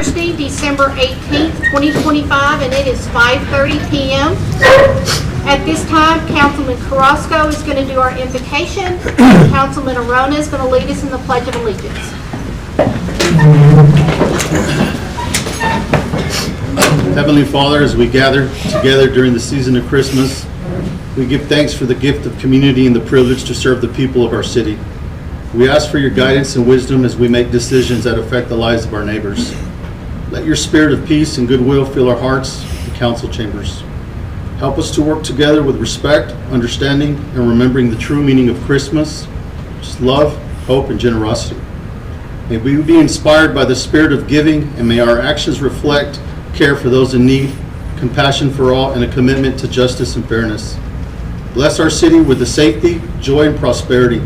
Thursday, December 18th, 2025, and it is 5:30 p.m. At this time, Councilman Carrasco is going to do our invocation. Councilman Arona is going to lead us in the Pledge of Allegiance. Heavenly Father, as we gather together during the season of Christmas, we give thanks for the gift of community and the privilege to serve the people of our city. We ask for your guidance and wisdom as we make decisions that affect the lives of our neighbors. Let your spirit of peace and goodwill fill our hearts and council chambers. Help us to work together with respect, understanding, and remembering the true meaning of Christmas, just love, hope, and generosity. May we be inspired by the spirit of giving, and may our actions reflect care for those in need, compassion for all, and a commitment to justice and fairness. Bless our city with the safety, joy, and prosperity.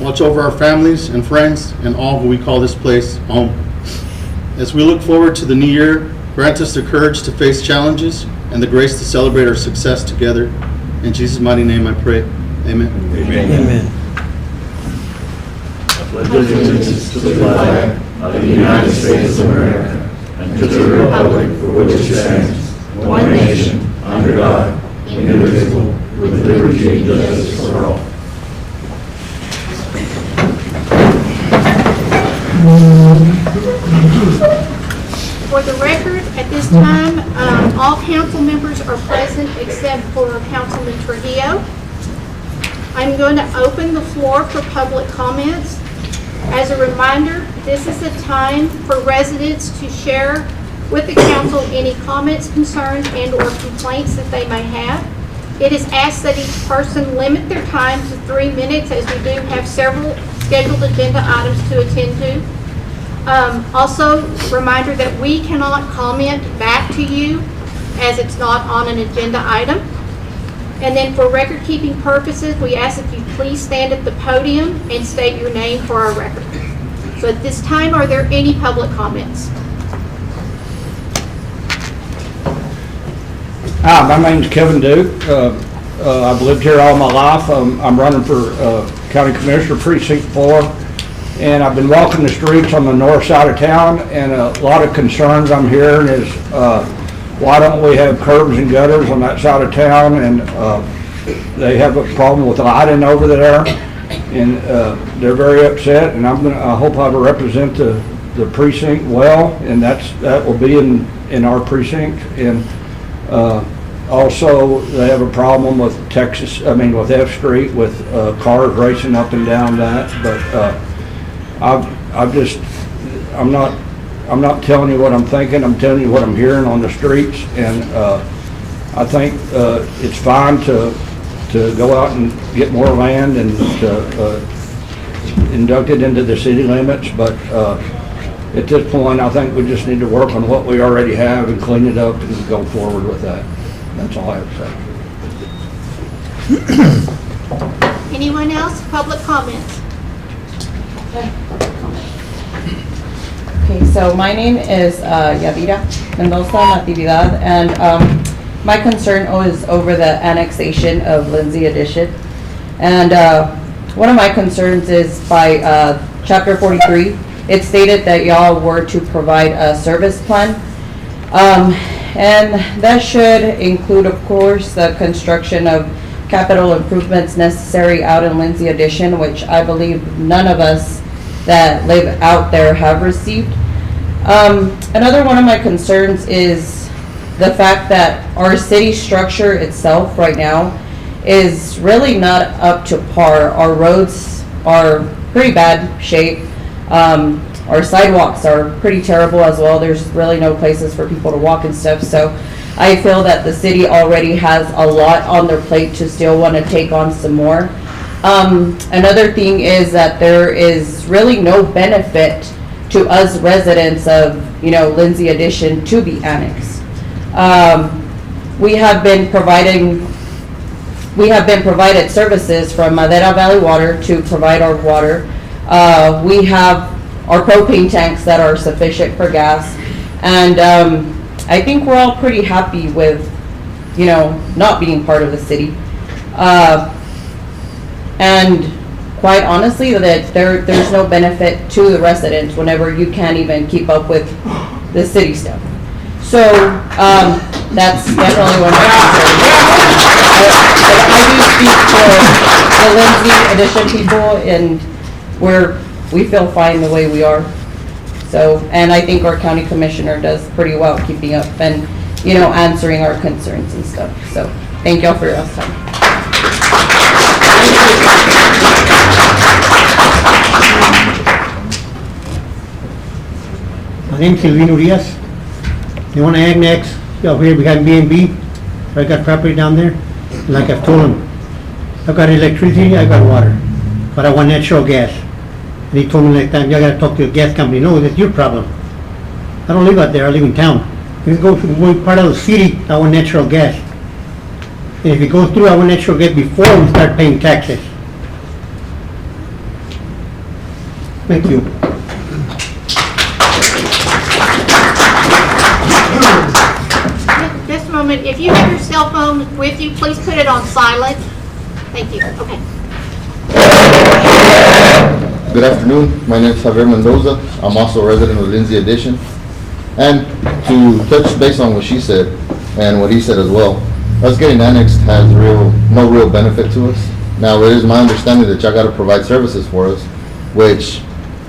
Watch over our families and friends and all who we call this place home. As we look forward to the new year, grant us the courage to face challenges and the grace to celebrate our success together. In Jesus' mighty name I pray. Amen. Amen. Amen. I pledge allegiance to the flag of the United States of America and to the republic for which it stands, one nation, under God, indivisible, with liberty and justice for all. For the record, at this time, all council members are present except for Councilman Trujillo. I'm going to open the floor for public comments. As a reminder, this is a time for residents to share with the council any comments, concerns, and/or complaints that they may have. It is asked that each person limit their time to 3 minutes, as we do have several scheduled agenda items to attend to. Also, reminder that we cannot comment back to you as it's not on an agenda item. And then for record-keeping purposes, we ask that you please stand at the podium and state your name for our record. So at this time, are there any public comments? Hi, my name's Kevin Duke. I've lived here all my life. I'm running for County Commissioner Precinct 4, and I've been walking the streets on the north side of town, and a lot of concerns I'm hearing is why don't we have curbs and gutters on that side of town, and they have a problem with lighting over there, and they're very upset, and I hope I represent the precinct well, and that will be in our precinct. And also, they have a problem with with F Street, with cars racing up and down that. But I'm not telling you what I'm thinking. I'm telling you what I'm hearing on the streets, and I think it's fine to go out and get more land and to induct it into the city limits. But at this point, I think we just need to work on what we already have and clean it up and go forward with that. That's all I have to say. Anyone else? Public comments? Okay, so my name is Yadira Mendoza Natividad, and my concern is over the annexation of Lindsay Addition. And one of my concerns is by Chapter 43, it stated that y'all were to provide a service plan. And that should include, of course, the construction of capital improvements necessary out in Lindsay Addition, which I believe none of us that live out there have received. Another one of my concerns is the fact that our city structure itself right now is really not up to par. Our roads are pretty bad shape. Our sidewalks are pretty terrible as well. There's really no places for people to walk and stuff. So I feel that the city already has a lot on their plate to still want to take on some more. Another thing is that there is really no benefit to us residents of, Lindsay Addition to be annexed. We have been provided services from Madera Valley Water to provide our water. We have our propane tanks that are sufficient for gas, and I think we're all pretty happy with, not being part of the city. And quite honestly, that there's no benefit to the residents whenever you can't even keep up with the city stuff. So, that's definitely one of my concerns. I do speak for the Lindsay Addition people, and we feel fine the way we are. So, and I think our county commissioner does pretty well keeping up and, answering our concerns and stuff. So, thank y'all for your time. My name's Silvino Diaz. They want to annex up here behind B&B. I got property down there. Like I've told them, I've got electricity, I've got water, but I want natural gas. And he told me like that, you got to talk to the gas company. No, that's your problem. I don't live out there, I live in town. If it goes to part of the city, I want natural gas. And if it goes through, I want natural gas before we start paying taxes. Thank you. Just a moment, if you have your cell phone with you, please put it on silent. Thank you, okay. Good afternoon, my name is Javier Mendoza. I'm also a resident of Lindsay Addition. And to touch base on what she said and what he said as well, us getting annexed has no real benefit to us. Now, it is my understanding that y'all got to provide services for us, which,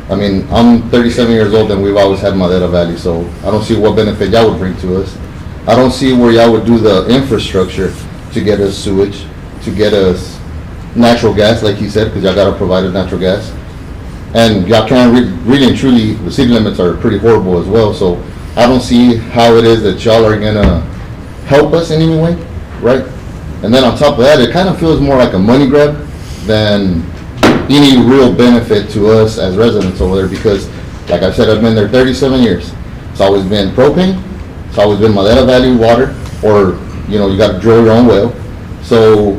I mean, I'm 37 years old and we've always had Madera Valley, so I don't see what benefit y'all would bring to us. I don't see where y'all would do the infrastructure to get us sewage, to get us natural gas, like he said, because y'all got to provide us natural gas. And y'all can't really and truly, the city limits are pretty horrible as well, so I don't see how it is that y'all are gonna help us in any way, right? And then on top of that, it kind of feels more like a money grab than any real benefit to us as residents over there, because like I said, I've been there 37 years. It's always been propane, it's always been Madera Valley water, or you got to drill your own well. So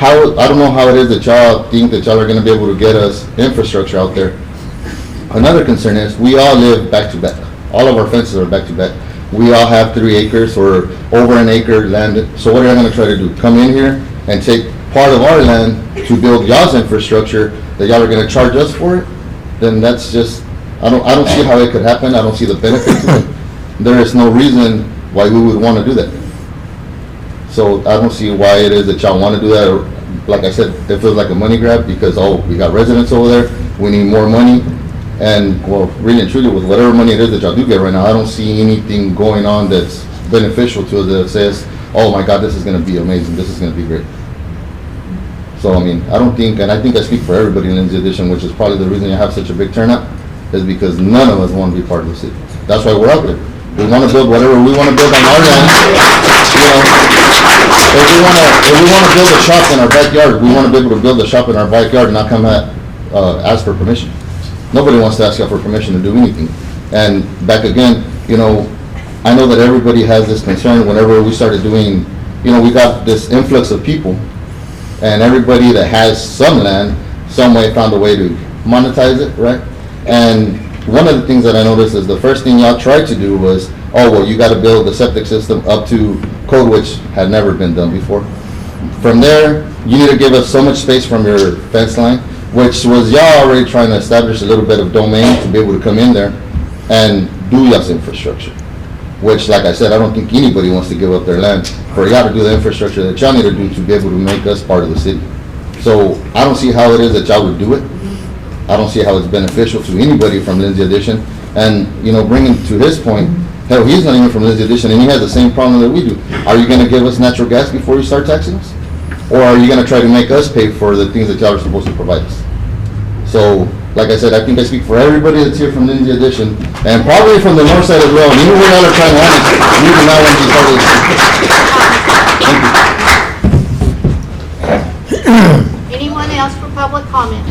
I don't know how it is that y'all think that y'all are going to be able to get us infrastructure out there. Another concern is we all live back to back. All of our fences are back to back. We all have 3 acres or over an acre land. So what are y'all going to try to do? Come in here and take part of our land to build y'all's infrastructure that y'all are going to charge us for it? Then that's just, I don't see how it could happen. I don't see the benefit to it. There is no reason why we would want to do that. So I don't see why it is that y'all want to do that. Or, like I said, it feels like a money grab because, we got residents over there, we need more money. And, well, really and truly, with whatever money it is that y'all do get right now, I don't see anything going on that's beneficial to us that says, oh my God, this is going to be amazing, this is going to be great. So, I mean, I don't think, and I think I speak for everybody in Lindsay Addition, which is probably the reason you have such a big turnout, is because none of us want to be part of the city. That's why we're out there. We want to build whatever we want to build on our land. If we want to build a shop in our backyard, we want to be able to build a shop in our backyard and not come ask for permission. Nobody wants to ask you for permission to do anything. And back again, I know that everybody has this concern whenever we started doing, we got this influx of people, and everybody that has some land, some way found a way to monetize it, right? And one of the things that I noticed is the first thing y'all tried to do was, you got to build the septic system up to code, which had never been done before. From there, you need to give us so much space from your fence line, which was y'all already trying to establish a little bit of domain to be able to come in there and do y'all's infrastructure. Which, like I said, I don't think anybody wants to give up their land for y'all to do the infrastructure that y'all need to do to be able to make us part of the city. So I don't see how it is that y'all would do it. I don't see how it's beneficial to anybody from Lindsay Addition. And, bringing to his point, hell, he's not even from Lindsay Addition and he has the same problem that we do. Are you going to give us natural gas before you start taxing us? Or are you going to try to make us pay for the things that y'all are supposed to provide us? So, like I said, I think I speak for everybody that's here from Lindsay Addition, and probably from the north side as well. And even where y'all are trying to annex, we do not want to be part of this. Thank you. Anyone else for public comment?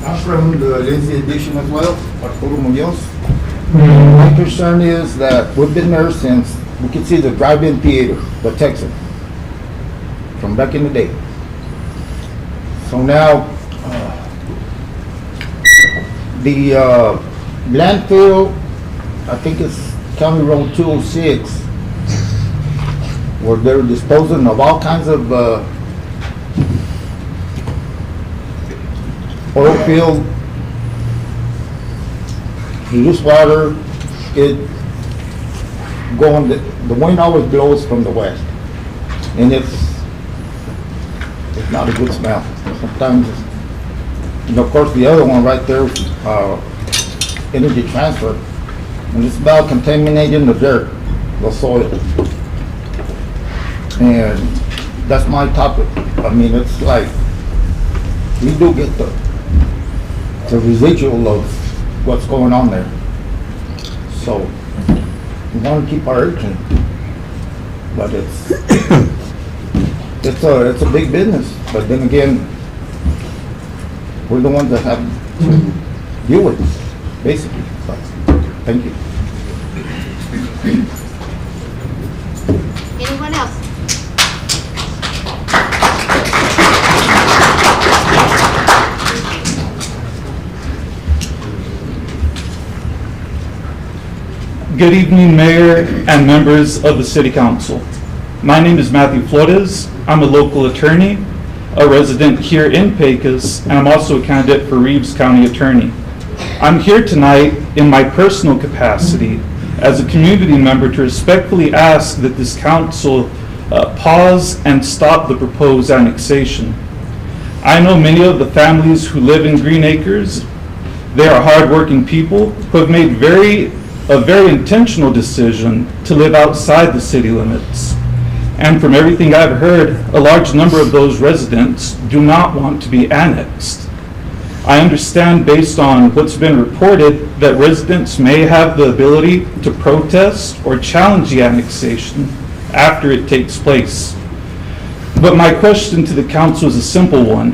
I'm from the Lindsay Addition as well, Arturo Munoz. My concern is that we've been there since we could see the drive-in theater, the Texan, from back in the day. So now, the landfill, I think it's County Road 206, where they're disposing of all kinds of field, loose water, it going, the wind always blows from the west. And it's not a good smell. Sometimes, and of course, the other one right there, energy transfer, and it's about contaminating the dirt, the soil. And that's my topic. I mean, it's like, we do get the residual of what's going on there. So, we want to keep our air clean. But it's a big business. But then again, we're the ones that have to deal with it, basically. So, thank you. Anyone else? Good evening, Mayor and members of the City Council. My name is Matthew Flores. I'm a local attorney, a resident here in Pecos, and I'm also a candidate for Reeves County Attorney. I'm here tonight in my personal capacity as a community member to respectfully ask that this council pause and stop the proposed annexation. I know many of the families who live in Green Acres. They are hardworking people who have made a very intentional decision to live outside the city limits. And from everything I've heard, a large number of those residents do not want to be annexed. I understand based on what's been reported that residents may have the ability to protest or challenge the annexation after it takes place. But my question to the council is a simple one.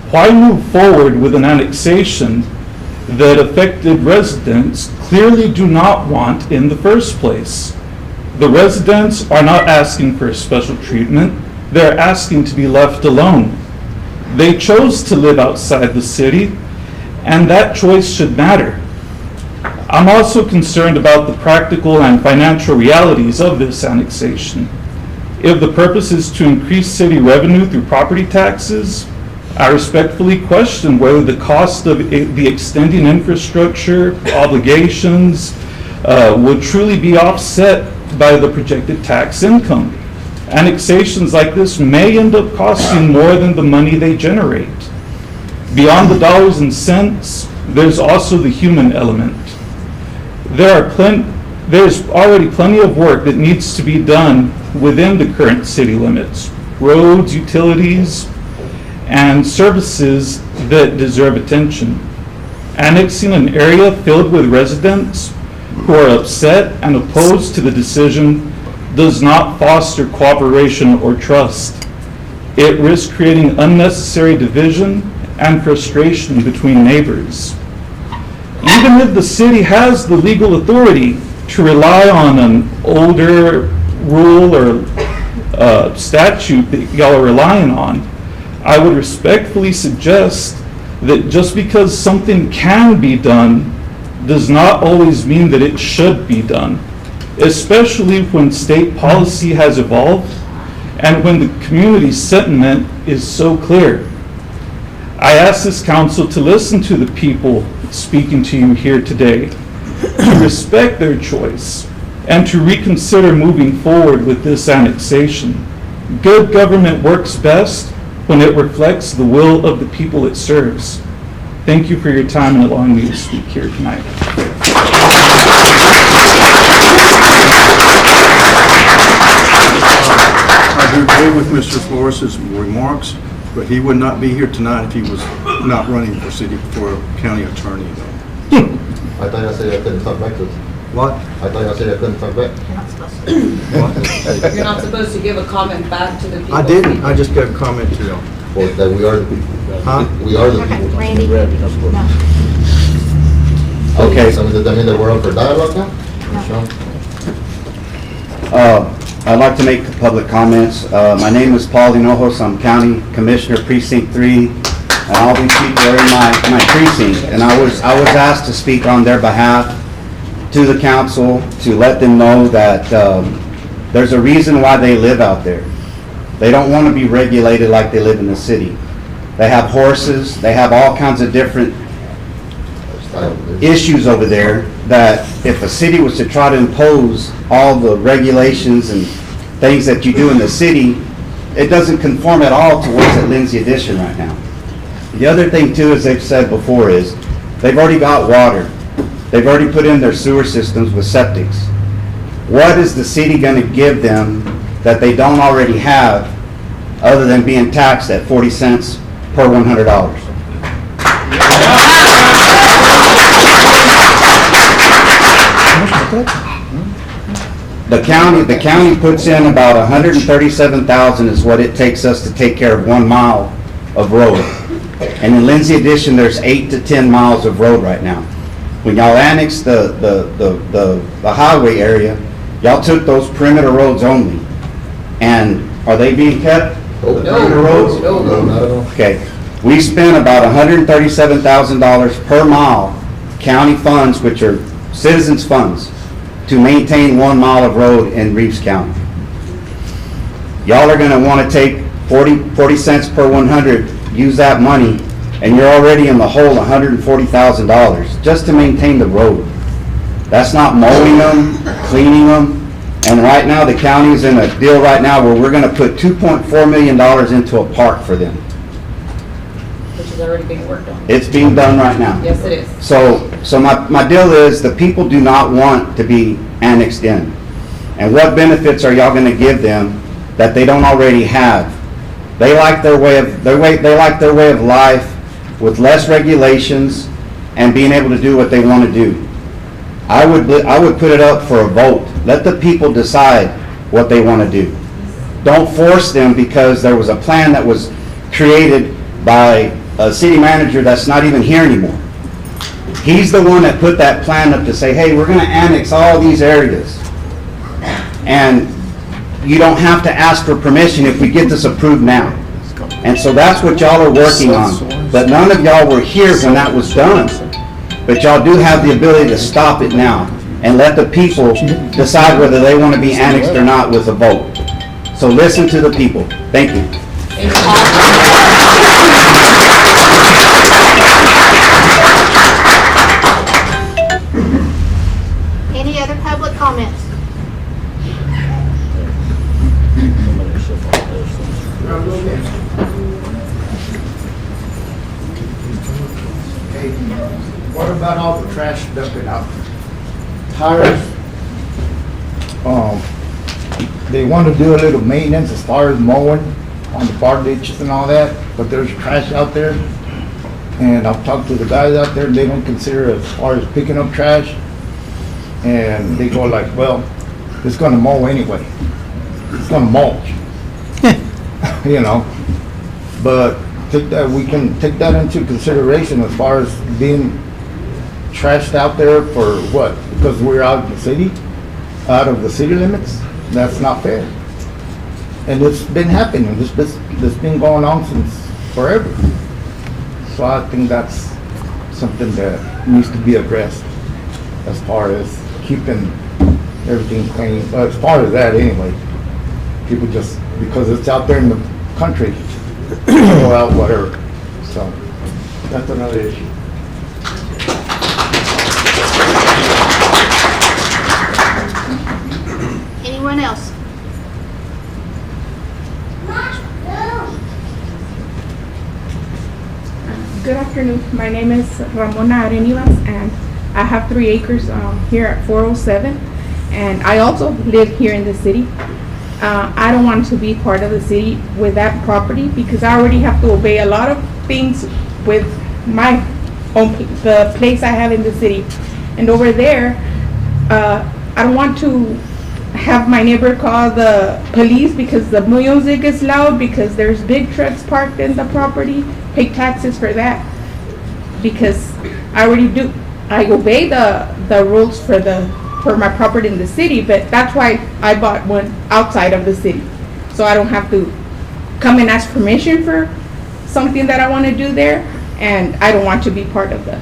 Why move forward with an annexation that affected residents clearly do not want in the first place? The residents are not asking for special treatment. They're asking to be left alone. They chose to live outside the city, and that choice should matter. I'm also concerned about the practical and financial realities of this annexation. If the purpose is to increase city revenue through property taxes, I respectfully question whether the cost of the extending infrastructure obligations would truly be offset by the projected tax income. Annexations like this may end up costing more than the money they generate. Beyond the dollars and cents, there's also the human element. There's already plenty of work that needs to be done within the current city limits. Roads, utilities, and services that deserve attention. Annexing an area filled with residents who are upset and opposed to the decision does not foster cooperation or trust. It risks creating unnecessary division and frustration between neighbors. Even if the city has the legal authority to rely on an older rule or statute that y'all are relying on, I would respectfully suggest that just because something can be done does not always mean that it should be done, especially when state policy has evolved and when the community sentiment is so clear. I ask this council to listen to the people speaking to you here today, to respect their choice, and to reconsider moving forward with this annexation. Good government works best when it reflects the will of the people it serves. Thank you for your time and allowing me to speak here tonight. I do agree with Mr. Flores' remarks, but he would not be here tonight if he was not running for county attorney though. I thought I said I couldn't talk back to us. What? I thought I said I couldn't talk back. You're not supposed to give a comment back to the people. I didn't, I just gave a comment to y'all. Or that we are the people. Huh? We are the Okay, people. Randy? No. Okay, so does that mean that we're on for dialogue now? I'd like to make public comments. My name is Paul Hinojos. I'm County Commissioner Precinct 3, and all these people are in my precinct. And I was asked to speak on their behalf to the council to let them know that there's a reason why they live out there. They don't want to be regulated like they live in the city. they have horses, they have all kinds of different issues over there that if a city was to try to impose all the regulations and things that you do in the city, it doesn't conform at all to what's at Lindsay Addition right now. The other thing too, as they've said before, is they've already got water. They've already put in their sewer systems with septics. What is the city gonna give them that they don't already have, other than being taxed at 40 cents per $100? The county puts in about 137,000 is what it takes us to take care of 1 mile of road. And in Lindsay Addition, there's 8 to 10 miles of road right now. When y'all annexed the highway area, y'all took those perimeter roads only. And are they being kept? The perimeter roads? No, not at all. Okay. We spent about $137,000 per mile, county funds, which are citizens' funds, to maintain 1 mile of road in Reeves County. Y'all are gonna wanna take 40 cents per 100, use that money, and you're already in the hole $140,000 just to maintain the road. That's not mowing them, cleaning them, and right now the county's in a deal right now where we're gonna put $2.4 million into a park for them. Which is already being worked on. It's being done right now. Yes, it is. So my deal is, the people do not want to be annexed in. And what benefits are y'all gonna give them that they don't already have? They like their way of life with less regulations and being able to do what they want to do. I would put it up for a vote. Let the people decide what they want to do. Don't force them, because there was a plan that was created by a city manager that's not even here anymore. He's the one that put that plan up to say, hey, we're going to annex all these areas. And you don't have to ask for permission if we get this approved now. And so that's what y'all are working on. But none of y'all were here when that was done. But y'all do have the ability to stop it now and let the people decide whether they want to be annexed or not with a vote. So listen to the people. Thank you. Any other public comments? Hey, what about all the trash dumping out? Tires, they want to do a little maintenance as far as mowing on the bar ditches and all that, but there's trash out there. And I've talked to the guys out there, they don't consider it as far as picking up trash. And they go like, well, it's gonna mow anyway. It's gonna mulch. You know, but we can take that into consideration as far as being trashed out there for what? Because we're out of the city limits? That's not fair. And it's been happening. This been going on since forever. So I think that's something that needs to be addressed as far as keeping everything clean. But as far as that anyway, people just, because it's out there in the country, go out, whatever. So that's another issue. Anyone else? Good afternoon. My name is Ramona Arenivas, and I have 3 acres here at 407, and I also live here in the city. I don't want to be part of the city with that property because I already have to obey a lot of things with my own, the place I have in the city. And over there, I don't want to have my neighbor call the police because the music is loud, because there's big trucks parked in the property, pay taxes for that. Because I already do, I obey the rules for my property in the city, but that's why I bought one outside of the city. So I don't have to come and ask permission for something that I want to do there, and I don't want to be part of the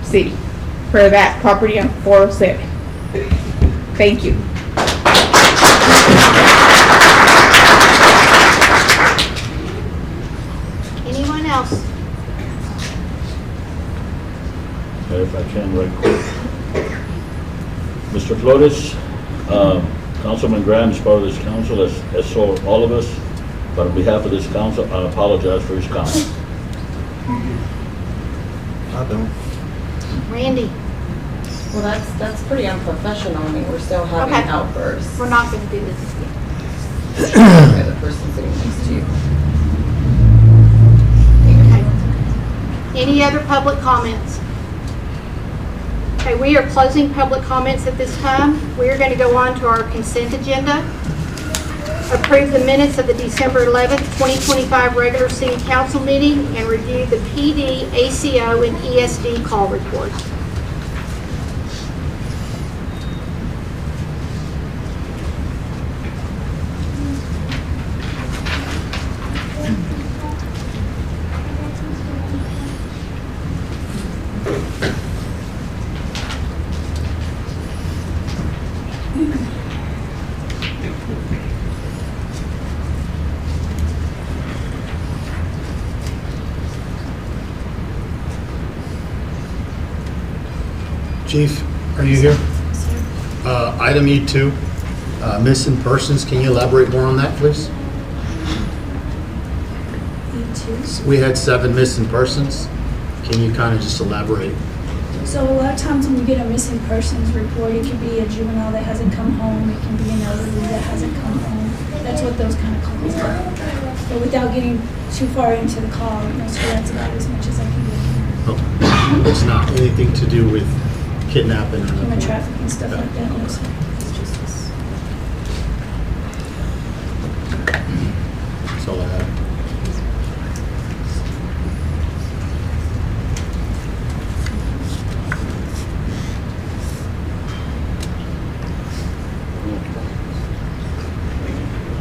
city for that property on 407. Thank you. Anyone else? if I can, right quick. Mr. Flores, Councilman Graham is part of this council, as so are all of us. But on behalf of this council, I apologize for his comments. I don't. Randy, Well, that's pretty unprofessional. I mean, we're still having Okay. outbursts. we're not going to do this again. By the person sitting next to you. Okay. Any other public comments? Okay, we are closing public comments at this time. We are going to go on to our consent agenda. Approve the minutes of the December 11th, 2025 regular city council meeting and review the PD, ACO, and ESD call reports. Chief, are you here? Item E2, missing persons. Can you elaborate more on that, please? We had 7 missing persons. Can you kind of just elaborate? So a lot of times when we get a missing persons report, it can be a juvenile that hasn't come home, it can be an elderly that hasn't come home. That's what those kind of calls are. But without getting too far into the call, so that's about as much as I can get. Okay. It's not anything to do with kidnapping or Human nothing? trafficking, stuff like that, no, sir. It's just this. That's all I have.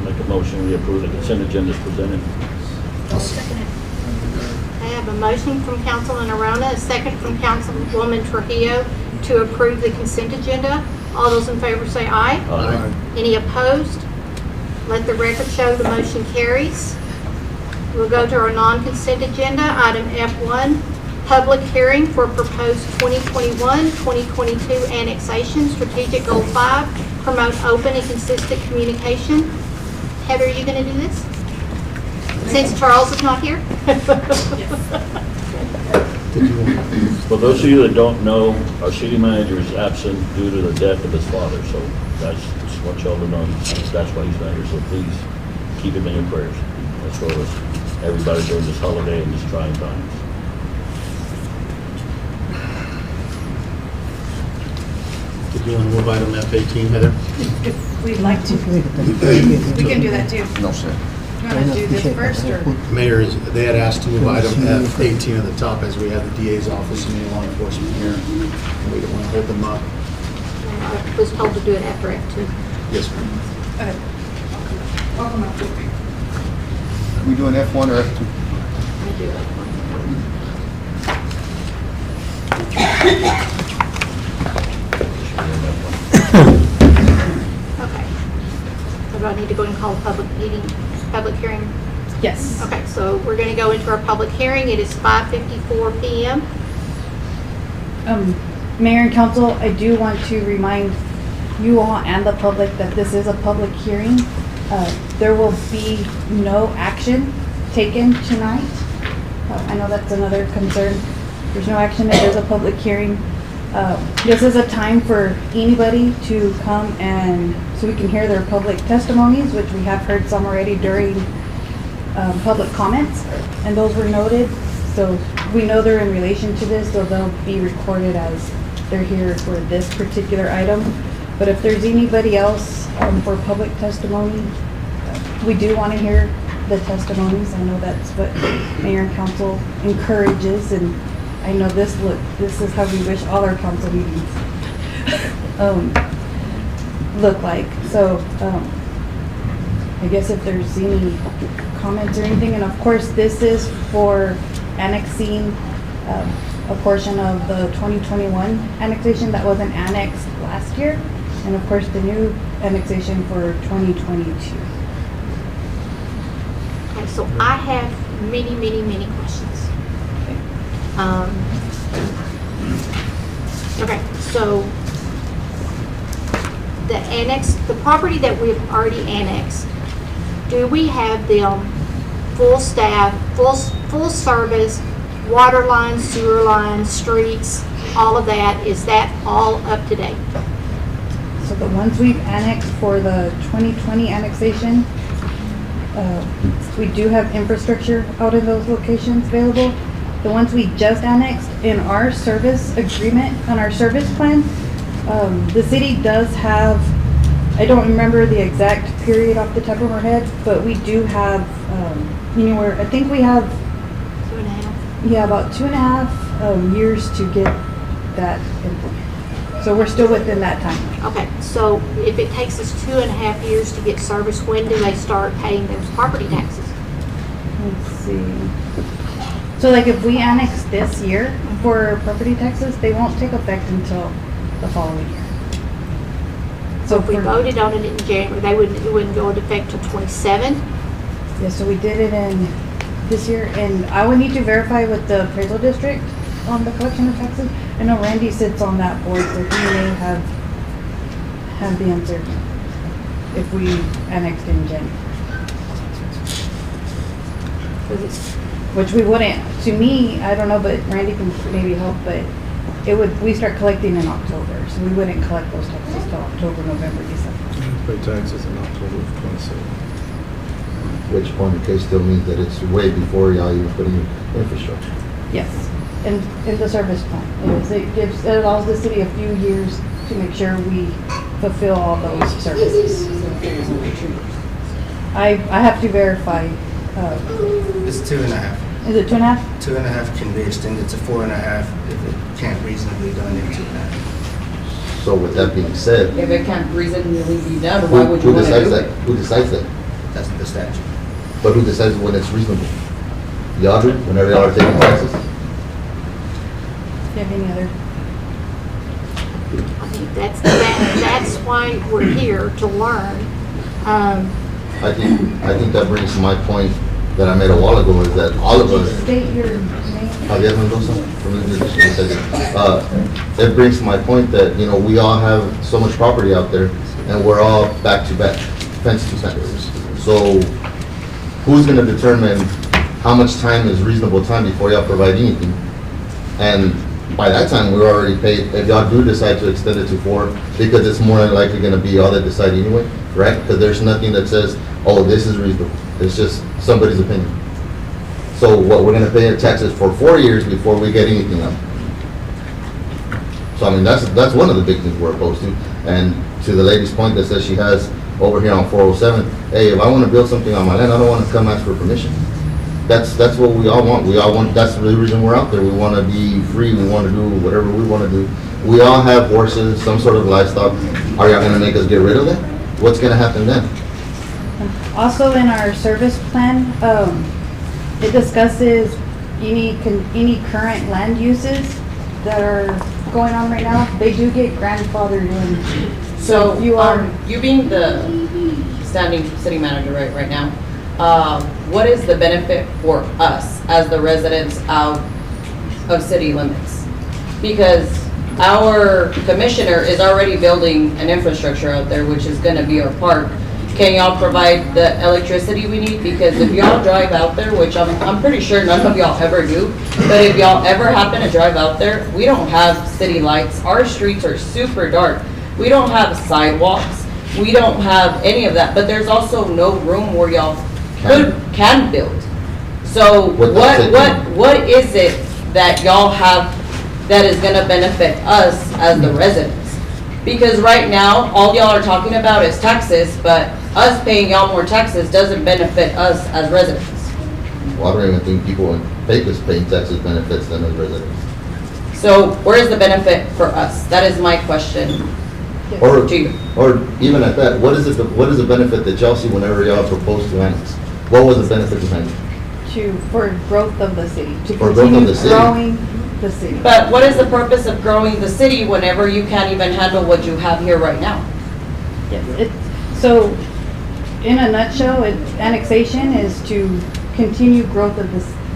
Make a motion, we approve the consent agenda as presented. I have a motion from Councilman Arona, a second from Councilwoman Trujillo to approve the consent agenda. All those in favor say aye. Aye. Any opposed? Let the record show the motion carries. We'll go to our non-consent agenda, item F1, public hearing for proposed 2021-2022 annexation, strategic goal 5, promote open and consistent communication. Heather, are you going to do this? Since Charles is not here? For those of you that don't know, our city manager is absent due to the death of his father, so that's just what y'all to know. That's why he's not here, so please keep him in your prayers, as well as everybody during this holiday and these trying times. Did you want to move item F18, Heather? If we'd like to. We can do that too. No, sir. You want to do this first, or? Mayor, they had asked to move item F18 at the top as we have the DA's office and the law enforcement here. And we don't want to hold them up. I was told to do it after F2. Yes, ma'am. Welcome up. We doing F1 or F2? I do Okay. So do I need to go and call a public meeting, public hearing? Yes. Okay, so we're going to go into our public hearing. It is 5:54 PM. Mayor and council, I do want to remind you all and the public that this is a public hearing. There will be no action taken tonight. I know that's another concern. There's no action, it is a public hearing. This is a time for anybody to come and, so we can hear their public testimonies, which we have heard some already during public comments, and those were noted. So we know they're in relation to this, so they'll be recorded as they're here for this particular item. But if there's anybody else for public testimony, we do want to hear the testimonies. I know that's what Mayor and Council encourages, and I know this is how we wish all our council meetings look like. So I guess if there's any comments or anything, and of course this is for annexing a portion of the 2021 annexation that wasn't annexed last year, and of course the new annexation for 2022. Okay, so I have many questions. Okay, so the property that we've already annexed, do we have them full staff, full service, water lines, sewer lines, streets, all of that? Is that all up to date? So the ones we've annexed for the 2020 annexation, we do have infrastructure out in those locations available. The ones we just annexed in our service agreement, on our service plan, the city does have, I don't remember the exact period off the top of our head, but we do have, anywhere, I think we have, 2.5? yeah, about 2.5 years to get that implemented. So we're still within that time. Okay, so if it takes us 2.5 years to get service, when do they start paying those property taxes? Let's see. So like if we annex this year for property taxes, they won't take effect until the following year. So if we voted on it in January, it wouldn't go into effect till 27? Yeah, so we did it in this year, and I would need to verify with the appraisal district on the collection of taxes. I know Randy sits on that board, so he may have the answer if we annexed in January. Which we wouldn't, to me, I don't know, but Randy can maybe help, but we start collecting in October, so we wouldn't collect those taxes till October, November, December. Pay taxes in October of 27. Which point of case still means that it's way before y'all even put in infrastructure. Yes, in the service plan. It allows the city a few years to make sure we fulfill all those services. I have to verify. It's 2.5. Is it 2.5? 2.5 can be extended to 4.5 if it can't reasonably done in 2.5. So with that being said, If it can't reasonably be done, why would you who want to decides do that? it? Who decides that? That's the statute. But who decides when it's reasonable? Y'all do, whenever y'all are taking taxes? Do you have any other? I think that's why we're here, to learn. I think that brings to my point that I made a while ago, is that all of us, State your name. Javier Mendoza, from the district, it brings to my point that, you know, we all have so much property out there, and we're all back to back, fence to fence. So who's gonna determine how much time is reasonable time before y'all provide anything? And by that time, we're already paid, if y'all do decide to extend it to 4, because it's more than likely gonna be y'all that decide anyway, right? Because there's nothing that says, oh, this is reasonable. It's just somebody's opinion. So what, we're gonna pay in taxes for 4 years before we get anything up. So I mean, that's one of the big things we're opposed to. And to the lady's point that says she has over here on 407, hey, if I wanna build something on my land, I don't wanna come ask for permission. That's what we all want. That's the reason we're out there. We wanna be free, we wanna do whatever we wanna do. We all have horses, some sort of livestock. Are y'all gonna make us get rid of that? What's gonna happen then? Also in our service plan, it discusses any current land uses that are going on right now. They do get grandfathered in. So you are, you being the standing city manager right now, what is the benefit for us as the residents out of city limits? Because our commissioner is already building an infrastructure out there, which is gonna be our park. Can y'all provide the electricity we need? Because if y'all drive out there, which I'm pretty sure none of y'all ever do, but if y'all ever happen to drive out there, we don't have city lights. Our streets are super dark. We don't have sidewalks. We don't have any of that, but there's also no room where y'all can build. So what is it that y'all have that is gonna benefit us as the residents? Because right now, all y'all are talking about is taxes, but us paying y'all more taxes doesn't benefit us as residents. Well, I don't even think people in Pecos paying taxes benefits them as residents. So where's the benefit for us? That is my question Or, to you. or even at that, what is the benefit that y'all see whenever y'all propose to annex? What was the benefit behind it? for growth of the city, to For growth of continue the city. growing the city. But what is the purpose of growing the city whenever you can't even handle what you have here right now? Yes, so in a nutshell, annexation is to continue growth of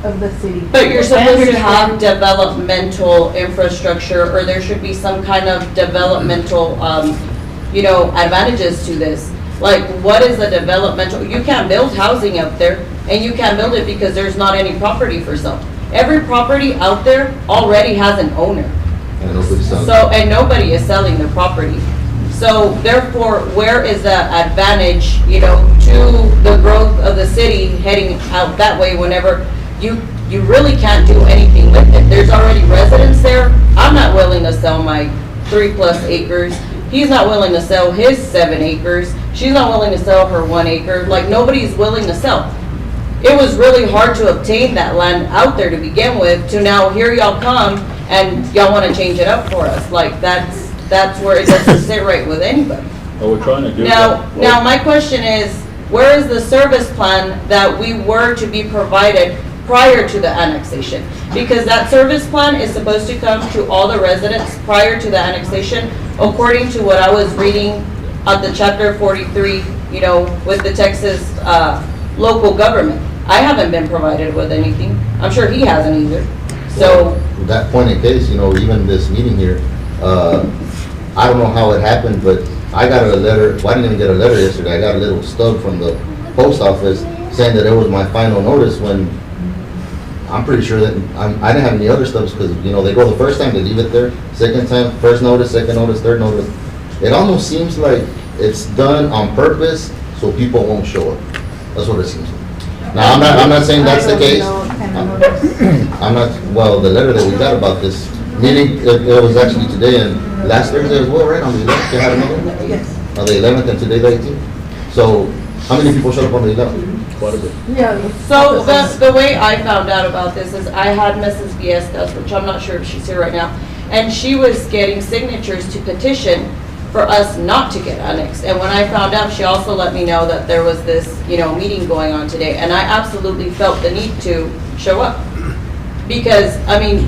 of the city. But you're I supposed to have understand- developmental infrastructure, or there should be some kind of developmental, advantages to this. Like, what is the developmental, you can't build housing up there, and you can't build it because there's not any property for sale. Every property out there already has an owner. And nobody's selling. So, and nobody is selling their property. So therefore, where is the advantage, to the growth of the city heading out that way whenever you really can't do anything with it? There's already residents there. I'm not willing to sell my 3+ acres. He's not willing to sell his 7 acres. She's not willing to sell her 1 acre. Like, nobody's willing to sell. It was really hard to obtain that land out there to begin with, to now here y'all come and y'all want to change it up for us. Like, that's where it doesn't sit right with anybody. Oh, we're trying to do Now, that. now my question is, where is the service plan that we were to be provided prior to the annexation? Because that service plan is supposed to come to all the residents prior to the annexation, according to what I was reading at the chapter 43, with the Texas local government. I haven't been provided with anything. I'm sure he hasn't either. So, That point in case, even this meeting here, I don't know how it happened, but I got a letter, well, I didn't even get a letter yesterday, I got a little stub from the post office saying that it was my final notice, when I'm pretty sure that, I didn't have any other stubs, because, they go the first time, they leave it there, second time, first notice, second notice, third notice. It almost seems like it's done on purpose, so people won't show up. That's what it seems like. Now, I'm not saying that's the case. I'm not, well, the letter that we got about this meeting, it was actually today and last Thursday as well, right, on the 11th, you had another one? Yes. On the 11th and today the 18th. So, how many people showed up on the 11th? Quite a bit. Yeah. so the way I found out about this is I had Mrs. Viescas, which I'm not sure if she's here right now, and she was getting signatures to petition for us not to get annexed. And when I found out, she also let me know that there was this, meeting going on today, and I absolutely felt the need to show up. Because,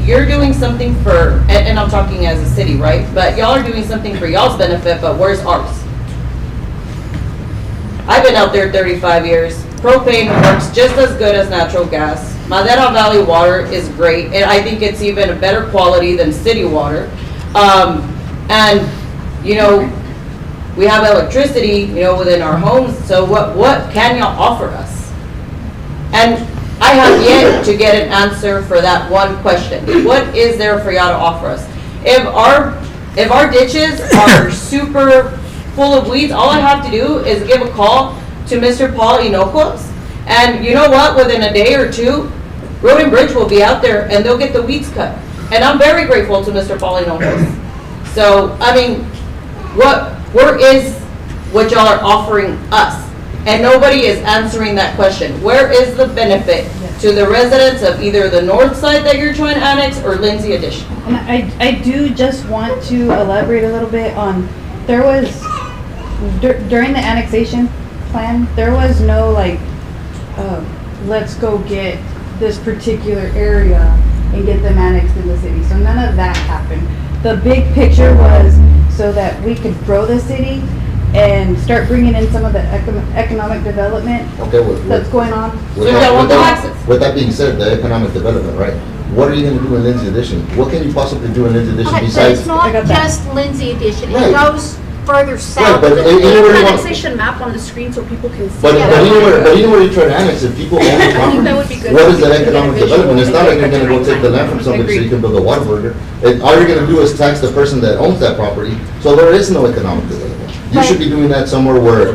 you're doing something for, and I'm talking as a city, right? But y'all are doing something for y'all's benefit, but where's ours? I've been out there 35 years. Propane works just as good as natural gas. Madera Valley water is great, and I think it's even a better quality than city water. And we have electricity, within our homes, so what can y'all offer us? And I have yet to get an answer for that one question. What is there for y'all to offer us? If our ditches are super full of weeds, all I have to do is give a call to Mr. Paul Hinojos, and you know what? Within a day or two, Road and Bridge will be out there and they'll get the weeds cut. And I'm very grateful to Mr. Paul Hinojos. So, where is what y'all are offering us? And nobody is answering that question. Where is the benefit to the residents of either the north side that you're trying to annex or Lindsay Addition? And I do just want to elaborate a little bit on, there was, during the annexation plan, there was no let's go get this particular area and get them annexed in the city. So none of that happened. The big picture was so that we could grow the city and start bringing in some of the economic development that's going on. With that being said, the economic development, right? What are you going to do in Lindsay Addition? What can you possibly do in Lindsay Addition Okay, but besides? it's not just Lindsay Addition, Right. it goes further south. but Put you know where an you want- annexation map on the screen so people can see. But you know where you're trying to annex, if people own the I think property, that would be good. what is the to get a economic visual development? It's not like you're at the gonna go right take the time. land from somebody so you Agreed. can build a Whataburger. All you're gonna do is tax the person that owns that property, so there is no economic development. You should be doing that somewhere where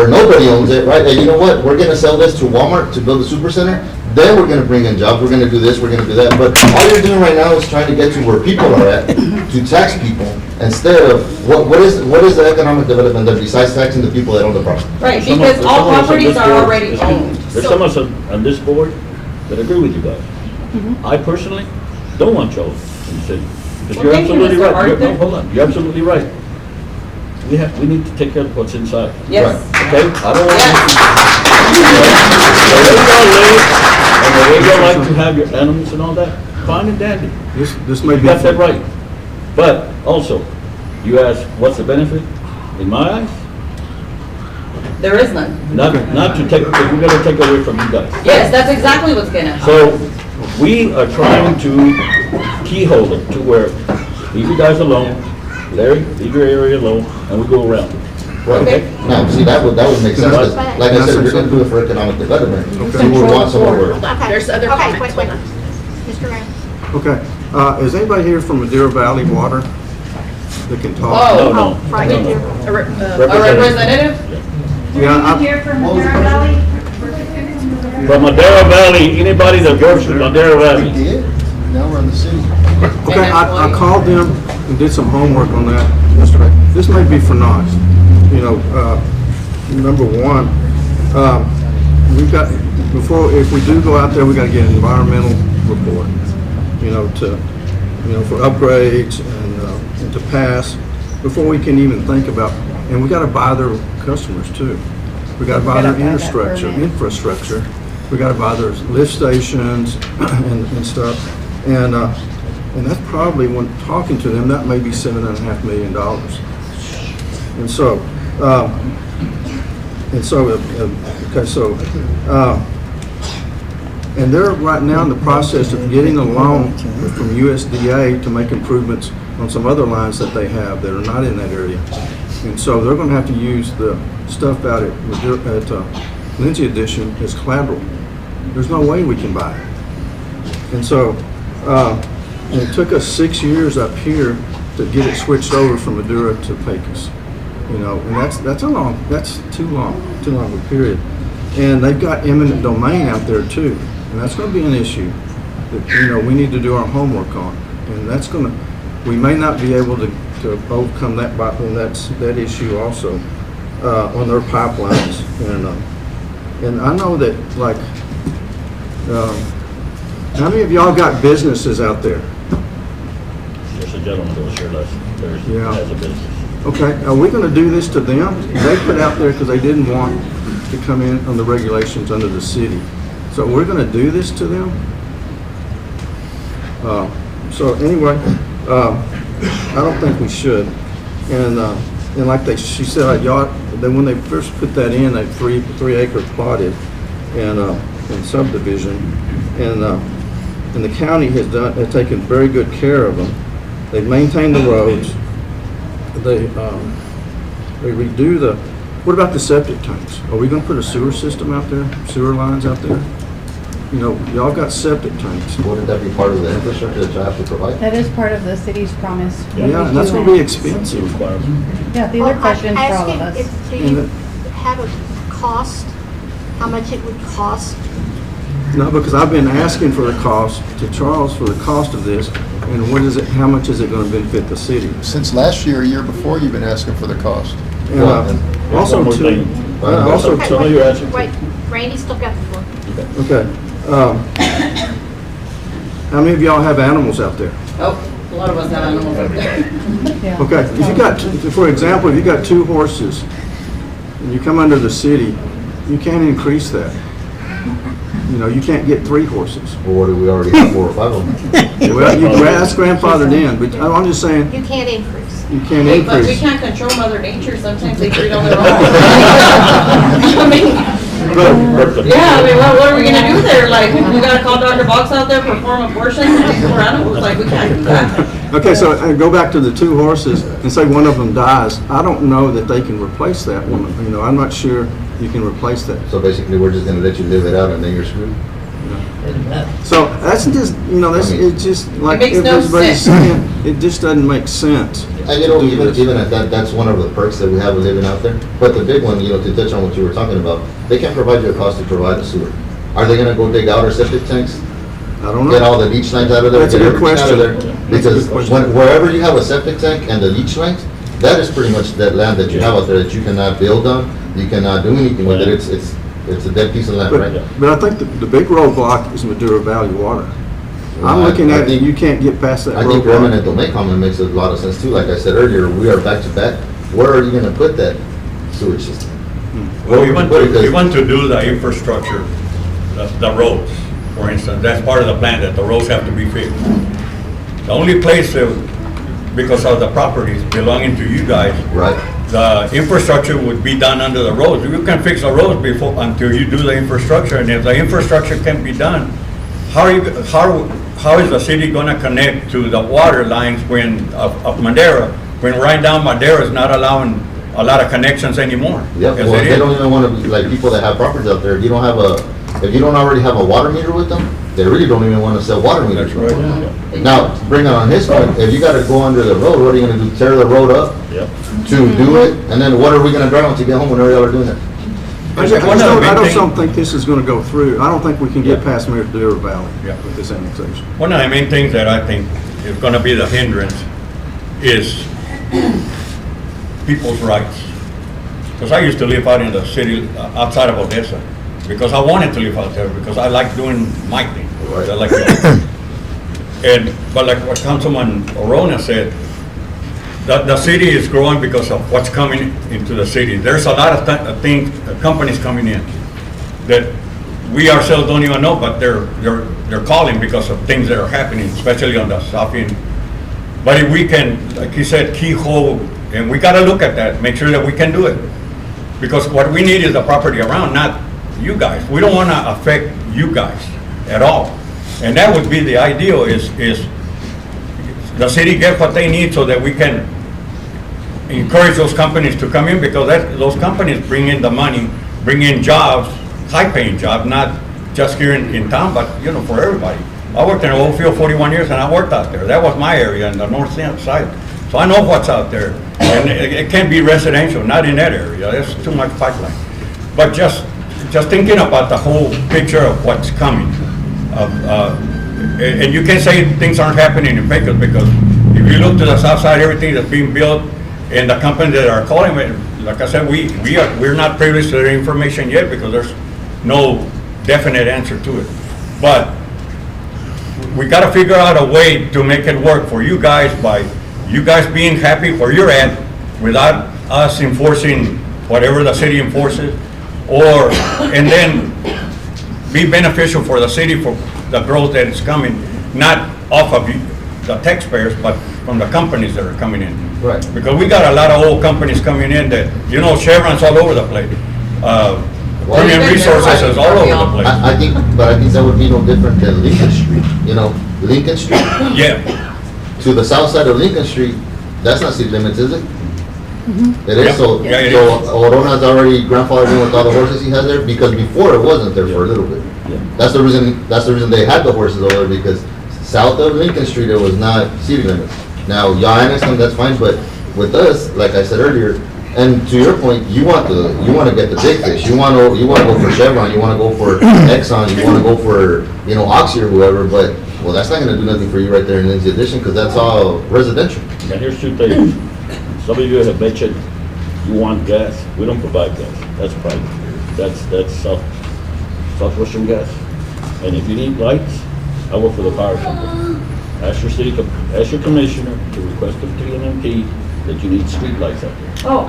nobody owns it, right? And you know what, we're gonna sell this to Walmart to build a super center, then we're gonna bring in jobs, we're gonna do this, we're gonna do that. But all you're doing right now is trying to get to where people are at, to tax people, instead of, what is the economic development that besides taxing the people that own the property? Right, Some of- because there's all some of us on properties this are board- already excuse me, owned. There's some of us on this board that agree with you guys. I personally don't want y'all in the city. Because Well, you're thank you, absolutely Mr. right. Arthur. Hold on, you're absolutely right. We need to take care of what's inside. Yes. Okay? I don't want Yes. the way y'all live and the way y'all like to have your animals and all that, fine and dandy. This may You be. got that right. But also, you ask, what's the benefit? In my eyes, There is none. not to take, we're gonna take away from you guys. Yes, that's exactly what's gonna happen. So, We are trying to keyhole it to where, leave you guys alone, Larry, leave your area alone, and we go around. Okay? Now, see, that would make sense, 'cause like I said, you're gonna do it for economic development. You would want somewhere where. Okay. There's other Okay, comments. wait. Mr. Ram. Okay, is anybody here from Madeira Valley Water that can talk? Whoa. No, Right no, in here. no. A representative? Yeah, I- Here from Madera Valley? From Madera Valley, anybody that works in Madera Valley. did, now we're in the city. Okay, I called them and did some homework on that yesterday. This may be for naught. You know, number one, we've got, if we do go out there, we gotta get an environmental report, for upgrades and to pass, before we can even think about, and we gotta buy their customers too. We gotta buy their infrastructure. We gotta buy their lift stations and stuff. And that's probably, when talking to them, that may be $7.5 million. And they're right now in the process of getting a loan from USDA to make improvements on some other lines that they have that are not in that area. And so they're gonna have to use the stuff out at Lindsay Addition as collateral. There's no way we can buy it. And so, and it took us 6 years up here to get it switched over from Madura to Pecos. And that's too long of a period. And they've got eminent domain out there too, and that's gonna be an issue that, we need to do our homework on. And we may not be able to overcome that, that issue also, on their pipelines. And I know that, like, how many of y'all got businesses out there? There's a gentleman that was here last Thursday, Yeah. has a business. Okay, are we gonna do this to them? They put out there because they didn't want to come in on the regulations under the city. So we're gonna do this to them? So anyway, I don't think we should. And like she said, when they first put that in, that 3 acre plotted and subdivision, and the county has taken very good care of them. They've maintained the roads. They redo what about the septic tanks? Are we gonna put a sewer system out there, sewer lines out there? Y'all got septic tanks. Wouldn't that be part of the infrastructure that you have to provide? That is part of the city's promise. Yeah, and that's gonna be expensive. Yeah, these are questions for all of us. Do you have a cost, how much it would cost? No, because I've been asking for the cost, to Charles, for the cost of this, and how much is it gonna benefit the city? Since last year, a year before, you've been asking for the cost. And also, One more too, thing. also, Okay, Some of you are asking. Wait, Randy still got the floor. okay, how many of y'all have animals out there? Oh, a lot of us have animals up there. Yeah. Okay, if you got, for example, if you got 2 horses, and you come under the city, you can't increase that. You can't get 3 horses. Or what do we already have, 4 or 5 of them? Well, that's grandfathered in, but I'm just saying, You can't increase. you can't Wait, but we increase. can't control Mother Nature, sometimes they breed on their own. I mean, But, yeah, I mean, what are we gonna do there? Like, we gotta call Dr. Box out there, perform abortions, and take more animals, like, we can't do that. okay, so go back to the 2 horses, and say one of them dies. I don't know that they can replace that one. I'm not sure you can replace that. So basically, we're just gonna let you live it out and then you're screwed? So that's just, it's just like makes no everybody's sense. saying, it just doesn't make sense. And even at that, that's one of the perks that we have of living out there. But the big one, to touch on what you were talking about, they can't provide you a cost to provide a sewer. Are they gonna go dig out our septic tanks? I don't know. Get all the leach lines out of there? That's a get good everything out of question. there? That's a good Because question. wherever you have a septic tank and the leach lines, that is pretty much that land that you have out there that you cannot build on, you cannot do anything with it. It's a dead piece of land, right? But I think the big roadblock is Madura Valley Water. I'm looking at it, you can't get past that I think roadblock. eminent domain comment makes a lot of sense too. Like I said earlier, we are back to back. Where are you gonna put that sewage system? Well, we want to do the infrastructure, the roads, for instance. That's part of the plan, that the roads have to be fixed. The only place, because of the properties belonging to you guys, right, the infrastructure would be done under the roads. You can fix the roads until you do the infrastructure, and if the infrastructure can be done, how is the city gonna connect to the water lines of Madera, when right now Madera is not allowing a lot of connections anymore? Yep, As well, it they is. don't even wanna be, like, people that have properties out there, if you don't already have a water meter with them, they really don't even wanna sell water meters. That's right. Now, to bring it on his point, if you gotta go under the road, what are you gonna do, tear the road up Yep. to do it? And then what are we gonna drive on to get home whenever y'all are doing it? I just don't think this is gonna go through. I don't think we can get Yeah. past Madera Valley Yeah. with this annexation. One of the main things that I think is gonna be the hindrance is people's rights. Because I used to live out in the city, outside of Odessa, because I wanted to live out there, because I like doing my thing. I like but like what Councilman Orona said, the city is growing because of what's coming into the city. There's a lot of things, companies coming in that we ourselves don't even know, but they're calling because of things that are happening, especially on the south end. But if we can, like he said, keyhole, and we gotta look at that, make sure that we can do it. Because what we need is the property around, not you guys. We don't wanna affect you guys at all. And that would be the ideal, is the city get what they need so that we can encourage those companies to come in, because those companies bring in the money, bring in jobs, high-paying jobs, not just here in town, but, you know, for everybody. I worked in Oldfield 41 years, and I worked out there. That was my area in the north side. So I know what's out there. And it can't be residential, not in that area. There's too much pipeline. But just thinking about the whole picture of what's coming. And you can say things aren't happening in Pecos, because if you look to the south side, everything that's being built, and the companies that are calling it, like I said, we're not privileged to their information yet, because there's no definite answer to it. But we gotta figure out a way to make it work for you guys, by you guys being happy where you're at, without us enforcing whatever the city enforces, and then be beneficial for the city, for the growth that is coming, not off of the taxpayers, but from the companies that are coming in. Right. Because we got a lot of old companies coming in that, you know, Chevron's all over the place. Premium Resources is all over the place. I think that would be no different than Lincoln Street, you know, Lincoln Street. Yeah. To the south side of Lincoln Street, that's not city limits, is it? It is, so Orona's already grandfathered in with all the horses he has there, because before it wasn't there for a little bit. That's the reason they had the horses over there, because south of Lincoln Street, it was not city limits. Now, y'all annexed them, that's fine, but with us, like I said earlier, and to your point, you want to get the big fish. You want to go for Chevron, you want to go for Exxon, you want to go for, you know, Oxy or whoever, but, well, that's not going to do nothing for you right there in Lindsay Addition, because that's all residential. And here's two things. Some of you have mentioned you want gas. We don't provide gas. That's private. That's Southwestern Gas. And if you need lights, I work for the power company. Ask your commissioner to request them to TNMP that you need street lights out there. Oh,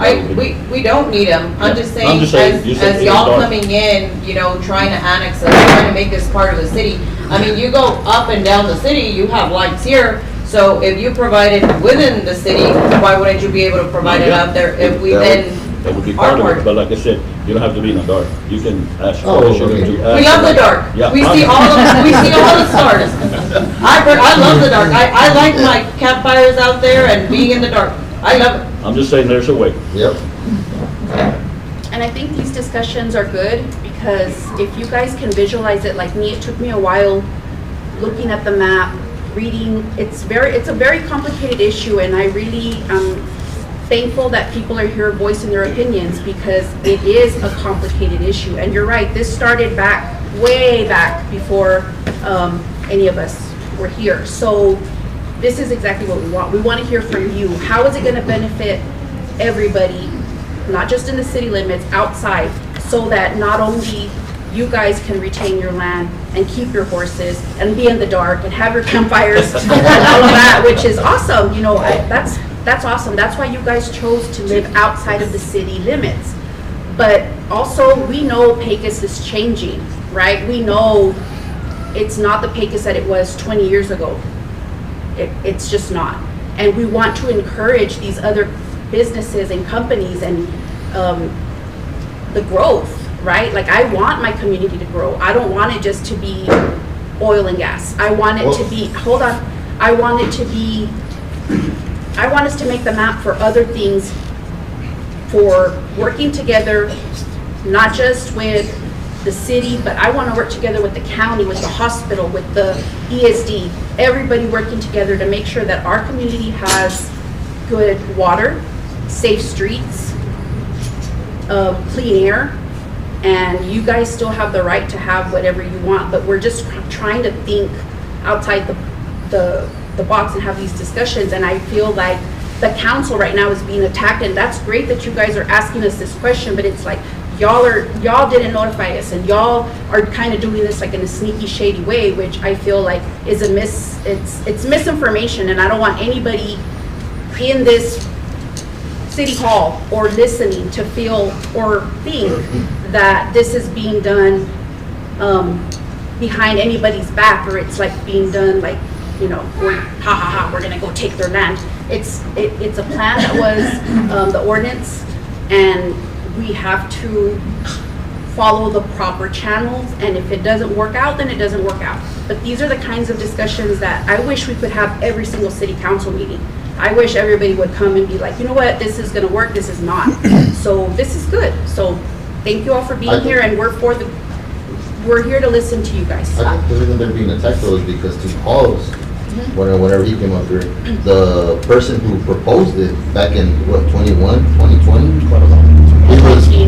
we don't need them. I'm just saying, you said as you y'all start. coming in, you know, trying to annex us, trying to make this part of the city. I mean, you go up and down the city, you have lights here. So if you provide it within the city, why wouldn't you be able to provide it out there if we then That would be are part of part? it, but like I said, you don't have to be in the dark. You can ask your Oh, commissioner okay. to ask. We love the dark. Yeah. We see all the stars. I love the dark. I like my campfires out there and being in the dark. I love it. I'm just saying there's a way. Yep. And I think these discussions are good, because if you guys can visualize it like me, it took me a while looking at the map, reading. It's a very complicated issue, and I really am thankful that people are here voicing their opinions, because it is a complicated issue. And you're right, this started way back before any of us were here. So this is exactly what we want. We want to hear from you. How is it going to benefit everybody, not just in the city limits, outside, so that not only you guys can retain your land and keep your horses and be in the dark and have your campfires and all of that, which is awesome. You know, that's awesome. That's why you guys chose to live outside of the city limits. But also, we know Pecos is changing, right? We know it's not the Pecos that it was 20 years ago. It's just not. And we want to encourage these other businesses and companies and the growth, right? Like, I want my community to grow. I don't want it just to be oil and gas. I want it to be, hold on, I want us to make the map for other things, for working together, not just with the city, but I want to work together with the county, with the hospital, with the ESD, everybody working together to make sure that our community has good water, safe streets, clean air, and you guys still have the right to have whatever you want, but we're just trying to think outside the box and have these discussions. And I feel like the council right now is being attacked, and that's great that you guys are asking us this question, but it's like y'all didn't notify us, and y'all are kind of doing this like in a sneaky, shady way, which I feel like is it's misinformation, and I don't want anybody in this city hall or listening to feel or think that this is being done behind anybody's back, or it's like being done like, you know, we're gonna go take their land. It's a plan that was the ordinance, and we have to follow the proper channels, and if it doesn't work out, then it doesn't work out. But these are the kinds of discussions that I wish we could have every single city council meeting. I wish everybody would come and be like, you know what, this is gonna work, this is not. So this is good. So thank you all for being here, and we're here to listen to you guys. I think the reason they're being attacked though is because to Paul's, whenever he came up here, the person who proposed it back in, what, 2020?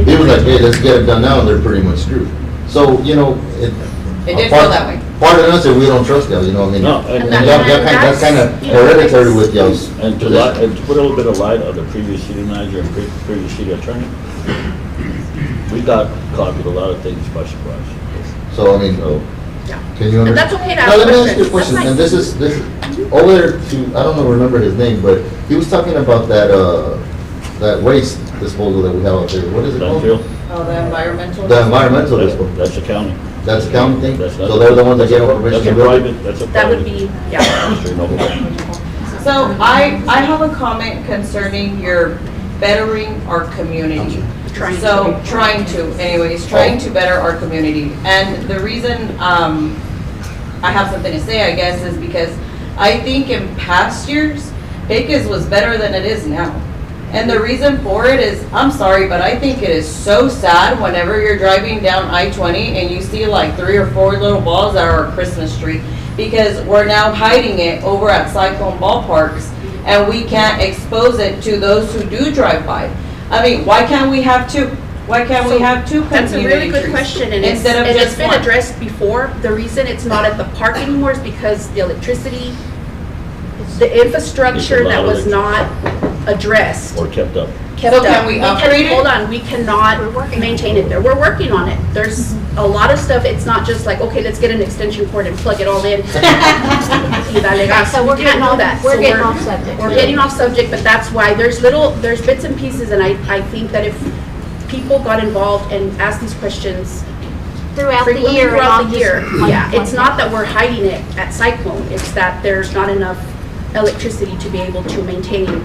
He was like, hey, let's get it done now, and they're pretty much screwed. So, you know, It did feel that way. Part of us is we don't trust y'all, you know what I mean? No, And that's kind of hereditary with y'all's. And to put a little bit of light on the previous city manager and previous city attorney, we got caught with a lot of things by surprise. So, I mean, can you understand? And that's okay to ask Now, let me ask questions. you a question, That's and this is over there to, I don't know, remember his name, but he was talking about that waste disposal that we have out there. What is it called? Landfill. Oh, the environmental. The environmental disposal. That's a county. That's a county thing? That's not- So they're the ones that get our permission That's to a build it? private, that's a That private. would be, yeah. So I have a comment concerning your bettering our community. Trying to better our community. And the reason I have something to say, I guess, is because I think in past years, Pecos was better than it is now. And the reason for it is, I'm sorry, but I think it is so sad whenever you're driving down I-20 and you see like 3 or 4 little balls that are a Christmas tree, because we're now hiding it over at Cyclone Ballparks, and we can't expose it to those who do drive by. I mean, why can't we have two? Why can't we have two That's a really community good trees question, and instead of it's just been one? addressed before. The reason it's not at the park anymore is because the electricity, the infrastructure It's a lot that of was not addressed. Or kept up. Kept So up. can we upgrade it? Hold on, we cannot maintain it there. We're working on it. There's a lot of stuff. It's not just like, okay, let's get an extension cord and plug it all in. So we're We can't getting know off, that. we're So getting off subject. We're getting off subject, but that's why there's bits and pieces, and I think that if people got involved and asked these questions Throughout the frequently year. throughout not the just year, one- yeah, it's one not that we're hiding it at Cyclone, it's that there's not enough electricity to be able to maintain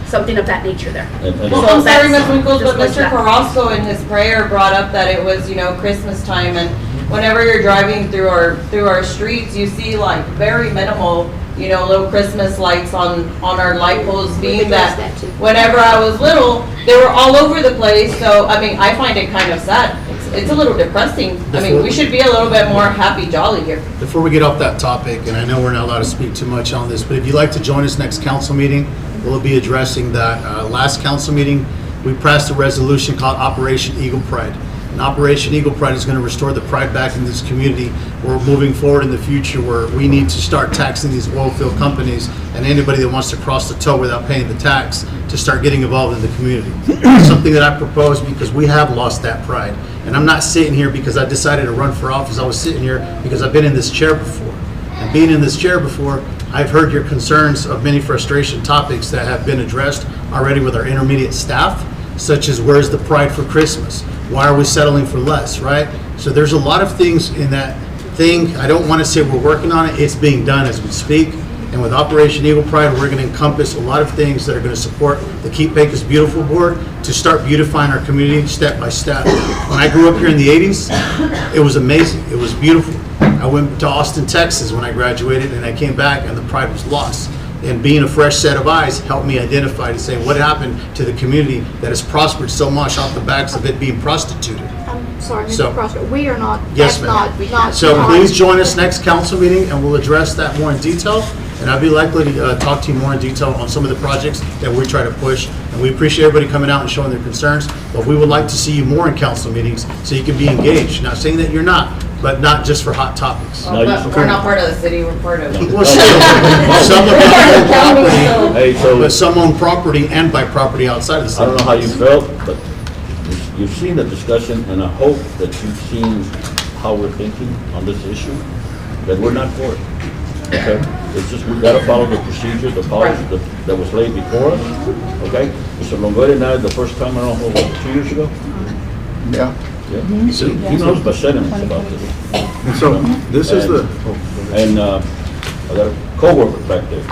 something of that nature there. Well, I'm sorry, Ms. Winkles, just but like Mr. that. Carrasco in his prayer brought up that it was, Christmas time, and whenever you're driving through our streets, you see like very minimal, little Christmas lights on our light poles, being that whenever I was little, they were all over the place. So, I mean, I find it kind of sad. It's a little depressing. I mean, we should be a little bit more happy, jolly here. Before we get off that topic, and I know we're not allowed to speak too much on this, but if you'd like to join us next council meeting, we'll be addressing that. Last council meeting, we passed a resolution called Operation Eagle Pride. And Operation Eagle Pride is going to restore the pride back in this community. We're moving forward in the future where we need to start taxing these oil field companies and anybody that wants to cross the toll without paying the tax to start getting involved in the community. Something that I propose because we have lost that pride. And I'm not sitting here because I decided to run for office. I was sitting here because I've been in this chair before. And being in this chair before, I've heard your concerns of many frustration topics that have been addressed already with our intermediate staff, such as where's the pride for Christmas? Why are we settling for less, right? So there's a lot of things in that thing. I don't want to say we're working on it. It's being done as we speak. And with Operation Eagle Pride, we're going to encompass a lot of things that are going to support the Keep Pecos Beautiful Board to start beautifying our community step by step. When I grew up here in the 80s, it was amazing. It was beautiful. I went to Austin, Texas when I graduated, and I came back and the pride was lost. And being a fresh set of eyes helped me identify to say what happened to the community that has prospered so much off the backs of it being prostituted. I'm sorry, So- Mr. Prosper, we are not, Yes, that's ma'am. not. So please join us next council meeting and we'll address that more in detail. And I'd be likely to talk to you more in detail on some of the projects that we try to push. And we appreciate everybody coming out and showing their concerns, but we would like to see you more in council meetings so you can be engaged. Not saying that you're not, but not just for hot topics. But we're not part of the city, we're part of. Well, still, some of them own property, Hey, so, but some own property and buy property outside of the city. I don't know how you felt, but you've seen the discussion, and I hope that you've seen how we're thinking on this issue, that we're not for it. Okay? It's just, we've got to follow the procedure, the policy that was laid before us, okay? Mr. Longoria and I, the first time, I don't know, what, 2 years ago? Yeah. Yeah. He knows my sentiments about this. And so, this is the, And I got a co-worker back there.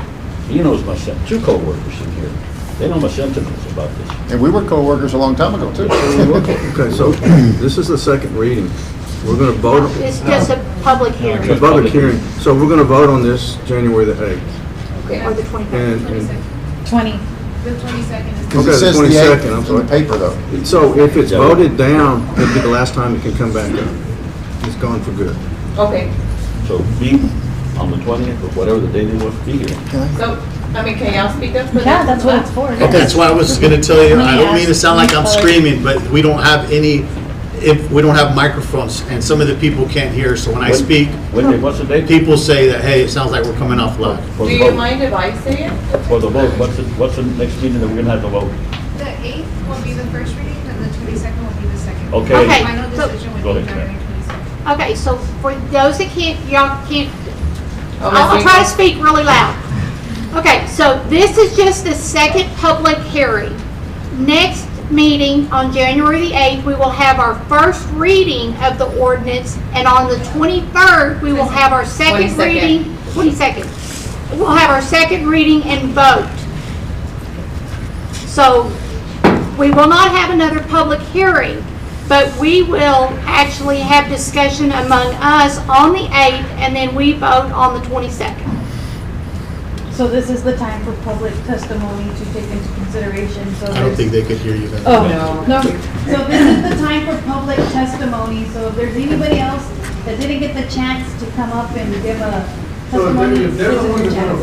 He knows my two co-workers in here. They know my sentiments about this. And we were co-workers a long time ago, too. okay, so this is the second reading. We're gonna vote, It's just a public hearing, the public hearing, so we're gonna vote on this January the 8th. or the 23rd. And, 20. The 22nd is. Because Okay, it says the 22nd, 8th I'm on sorry. the paper, though. so if it's voted down, it'll be the last time it can come back up. It's gone for good. Okay, So be on the 20th or whatever the date it was, be here. so, I mean, can y'all speak up for that? Yeah, that's what it's for. That's why I was gonna tell you, I don't mean to sound like I'm screaming, but we don't have any, if, we don't have microphones, and some of the people can't hear, so when I speak, What's the date? people say that, hey, it sounds like we're coming off loud. For Do the you vote. mind if I say it? For the vote, what's the next meeting that we're gonna have to vote? The 8th will be the first reading, and the 22nd will be the second. Okay. Okay. Final so- decision Go will be ahead, January 22nd. Okay, so for those that can't, y'all can't, Oh, I'll Ms. try to Winkler? speak really loud. Okay, so this is just the second public hearing. Next meeting on January the 8th, we will have our first reading of the ordinance, and on the 23rd, we will have our second 22nd. reading, 22nd. We'll have our second reading and vote. So we will not have another public hearing, but we will actually have discussion among us on the 8th, and then we vote on the 22nd. So this is the time for public testimony to take into consideration, so I don't there's- think they could hear you then. Oh, no. So this is the time for public testimony, so if there's anybody else that didn't get the chance to come up and give a testimony, this is your chance.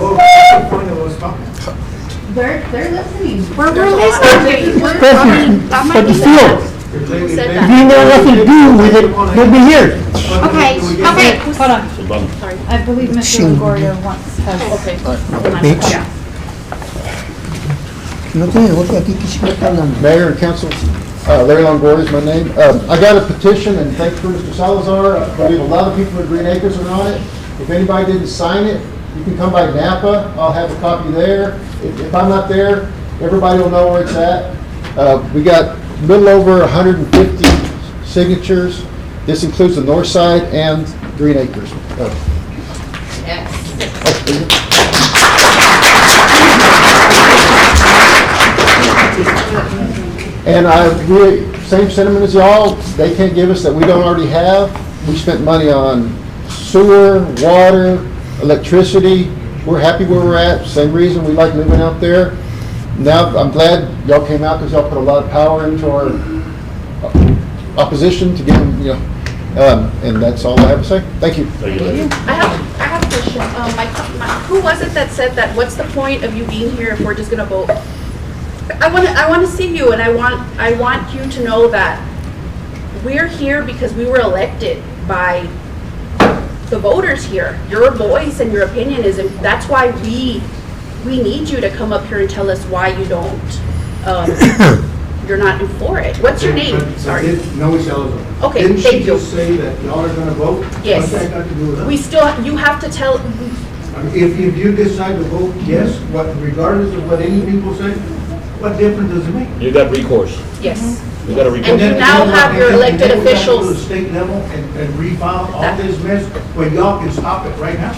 They're listening. We're listening. That might be Still, Who said if that? you know nothing to do with it, they'll be here. Okay, okay. Hold on. Silvano. I believe Mr. Longoria has. Okay. Bitch. No te digo que aquí quisiera estar hablando. Mayor and council, Larry Longoria is my name. I got a petition, and thanks for Mr. Salazar. I believe a lot of people in Green Acres are on it. If anybody didn't sign it, you can come by Napa. I'll have a copy there. If I'm not there, everybody will know where it's at. We got a little over 150 signatures. This includes the north side and Green Acres. Yes. And same sentiment as y'all, they can't give us that we don't already have. We spent money on sewer, water, electricity. We're happy where we're at, same reason we like moving out there. Now, I'm glad y'all came out because y'all put a lot of power into our opposition to get them, and that's all I have to say. Thank you. Thank you. I have a question. Who was it that said that, what's the point of you being here if we're just gonna vote? I want to see you, and I want you to know that we're here because we were elected by the voters here. Your voice and your opinion that's why we need you to come up here and tell us why you don't, you're not for it. What's your name? Sorry. No, Salazar. Okay, Didn't thank she you. just say that y'all are gonna vote? Yes. What's that got to do with us? We still, you have to tell, I mean, if you decide to vote yes, regardless of what any people say, what difference does it make? You got recourse. yes. You got a recourse. And you now have your elected And then we have to go to officials. the state level and refile all this mess, when y'all can stop it right now.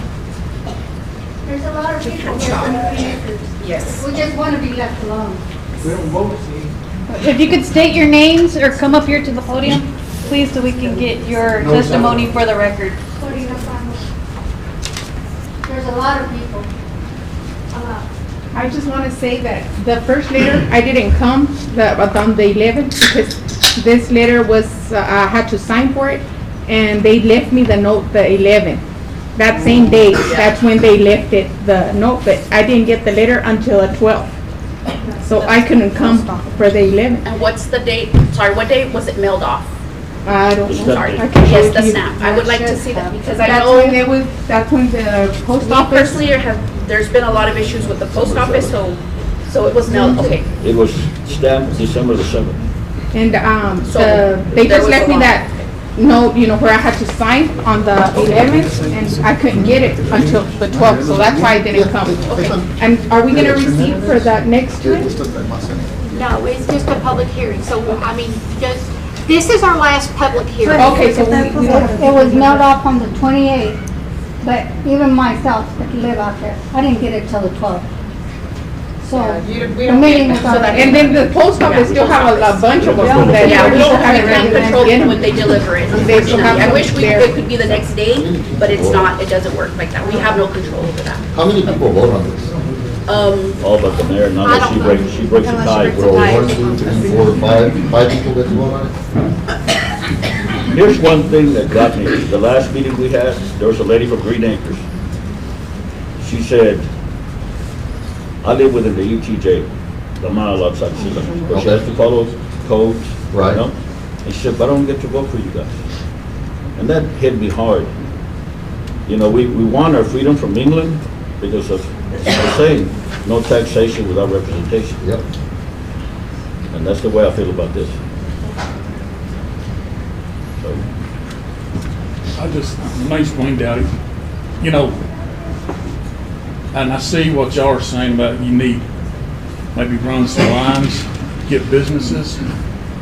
There's a lot of people here. Yes. We just want to be left alone. We don't vote, see? If you could state your names or come up here to the podium, please, so we can get your testimony for the record. There's a lot of people. I just want to say that the first letter, I didn't come on the 11th because this letter was, I had to sign for it, and they left me the note the 11th. That same day, that's when they left it, the note, but I didn't get the letter until the 12th. So I couldn't come for the 11th. And what's the date? Sorry, what date was it mailed off? I don't know. Sorry. I can show Yes, it the to you. snap. I would like to see that because I That's know. when it was, that's when the post Me office. personally, there's been a lot of issues with the post office, so it was mailed, okay. It was stamped December the 7th. And, So, they there just was left a me lot. that note, where I had to sign on the 11th, and I couldn't get it until the 12th, so that's why I didn't come. And are we gonna receive for that next time? No, it's just a public hearing, so, I mean, this is our last public hearing. Okay, so we don't have. It was mailed off on the 28th, but even myself that live out there, I didn't get it till the 12th. So, the meeting was already. And then the post office still have a bunch of them that. Yeah, we still don't haven't have really control get 'em. when they deliver it, They still have unfortunately. I wish them there. it could be the next day, but it's not, it doesn't work like that. We have no control over that. How many people vote on this? All but the mayor, none I of she don't breaks, she breaks a Unless tie. she breaks a Well, tie. 1, 2, 3, 4, 5 people get to vote on it? Here's one thing that got me. The last meeting we had, there was a lady from Green Acres. She said, I live within the UTJ, the mile outside the city. But she has to follow codes, Right. you know? And she said, but I don't get to vote for you guys. And that hit me hard. We want our freedom from England because of the saying, no taxation without representation. Yep. And that's the way I feel about this. So, I just, nice going down, and I see what y'all are saying about you need maybe run some lines, get businesses,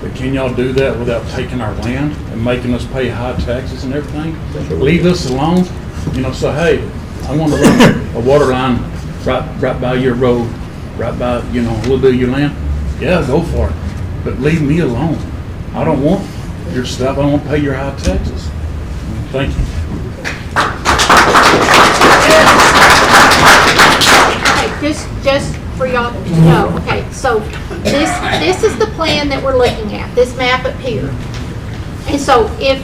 but can y'all do that without taking our land and making us pay high taxes and everything? Leave us alone, so hey, I want to run a water line right by your road, right by, a little bit of your land. Yeah, go for it, but leave me alone. I don't want your stuff, I don't want to pay your high taxes. Thank you. Okay, just for y'all to know, okay, so this is the plan that we're looking at, this map up here. And so if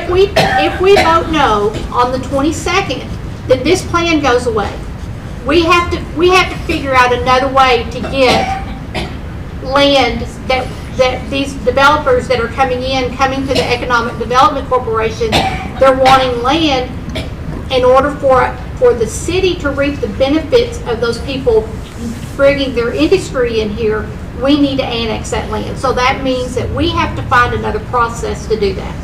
we vote no on the 22nd, then this plan goes away. We have to figure out another way to get land that these developers that are coming to the Economic Development Corporation, they're wanting land in order for the city to reap the benefits of those people bringing their industry in here. We need to annex that land. So that means that we have to find another process to do that.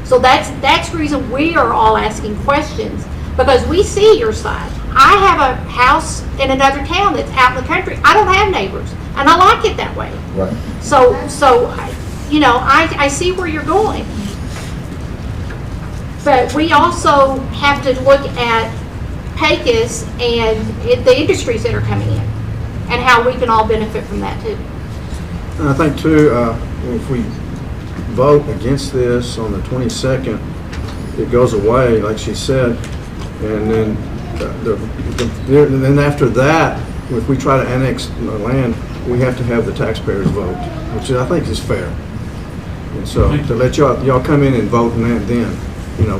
So that's the reason we are all asking questions, because we see your side. I have a house in another town that's out in the country. I don't have neighbors, and I like it that way. Right. So I see where you're going. But we also have to look at Pecos and the industries that are coming in and how we can all benefit from that too. And I think too, if we vote against this on the 22nd, it goes away, like she said, and then then after that, if we try to annex the land, we have to have the taxpayers vote, which I think is fair. And so to let y'all come in and vote on that then,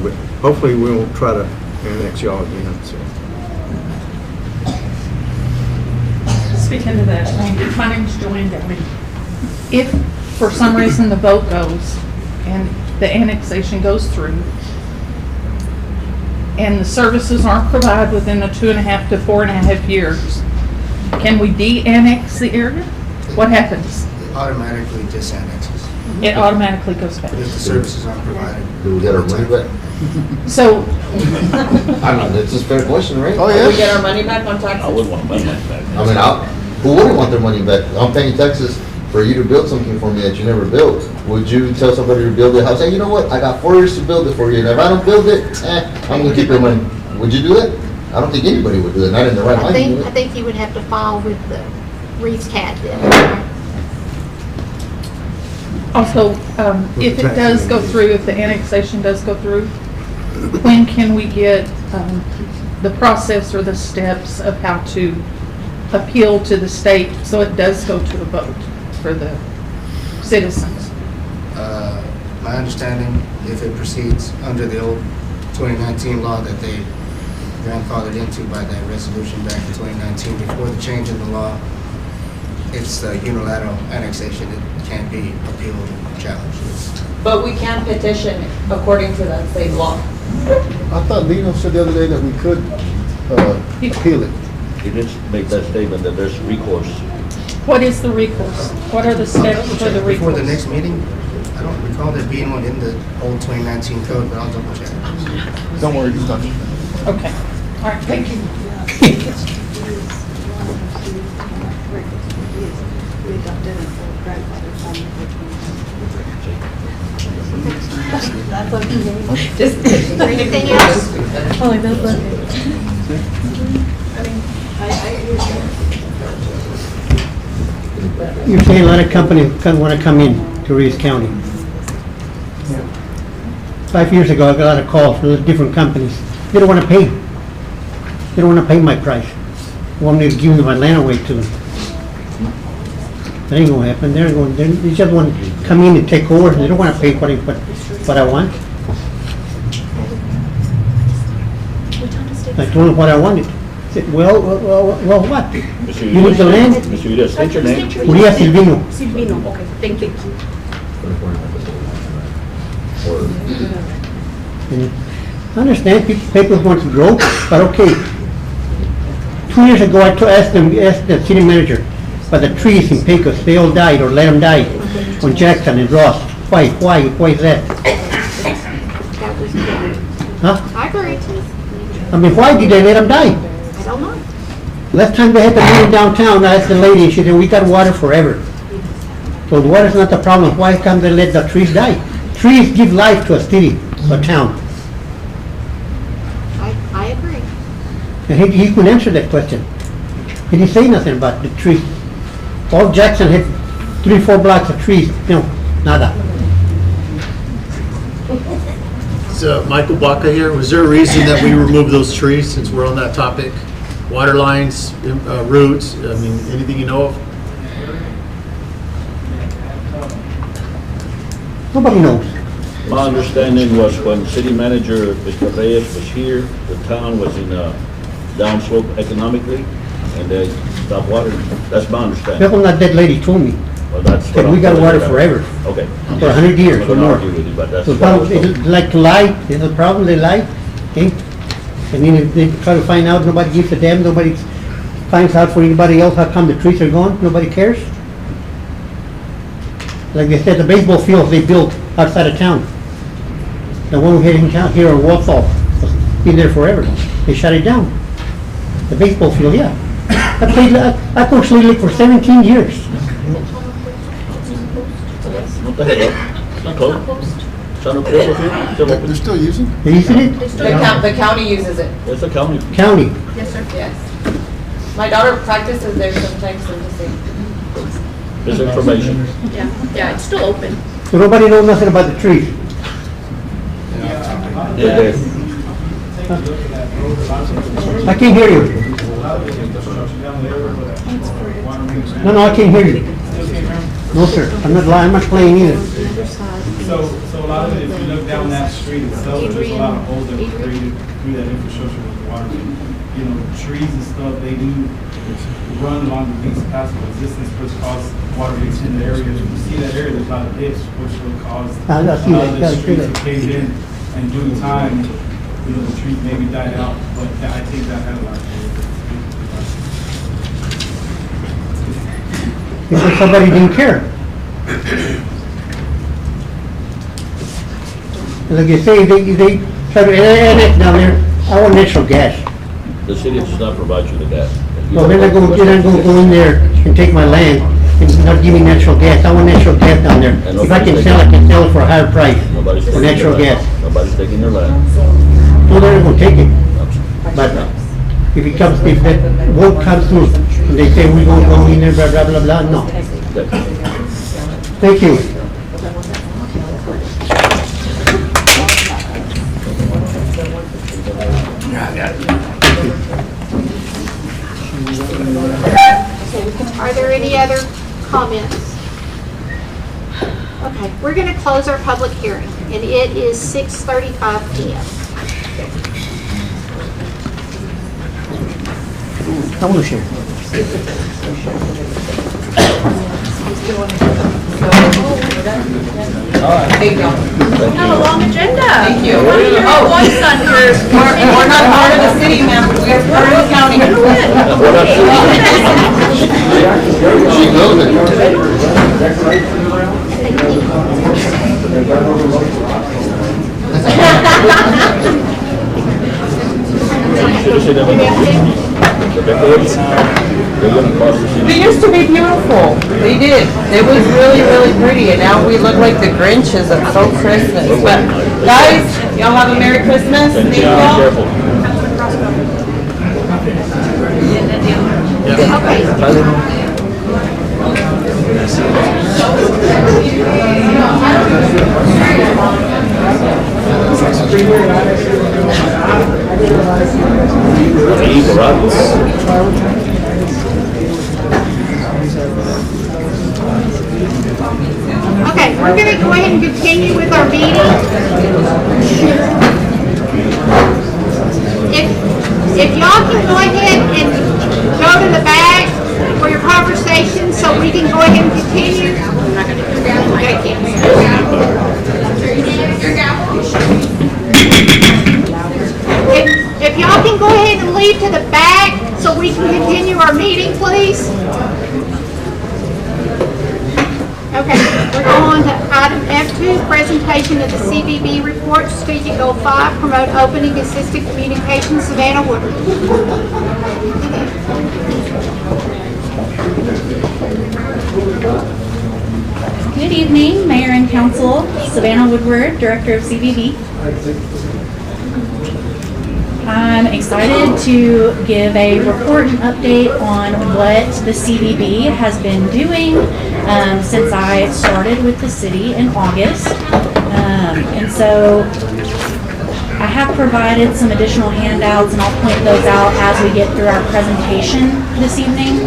but hopefully we won't try to annex y'all again, so. Speaking to that, my name's Joanne Downey. If for some reason the vote goes and the annexation goes through and the services aren't provided within the 2.5 to 4.5 years, can we de-annex the area? What happens? Automatically disannexes. It automatically goes back. But if the services aren't provided. Do we get our money back? So, It's a fair question, right? Do we get our money back on taxes? I wouldn't want my money back. Who wouldn't want their money back? I'm paying taxes for you to build something for me that you never built. Would you tell somebody to build a house? Hey, you know what? I got 4 years to build it for you, and if I don't build it, I'm gonna keep your money. Would you do that? I don't think anybody would do that. Not in the right mind. I think you would have to file with the Reeves Cat then. also, if it does go through, if the annexation does go through, when can we get the process or the steps of how to appeal to the state so it does go to a vote for the citizens? My understanding, if it proceeds under the old 2019 law that they grandfathered into by that resolution back in 2019, before the change in the law, it's a unilateral annexation. It can't be appealed or challenged. But we can petition according to that same law. I thought Lino said the other day that we could appeal it. He did make that statement that there's recourse. What is the recourse? What are the steps for the recourse? Before the next meeting, I don't recall there being one in the old 2019 code, but I'll double check. Don't worry, it's done. Okay, all right, thank you. Just Anything else? Oh, that's You're saying a lot of companies want to come in to Reeves County. 5 years ago, I got a lot of calls from different companies. They don't want to pay. They don't want to pay my price. They want me to give my land away to them. That ain't gonna happen. They just want to come in and take over. They don't want to pay what I want. I told them what I wanted. I said, well, what? You need the land? Mr. Urias, state your name. Urias Silvino. Silvino, okay, thank you. I understand people want to grow, but okay. 2 years ago, I asked the city manager, but the trees in Pecos, they all died or let them die on Jackson and Ross. Why is that? Huh? I agree. I mean, why did they let them die? I don't know. Last time they had the meeting downtown, I asked the lady, she said, we got water forever. So the water's not the problem, why can't they let the trees die? Trees give life to a city, a town. I agree. And he couldn't answer that question. He didn't say nothing about the trees. All Jackson had 3-4 blocks of trees, nada. So Michael Baca here. Was there a reason that we removed those trees since we're on that topic? Water lines, roots, I mean, anything you know of? Nobody knows. My understanding was when city manager Mr. Reyes was here, the town was in a downslope economically, and they stopped watering. That's my understanding. That's what that lady told me. Well, that's That we got water forever. Okay. For 100 years I'm or not more. argue with you, but that's So the what I problem, was told. they like to lie, there's a problem, they lie, okay? And then they try to find out, nobody gives a damn, nobody finds out for anybody else how come the trees are gone, nobody cares. Like they said, the baseball fields they built outside of town. The one we had in town here in Walthall, was been there forever. They shut it down. The baseball field, yeah. I coached Little League for 17 years. What the hell? It's not closed. It's on a paper field. Still open. They're still using? They using it? The county uses it. It's a county. County. Yes, sir. Yes. My daughter practices there sometimes in the same. Misinformation. Yeah, it's still open. So nobody knows nothing about the trees. I can't hear you. No, I can't hear you. No, sir. I'm not lying. I'm not playing either. So a lot of it, if you look down that street itself, there's a lot of holes that were created through that infrastructure with the water. You know, trees and stuff, they do run along the these paths of existence, which cause water leaks in the area. If you see that area, there's a lot of ditch, which will cause a lot of the streets to cave in. And due to time, you know, the trees maybe died out, but I think that had a lot to do with it. Because somebody didn't care. Like you say, they try to annex down there. I want natural gas. The city does not provide you the gas. Well, they're not going to go in there and take my land and not give me natural gas. I want natural gas down there. If I can sell, I can sell it for a higher price for natural gas. Nobody's taking your land. No, they're not going to take it. But if it comes, if that vote comes through, and they say we won't go in there, blah, blah, blah, blah, no. Thank you. any other comments? Okay, we're going to close our public hearing, and it is 6:35 p.m. I want to share. There you go. We have a long agenda. Thank you. What are your voice on your? We're not part of the city, ma'am. We're part of the county. She knows it. They used to be beautiful. They did. It was really, really pretty, and now we look like the Grinches of so Christmas. But guys, y'all have a Merry Christmas. Thank y'all. Okay, we're going to go ahead and continue with our meeting. If y'all can go ahead and go to the back for your conversation so we can go ahead and continue. If y'all can go ahead and leave to the back so we can continue our meeting, please. Okay, we're going to item F2, presentation of the CBB report, strategic goal 5, promote opening assisted communications, Savannah Woodward. Good evening, Mayor and Council. Savannah Woodward, Director of CBB. I'm excited to give a report and update on what the CBB has been doing since I started with the city in August. And so I have provided some additional handouts, and I'll point those out as we get through our presentation this evening.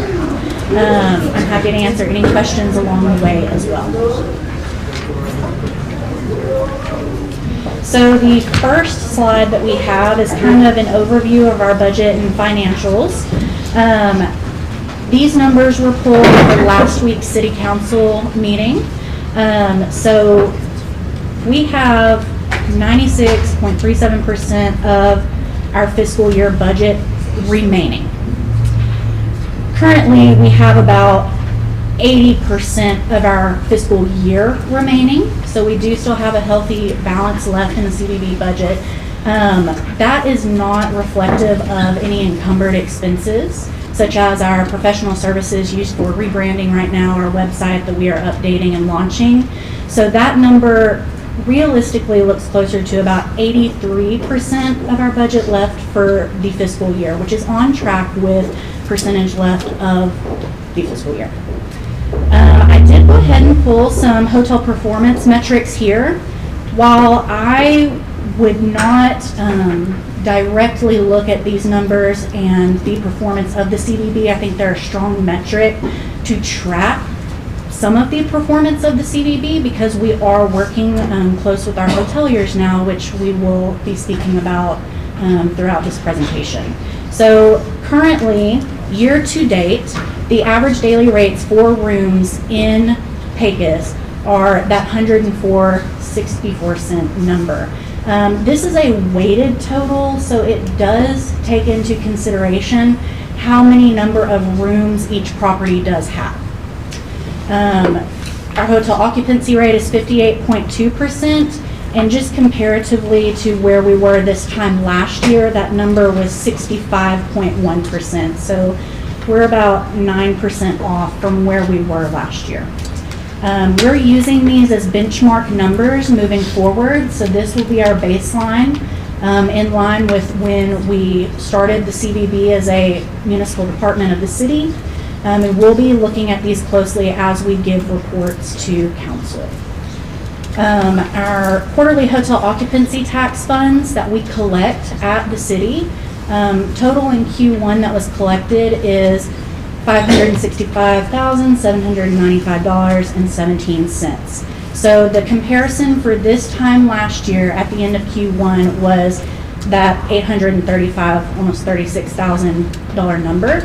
I'm happy to answer any questions along the way as well. So the first slide that we have is kind of an overview of our budget and financials. These numbers were pulled from last week's City Council meeting. So we have 96.37% of our fiscal year budget remaining. Currently, we have about 80% of our fiscal year remaining, so we do still have a healthy balance left in the CBB budget. That is not reflective of any encumbered expenses, such as our professional services used for rebranding right now, our website that we are updating and launching. So that number realistically looks closer to about 83% of our budget left for the fiscal year, which is on track with percentage left of the fiscal year. I did go ahead and pull some hotel performance metrics here. While I would not directly look at these numbers and the performance of the CBB, I think they're a strong metric to track some of the performance of the CBB, because we are working close with our hoteliers now, which we will be speaking about throughout this presentation. So currently, year to date, the average daily rates for rooms in Pecos are that $104.64 number. This is a weighted total, so it does take into consideration how many number of rooms each property does have. Our hotel occupancy rate is 58.2%, and just comparatively to where we were this time last year, that number was 65.1%. So we're about 9% off from where we were last year. We're using these as benchmark numbers moving forward, so this will be our baseline in line with when we started the CBB as a municipal department of the city, and we'll be looking at these closely as we give reports to council. Our quarterly hotel occupancy tax funds that we collect at the city, total in Q1 that was collected is $565,795.17. So the comparison for this time last year at the end of Q1 was that $835, almost $36,000 number.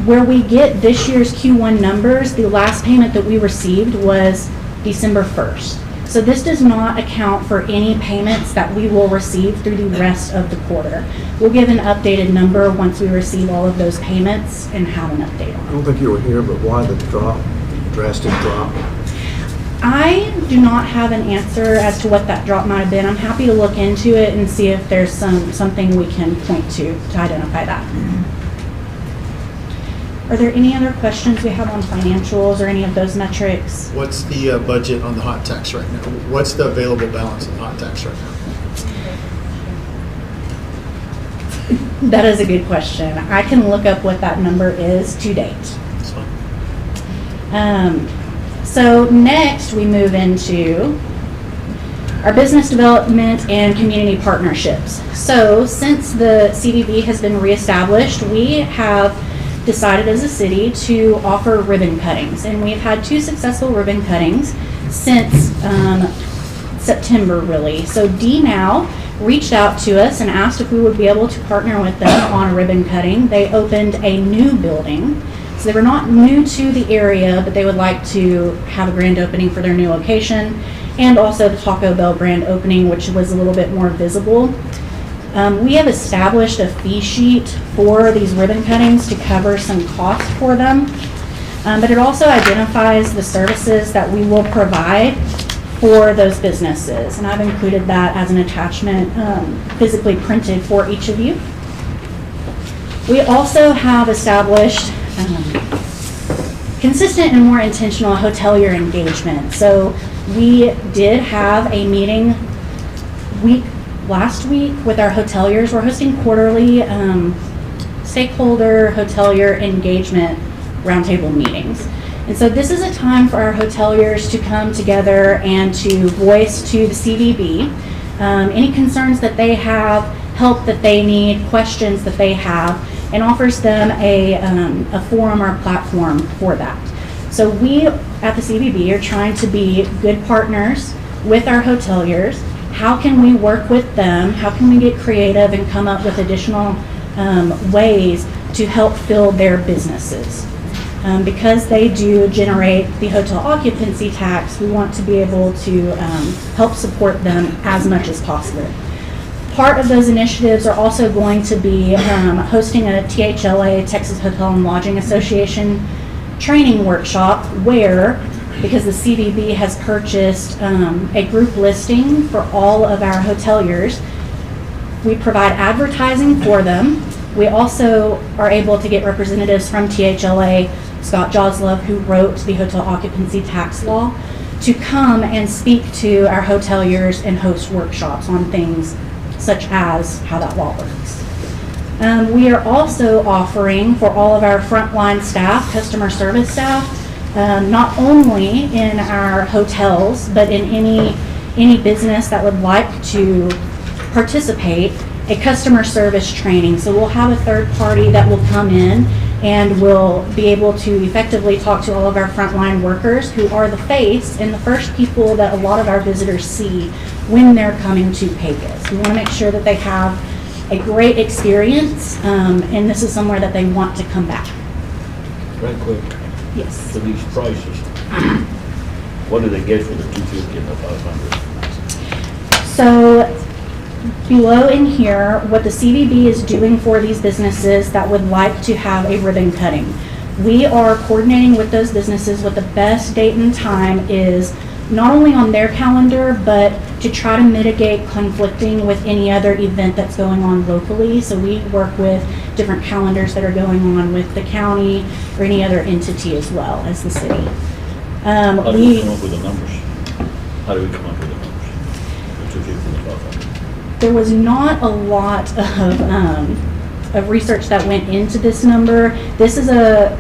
Where we get this year's Q1 numbers, the last payment that we received was December 1st. So this does not account for any payments that we will receive through the rest of the quarter. We'll give an updated number once we receive all of those payments and have an update on it. I don't think you were here, but why the drop, drastic drop? I do not have an answer as to what that drop might have been. I'm happy to look into it and see if there's something we can point to identify that. Are there any other questions we have on financials or any of those metrics? What's the budget on the hot tax right now? What's the available balance in hot tax right now? That is a good question. I can look up what that number is to date. That's fine. So next we move into our business development and community partnerships. So since the CDB has been reestablished, we have decided as a city to offer ribbon cuttings, and we've had 2 successful ribbon cuttings since September really. So D-Now reached out to us and asked if we would be able to partner with them on a ribbon cutting. They opened a new building. So they were not new to the area, but they would like to have a grand opening for their new location, and also the Taco Bell grand opening, which was a little bit more visible. We have established a fee sheet for these ribbon cuttings to cover some costs for them, but it also identifies the services that we will provide for those businesses, and I've included that as an attachment physically printed for each of you. We also have established consistent and more intentional hotelier engagement. So we did have a meeting last week with our hoteliers. We're hosting quarterly stakeholder hotelier engagement roundtable meetings. And so this is a time for our hoteliers to come together and to voice to the CDB any concerns that they have, help that they need, questions that they have, and offers them a forum or platform for that. So we at the CVB are trying to be good partners with our hoteliers. How can we work with them? How can we get creative and come up with additional ways to help fill their businesses? Because they do generate the hotel occupancy tax, we want to be able to help support them as much as possible. Part of those initiatives are also going to be hosting a THLA, Texas Hotel and Lodging Association training workshop where, because the CVB has purchased a group listing for all of our hoteliers, we provide advertising for them. We also are able to get representatives from THLA, Scott Joslove, who wrote the hotel occupancy tax law, to come and speak to our hoteliers and host workshops on things such as how that law works. We are also offering for all of our frontline staff, customer service staff, not only in our hotels, but in any business that would like to participate, a customer service training. So we'll have a third party that will come in and will be able to effectively talk to all of our frontline workers who are the face and the first people that a lot of our visitors see when they're coming to Pecos. We want to make sure that they have a great experience, and this is somewhere that they want to come back. Right quick. Yes. For these prices, what do they get for the 250 and the 500? So below in here, what the CVB is doing for these businesses that would like to have a ribbon cutting. We are coordinating with those businesses what the best date and time is, not only on their calendar, but to try to mitigate conflicting with any other event that's going on locally. So we work with different calendars that are going on with the county or any other entity as well as the city. How do we come up with the numbers? How do we come up with the numbers? The 250 and the 500? There was not a lot of research that went into this number. This is the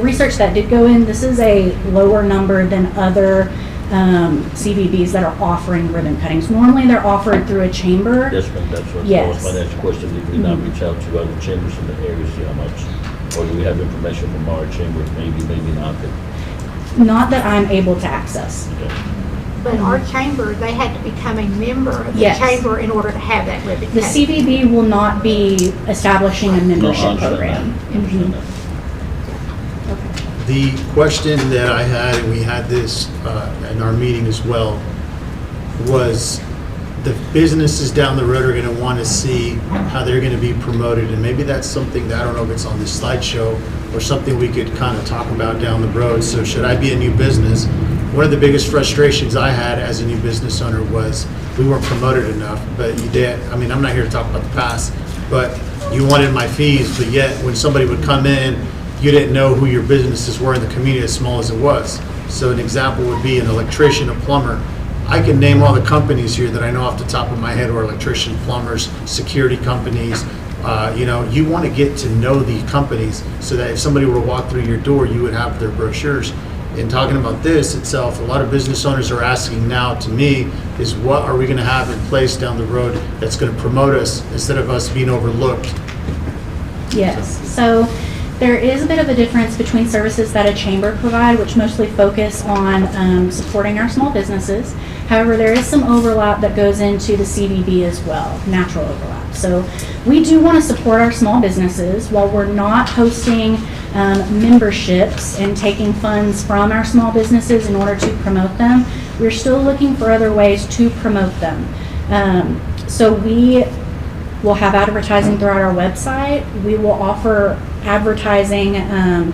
research that did go in, this is a lower number than other CVBs that are offering ribbon cuttings. Normally they're offered through a chamber. Yes, ma'am, that's what Yes. that was my next question. Did we not reach out to other chambers in the area, see how much Or do we have information from our chamber, maybe not? Not that I'm able to access. But our chamber, they had to become a member of the Yes. chamber in order to have that ribbon The cutting. CVB will not be establishing a membership understand program. Mhm. The question that I had, and we had this in our meeting as well, was the businesses down the road are going to want to see how they're going to be promoted. And maybe that's something that, I don't know if it's on this slideshow or something we could kind of talk about down the road. So should I be a new business? One of the biggest frustrations I had as a new business owner was we weren't promoted enough, but you did. I mean, I'm not here to talk about the past, but you wanted my fees, but yet when somebody would come in, you didn't know who your businesses were in the community, as small as it was. So an example would be an electrician, a plumber. I can name all the companies here that I know off the top of my head, or electrician, plumbers, security companies. You want to get to know the companies so that if somebody were to walk through your door, you would have their brochures. In talking about this itself, a lot of business owners are asking now to me is what are we going to have in place down the road that's going to promote us instead of us being overlooked? Yes, so there is a bit of a difference between services that a chamber provide, which mostly focus on supporting our small businesses. However, there is some overlap that goes into the CVB as well, natural overlap. So we do want to support our small businesses while we're not hosting memberships and taking funds from our small businesses in order to promote them. We're still looking for other ways to promote them. So we will have advertising throughout our website. We will offer advertising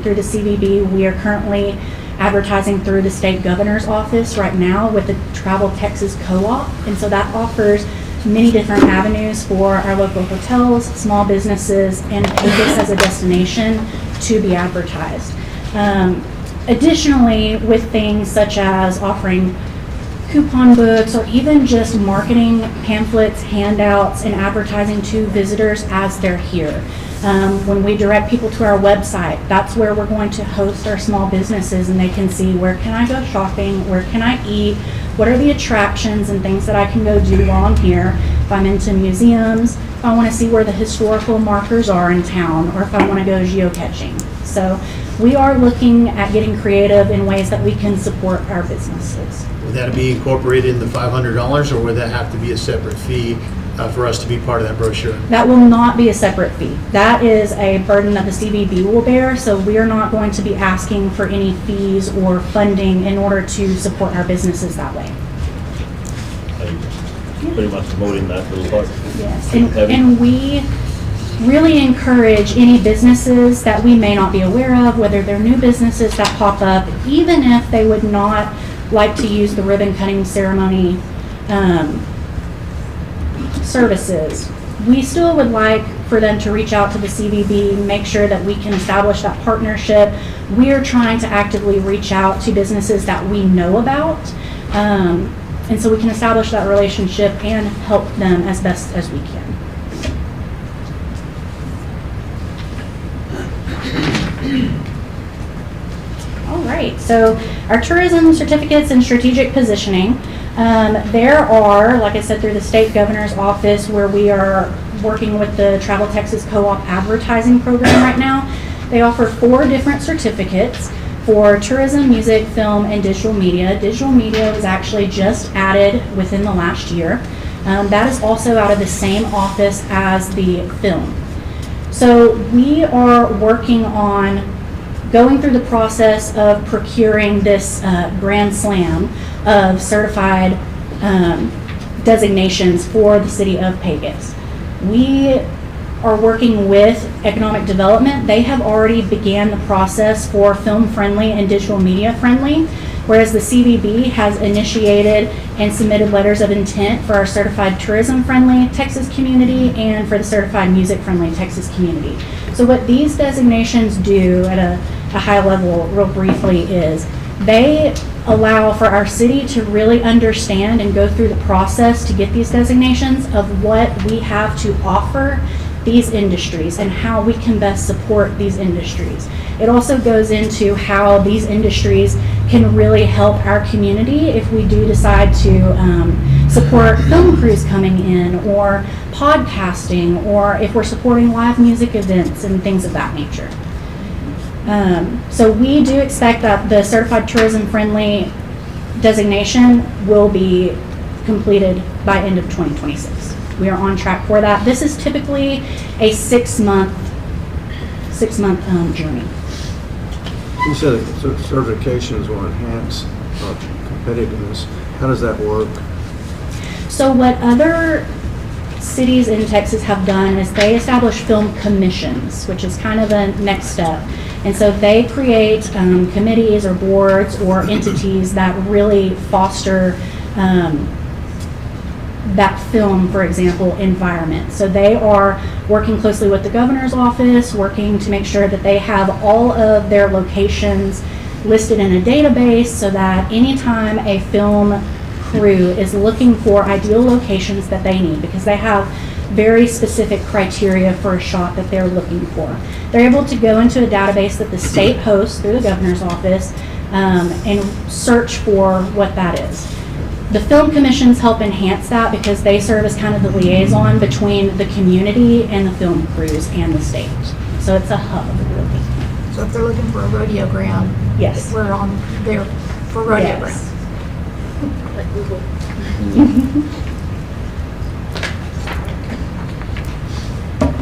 through the CVB. We are currently advertising through the state governor's office right now with the Travel Texas Co-op. And so that offers many different avenues for our local hotels, small businesses, and Pecos as a destination to be advertised. Additionally, with things such as offering coupon books or even just marketing pamphlets, handouts, and advertising to visitors as they're here. When we direct people to our website, that's where we're going to host our small businesses, and they can see where can I go shopping, where can I eat, what are the attractions and things that I can go do while I'm here. If I'm into museums, if I want to see where the historical markers are in town, or if I want to go geocaching. So we are looking at getting creative in ways that we can support our businesses. Would that be incorporated in the $500, or would that have to be a separate fee for us to be part of that brochure? That will not be a separate fee. That is a burden that the CVB will bear, so we are not going to be asking for any fees or funding in order to support our businesses that way. Pretty much promoting that little part. Yes, and we really encourage any businesses that we may not be aware of, whether they're new businesses that pop up, even if they would not like to use the ribbon cutting ceremony services. We still would like for them to reach out to the CVB, make sure that we can establish that partnership. We are trying to actively reach out to businesses that we know about, and so we can establish that relationship and help them as best as we can. All right, so our tourism certificates and strategic positioning. There are, like I said, through the state governor's office, where we are working with the Travel Texas Co-op advertising program right now. They offer 4 different certificates for tourism, music, film, and digital media. Digital media was actually just added within the last year. That is also out of the same office as the film. So we are working on going through the process of procuring this grand slam of certified designations for the city of Pecos. We are working with economic development. They have already began the process for film friendly and digital media friendly, whereas the CVB has initiated and submitted letters of intent for our certified tourism friendly Texas community and for the certified music friendly Texas community. So what these designations do at a high level, real briefly, is they allow for our city to really understand and go through the process to get these designations of what we have to offer these industries and how we can best support these industries. It also goes into how these industries can really help our community if we do decide to support film crews coming in, or podcasting, or if we're supporting live music events and things of that nature. So we do expect that the certified tourism friendly designation will be completed by end of 2026. We are on track for that. This is typically a six-month journey. You said certifications will enhance competitiveness. How does that work? So what other cities in Texas have done is they establish film commissions, which is kind of a next step. And so they create committees or boards or entities that really foster that film, for example, environment. So they are working closely with the governor's office, working to make sure that they have all of their locations listed in a database so that anytime a film crew is looking for ideal locations that they need, because they have very specific criteria for a shot that they're looking for. They're able to go into a database that the state hosts through the governor's office and search for what that is. The film commissions help enhance that because they serve as kind of the liaison between the community and the film crews and the state. So it's a hub, really. So if they're looking for a rodeo ground, Yes. we're on there for rodeo Yes. ground. Like Google.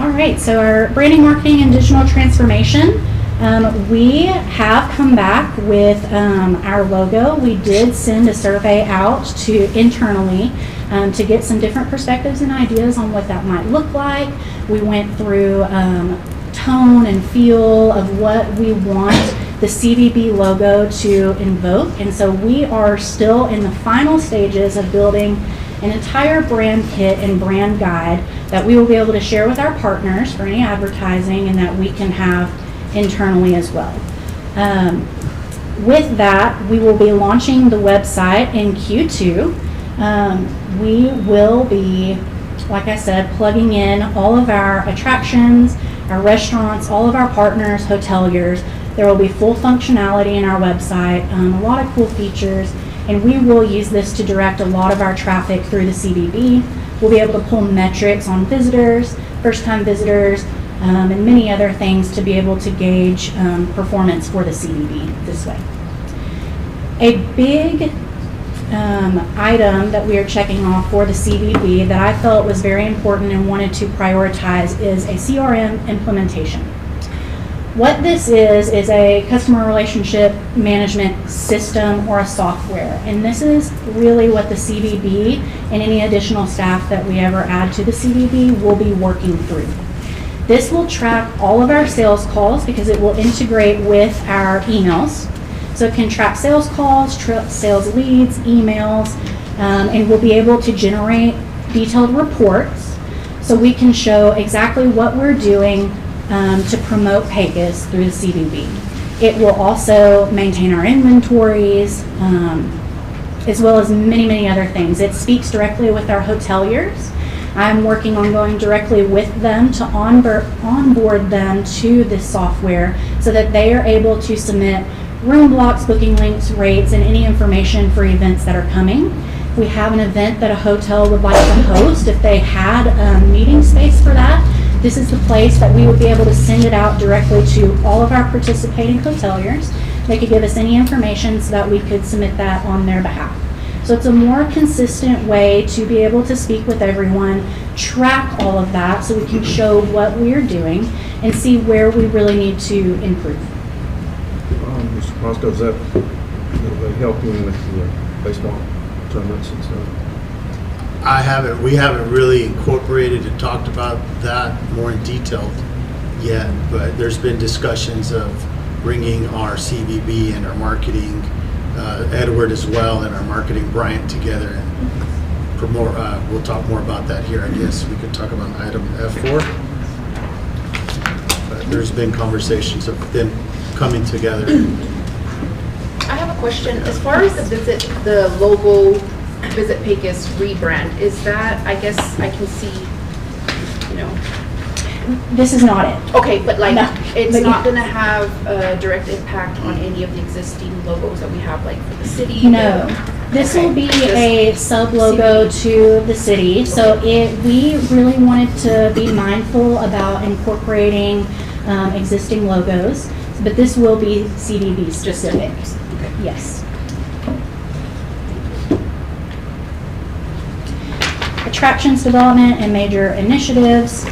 All right, so our branding, marketing, and digital transformation. We have come back with our logo. We did send a survey out to internally to get some different perspectives and ideas on what that might look like. We went through tone and feel of what we want the CVB logo to invoke. And so we are still in the final stages of building an entire brand kit and brand guide that we will be able to share with our partners for any advertising and that we can have internally as well. With that, we will be launching the website in Q2. We will be, like I said, plugging in all of our attractions, our restaurants, all of our partners, hoteliers. There will be full functionality in our website, a lot of cool features, and we will use this to direct a lot of our traffic through the CVB. We'll be able to pull metrics on visitors, first-time visitors, and many other things to be able to gauge performance for the CVB this way. A big item that we are checking off for the CVB that I felt was very important and wanted to prioritize is a CRM implementation. What this is a customer relationship management system or a software. And this is really what the CVB and any additional staff that we ever add to the CVB will be working through. This will track all of our sales calls because it will integrate with our emails. So it can track sales calls, sales leads, emails, and we'll be able to generate detailed reports so we can show exactly what we're doing to promote Pecos through the CVB. It will also maintain our inventories, as well as many, many other things. It speaks directly with our hoteliers. I'm working on going directly with them to onboard them to this software so that they are able to submit room blocks, booking links, rates, and any information for events that are coming. If we have an event that a hotel would like to host, if they had a meeting space for that, this is the place that we would be able to send it out directly to all of our participating hoteliers. They could give us any information so that we could submit that on their behalf. So it's a more consistent way to be able to speak with everyone, track all of that so we can show what we're doing and see where we really need to improve. Mr. Costa, does that help you with the baseball tournaments and stuff? We haven't really incorporated and talked about that more in detail yet, but there's been discussions of bringing our CVB and our marketing, Edward as well, and our marketing Bryant together and promote. We'll talk more about that here, I guess. We could talk about item F4. But there's been conversations of them coming together. I have a question. As far as the logo Visit Pecos rebrand, is that, I guess I can see, This is not it. Okay, but like, No. it's But not yeah. gonna have a direct impact on any of the existing logos that we have, like for the city? No, this will be a sub-logo to the city. So we really wanted to be mindful about incorporating existing logos. but this will be CDB specific. Yes. Attractions development and major initiatives.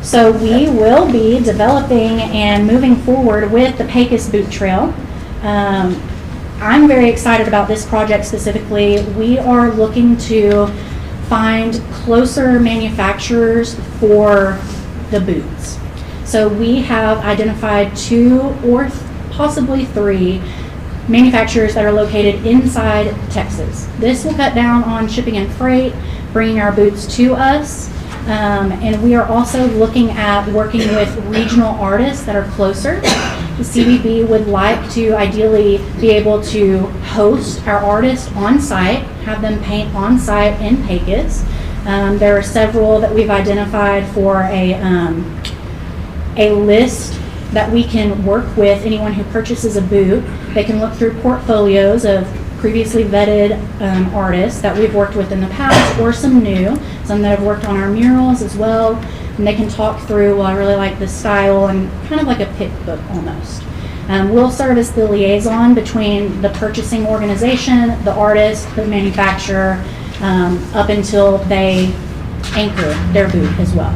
So we will be developing and moving forward with the Pecos Boot Trail. I'm very excited about this project specifically. We are looking to find closer manufacturers for the boots. So we have identified 2 or possibly 3 manufacturers that are located inside Texas. This will cut down on shipping and freight, bringing our boots to us. And we are also looking at working with regional artists that are closer. The CBB would like to ideally be able to host our artists on site, have them paint on site in Pecos. There are several that we've identified for a list that we can work with. Anyone who purchases a boot, they can look through portfolios of previously vetted artists that we've worked with in the past, or some that have worked on our murals as well. And they can talk through, well, I really like this style, and kind of like a pick book almost. We'll serve as the liaison between the purchasing organization, the artist, the manufacturer, up until they anchor their boot as well.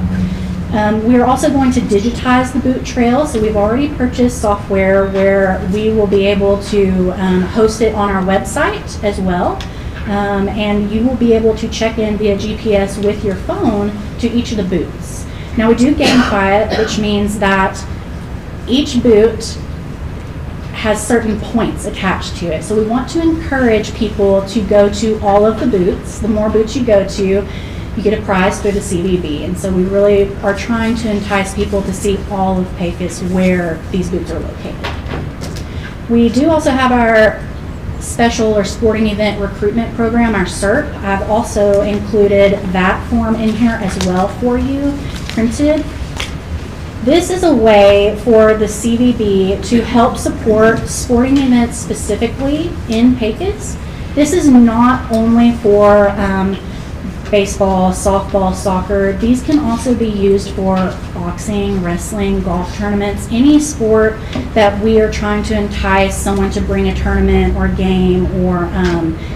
We're also going to digitize the boot trail, so we've already purchased software where we will be able to host it on our website as well. And you will be able to check in via GPS with your phone to each of the boots. Now we do gamify it, which means that each boot has certain points attached to it. So we want to encourage people to go to all of the boots. The more boots you go to, you get a prize through the CVB. And so we really are trying to entice people to see all of Pecos where these boots are located. We do also have our special or sporting event recruitment program, our CERP. I've also included that form in here as well for you, printed. This is a way for the CVB to help support sporting events specifically in Pecos. This is not only for baseball, softball, soccer. These can also be used for boxing, wrestling, golf tournaments, any sport that we are trying to entice someone to bring a tournament or game or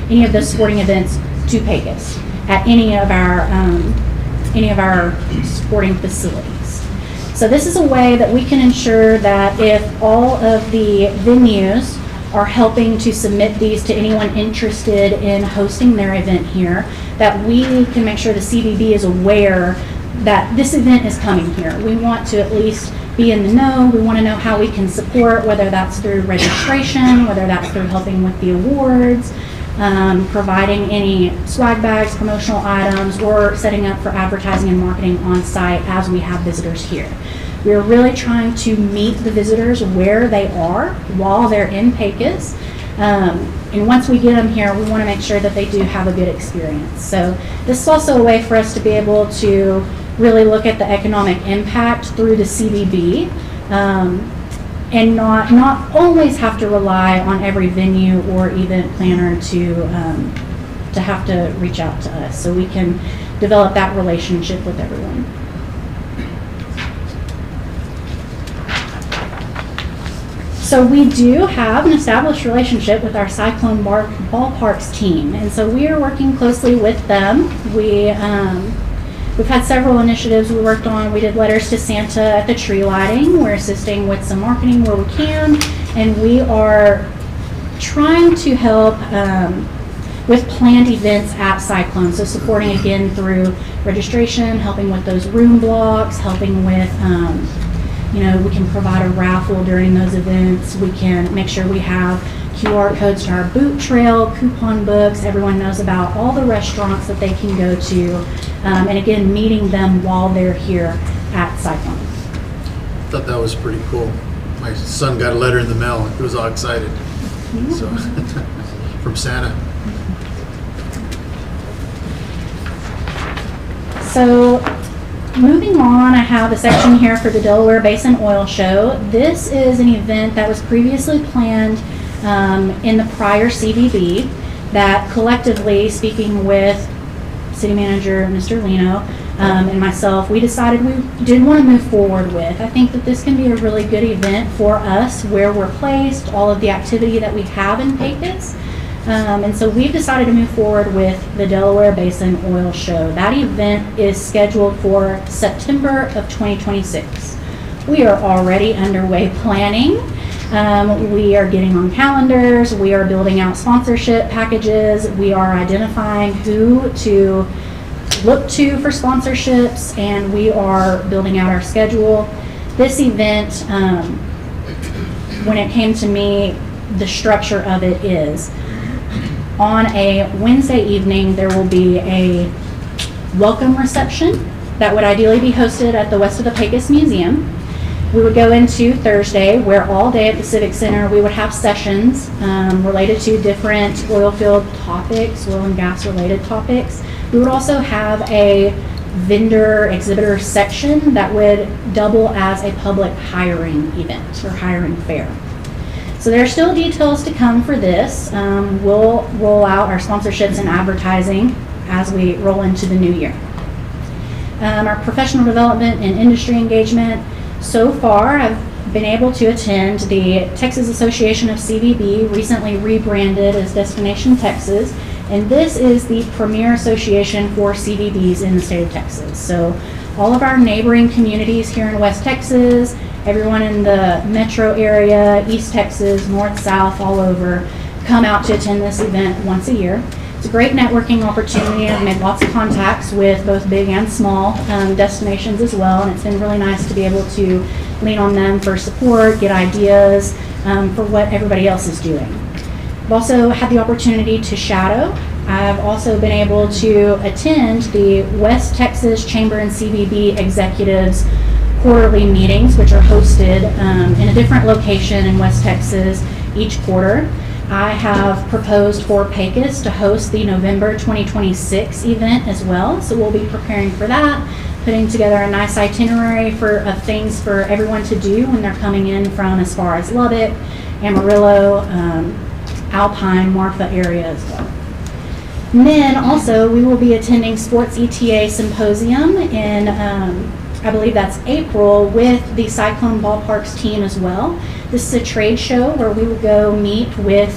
any of the sporting events to Pecos at any of our sporting facilities. So this is a way that we can ensure that if all of the venues are helping to submit these to anyone interested in hosting their event here, that we can make sure the CVB is aware that this event is coming here. We want to at least be in the know. We want to know how we can support, whether that's through registration, whether that's through helping with the awards, providing any swag bags, promotional items, or setting up for advertising and marketing on site as we have visitors here. We're really trying to meet the visitors where they are while they're in Pecos. And once we get them here, we want to make sure that they do have a good experience. So this is also a way for us to be able to really look at the economic impact through the CVB, and not always have to rely on every venue or event planner to have to reach out to us. So we can develop that relationship with everyone. So we do have an established relationship with our Cyclone Ballparks team, and so we are working closely with them. We've had several initiatives we worked on. We did letters to Santa at the tree lighting. We're assisting with some marketing where we can, and we are trying to help with planned events at Cyclone. So supporting again through registration, helping with those room blocks, helping with we can provide a raffle during those events. We can make sure we have QR codes to our boot trail, coupon books. Everyone knows about all the restaurants that they can go to. And again, meeting them while they're here at Cyclone. I thought that was pretty cool. My son got a letter in the mail. He was all excited. Yeah. So, from Santa. So, moving on, I have a section here for the Delaware Basin Oil Show. This is an event that was previously planned in the prior CVB that collectively, speaking with City Manager Mr. Lino, and myself, we decided we did want to move forward with. I think that this can be a really good event for us, where we're placed, all of the activity that we have in Pecos. And so we've decided to move forward with the Delaware Basin Oil Show. That event is scheduled for September of 2026. We are already underway planning. We are getting on calendars. We are building out sponsorship packages. We are identifying who to look to for sponsorships, and we are building out our schedule. This event, when it came to me, the structure of it is, on a Wednesday evening, there will be a welcome reception that would ideally be hosted at the West of the Pecos Museum. We would go into Thursday, where all day at the Civic Center we would have sessions related to different oil field topics, oil and gas related topics. We would also have a vendor exhibitor section that would double as a public hiring event or hiring fair. So there are still details to come for this. We'll roll out our sponsorships and advertising as we roll into the new year. Our professional development and industry engagement. So far, I've been able to attend the Texas Association of CVB, recently rebranded as Destination Texas, and this is the premier association for CVBs in the state of Texas. So all of our neighboring communities here in West Texas, everyone in the metro area, East Texas, North, South, all over, come out to attend this event once a year. It's a great networking opportunity. I've made lots of contacts with both big and small destinations as well, and it's been really nice to be able to lean on them for support, get ideas for what everybody else is doing. I've also had the opportunity to shadow. I've also been able to attend the West Texas Chamber and CVB Executives quarterly meetings, which are hosted in a different location in West Texas each quarter. I have proposed for Pecos to host the November 2026 event as well, so we'll be preparing for that, putting together a nice itinerary of things for everyone to do when they're coming in from as far as Lubbock, Amarillo, Alpine, Marfa area as well. And then also we will be attending Sports ETA Symposium in I believe that's April, with the Cyclone Ballparks team as well. This is a trade show where we will go meet with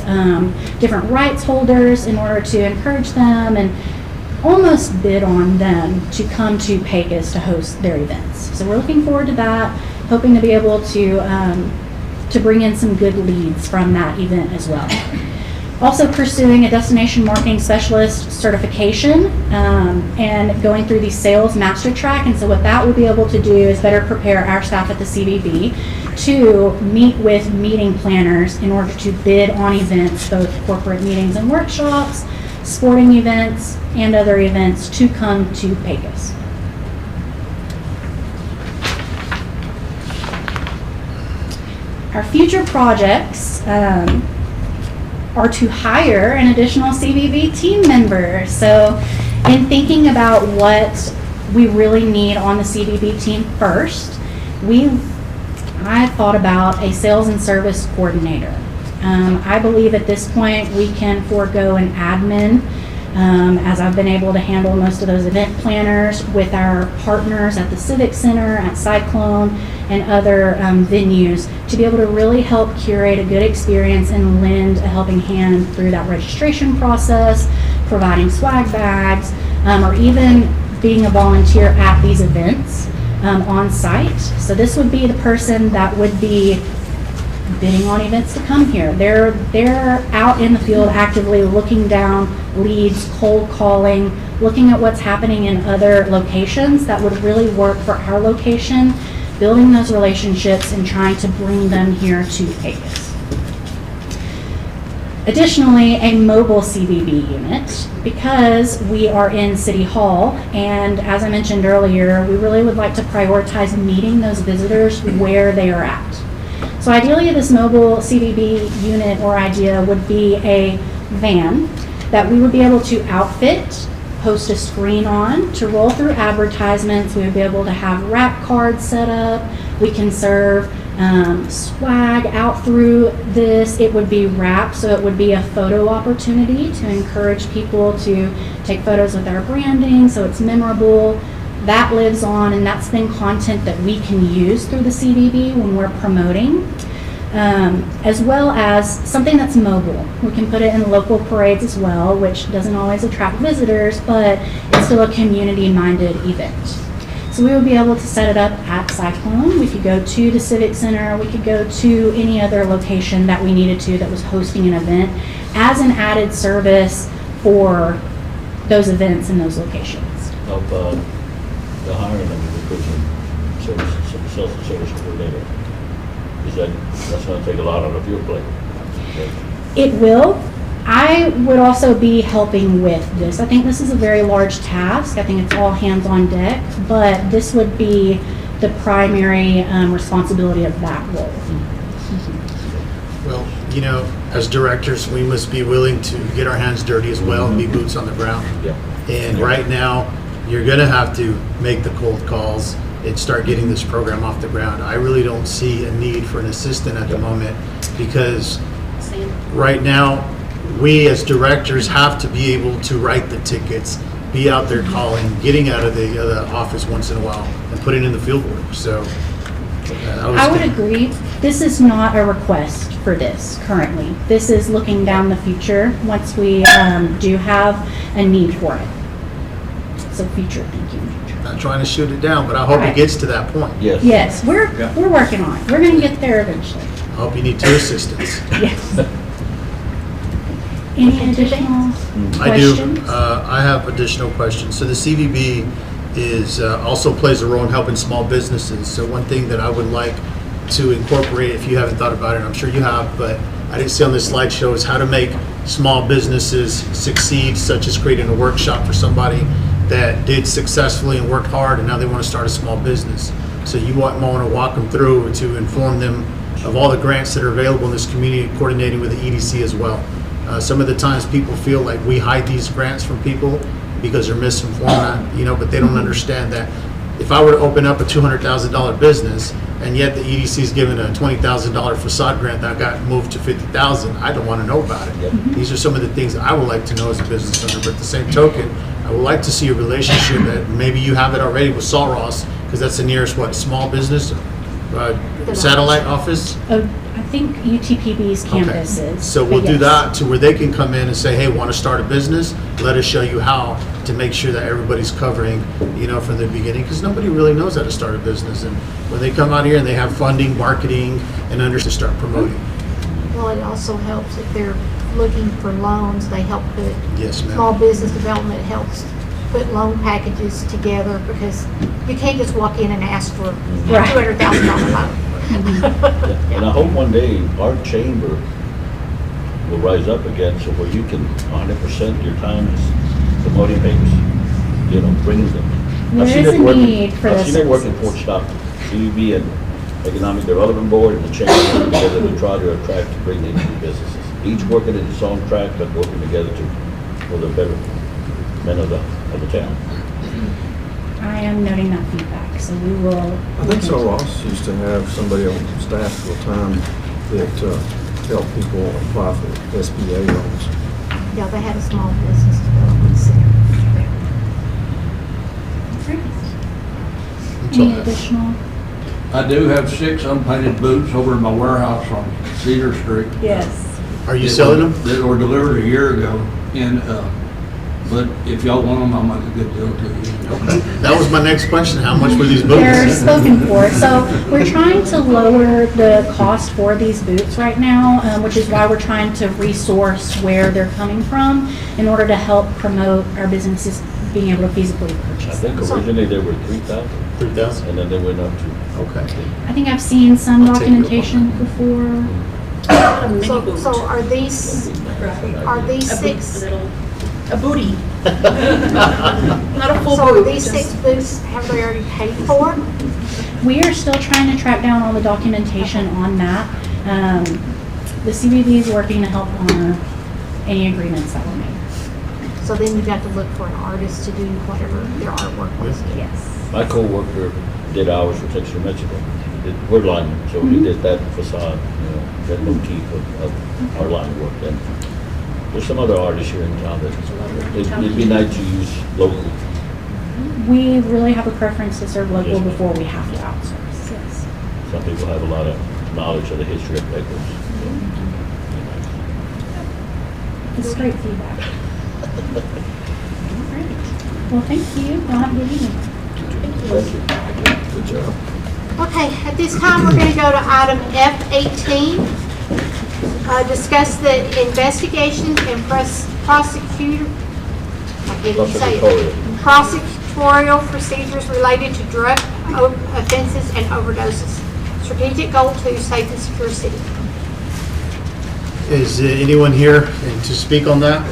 different rights holders in order to encourage them and almost bid on them to come to Pecos to host their events. So we're looking forward to that, hoping to be able to bring in some good leads from that event as well. Also pursuing a destination marketing specialist certification and going through the sales master track. And so what that will be able to do is better prepare our staff at the CVB to meet with meeting planners in order to bid on events, both corporate meetings and workshops, sporting events, and other events to come to Pecos. Our future projects are to hire an additional CVB team member. So in thinking about what we really need on the CVB team first, I thought about a sales and service coordinator. I believe at this point we can forego an admin, as I've been able to handle most of those event planners with our partners at the Civic Center, at Cyclone, and other venues, to be able to really help curate a good experience and lend a helping hand through that registration process, providing swag bags, or even being a volunteer at these events on site. So this would be the person that would be bidding on events to come here. They're out in the field actively looking down leads, cold calling, looking at what's happening in other locations that would really work for our location, building those relationships and trying to bring them here to Pecos. Additionally, a mobile CVB unit, because we are in City Hall, and as I mentioned earlier, we really would like to prioritize meeting those visitors where they are at. So ideally, this mobile CVB unit or idea would be a van that we would be able to outfit, post a screen on to roll through advertisements. We would be able to have wrap cards set up. We can serve swag out through this. It would be wrapped, so it would be a photo opportunity to encourage people to take photos with our branding, so it's memorable. that lives on, and that's been content that we can use through the CVB when we're promoting, as well as something that's mobile. We can put it in local parades as well, which doesn't always attract visitors, but it's still a community-minded event. So we would be able to set it up at Cyclone. We could go to the Civic Center. We could go to any other location that we needed to that was hosting an event as an added service for those events in those locations. Of the hiring of the recruitment service, sales and service coordinator, that's going to take a lot out of your plate. Okay. It will. I would also be helping with this. I think this is a very large task. I think it's all hands on deck, but this would be the primary responsibility of that role. Well, you know, as directors, we must be willing to get our hands dirty as well and be boots on the ground. Yeah. And right now, you're going to have to make the cold calls and start getting this program off the ground. I really don't see a need for an assistant at the moment because right now, we as directors have to be able to write the tickets, be out there calling, getting out of the office once in a while and putting in the field work. So I would agree. This is not a request for this currently. This is looking down the future once we do have a need for it. So future thinking. Not trying to shoot it down, but I hope it gets to that point. Yes. Yes, we're working on it. We're going to get there eventually. I hope you need 2 assistants. Yes. Any additional I do. questions? I have additional questions. So the CVB is also plays a role in helping small businesses. So one thing that I would like to incorporate, if you haven't thought about it, I'm sure you have, but I didn't see on this slideshow, is how to make small businesses succeed, such as creating a workshop for somebody that did successfully and worked hard and now they want to start a small business. So you want to walk them through to inform them of all the grants that are available in this community, coordinating with the EDC as well. Some of the times people feel like we hide these grants from people because they're misinformed, but they don't understand that if I were to open up a $200,000 business and yet the EDC is giving a $20,000 facade grant that got moved to $50,000, I don't want to know about it. These are some of the things that I would like to know as a business owner, but at the same token, I would like to see a relationship that maybe you have it already with Sol Ross, because that's the nearest, small business, satellite office? I think UTPB's campus is. So we'll but do yes. that to where they can come in and say, hey, want to start a business? Let us show you how to make sure that everybody's covering, from the beginning, because nobody really knows how to start a business. And when they come out here and they have funding, marketing, and to start promoting. Well, it also helps if they're looking for loans, they help put. Yes, ma'am. Small business development helps put loan packages together because you can't just walk in and ask for a $200,000 loan. And I hope one day our chamber will rise up again so where you can 100% your time is promoting Pecos, bringing them. There is a need for I've this. seen it work in Fort Stockton, CUB and Economic Development Board and the chamber working together to try to attract and bring in new businesses. Each working in its own track, but working together for the betterment of the town. I am noting that feedback, so we will. I think Sol Ross used to have somebody on staff full time that helped people apply for SBA loans. Yeah, they had a small business development center. Any additional? I do have 6 unpainted boots over in my warehouse on Cedar Street. Yes. Are you selling them? That were delivered a year ago, and, but if y'all want them, I'll make a good deal to you. Okay. That was my next question. How much were these boots? They're spoken for. So we're trying to lower the cost for these boots right now, which is why we're trying to resource where they're coming from in order to help promote our businesses being able to feasibly I purchase think them. originally they were 3,000. 3,000? And then they went up to. Okay. I think I've seen some I'll take you up on documentation before. So are these 6? A booty. Not a full So are boot. these 6 boots, have they already paid for? We are still trying to track down all the documentation on that. The CBB is working to help honor any agreements that were made. So then you've got to look for an artist to do whatever their artwork was. Yes. My co-worker did ours for Texas Mexico. We're linemen, so he did that facade, that motif of our line work. And there's some other artists here in town that it'd be nice to use locally. we really have a preference to serve local before we have to outsource, yes. Some people have a lot of knowledge of the history of Pecos. It's great feedback. All right. Well, thank you. Y'all have a good evening. Good job. Okay, at this time, we're going to go to item F18. Discuss the investigations and prosecutorial procedures related to drug offenses and overdoses. Strategic goal 2, safe and secure city. Is anyone here to speak on that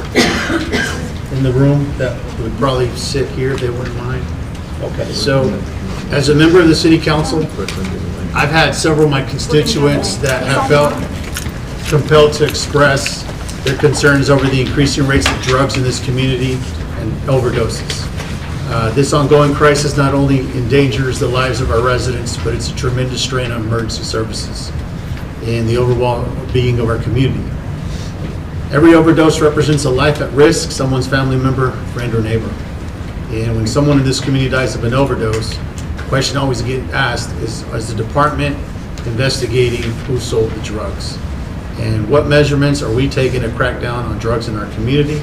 in the room that would probably sit here if they wouldn't mind? Okay, so as a member of the city council, I've had several of my constituents that have felt compelled to express their concerns over the increasing rates of drugs in this community and overdoses. This ongoing crisis not only endangers the lives of our residents, but it's a tremendous strain on emergency services and the overall being of our community. Every overdose represents a life at risk, someone's family member, friend, or neighbor. And when someone in this community dies of an overdose, the question always gets asked is the department investigating who sold the drugs? And what measurements are we taking to crack down on drugs in our community?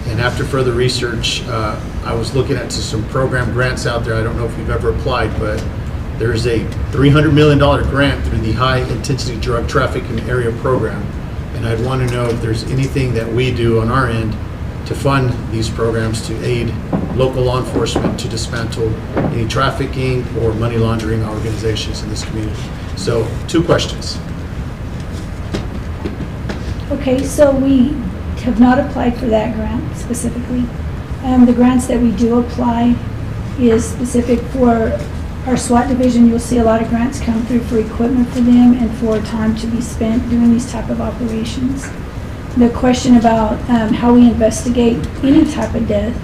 And after further research, I was looking at some program grants out there. I don't know if you've ever applied, but there's a $300 million grant through the High Intensity Drug Trafficking Area Program. And I'd want to know if there's anything that we do on our end to fund these programs to aid local law enforcement to dismantle any trafficking or money laundering organizations in this community. So, 2 questions. Okay, so we have not applied for that grant specifically. The grants that we do apply is specific for our SWAT division. You'll see a lot of grants come through for equipment for them and for time to be spent doing these type of operations. The question about how we investigate any type of death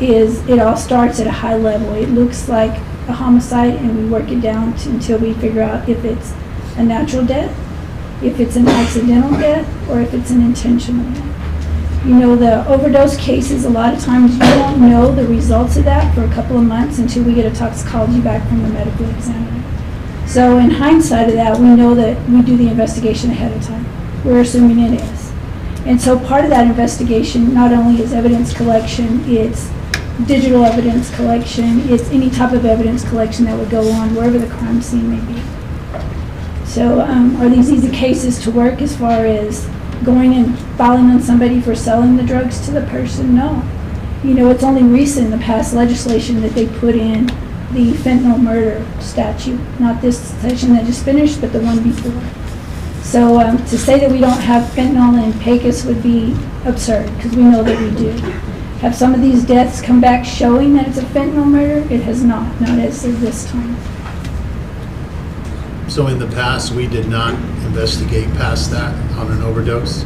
is it all starts at a high level. It looks like a homicide and we work it down until we figure out if it's a natural death, if it's an accidental death, or if it's an intentional death. You know, the overdose cases, a lot of times you don't know the results of that for a couple of months until we get a toxicology back from the medical examiner. So in hindsight of that, we know that we do the investigation ahead of time. We're assuming it is. And so part of that investigation not only is evidence collection, it's digital evidence collection, it's any type of evidence collection that would go on wherever the crime scene may be. So are these easy cases to work as far as going and filing on somebody for selling the drugs to the person? No. You know, it's only recent in the past legislation that they put in the fentanyl murder statute, not this session that just finished, but the one before. So to say that we don't have fentanyl in Pecos would be absurd, because we know that we do. Have some of these deaths come back showing that it's a fentanyl murder? It has not as of this time. So in the past, we did not investigate past that on an overdose?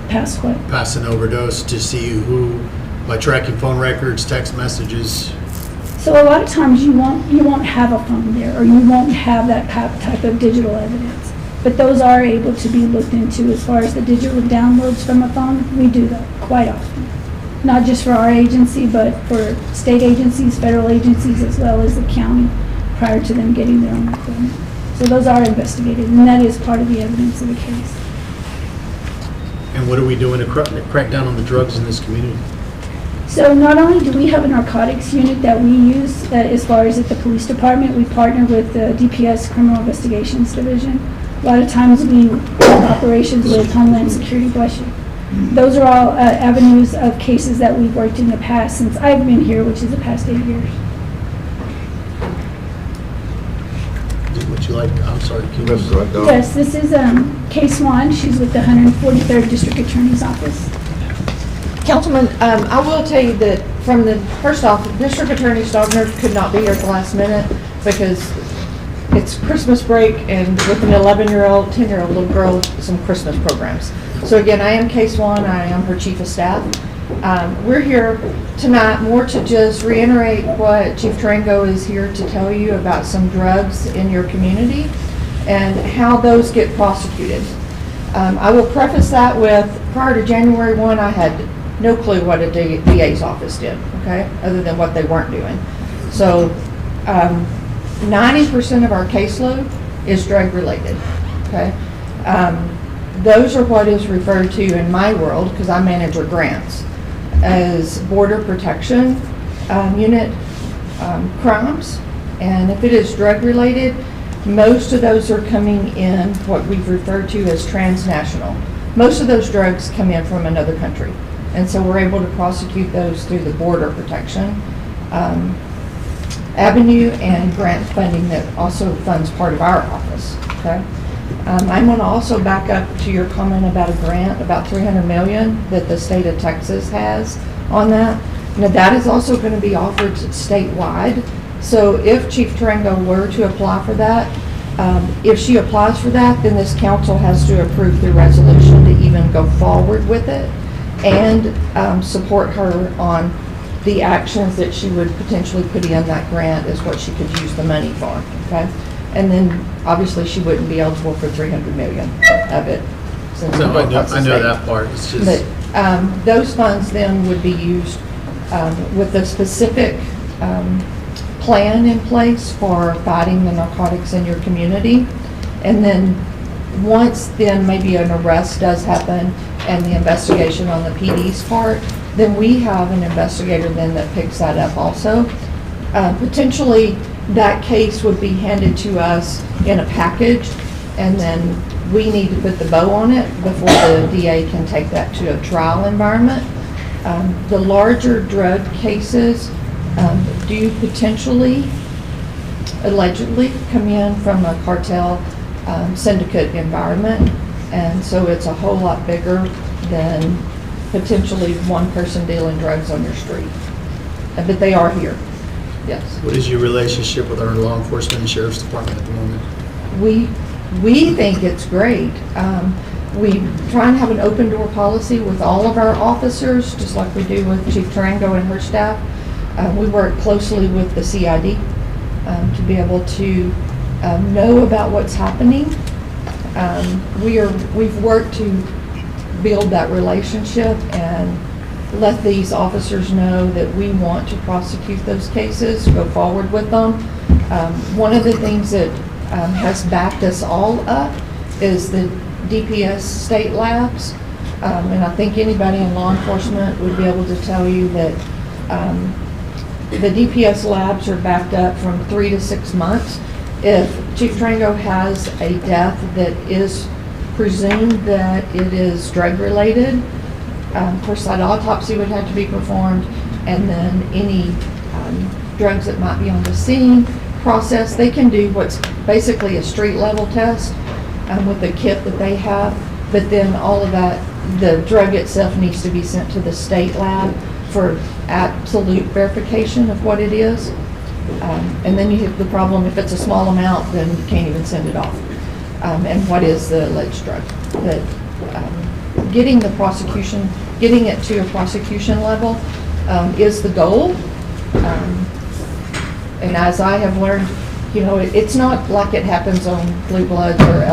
Past what? Past an overdose to see who, by tracking phone records, text messages. So a lot of times you won't have a phone there, or you won't have that type of digital evidence. But those are able to be looked into as far as the digital downloads from a phone. We do that quite often. Not just for our agency, but for state agencies, federal agencies, as well as the county prior to them getting their own equipment. So those are investigated, and that is part of the evidence of the case. And what are we doing to crack down on the drugs in this community? So not only do we have a narcotics unit that we use as far as at the police department, we partner with the DPS Criminal Investigations Division. A lot of times we have operations with Homeland Security, bless you. Those are all avenues of cases that we've worked in the past since I've been here, which is the past 8 years. Would you like, I'm sorry, can you Yes, this is case 1. She's with the 143rd District Attorney's Office. Councilman, I will tell you that first off, District Attorney Stogner could not be here at the last minute because it's Christmas break and with an 11-year-old, 10-year-old little girl, some Christmas programs. So again, I am case 1, I am her chief of staff. We're here tonight more to just reiterate what Chief Tarango is here to tell you about some drugs in your community and how those get prosecuted. I will preface that with prior to January 1, I had no clue what a DA's office did, okay, other than what they weren't doing. So 90% of our caseload is drug-related, okay? Those are what is referred to in my world, because I manage our grants, as border protection unit crimes. And if it is drug-related, most of those are coming in what we've referred to as transnational. Most of those drugs come in from another country. And so we're able to prosecute those through the border protection avenue and grant funding that also funds part of our office, okay? I'm going to also back up to your comment about a grant, about $300 million that the state of Texas has on that. Now that is also going to be offered statewide. So if Chief Tarango were to apply for that, if she applies for that, then this council has to approve the resolution to even go forward with it and support her on the actions that she would potentially put in that grant is what she could use the money for, okay? And then obviously she wouldn't be eligible for $300 million of it. Since No, I know that part. It's just. But those funds then would be used with a specific plan in place for fighting the narcotics in your community. And then once then maybe an arrest does happen and the investigation on the PD's part, then we have an investigator then that picks that up also. Potentially that case would be handed to us in a package, and then we need to put the bow on it before the DA can take that to a trial environment. The larger drug cases do potentially, allegedly, come in from a cartel syndicate environment, and so it's a whole lot bigger than potentially one person dealing drugs on your street. But they are here, yes. What is your relationship with our law enforcement and sheriff's department at the moment? We think it's great. We try and have an open door policy with all of our officers, just like we do with Chief Tarango and her staff. We work closely with the CID to be able to know about what's happening. We've worked to build that relationship and let these officers know that we want to prosecute those cases, go forward with them. One of the things that has backed us all up is the DPS state labs. And I think anybody in law enforcement would be able to tell you that the DPS labs are backed up from 3 to 6 months. If Chief Tarango has a death that is presumed that it is drug-related, of course that autopsy would have to be performed, and then any drugs that might be on the scene process. They can do what's basically a street-level test with the kit that they have, but then all of that, the drug itself needs to be sent to the state lab for absolute verification of what it is. And then you have the problem, if it's a small amount, then you can't even send it off. And what is the alleged drug? That getting the prosecution, getting it to a prosecution level is the goal. And as I have learned, you know, it's not like it happens on Blue Bloods or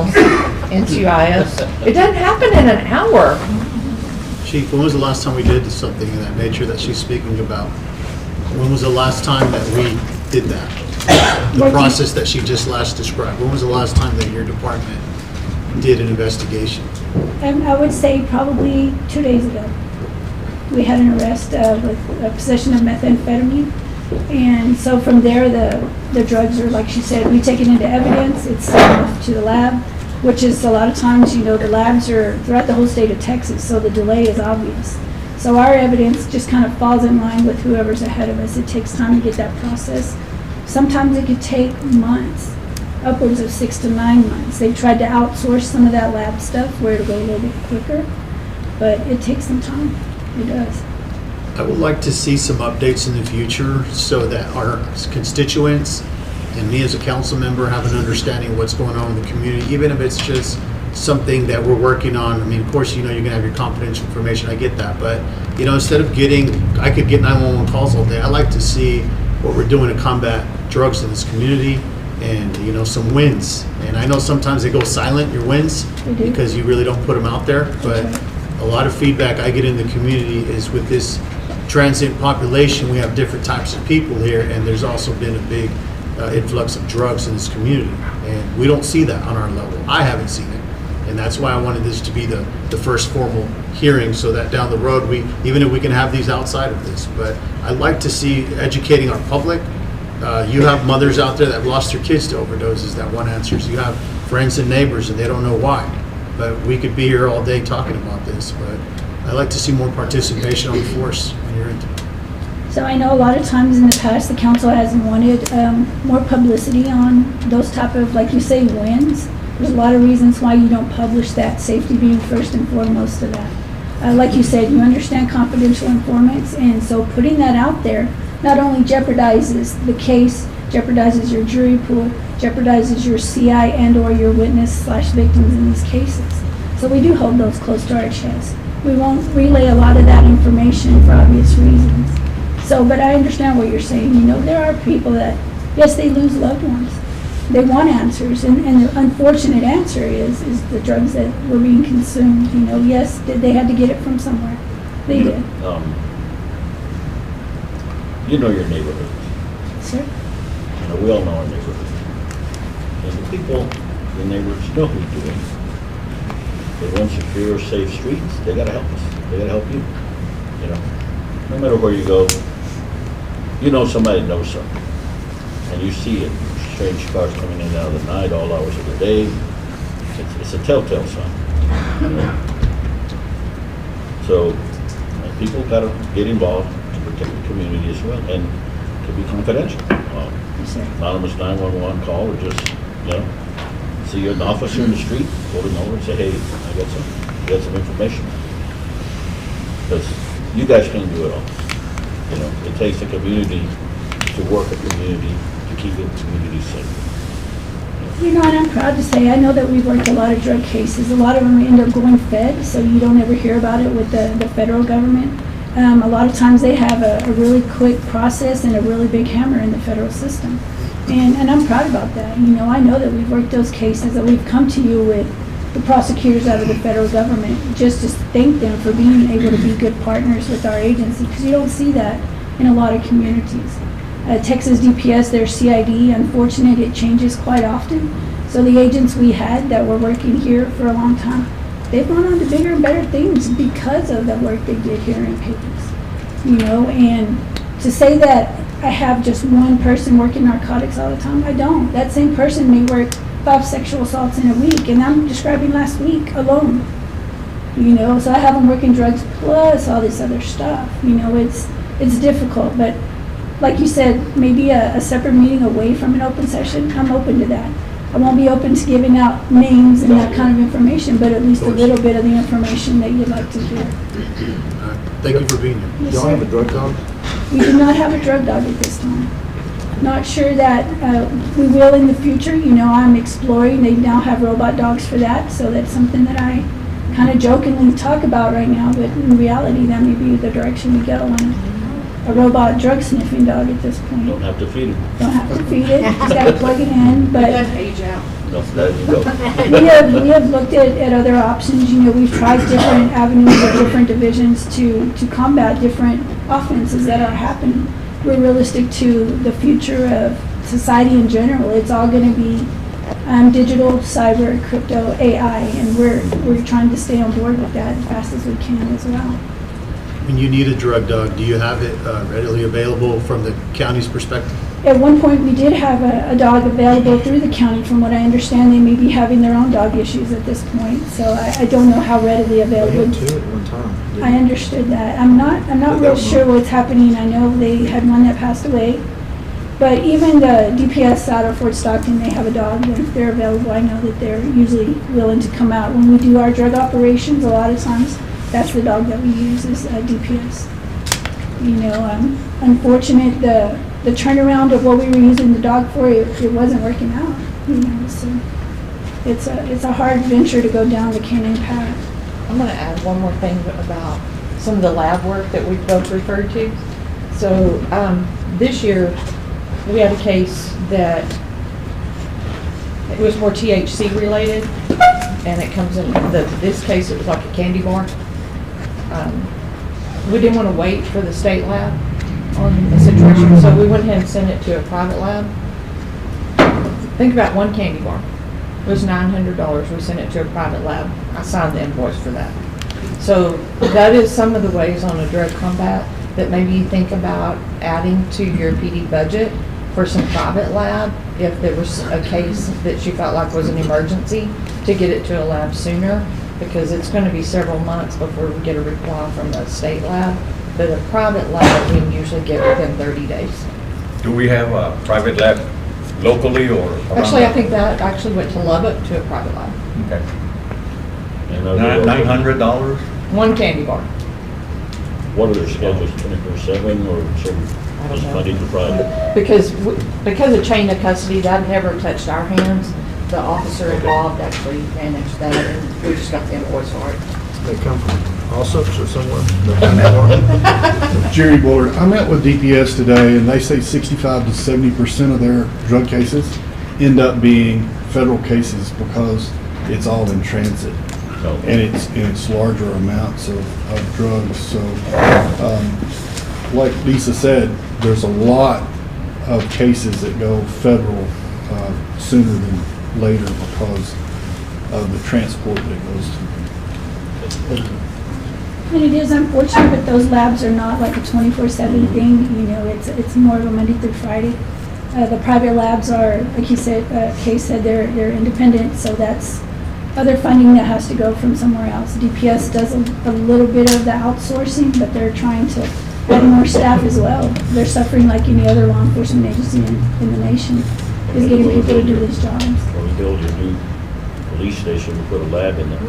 NCIS. It doesn't happen in an hour. Chief, when was the last time we did something in that nature that she's speaking about? When was the last time that we did that? The process that she just last described. When was the last time that your department did an investigation? I would say probably 2 days ago. We had an arrest with a possession of methamphetamine. And so from there, the drugs are, like she said, we take it into evidence. It's sent off to the lab, which is a lot of times, you know, the labs are throughout the whole state of Texas, so the delay is obvious. So our evidence just kind of falls in line with whoever's ahead of us. It takes time to get that process. Sometimes it could take months, upwards of 6 to 9 months. They've tried to outsource some of that lab stuff where it'll go a little bit quicker, but it takes some time. It does. I would like to see some updates in the future so that our constituents and me as a council member have an understanding of what's going on in the community, even if it's just something that we're working on. I mean, of course, you know, you're gonna have your confidential information, I get that, but, you know, instead of I could get 911 calls all day, I like to see what we're doing to combat drugs in this community and, you know, some wins. And I know sometimes they go silent, your wins, because you really don't put them out there, but a lot of feedback I get in the community is with this transient population, we have different types of people here, and there's also been a big influx of drugs in this community. And we don't see that on our level. I haven't seen it. And that's why I wanted this to be the first formal hearing, so that down the road, even if we can have these outside of this. But I'd like to see educating our public. You have mothers out there that have lost their kids to overdoses, that one answers. You have friends and neighbors, and they don't know why. But we could be here all day talking about this, but I'd like to see more participation on the force when you're into it. So I know a lot of times in the past, the council hasn't wanted more publicity on those type of, like you say, wins. There's a lot of reasons why you don't publish that, safety being first and foremost of that. Like you said, you understand confidential informants, and so putting that out there not only jeopardizes the case, jeopardizes your jury pool, jeopardizes your CI and/or your witness/victims in these cases. So we do hold those close to our chest. We won't relay a lot of that information for obvious reasons. So, but I understand what you're saying. You know, there are people that, yes, they lose loved ones. They want answers, and the unfortunate answer is the drugs that were being consumed. You know, yes, they had to get it from somewhere. They did. You know your neighborhood. Sir? You know, we all know our neighborhood. And the people, the neighbors know who's doing it. They want secure, safe streets. They gotta help us. They gotta help you. You know, no matter where you go, you know somebody knows something. And you see it. Strange cars coming in and out of the night, all hours of the day. It's a telltale sign. You know? So people gotta get involved to protect the community as well, and to be confidential. Anonymous 911 call, or just, you know, see an officer in the street, pull him over and say, hey, I got some information. Because you guys can't do it all. You know, it takes a community to work a community to keep the community safe. You know, and I'm proud to say, I know that we've worked a lot of drug cases. A lot of them end up going fed, so you don't ever hear about it with the federal government. A lot of times they have a really quick process and a really big hammer in the federal system. And I'm proud about that. You know, I know that we've worked those cases, that we've come to you with the prosecutors out of the federal government just to thank them for being able to be good partners with our agency, because you don't see that in a lot of communities. Texas DPS, their CID, unfortunate, it changes quite often. So the agents we had that were working here for a long time, they've gone on to bigger and better things because of the work they did here in Pecos. You know, and to say that I have just one person working narcotics all the time, I don't. That same person may work 5 sexual assaults in a week, and I'm describing last week alone. You know, so I have them working drugs plus all this other stuff. You know, it's difficult, but like you said, maybe a separate meeting away from an open session, I'm open to that. I won't be open to giving out names and that kind of information, but at least a little bit of the information that you'd like to hear. Thank you for being here. Yes, Y'all sir. have a drug dog? We do not have a drug dog at this time. Not sure that we will in the future. You know, I'm exploring. They now have robot dogs for that, so that's something that I kind of jokingly talk about right now, but in reality, that may be the direction we go in. A robot drug sniffing dog at this point. Don't have to feed him. Don't have to feed it, just gotta plug it in, but age out. No, there you go. we have looked at other options. You know, we've tried different avenues of different divisions to combat different offenses that are happening. We're realistic to the future of society in general. It's all gonna be digital, cyber, crypto, AI, and we're trying to stay on board with that as fast as we can as well. When you need a drug dog, do you have it readily available from the county's perspective? At one point, we did have a dog available through the county. From what I understand, they may be having their own dog issues at this point, so I don't know how readily available. They had 2 at one time. I understood that. I'm not real sure what's happening. I know they had one that passed away, but even the DPS out of Fort Stockton, they have a dog. And if they're available, I know that they're usually willing to come out. When we do our drug operations, a lot of times, that's the dog that we use is DPS. You know, unfortunate the turnaround of what we were using the dog for, it wasn't working out. You know, so it's a hard venture to go down the canine path. I'm going to add one more thing about some of the lab work that we've both referred to. So this year, we had a case that it was more THC related, and it comes in, this case it was like a candy bar. We didn't want to wait for the state lab on the situation, so we went ahead and sent it to a private lab. Think about one candy bar. It was $900. We sent it to a private lab. I signed the invoice for that. So that is some of the ways on a drug combat that maybe you think about adding to your PD budget for some private lab if there was a case that you felt like was an emergency, to get it to a lab sooner, because it's going to be several months before we get a reply from the state lab. But a private lab, we can usually get within 30 days. Do we have a private lab locally or? Actually, I think that actually went to Lubbock to a private lab. Okay. $900? One candy bar. What are their schedules, 24/7 or just Monday to Friday? Because of chain of custody, that never touched our hands. The officer involved actually managed that, and we just got the invoice for it. They come from Allsup's or somewhere? Jerry Bullard, I met with DPS today, and they say 65 to 70% of their drug cases end up being federal cases because it's all in transit. And it's larger amounts of drugs. So, like Lisa said, there's a lot of cases that go federal sooner than later because of the transport that goes to. And it is unfortunate, but those labs are not like a 24/7 thing. You know, it's more of a Monday through Friday. The private labs are, like you said, Kay said, they're independent, so that's other funding that has to go from somewhere else. DPS does a little bit of the outsourcing, but they're trying to add more staff as well. They're suffering like any other law enforcement agency in the nation, is getting people to do these jobs. When we build your new police station, we put a lab in there.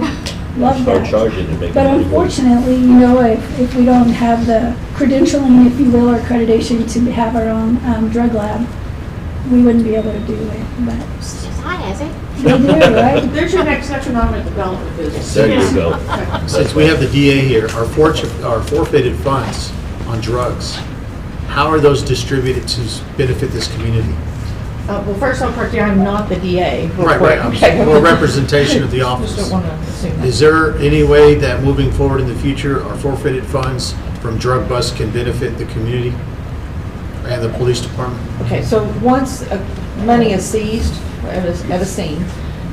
Love Start that. charging and making But money. unfortunately, you know, if we don't have the credentialing, if you will, or accreditation to have our own drug lab, we wouldn't be able to do it. But Hi, Isaac. they do, right? There's your next economic development business. There you go. Since we have the DA here, our forfeited funds on drugs, how are those distributed to benefit this community? Well, first I'll correct you, I'm not the DA. Right, Okay. we're a representation of the Just office. don't want to assume that. Is there any way that moving forward in the future, our forfeited funds from drug busts can benefit the community and the police department? Okay, so once money is seized at a scene,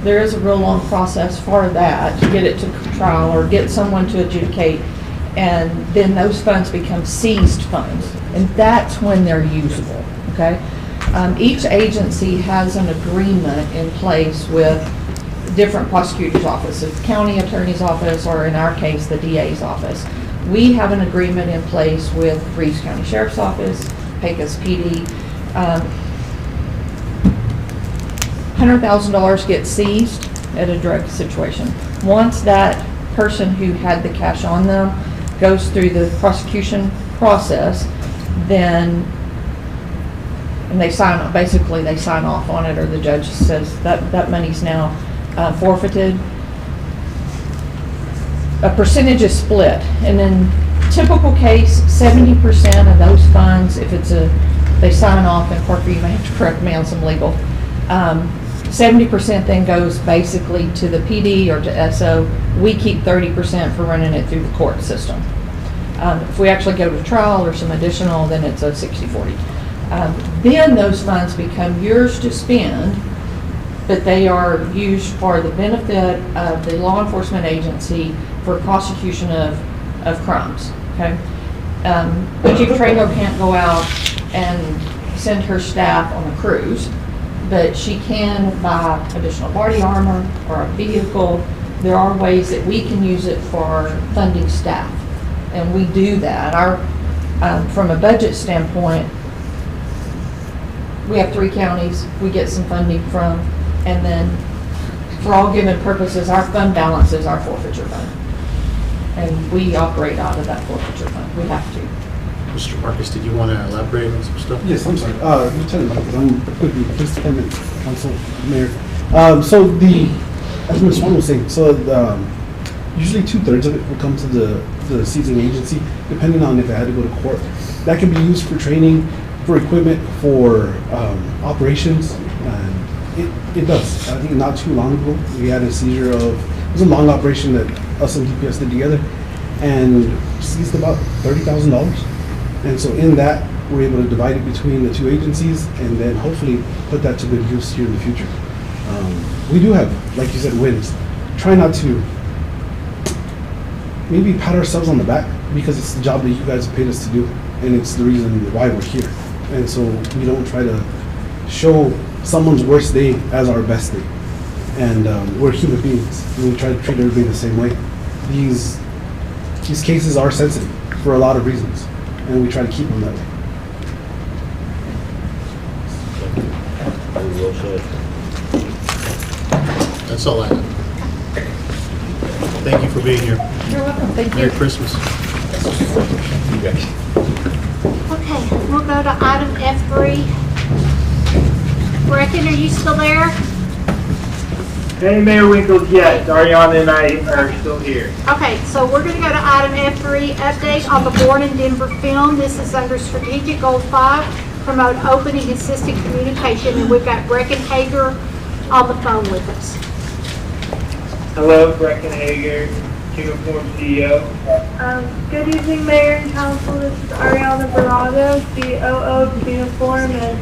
there is a real long process for that, to get it to trial or get someone to adjudicate, and then those funds become seized funds, and that's when they're usable, okay? Each agency has an agreement in place with different prosecutor's offices, county attorney's office, or in our case, the DA's office. We have an agreement in place with Reeves County Sheriff's Office, Pecos PD. $100,000 gets seized at a drug situation. Once that person who had the cash on them goes through the prosecution process, then, and they sign off on it, or the judge says that money's now forfeited. A percentage is split, and in typical case, 70% of those funds, if they sign off, and Parker, you may have to correct me on some legal, 70% then goes basically to the PD or to SO. We keep 30% for running it through the court system. If we actually go to trial or some additional, then it's a 60-40. Then those funds become yours to spend, but they are used for the benefit of the law enforcement agency for prosecution of crimes, okay? Chief Trago can't go out and send her staff on a cruise, but she can buy additional body armor or a vehicle. There are ways that we can use it for funding staff, and we do that. From a budget standpoint, we have 3 counties we get some funding from, and then for all given purposes, our fund balance is our forfeiture fund. And we operate out of that forfeiture fund. We have to. Mr. Marcus, did you want to elaborate on some stuff? Yes, I'm sorry. Lieutenant Marcus, I'm with the Police Department Council Mayor. As Ms. Swan was saying, usually 2/3 of it will come to the seizing agency, depending on if it had to go to court. That can be used for training, for equipment, for operations. It does. I think not too long ago, we had a seizure it was a long operation that us and DPS did together. and seized about $30,000. And so in that, we're able to divide it between the two agencies and then hopefully put that to good use here in the future. We do have, like you said, wins. Try not to maybe pat ourselves on the back because it's the job that you guys have paid us to do, and it's the reason why we're here. And so we don't try to show someone's worst day as our best day. And we're human beings, and we try to treat everybody the same way. These cases are sensitive for a lot of reasons, and we try to keep them that way. Very well said. That's all I have. Thank you for being here. You're welcome. Thank you. Merry Christmas. Okay, we'll go to item F3. Brecken, are you still there? Hey, Mayor Winkles, yes, Ariana and I are still here. Okay, so we're going to go to item F3, update on the Born in Denver film. This is under Strategic Goal 5, promote opening assisted communication, and we've got Brecken Hager on the phone with us. Hello, Brecken Hager, Uniform CEO. Good evening, Mayor and Council. This is Ariana Barrago, COO of Uniform, and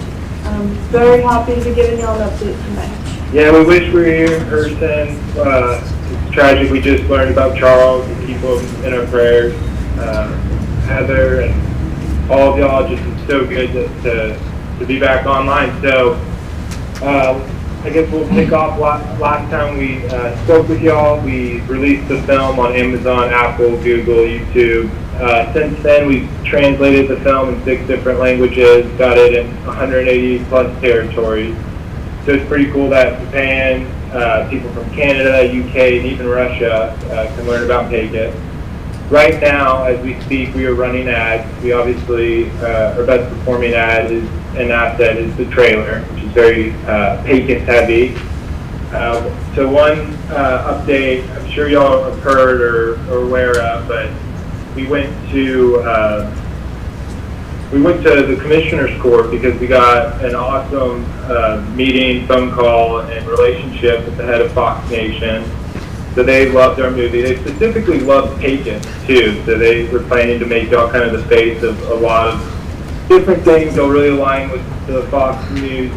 I'm very happy to be giving y'all an update tonight. Yeah, we wish we were here in person. It's tragic. We just learned about Charles. We keep him in our prayers. Heather and all of y'all, just it's so good to be back online. So I guess we'll pick off last time we spoke with y'all. We released the film on Amazon, Apple, Google, YouTube. Since then, we've translated the film in 6 different languages, got it in 180 plus territories. So it's pretty cool that Japan, people from Canada, UK, and even Russia can learn about Pecos. Right now, as we speak, we are running ads. We obviously, our best performing ad is an asset is the trailer, which is very Pecos heavy. So one update, I'm sure y'all have heard or aware of, but we went to the commissioner's court because we got an awesome meeting, phone call, and relationship with the head of Fox Nation. So they loved our movie. They specifically loved Pecos too. So they were planning to make y'all kind of the face of a lot of different things. They'll really align with the Fox News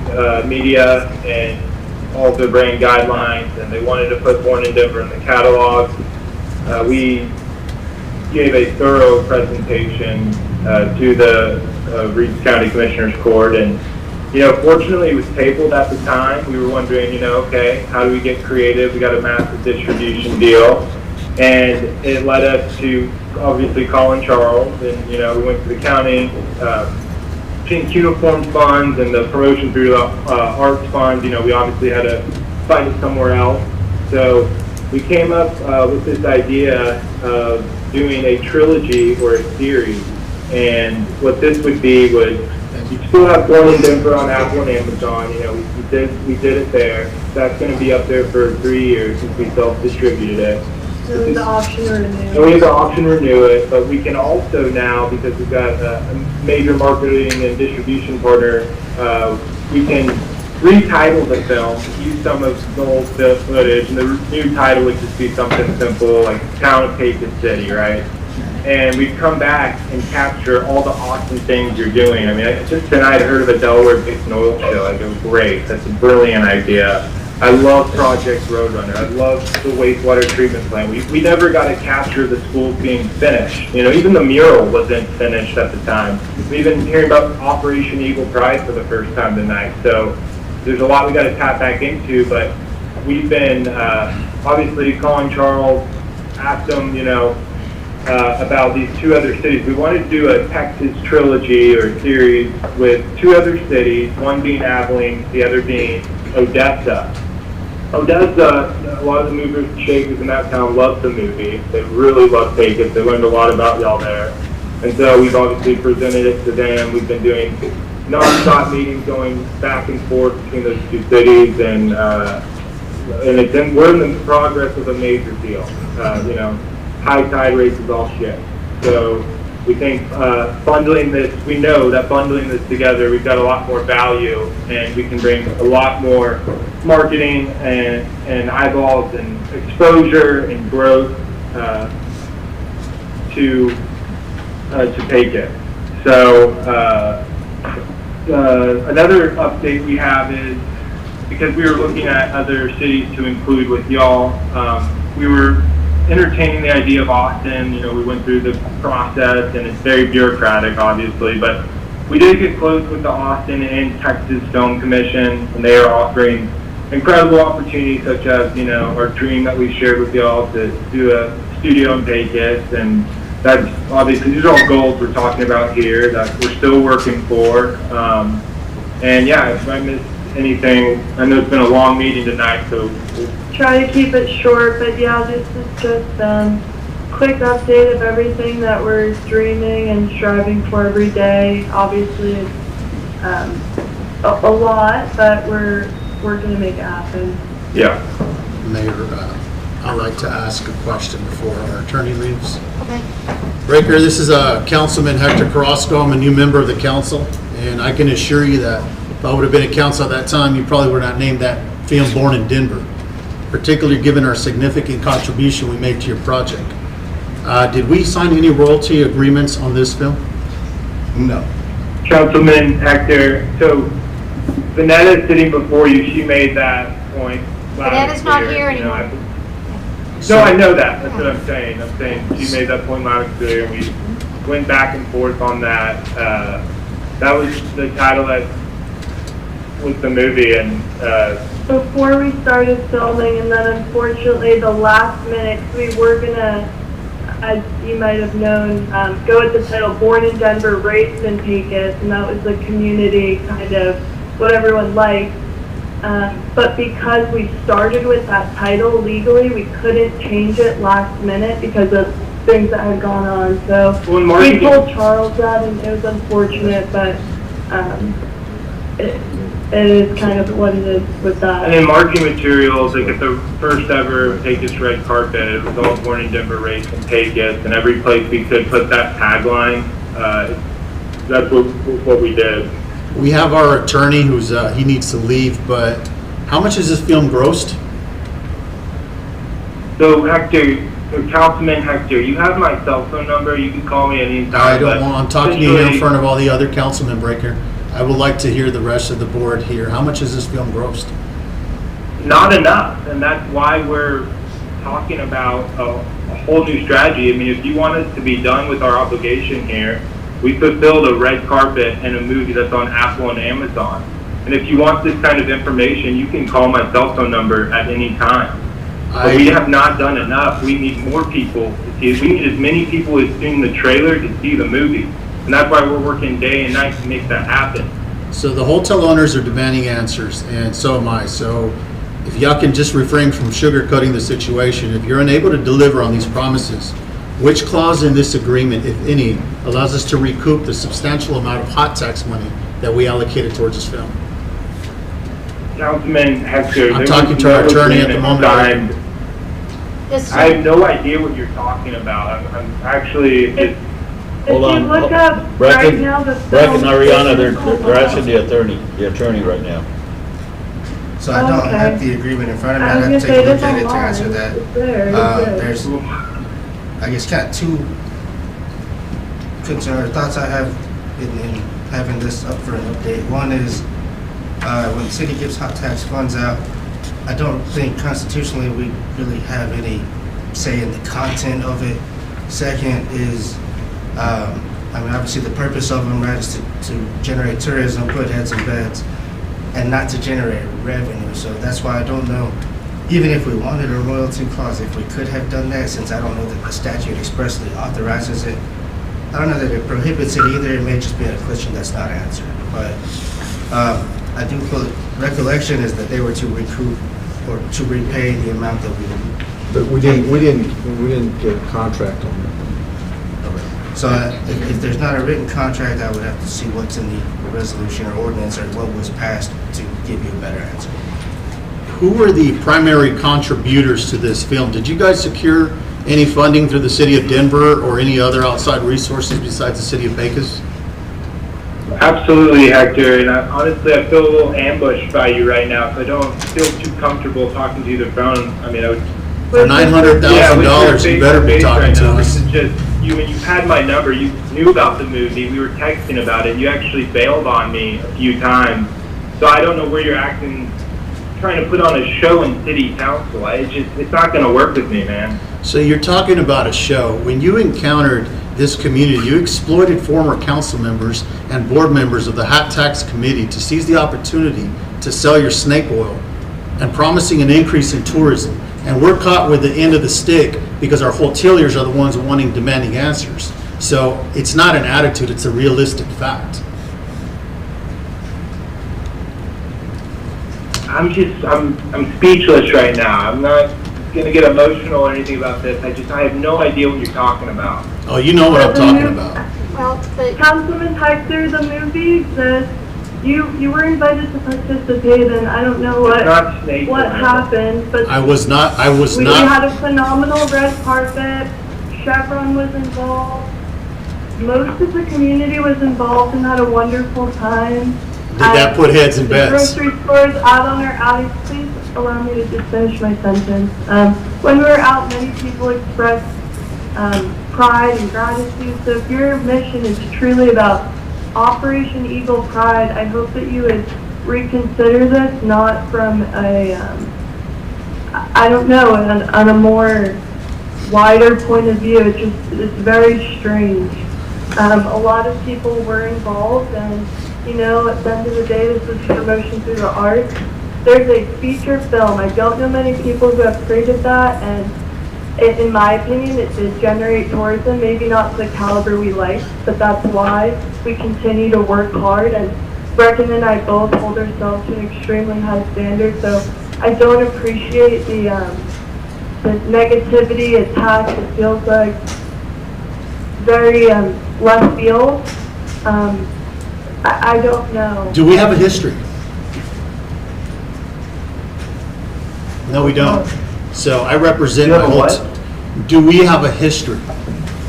media and all of their brand guidelines. And they wanted to put Born in Denver in the catalog. We gave a thorough presentation to the Reeves County Commissioner's Court, and fortunately it was tabled at the time. We were wondering, okay, how do we get creative? We got a massive distribution deal, and it led us to obviously calling Charles, and we went to the county, Pink Uniform Funds and the promotion through the Arts Fund. We obviously had to find it somewhere else, so we came up with this idea of doing a trilogy or a series. And what this would be would, you still have Born in Denver on Apple and Amazon. We did it there. That's going to be up there for 3 years since we self-distributed it. So the option to renew. And we have the option to renew it, but we can also now, because we've got a major marketing and distribution partner, we can retitle the film, use some of the old footage, and the new title would just be something simple like Town of Pecos City, right? And we've come back and capture all the awesome things you're doing. I mean, just tonight I heard of a Delaware Basin oil show. Like, it was great. That's a brilliant idea. I love Project Roadrunner. I love the wastewater treatment plant. We never got to capture the schools being finished. Even the mural wasn't finished at the time. We've been hearing about Operation Eagle Pride for the first time tonight. So there's a lot we got to tap back into, but we've been obviously calling Charles, asked him, about these 2 other cities. We wanted to do a Texas trilogy or series with 2 other cities, one being Abilene, the other being Odessa. Odessa, a lot of the movers and shakers in that town loved the movie. They really loved Pecos. They learned a lot about y'all there. And so we've obviously presented it to them. We've been doing non-stop meetings going back and forth between those 2 cities, and we're in the progress of a major deal. High tide races all shit. So we think bundling this, we know that bundling this together, we've got a lot more value, and we can bring a lot more marketing and eyeballs and exposure and growth to Pecos. So another update we have is, because we were looking at other cities to include with y'all, we were entertaining the idea of Austin. You know, we went through the process, and it's very bureaucratic, obviously, but we did get close with the Austin and Texas Film Commission, and they are offering incredible opportunities such as, you know, our dream that we shared with y'all to do a studio in Pecos, and that's obviously, these are all goals we're talking about here that we're still working for. And yeah, if I missed anything, I know it's been a long meeting tonight, so try to keep it short, but yeah, this is just quick update of everything that we're dreaming and striving for every day. Obviously, it's a lot, but we're going to make it happen. Yeah. Mayor, I'd like to ask a question before our attorney leaves. Okay. Breaker, this is Councilman Hector Carrasco. I'm a new member of the council, and I can assure you that if I would have been a council at that time, you probably would not name that film Born in Denver, particularly given our significant contribution we made to your project. Did we sign any royalty agreements on this film? No. Councilman Hector, so Vanetta sitting before you, she made that point. Vanetta's not here anymore. No, I know that. That's what I'm saying. I'm saying she made that point loud and clear, and we went back and forth on that. That was the title that was the movie, and before we started filming, and then unfortunately the last minute, we were gonna, as you might have known, go with the title Born in Denver, Raised in Pecos, and that was the community kind of what everyone liked. But because we started with that title legally, we couldn't change it last minute because of things that had gone on. So we told Charles that, and it was unfortunate, but it is kind of what it is with that. And then marketing materials, like at the first ever Pecos red carpet, it was all Born in Denver, Raised in Pecos, and every place we could put that tagline, that's what we did. We have our attorney who's, he needs to leave, but how much has this film grossed? So Hector, Councilman Hector, you have my cell phone number. You can call me anytime. I don't want, I'm talking to you in front of all the other councilmen, Breaker. I would like to hear the rest of the board here. How much has this film grossed? Not enough, and that's why we're talking about a whole new strategy. I mean, if you want us to be done with our obligation here, we fulfilled a red carpet and a movie that's on Apple and Amazon. And if you want this kind of information, you can call my cell phone number at any time. But we have not done enough. We need more people to see it. We need as many people as seen the trailer to see the movie. And that's why we're working day and night to make that happen. So the hotel owners are demanding answers, and so am I. So if y'all can just refrain from sugarcoating the situation, if you're unable to deliver on these promises, which clause in this agreement, if any, allows us to recoup the substantial amount of hot tax money that we allocated towards this film? Councilman Hector, I'm talking to our attorney at the moment. I have no idea what you're talking about. I'm actually just... Hold on. If you look up right now, the Breck and Ariana, they're asking the attorney right now. So I don't have the agreement in front of me. I have to take a look at it to answer that. There's, I guess, kind of two concerns, thoughts I have in having this up for an update. One is when the city gives hot tax funds out, I don't think constitutionally we really have any say in the content of it. Second is, I mean, obviously the purpose of them, right, is to generate tourism, put heads in beds, and not to generate revenue. So that's why I don't know, even if we wanted a royalty clause, if we could have done that, since I don't know that the statute expressly authorizes it. I don't know that it prohibits it either. It may just be a question that's not answered. But I do feel recollection is that they were to recoup or to repay the amount that we. But we didn't get a contract on it. So if there's not a written contract, I would have to see what's in the resolution or ordinance or what was passed to give you a better answer. Who were the primary contributors to this film? Did you guys secure any funding through the city of Denver or any other outside resources besides the city of Pecos? Absolutely, Hector. And honestly, I feel a little ambushed by you right now, so I don't feel too comfortable talking to you the phone. I mean, I would. For $900,000, you better be talking to us. you, and you had my number. You knew about the movie. We were texting about it. You actually bailed on me a few times. So I don't know where you're acting, trying to put on a show in city council. It's not going to work with me, man. So you're talking about a show. When you encountered this community, you exploited former council members and board members of the Hot Tax Committee to seize the opportunity to sell your snake oil and promising an increase in tourism. And we're caught with the end of the stick because our hoteliers are the ones demanding answers. So it's not an attitude, it's a realistic fact. I'm speechless right now. I'm not going to get emotional or anything about this. I have no idea what you're talking about. Oh, you know what I'm talking about. Well, Councilman Tyser, the movie exists. You were invited to participate, and I don't know what happened, but I was not. We had a phenomenal red carpet. Chevron was involved. Most of the community was involved and had a wonderful time. Did that put heads in beds? The grocery stores out on our alleys. Please allow me to just finish my sentence. When we were out, many people expressed pride and gratitude. So if your mission is truly about Operation Eagle Pride, I hope that you would reconsider this, not from I don't know, on a more wider point of view. It's very strange. A lot of people were involved, and at the end of the day, this was promotion through the arts. There's a feature film. I don't know many people who have created that, and in my opinion, it did generate tourism, maybe not to the caliber we like, but that's why we continue to work hard, and Brecken and I both hold ourselves to an extremely high standard, so I don't appreciate the negativity attack. It feels like very left field. I don't know. Do we have a history? No, we don't. So I represent my whole. Do we have a history?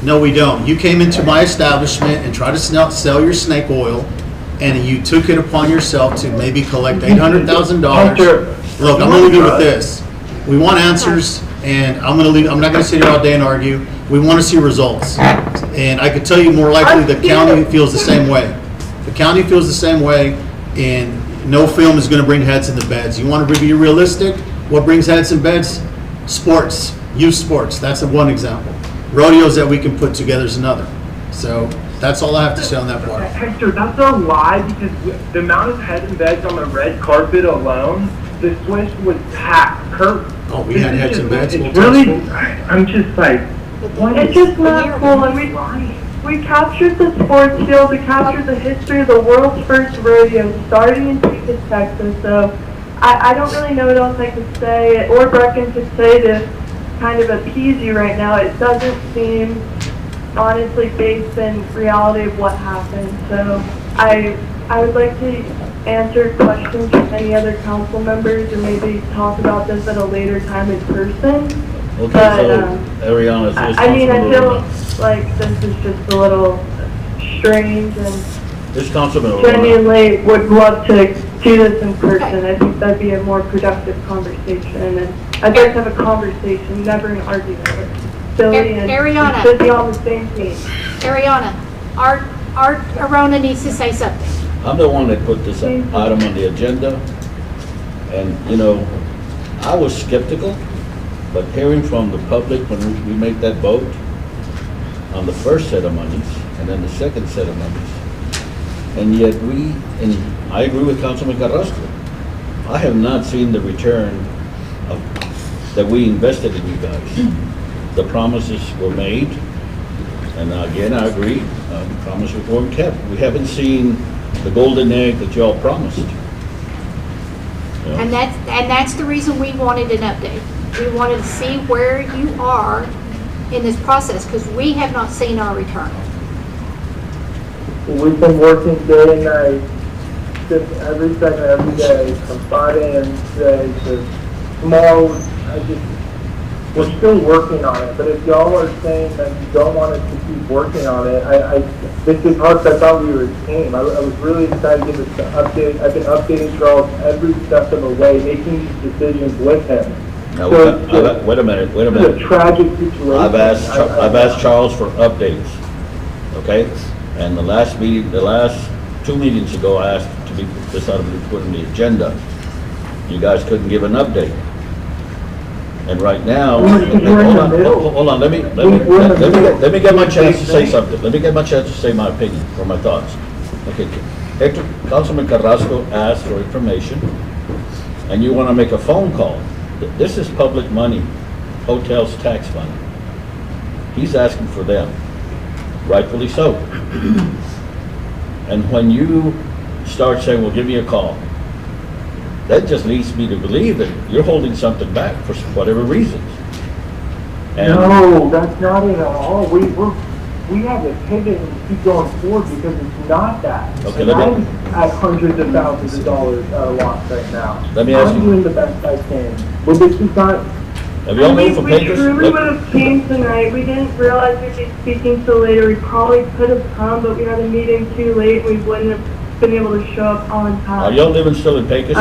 No, we don't. You came into my establishment and tried to sell your snake oil, and you took it upon yourself to maybe collect $800,000. Look, I'm gonna leave you with this. We want answers, and I'm not gonna sit here all day and argue. We want to see results, and I could tell you more likely the county feels the same way. The county feels the same way, and no film is gonna bring heads in the beds. You want to be realistic? What brings heads in beds? Sports, youth sports. That's one example. Rodeos that we can put together is another. So that's all I have to say on that part. Hector, that's a lie, because the amount of heads and beds on the red carpet alone, the Swiss was packed. Oh, we had heads and beds? It's really, I'm just like, it's just not cool, and we captured the sports field, we captured the history of the world's first rodeo starting in Pecos, Texas, so I don't really know what else I could say, or Brecken could say to kind of appease you right now. It doesn't seem honestly based in reality of what happened, so I would like to answer questions from any other council members, or maybe talk about this at a later time in person. Okay, But, so Ariana, I feel like this is just a little strange, and this councilman. genuinely would love to do this in person. I think that'd be a more productive conversation, and I'd like to have a conversation, never an argument. Billy and Ariana. we should be on the same team. Ariana, Art Arona needs to say something. I'm the one that put this item on the agenda, and, I was skeptical, but hearing from the public when we made that vote on the first set of monies, and then the second set of monies, and yet and I agree with Councilman Carrasco, I have not seen the return that we invested in you guys. The promises were made, and again, I agree, promises weren't kept. We haven't seen the golden egg that y'all promised. And that's the reason we wanted an update. We wanted to see where you are in this process, because we have not seen our return. we've been working day and night, just every second, every day, from 5 a.m. today to tomorrow. We're still working on it, but if y'all are saying that you don't want us to keep working on it, this is hard, because I thought we were a team. I was really excited to give this update. I've been updating Charles every step of the way, making these decisions with him. Now, So, wait a minute, It's a tragic situation. I've asked Charles for updates, okay? And the last 2 meetings ago, I asked to be, this ought to be put on the agenda. You guys couldn't give an update. And right now, hold on, let me get my chance to say something. Let me get my chance to say my opinion or my thoughts. Okay, Councilman Carrasco asked for information, and you want to make a phone call. This is public money, hotels tax money. He's asking for them, rightfully so. And when you start saying, well, give me a call, that just leads me to believe that you're holding something back for whatever reasons. And No, that's not it at all. We have to pivot and keep going forward because it's not that. Okay, And I'm at hundreds of thousands of dollars at a loss right now. Let me ask I'm you- doing the best I can, but this is not. have y'all moved from We Pecos? truly would have came tonight. We didn't realize we'd be speaking so later. We probably could have come, but we had a meeting too late. We wouldn't have been able to show up on Are time. y'all living still in Pecos?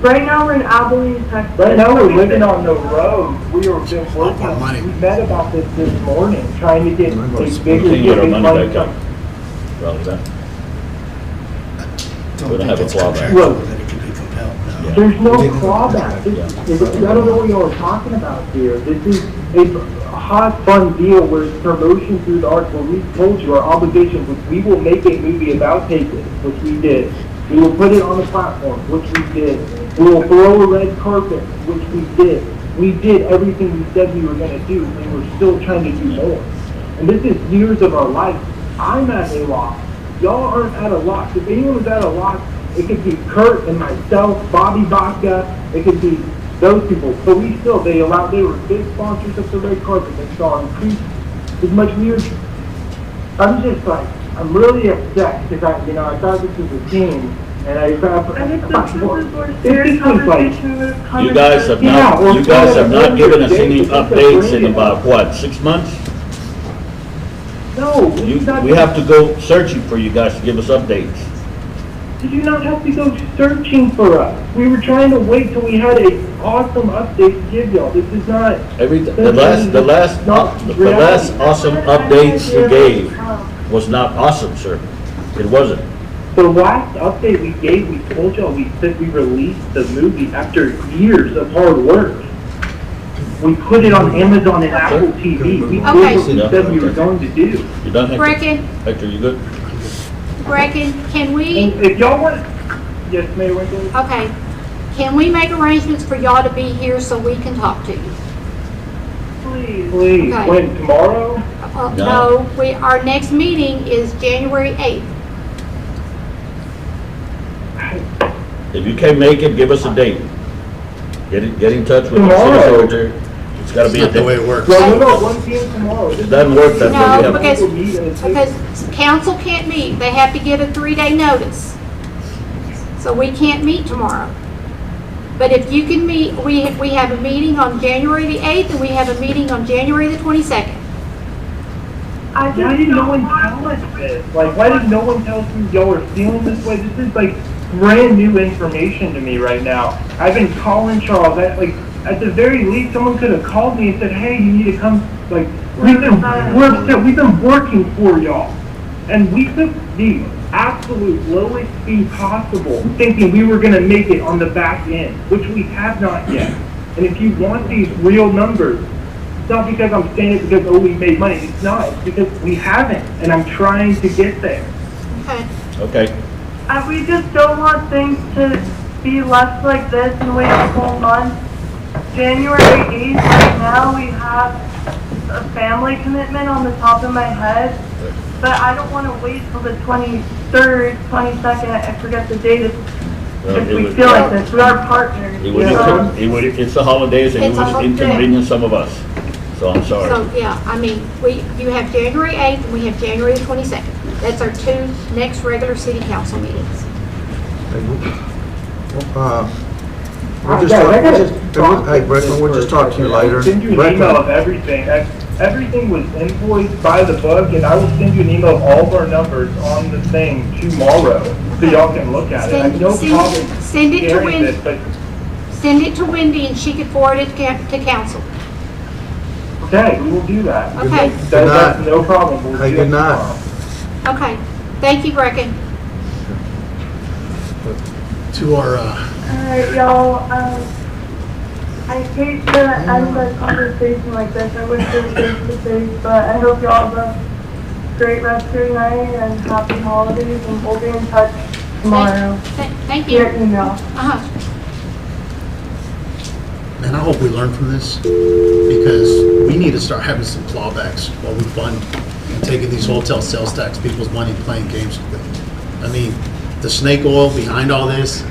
Right now, we're in Abilene, Texas. Right now, we're living on the road. We are been working. money. We met about this morning, trying to get a We bigger, can get our big money money. back up. Probably that. Don't We don't think have a it's clawback. contractual that it can be compelled, no. There's no Legal clawback. compelled. I don't know what y'all are talking about here. This is a hot, fun deal where it's promotion through the arts, where we told you our obligation was we will make a movie about Pecos, which we did. We will put it on the platform, which we did. We will throw a red carpet, which we did. We did everything we said we were gonna do, and we're still trying to do more. And this is years of our life. I'm at a loss. Y'all aren't at a loss. If anyone was at a loss, it could be Kurt and myself, Bobby Baca, it could be those people. But they were big sponsors of the red carpet. They saw increase as much weird. I'm really upset because I thought this was a team, and I thought. And if this was a This serious was like, conversation, we would have come You and guys have not given us any updates in about, what, 6 months? no, We have to go searching for you guys to give us updates. Did you not have to go searching for us? We were trying to wait till we had a awesome update to give y'all. This is not. The last awesome updates you gave was not awesome, sir. It wasn't. The last update we gave, we told y'all, we said we released the movie after years of hard work. We put it on Amazon and Apple TV. We did what we said we were going to do. You done, Hector? Brecken, Hector, you good? Brecken, can we, And if y'all want, yes, Mayor Winkler? okay, can we make arrangements for y'all to be here so we can talk to you? Please. Please, Okay. when, tomorrow? No, our next meeting is January 8th. If you can't make it, give us a date. Get in touch with the Tomorrow. city secretary. It's gotta be a Not the way date. it works. Well, what about 1 p.m. tomorrow? It doesn't work that way. We No, have- because council can't meet. They have to give a 3-day notice. So we can't meet tomorrow. But if you can meet, we have a meeting on January the 8th and we have a meeting on January the 22nd. I Why just did no don't one want tell us this? Like, why did no one tell us y'all are feeling this way? This is like brand new information to me right now. I've been calling Charles. At the very least, someone could have called me and said, "Hey, you need to come." Like, we're upset. We've been working for y'all, and we took the absolute lowest fee possible, thinking we were going to make it on the back end, which we have not yet. And if you want these real numbers, it's not because I'm saying it because, oh, we made money. It's not. It's because we haven't, and I'm trying to get there. Okay. Okay. We just don't want things to be left like this and wait a whole month. January 8th, right now, we have a family commitment on the top of my head, but I don't want to wait till the 23rd, 22nd, I forget the date, if we feel like this, we are partners. It's the holidays and it It's a would holiday. inconvenience some of us. So I'm sorry. So, yeah, I mean, you have January 8th and we have January the 22nd. That's our 2 next regular city council meetings. Hey, Brecken, we'll just talk to you later. I'll send you an email of everything. Everything was invoiced by the book, and I will send you an email of all of our numbers on the thing tomorrow, so y'all can look at it. I have no problem Send it to sharing Wendy. this, but send it to Wendy and she could forward it to council. Okay, we will do that. Okay. That's no problem. We'll Hey, do good it night. tomorrow. Okay, thank you, Brecken. To our, Alright, y'all, I hate to end a conversation like this. I wish it was face to face, but I hope y'all have a great rest of your night and happy holidays, and we'll be in touch tomorrow. Thank you. Via email. and I hope we learn from this, because we need to start having some clawbacks while we fund and taking these hotel sales tax, people's money, playing games with it. I mean, the snake oil behind all this,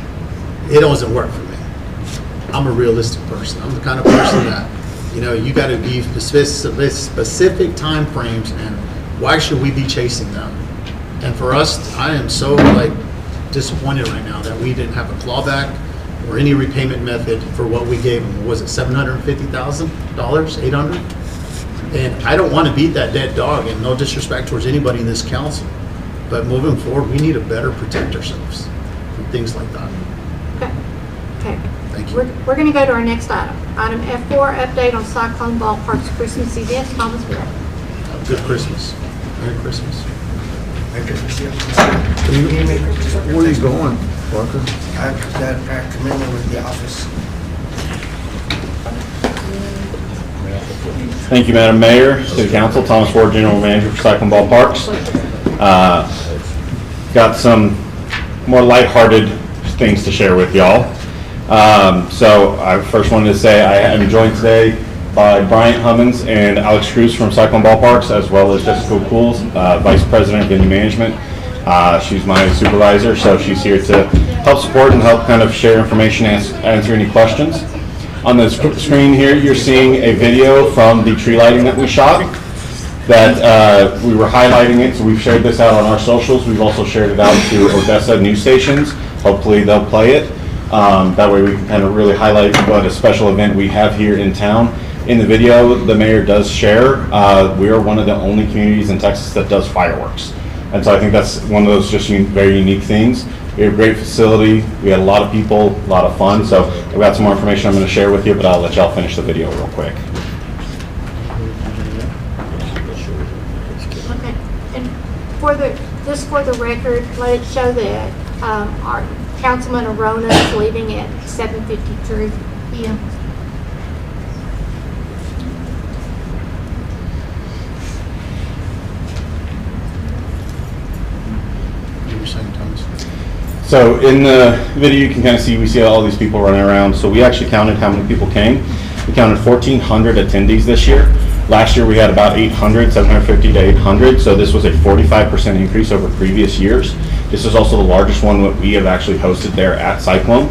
it doesn't work for me. I'm a realistic person. I'm the kind of person that, you got to give specific time frames, and why should we be chasing them? And for us, I am so disappointed right now that we didn't have a clawback or any repayment method for what we gave them. Was it $750,000? $800? And I don't want to beat that dead dog, and no disrespect towards anybody in this council, but moving forward, we need to better protect ourselves from things like that. Okay. Thank you. We're going to go to our next item. Item F4, update on Cyclone Ballpark's Christmas event. Thomas Will. Have a good Christmas. Merry Christmas. Where are you going, Parker? I've got a commitment with the office. Thank you, Madam Mayor, City Council. Thomas Ward, General Manager for Cyclone Ballparks. Got some more lighthearted things to share with y'all. So I first wanted to say I am joined today by Bryant Hummins and Alex Cruz from Cyclone Ballparks, as well as Jessica Cools, Vice President of Venue Management. She's my supervisor, so she's here to help support and help kind of share information, answer any questions. On the screen here, you're seeing a video from the tree lighting that we shot. That we were highlighting it, so we've shared this out on our socials. We've also shared it out to Odessa news stations. Hopefully they'll play it. That way we can kind of really highlight what a special event we have here in town. In the video, the mayor does share, we are one of the only communities in Texas that does fireworks. And so I think that's one of those just very unique things. We have a great facility. We had a lot of people, a lot of fun. So I've got some more information I'm going to share with you, but I'll let y'all finish the video real quick. Okay. And just for the record, let it show that our Councilman Arona is leaving at 7:53 p.m. So in the video, you can kind of see, we see all these people running around. So we actually counted how many people came. We counted 1,400 attendees this year. Last year we had about 800, 750 to 800. So this was a 45% increase over previous years. This is also the largest one that we have actually hosted there at Cyclone.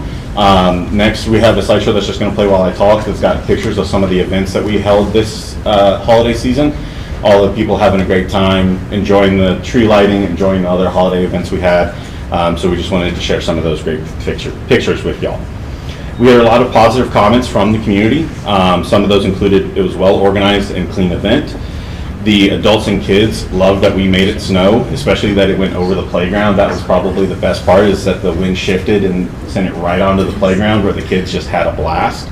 Next, we have a slideshow that's just going to play while I talk. It's got pictures of some of the events that we held this holiday season. All the people having a great time, enjoying the tree lighting, enjoying the other holiday events we had. So we just wanted to share some of those great pictures with y'all. We had a lot of positive comments from the community. Some of those included it was well organized and clean event. The adults and kids loved that we made it snow, especially that it went over the playground. That was probably the best part, is that the wind shifted and sent it right onto the playground where the kids just had a blast.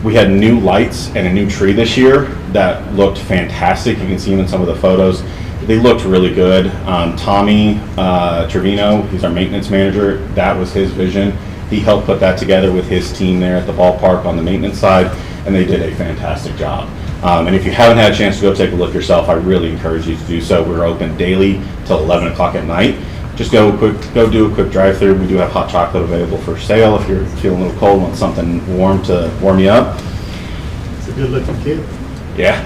We had new lights and a new tree this year that looked fantastic. You can see them in some of the photos. They looked really good. Tommy Trevino, he's our maintenance manager, that was his vision. He helped put that together with his team there at the ballpark on the maintenance side, and they did a fantastic job. And if you haven't had a chance to go take a look yourself, I really encourage you to do so. We're open daily till 11 o'clock at night. Just go do a quick drive-through. We do have hot chocolate available for sale if you're feeling a little cold, want something warm to warm you up. It's a good-looking kid. Yeah.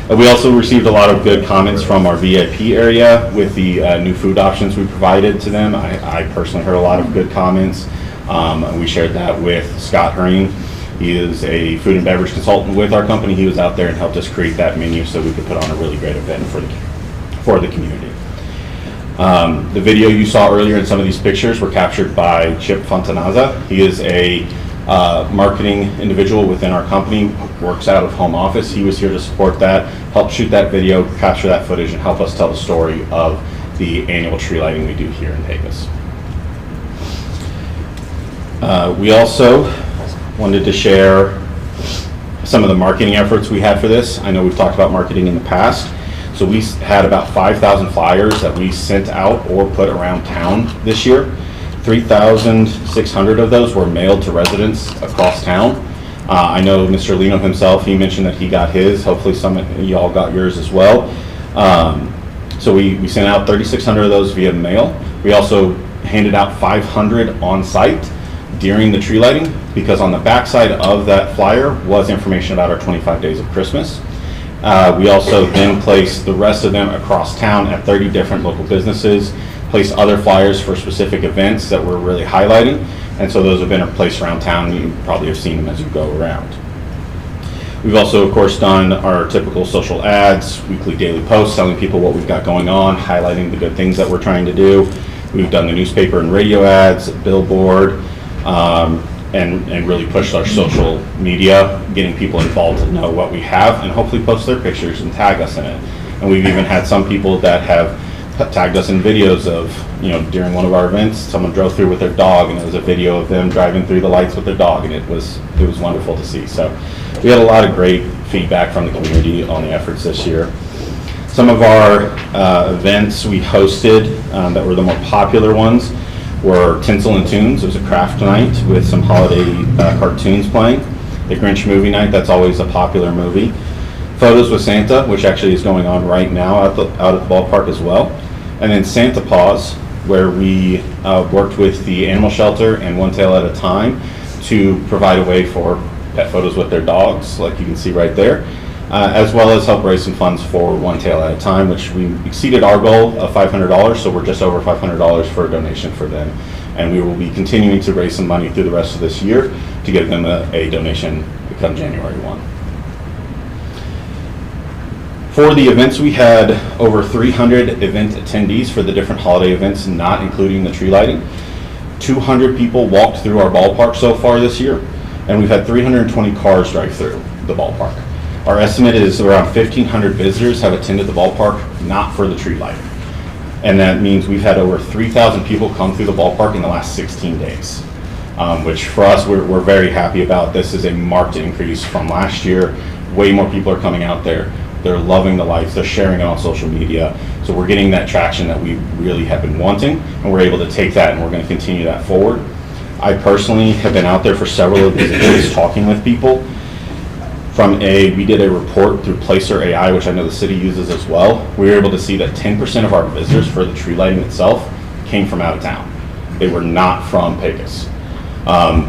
We also received a lot of good comments from our VIP area with the new food options we provided to them. I personally heard a lot of good comments. We shared that with Scott Herring. He is a food and beverage consultant with our company. He was out there and helped us create that menu so we could put on a really great event for the community. The video you saw earlier and some of these pictures were captured by Chip Fontanaza. He is a marketing individual within our company, works out of home office. He was here to support that, help shoot that video, capture that footage, and help us tell the story of the annual tree lighting we do here in Pecos. We also wanted to share some of the marketing efforts we had for this. I know we've talked about marketing in the past. So we had about 5,000 flyers that we sent out or put around town this year. 3,600 of those were mailed to residents across town. I know Mr. Lino himself, he mentioned that he got his. Hopefully some of y'all got yours as well. So we sent out 3,600 of those via mail. We also handed out 500 on site during the tree lighting, because on the backside of that flyer was information about our 25 days of Christmas. We also then placed the rest of them across town at 30 different local businesses, placed other flyers for specific events that we're really highlighting, and so those have been placed around town. You probably have seen them as you go around. We've also, of course, done our typical social ads, weekly, daily posts, telling people what we've got going on, highlighting the good things that we're trying to do. We've done the newspaper and radio ads, billboard, and really pushed our social media, getting people involved to know what we have and hopefully post their pictures and tag us in it. And we've even had some people that have tagged us in videos of, during one of our events, someone drove through with their dog and it was a video of them driving through the lights with their dog, and it was wonderful to see. So we had a lot of great feedback from the community on the efforts this year. Some of our events we hosted that were the more popular ones were Tinsel and Tunes. It was a craft night with some holiday cartoons playing. The Grinch movie night, that's always a popular movie. Photos with Santa, which actually is going on right now out at the ballpark as well. And then Santa Paws, where we worked with the animal shelter and One Tail at a Time to provide a way for pet photos with their dogs, like you can see right there, as well as help raise some funds for One Tail at a Time, which we exceeded our goal of $500, so we're just over $500 for a donation for them. And we will be continuing to raise some money through the rest of this year to give them a donation come January 1. For the events, we had over 300 event attendees for the different holiday events, not including the tree lighting. 200 people walked through our ballpark so far this year, and we've had 320 cars drive through the ballpark. Our estimate is around 1,500 visitors have attended the ballpark, not for the tree lighting. And that means we've had over 3,000 people come through the ballpark in the last 16 days, which for us, we're very happy about. This is a marked increase from last year. Way more people are coming out there. They're loving the lights. They're sharing it on social media. So we're getting that traction that we really have been wanting, and we're able to take that and we're going to continue that forward. I personally have been out there for several of these events talking with people. We did a report through Placer AI, which I know the city uses as well. We were able to see that 10% of our visitors for the tree lighting itself came from out of town. They were not from Pecos,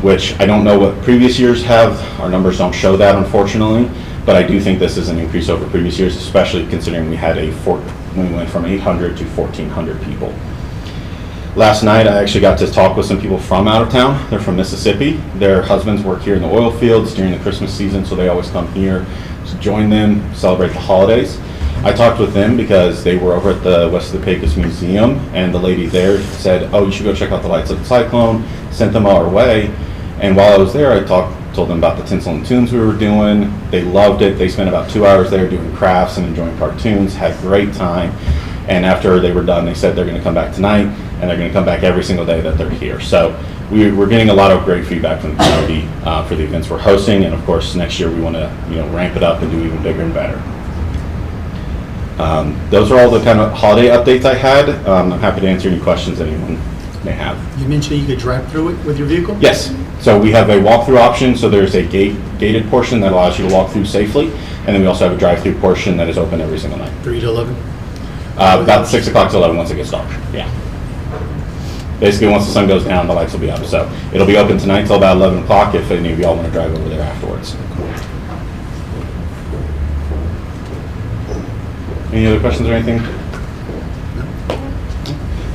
which I don't know what previous years have. Our numbers don't show that, unfortunately, but I do think this is an increase over previous years, especially considering we went from 800 to 1,400 people. Last night, I actually got to talk with some people from out of town. They're from Mississippi. Their husbands work here in the oil fields during the Christmas season, so they always come here to join them, celebrate the holidays. I talked with them because they were over at the West of the Pecos Museum, and the lady there said, "Oh, you should go check out the lights of the cyclone," sent them our way. And while I was there, I told them about the Tinsel and Tunes we were doing. They loved it. They spent about 2 hours there doing crafts and enjoying cartoons, had a great time. And after they were done, they said they're going to come back tonight, and they're going to come back every single day that they're here. So we're getting a lot of great feedback from the community for the events we're hosting, and of course next year we want to ramp it up and do even bigger and better. Those are all the kind of holiday updates I had. I'm happy to answer any questions anyone may have. You mentioned you could drive through it with your vehicle? Yes. So we have a walkthrough option. So there's a gated portion that allows you to walk through safely, and then we also have a drive-through portion that is open every single night. 3 to 11? About 6 o'clock to 11 once it gets dark. Yeah. Basically, once the sun goes down, the lights will be up. So it'll be open tonight till about 11 o'clock if any of y'all want to drive over there afterwards. Any other questions or anything?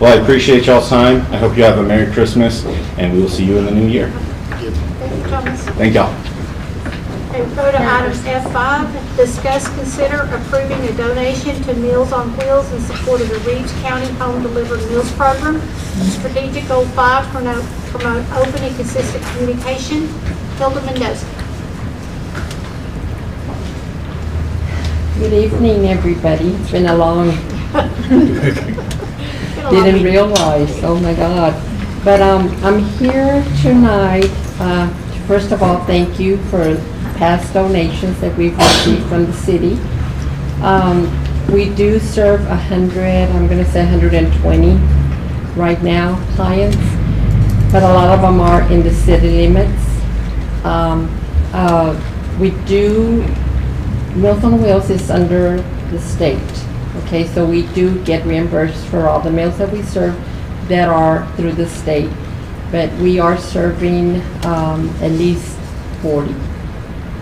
Well, I appreciate y'all's time. I hope you have a Merry Christmas, and we will see you in the new year. Thank you, Thomas. Thank y'all. Okay, go to item F5, discuss, consider approving a donation to Meals on Wheels in support of the Reeves County Home Delivered Meals Program. Strategic Goal 5, promote open and consistent communication. Hilda Mendoza. Good evening, everybody. It's been a long, didn't realize, oh my God. But I'm here tonight, first of all, thank you for past donations that we've received from the city. We do serve 100, I'm gonna say 120 right now, clients, but a lot of them are in the city limits. We do, Meals on Wheels is under the state, okay? So we do get reimbursed for all the meals that we serve that are through the state, but we are serving at least 40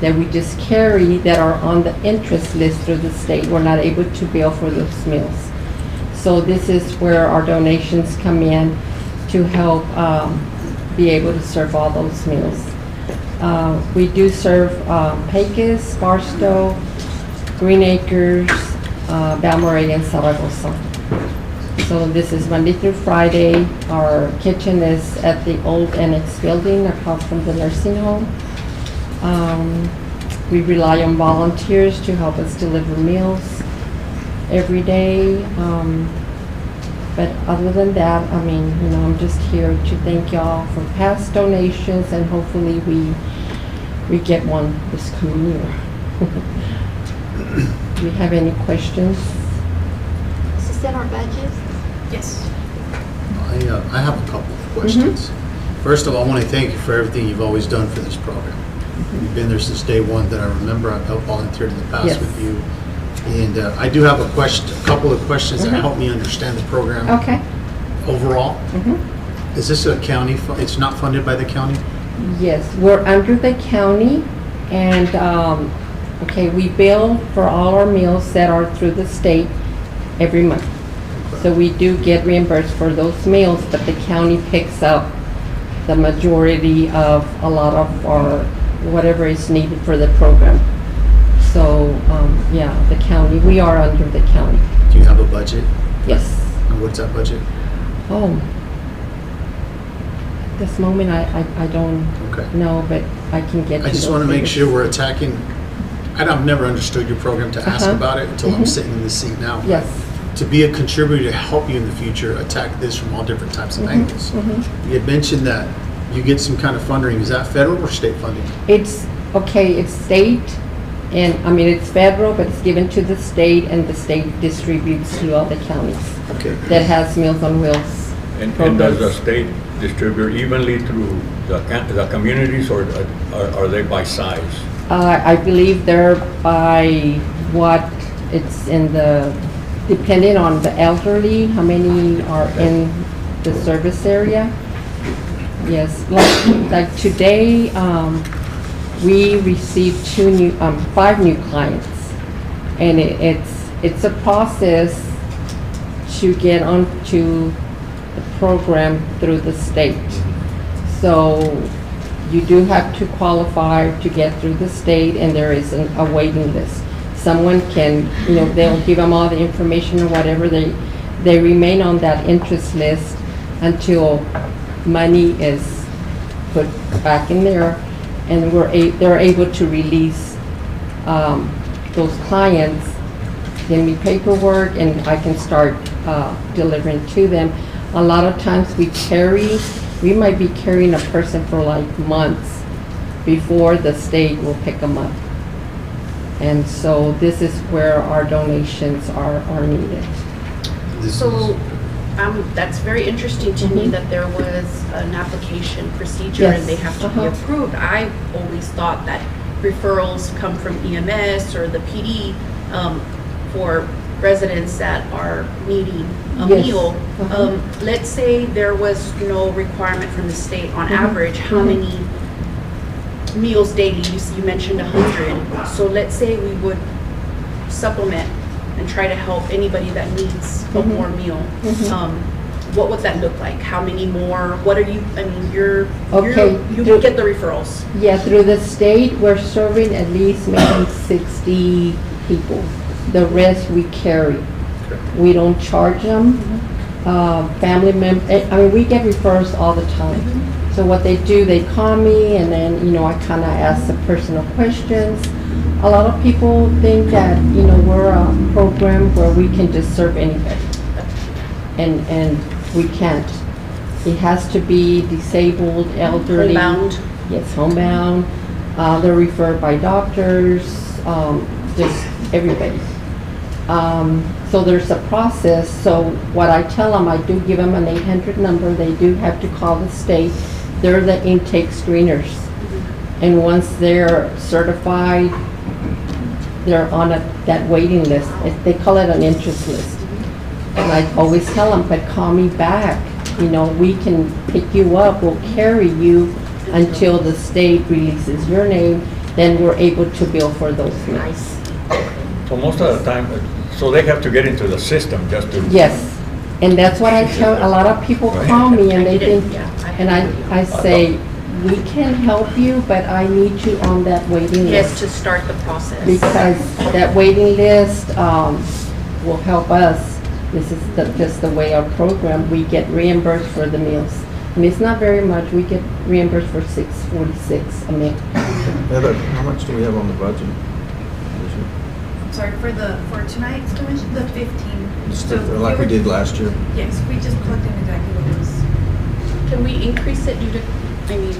that we just carry that are on the interest list through the state. We're not able to bill for those meals. So this is where our donations come in to help be able to serve all those meals. We do serve Pecos, Barstow, Green Acres, Balmorhea, and Zaragoza. So this is Monday through Friday. Our kitchen is at the old annex building across from the nursing home. We rely on volunteers to help us deliver meals every day. But other than that, I mean, you know, I'm just here to thank y'all for past donations, and hopefully we get one this coming year. Do you have any questions? Is this in our budget? Yes. I have a couple of questions. First of all, I want to thank you for everything you've always done for this program. You've been there since day one that I remember. I've helped volunteered in the past Yes. with you. And I do have a couple of questions that help me understand the program Okay. overall. Is this a county, it's not funded by the county? Yes, we're under the county, and, okay, we bill for all our meals that are through the state every month. So we do get reimbursed for those meals, but the county picks up the majority of a lot of our, whatever is needed for the program. So, yeah, the county, we are under the county. Do you have a budget? Yes. And what's that budget? Oh, this moment, I don't know, but I can get you I just those want to make figures. sure we're attacking, I've never understood your program to ask Uh-huh. about it until I'm Mhm. sitting in the seat now. Yes. To be a contributor to help you in the future, attack this from all different types of angles. You had mentioned that you get some kind of funding. Is that federal or state funding? It's, okay, it's state, and, I mean, it's federal, but it's given to the state, and the state distributes to all the counties. Okay. That has Meals on Wheels And programs. does the state distribute evenly through the communities, or are they by size? I believe they're by what it's in the, depending on the elderly, how many are in the service area. Yes, like today, we received 5 new clients, and it's a process to get onto the program through the state. So you do have to qualify to get through the state, and there is a waiting list. Someone can, you know, they'll give them all the information or whatever, they remain on that interest list until money is put back in there, and they're able to release those clients, give me paperwork, and I can start delivering to them. A lot of times we might be carrying a person for like months before the state will pick them up. And so this is where our donations are needed. So, that's very interesting to me that there was an application procedure and they have to be approved. I always thought that referrals come from EMS or the PD for residents that are needing a meal. Let's say there was no requirement from the state on average, how many meals daily? You mentioned 100. So let's say we would supplement and try to help anybody that needs a more meal. What would that look like? How many more? What are you, I mean, you get the referrals. Yeah, through the state, we're serving at least maybe 60 people. The rest we carry. We don't charge them. Family members, I mean, we get referrals all the time. So what they do, they call me, and then, you know, I kind of ask the personal questions. A lot of people think that, you know, we're a program where we can just serve anybody. And we can't. It has to be disabled, elderly. Homebound. Yes, homebound. They're referred by doctors, just everybody. So there's a process. So what I tell them, I do give them an 800 number. They do have to call the state. They're the intake screeners. And once they're certified, they're on that waiting list. They call it an interest list. And I always tell them, but call me back. You know, we can pick you up, we'll carry you until the state releases your name, then we're able to bill for those meals. So most of the time, so they have to get into the system just to. Yes, and that's what I tell, a lot of people call me and they think, and I say, we can help you, but I need you on that waiting list. Yes, to start the process. Because that waiting list will help us. This is just the way our program, we get reimbursed for the meals. And it's not very much, we get reimbursed for $6.46 a meal. Heather, how much do we have on the budget? Sorry, for tonight's donation, the 15. Just like we did last year? Yes, we just plugged in exactly what it was. Can we increase it due to, I mean,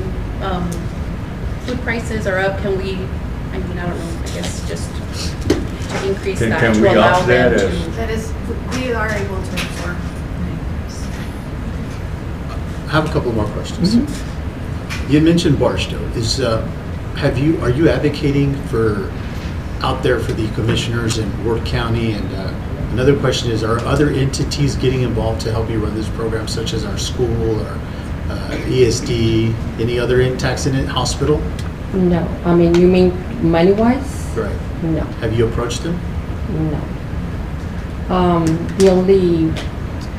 food prices are up, can we, I mean, I don't know, I guess just to increase that Can to we allow offset them it? to. That is, we are able to absorb. I have a couple more questions. You mentioned Barstow. Are you advocating for, out there for the commissioners in Worth County? And another question is, are other entities getting involved to help you run this program, such as our school or ESD, any other tax in hospital? No, I mean, you mean money-wise? Right. No. Have you approached them? No. The only,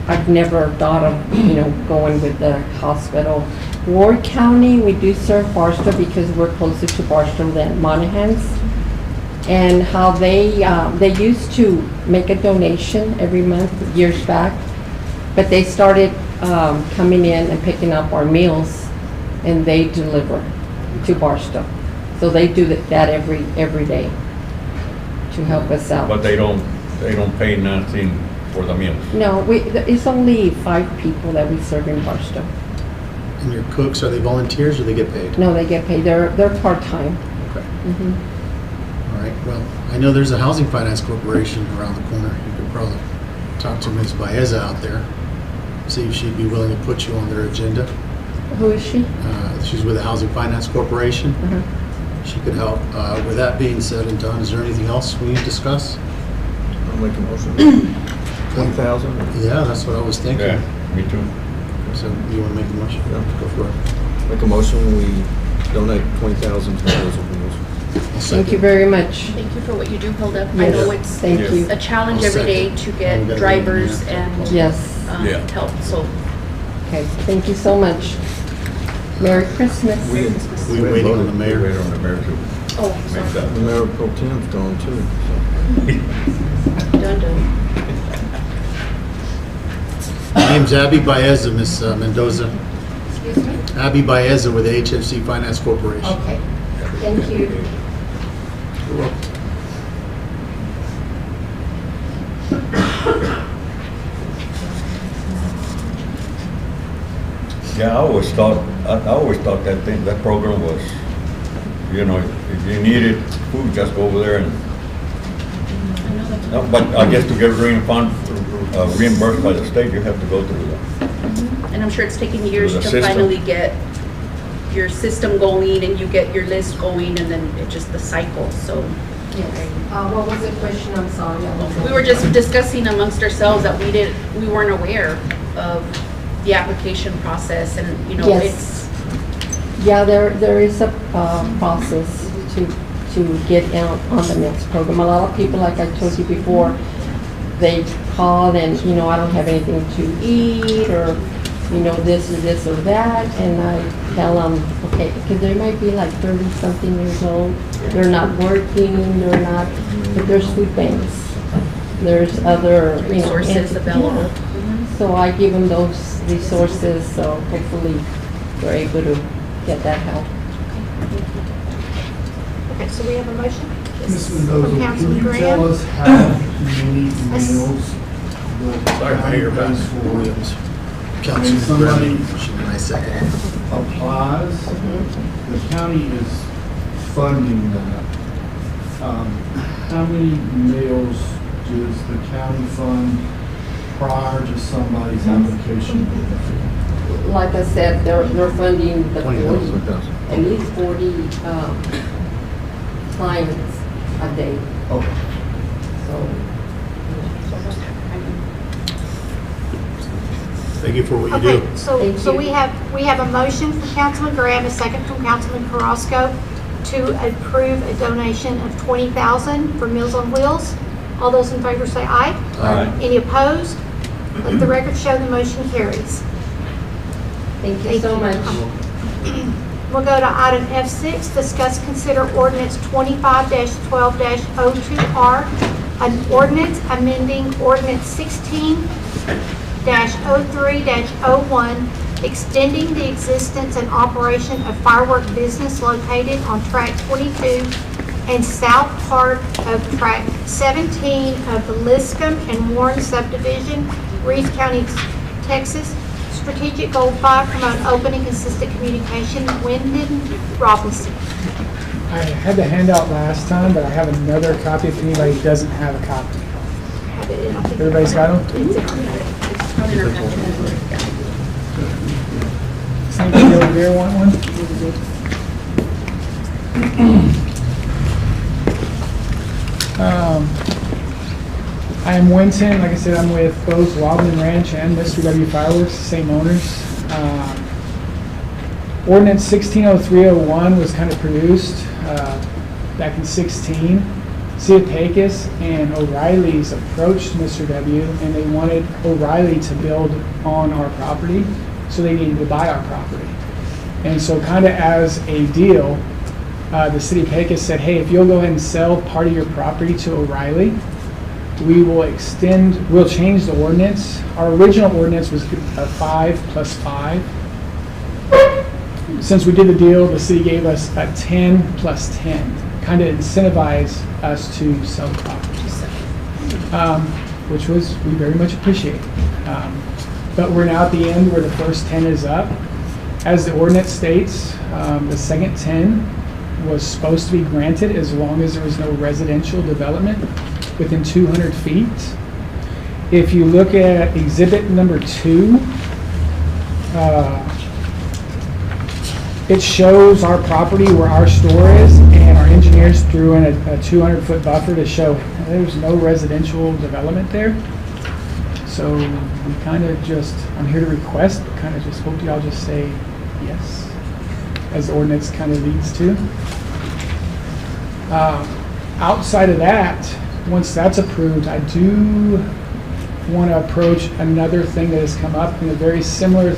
I've never thought of, going with the hospital. Ward County, we do serve Barstow because we're closer to Barstow than Monahans. And how they used to make a donation every month, years back, but they started coming in and picking up our meals, and they deliver to Barstow. So they do that every day to help us out. But they don't pay nothing for the meals. No, it's only 5 people that we serve in Barstow. And your cooks, are they volunteers or they get paid? No, they get paid. They're part-time. Okay. Mm-hmm. All right, well, I know there's a Housing Finance Corporation around the corner. You could probably talk to Ms. Baeza out there, see if she'd be willing to put you on their agenda. Who is she? She's with the Housing Finance Corporation. She could help. With that being said and done, is there anything else we need to discuss? I'll make a motion. 20,000? Yeah, that's what I was thinking. Yeah, me too. So you want to make a motion? Yeah, go for it. Make a motion, we donate 20,000 to those meals. Thank you very much. Thank you for what you do, Hilda. I Yes, know it's thank you. a challenge every day to get drivers and Yes. help, so. Okay, thank you so much. Merry Christmas. We were waiting on the mayor. Wait on the mayor too. Oh, Make that. The mayor pro tem's gone too. Done, done. My name's Abby Baeza, Ms. Mendoza. Excuse me? Abby Baeza with the HFC Finance Corporation. Okay, thank you. You're welcome. Yeah, I always thought that program was, if you needed food, just go over there and. No, but I guess to get reimbursed by the state, you have to go through that. And I'm sure it's taken years Through to the system. finally get your system going and you get your list going and then it's just the cycle, so. What was the question? I'm sorry. We were just discussing amongst ourselves that we weren't aware of the application process and, Yes. it's. Yeah, there is a process to get on the meals program. A lot of people, like I told you before, they call and, I don't have anything to eat or, this or that. And I tell them, okay, because they might be like 30-something years old. They're not working, but there's food banks. There's other, Resources available. Yeah. So I give them those resources, so hopefully they're able to get that help. Okay, so we have a motion? Ms. From Mendoza, can Councilman you Graham? tell us how many meals the Sorry, I hear county your pays back. for Councilman somebody Brennan, and I second it. applies, the county is funding that. How many meals does the county fund prior to somebody's application? Like I said, they're funding the 20,000. at least 40 clients a day. Okay. So, Thank you for what you do. Okay, so we have a motion from Councilman Graham, a second from Councilman Carrasco to approve a donation of $20,000 for Meals on Wheels. All those in favor say aye. Aye. Any opposed? Let the record show the motion carries. thank you so much. We'll go to item F6, discuss, consider ordinance 25-12-02R, an ordinance amending ordinance 16-03-01, extending the existence and operation of firework business located on track 22 and south part of track 17 of the Liscum and Warren subdivision, Reeves County, Texas. Strategic Goal 5, promote open and consistent communication. Wyndon Robinson. I had the handout last time, but I have another copy if anybody doesn't have a copy. Everybody's got them? Does anybody over there want one? I am Winton. Like I said, I'm with both Wildman Ranch and Mr. W Fireworks, the same owners. Ordinance 160301 was kind of produced back in 16. City of Pecos and O'Reilly's approached Mr. W and they wanted O'Reilly to build on our property, so they needed to buy our property. And so kind of as a deal, the City of Pecos said, hey, if you'll go ahead and sell part of your property to O'Reilly, we will we'll change the ordinance. Our original ordinance was 5 + 5. Since we did the deal, the city gave us a 10 + 10, kind of incentivize us to sell the property, which we very much appreciate. But we're now at the end where the first 10 is up. As the ordinance states, the second 10 was supposed to be granted as long as there was no residential development within 200 feet. If you look at exhibit number 2, it shows our property where our store is, and our engineers threw in a 200-foot buffer to show there's no residential development there. So we kind of just, I'm here to request, but kind of just hope y'all just say yes, as the ordinance kind of leads to. Outside of that, once that's approved, I do want to approach another thing that has come up, very similar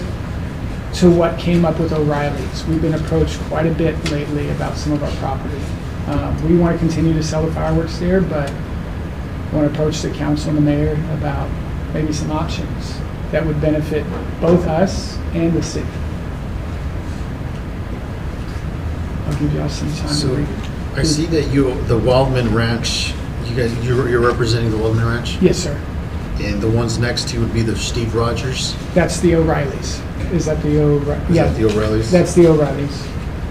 to what came up with O'Reilly's. We've been approached quite a bit lately about some of our property. We want to continue to sell the fireworks there, but I want to approach the council and the mayor about maybe some options that would benefit both us and the city. I'll give y'all some time to read. I see that the Wildman Ranch, you're representing the Wildman Ranch? Yes, sir. And the ones next to you would be the Steve Rogers? That's the O'Reilly's. Is that the O'Reilly's? Is that the O'Reilly's? That's the O'Reilly's.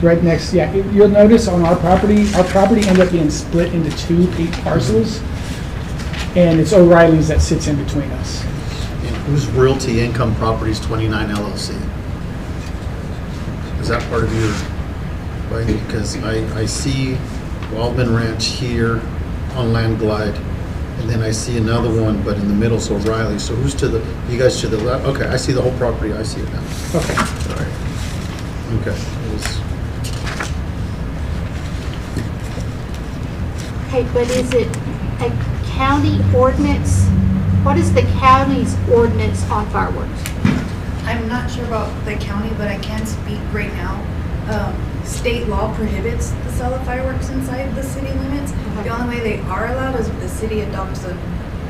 Right next, yeah. You'll notice on our property ended up being split into 2 parcels, and it's O'Reilly's that sits in between us. And who's Realty Income Properties 29 LLC? Is that part of your, right? Because I see Wildman Ranch here on Land Glide, and then I see another one, but in the middle is O'Reilly. So who's you guys to the left? Okay, I see the whole property. I see it now. Okay. All right. Okay. Okay, but is it a county ordinance? What is the county's ordinance on fireworks? I'm not sure about the county, but I can speak right now. State law prohibits the sale of fireworks inside the city limits. The only way they are allowed is if the city adopts an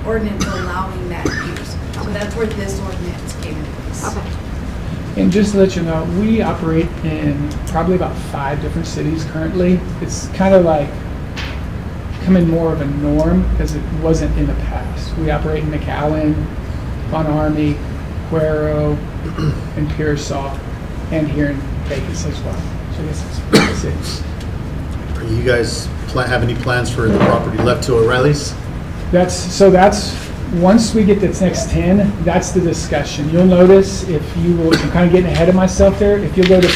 ordinance allowing that use. So that's where this ordinance came in place. Okay. And just to let you know, we operate in probably about 5 different cities currently. It's kind of like becoming more of a norm as it wasn't in the past. We operate in McAllen, Von Army, Cuero, and Pearsall, and here in Pecos as well. So I guess that's it. Are you guys have any plans for the property left to O'Reilly's? That's once we get this next 10, that's the discussion. You'll notice if you will, I'm kind of getting ahead of myself there. If you go to,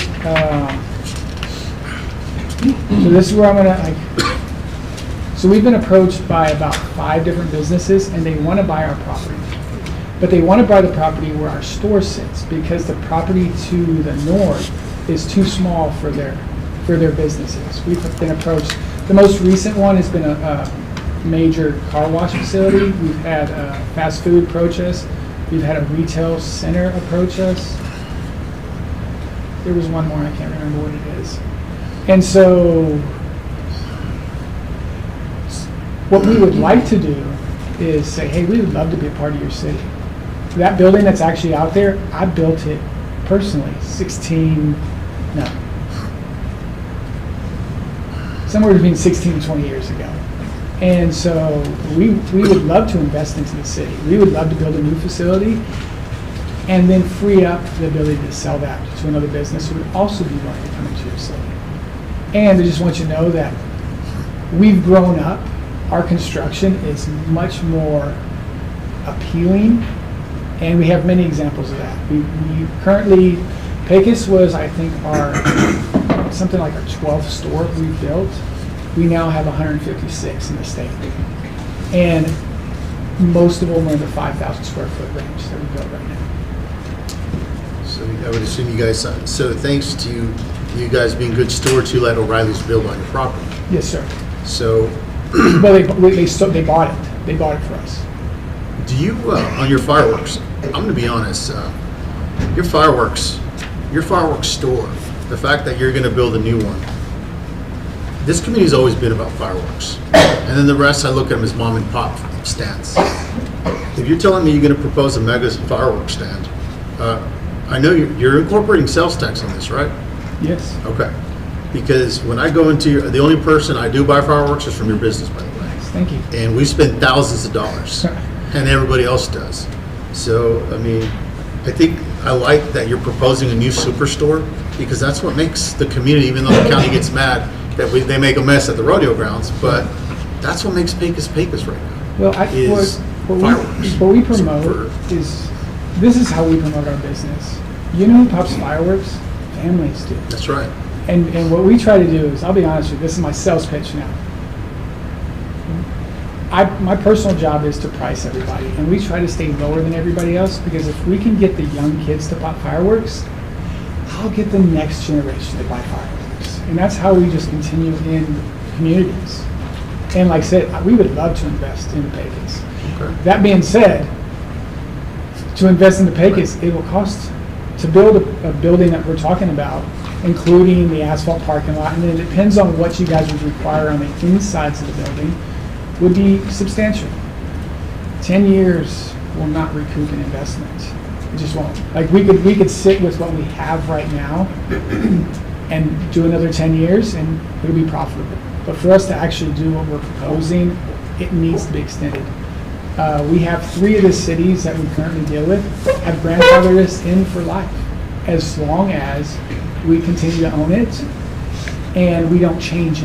so this is where I'm gonna, so we've been approached by about 5 different businesses and they want to buy our property. But they want to buy the property where our store sits because the property to the north is too small for their businesses. We've been approached. The most recent one has been a major car wash facility. We've had fast food approach us. We've had a retail center approach us. There was one more, I can't remember what it is. And so what we would like to do is say, hey, we would love to be a part of your city. That building that's actually out there, I built it personally, somewhere between 16 and 20 years ago. And so we would love to invest into the city. We would love to build a new facility and then free up the ability to sell that to another business who would also be willing to come into your city. And I just want you to know that we've grown up. Our construction is much more appealing, and we have many examples of that. We currently, Pecos was, I think, something like our 12th store we built. We now have 156 in the state. And most of them are in the 5,000 square foot range that we built right now. So I would assume you guys, so thanks to you guys being good stewards, you let O'Reilly's build on your property. Yes, sir. So. Well, they bought it. They bought it for us. Do you, on your fireworks, I'm going to be honest, your fireworks store, the fact that you're going to build a new one, this community's always been about fireworks. And then the rest, I look at them as mom and pop stands. If you're telling me you're going to propose a mega fireworks stand, I know you're incorporating sales tax on this, right? Yes. Okay. Because when I go into the only person I do buy fireworks is from your business, by the way. Thank you. And we spend thousands of dollars, and everybody else does. So, I mean, I think I like that you're proposing a new superstore because that's what makes the community, even though the county gets mad that they make a mess at the rodeo grounds, but that's what makes Pecos Pecos right now. Well, fireworks. What we promote is, this is how we promote our business. You know who pops fireworks? Families do. That's right. And what we try to do is, I'll be honest with you, this is my sales pitch now. My personal job is to price everybody, and we try to stay lower than everybody else because if we can get the young kids to pop fireworks, I'll get the next generation to buy fireworks. And that's how we just continue in communities. And like I said, we would love to invest in the Pecos. Okay. That being said, to invest in the Pecos, it will cost to build a building that we're talking about, including the asphalt parking lot, and then it depends on what you guys would require on the insides of the building, would be substantial. 10 years will not recoup an investment. It just won't. Like we could sit with what we have right now and do another 10 years and it'll be profitable. But for us to actually do what we're proposing, it needs to be extended. We have 3 of the cities that we currently deal with have grandfathered us in for life, as long as we continue to own it and we don't change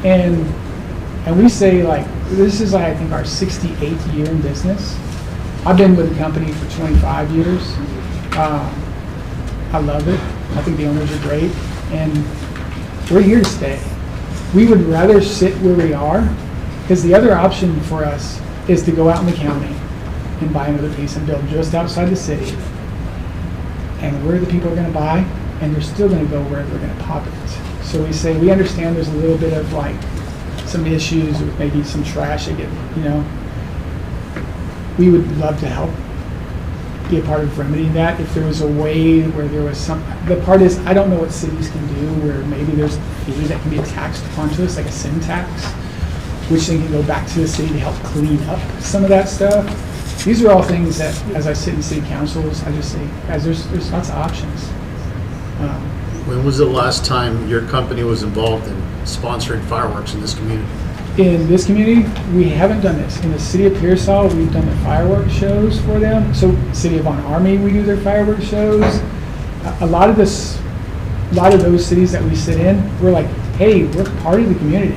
anything. And we say, like, this is, I think, our 68th year in business. I've been with the company for 25 years. I love it. I think the owners are great. And we're here to stay. We would rather sit where we are, because the other option for us is to go out in the county and buy another piece and build just outside the city. And where the people are going to buy, and they're still going to go where they're going to pop it. So we say, we understand there's a little bit of, like, some issues with maybe some trash that get, we would love to help be a part of remedying that. If there was a way where there was the part is, I don't know what cities can do where maybe there's a fee that can be taxed onto us, like a sin tax, which then can go back to the city to help clean up some of that stuff. These are all things that, as I sit in city councils, I just say, guys, there's lots of options. When was the last time your company was involved in sponsoring fireworks in this community? in this community, we haven't done this. In the city of Pearsall, we've done the fireworks shows for them. So city of Von Army, we do their fireworks shows. A lot of those cities that we sit in, we're like, hey, we're part of the community.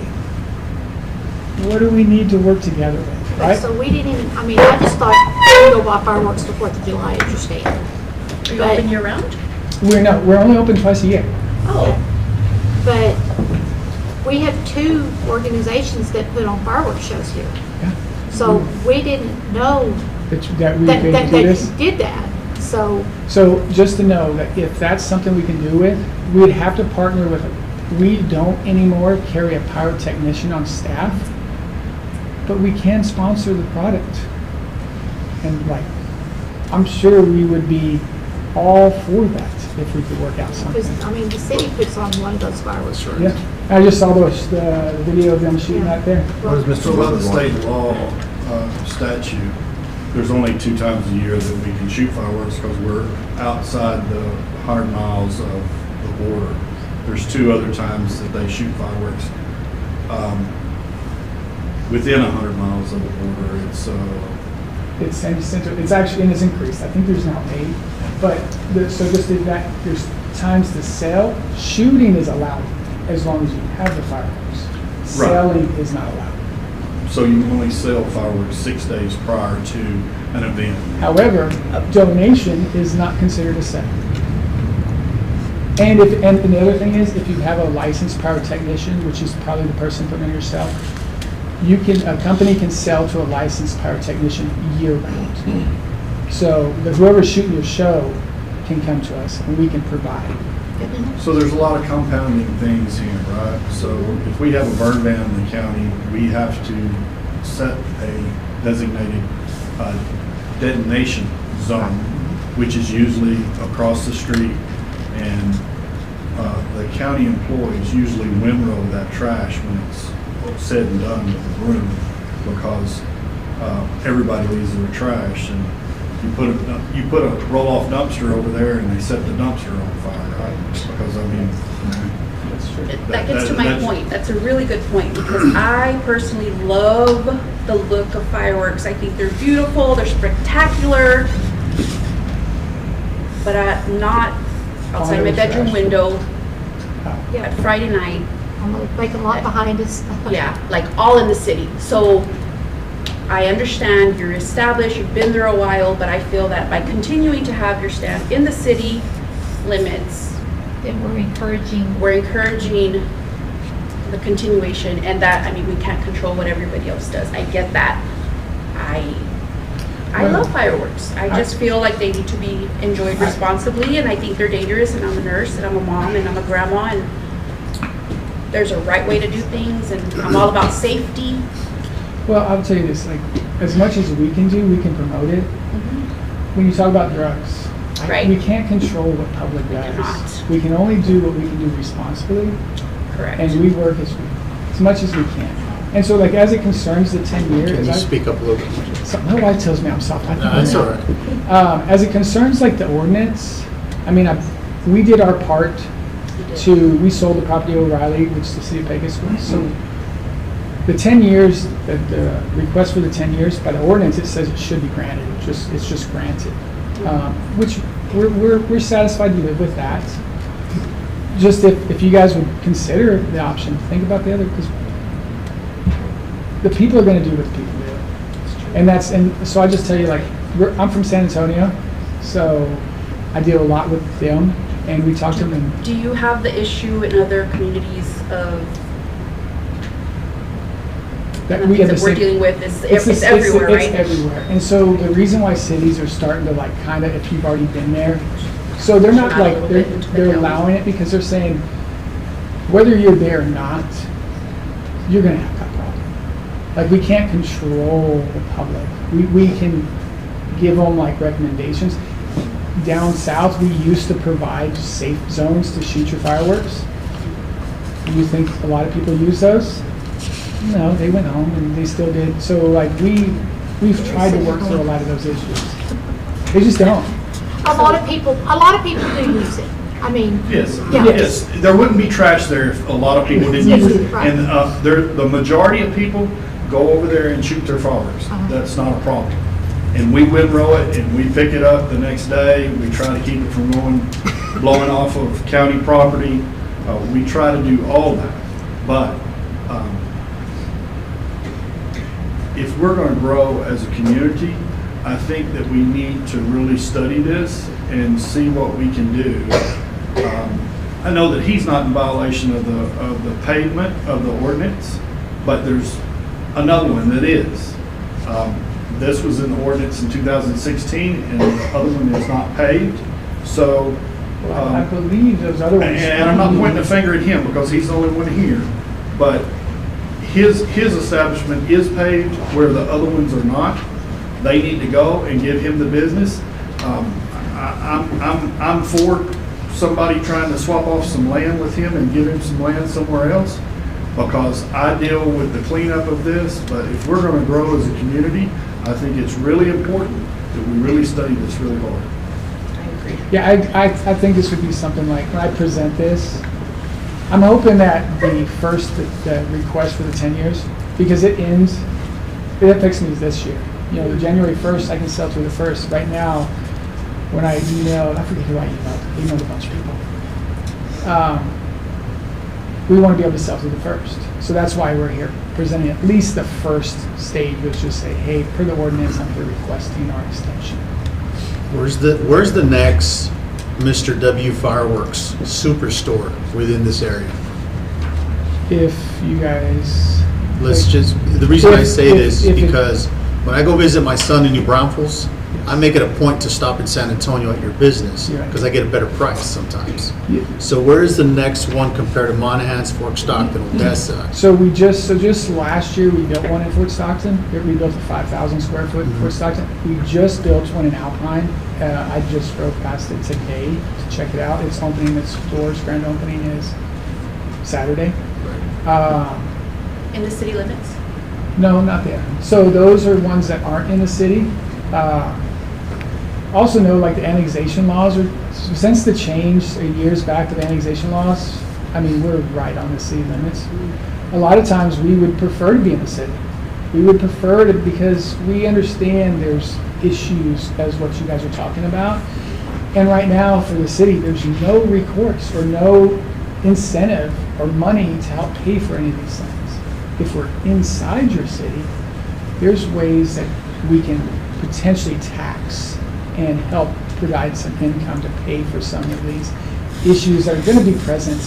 What do we need to work together with, right? So we didn't even, I mean, I just thought we go buy fireworks the 4th of July at your state. Are you open year round? We're only open twice a year. Oh. But we have 2 organizations that put on fireworks shows here. Yeah. So we didn't know That we could do this. you did that. So So just to know that if that's something we can do with, we'd have to partner with, we don't anymore carry a pyrotechnician on staff, but we can sponsor the product. And like, I'm sure we would be all for that if we could work out something. because, I mean, the city puts on one of those fireworks shows. Yeah, I just saw the video of them shooting out there. So about the state law statute, there's only 2 times a year that we can shoot fireworks because we're outside the 100 miles of the border. There's 2 other times that they shoot fireworks within 100 miles of the border. It's actually, and it's increased. I think there's now 8. But, so just that, there's times to sell. Shooting is allowed as long as you have the fireworks. Right. Selling is not allowed. So you only sell fireworks 6 days prior to an event. However, a donation is not considered a sale. And the other thing is, if you have a licensed pyrotechnician, which is probably the person putting it yourself, a company can sell to a licensed pyrotechnician year round. So whoever's shooting your show can come to us and we can provide. So there's a lot of compounding things here, right? So if we have a burn ban in the county, we have to set a designated detonation zone, which is usually across the street, and the county employees usually windrow that trash when it's said and done with the broom, because everybody leaves their trash, and you put a roll-off dumpster over there, and they set the dumpster on fire, right? Because I mean, that's true. That gets to my point. That's a really good point, because I personally love the look of fireworks. I think they're beautiful, they're spectacular, but I'm not outside my bedroom window at Friday night. I'm gonna make a lot behind us. Yeah, like all in the city. So I understand you're established, you've been there a while, but I feel that by continuing to have your stand in the city limits, Then we're encouraging the continuation, and that, I mean, we can't control what everybody else does. I get that. I love fireworks. I just feel like they need to be enjoyed responsibly, and I think they're dangerous, and I'm a nurse, and I'm a mom, and I'm a grandma, and there's a right way to do things, and I'm all about safety. Well, I'll tell you this, like, as much as we can do, we can promote it. When you talk about drugs, Right. we can't control what public does. We can only do what we can do responsibly. Correct. And we work as much as we can. And so, like, as it concerns the 10 years. Can you speak up a little bit more? My wife tells me I'm soft. No, that's all right. As it concerns, like, the ordinance, I mean, we did our part we sold the property to O'Reilly, which the city of Pecos was. So the 10 years, the request for the 10 years, by the ordinance, it says it should be granted. It's just granted, which we're satisfied to live with that. Just if you guys would consider the option, think about the other, because the people are going to do what the people do. And so I just tell you, like, I'm from San Antonio, so I deal a lot with them, and we talk to them. Do you have the issue in other communities of that we're dealing with? It's everywhere, right? It's everywhere. And so the reason why cities are starting to, like, kind of, if you've already been there, so they're not like, they're allowing it because they're saying, whether you're there or not, you're going to have that problem. Like, we can't control the public. We can give them, like, recommendations. Down south, we used to provide safe zones to shoot your fireworks. You think a lot of people use those? No, they went home and they still did. So, like, we've tried to work through a lot of those issues. They just don't. A lot of people do use it. I mean, Yes, yeah. yes. There wouldn't be trash there if a lot of people didn't use it. Right. And the majority of people go over there and shoot their fathers. That's not a problem. And we windrow it and we pick it up the next day. We try to keep it from blowing off of county property. We try to do all that. But if we're going to grow as a community, I think that we need to really study this and see what we can do. I know that he's not in violation of the pavement of the ordinance, but there's another one that is. This was in the ordinance in 2016, and the other one is not paved. So, I believe those other ones. and I'm not pointing a finger at him because he's the only one here, but his establishment is paved where the other ones are not. They need to go and give him the business. I'm for somebody trying to swap off some land with him and give him some land somewhere else, because I deal with the cleanup of this. But if we're going to grow as a community, I think it's really important that we really study this really hard. Yeah, I think this would be something like, when I present this, I'm hoping that the request for the 10 years, because it affects me this year. You know, the January 1st, I can sell through the 1st. Right now, when I emailed, I forget who I emailed a bunch of people. We want to be able to sell through the 1st. So that's why we're here, presenting at least the first stage, which is say, hey, per the ordinance, I'm here requesting our extension. Where's the next Mr. W Fireworks superstore within this area? If you guys... The reason I say this is because when I go visit my son in New Braunfels, I make it a point to stop in San Antonio at your business because I get a better price sometimes. Yeah. So where is the next one compared to Monahans, Fort Stockton, Odessa? So just last year, we built one in Fort Stockton. We built a 5,000 square foot in Fort Stockton. We just built one in Alpine. I just drove past it today to check it out. It's opening its doors. Grand opening is Saturday. In the city limits? No, not there. So those are ones that aren't in the city. Also know, like, the annexation laws are, since the change years back of annexation laws, I mean, we're right on the city limits. A lot of times we would prefer to be in the city. We would prefer to, because we understand there's issues as what you guys are talking about. And right now for the city, there's no recourse or no incentive or money to help pay for any of these things. If we're inside your city, there's ways that we can potentially tax and help provide some income to pay for some of these issues that are going to be present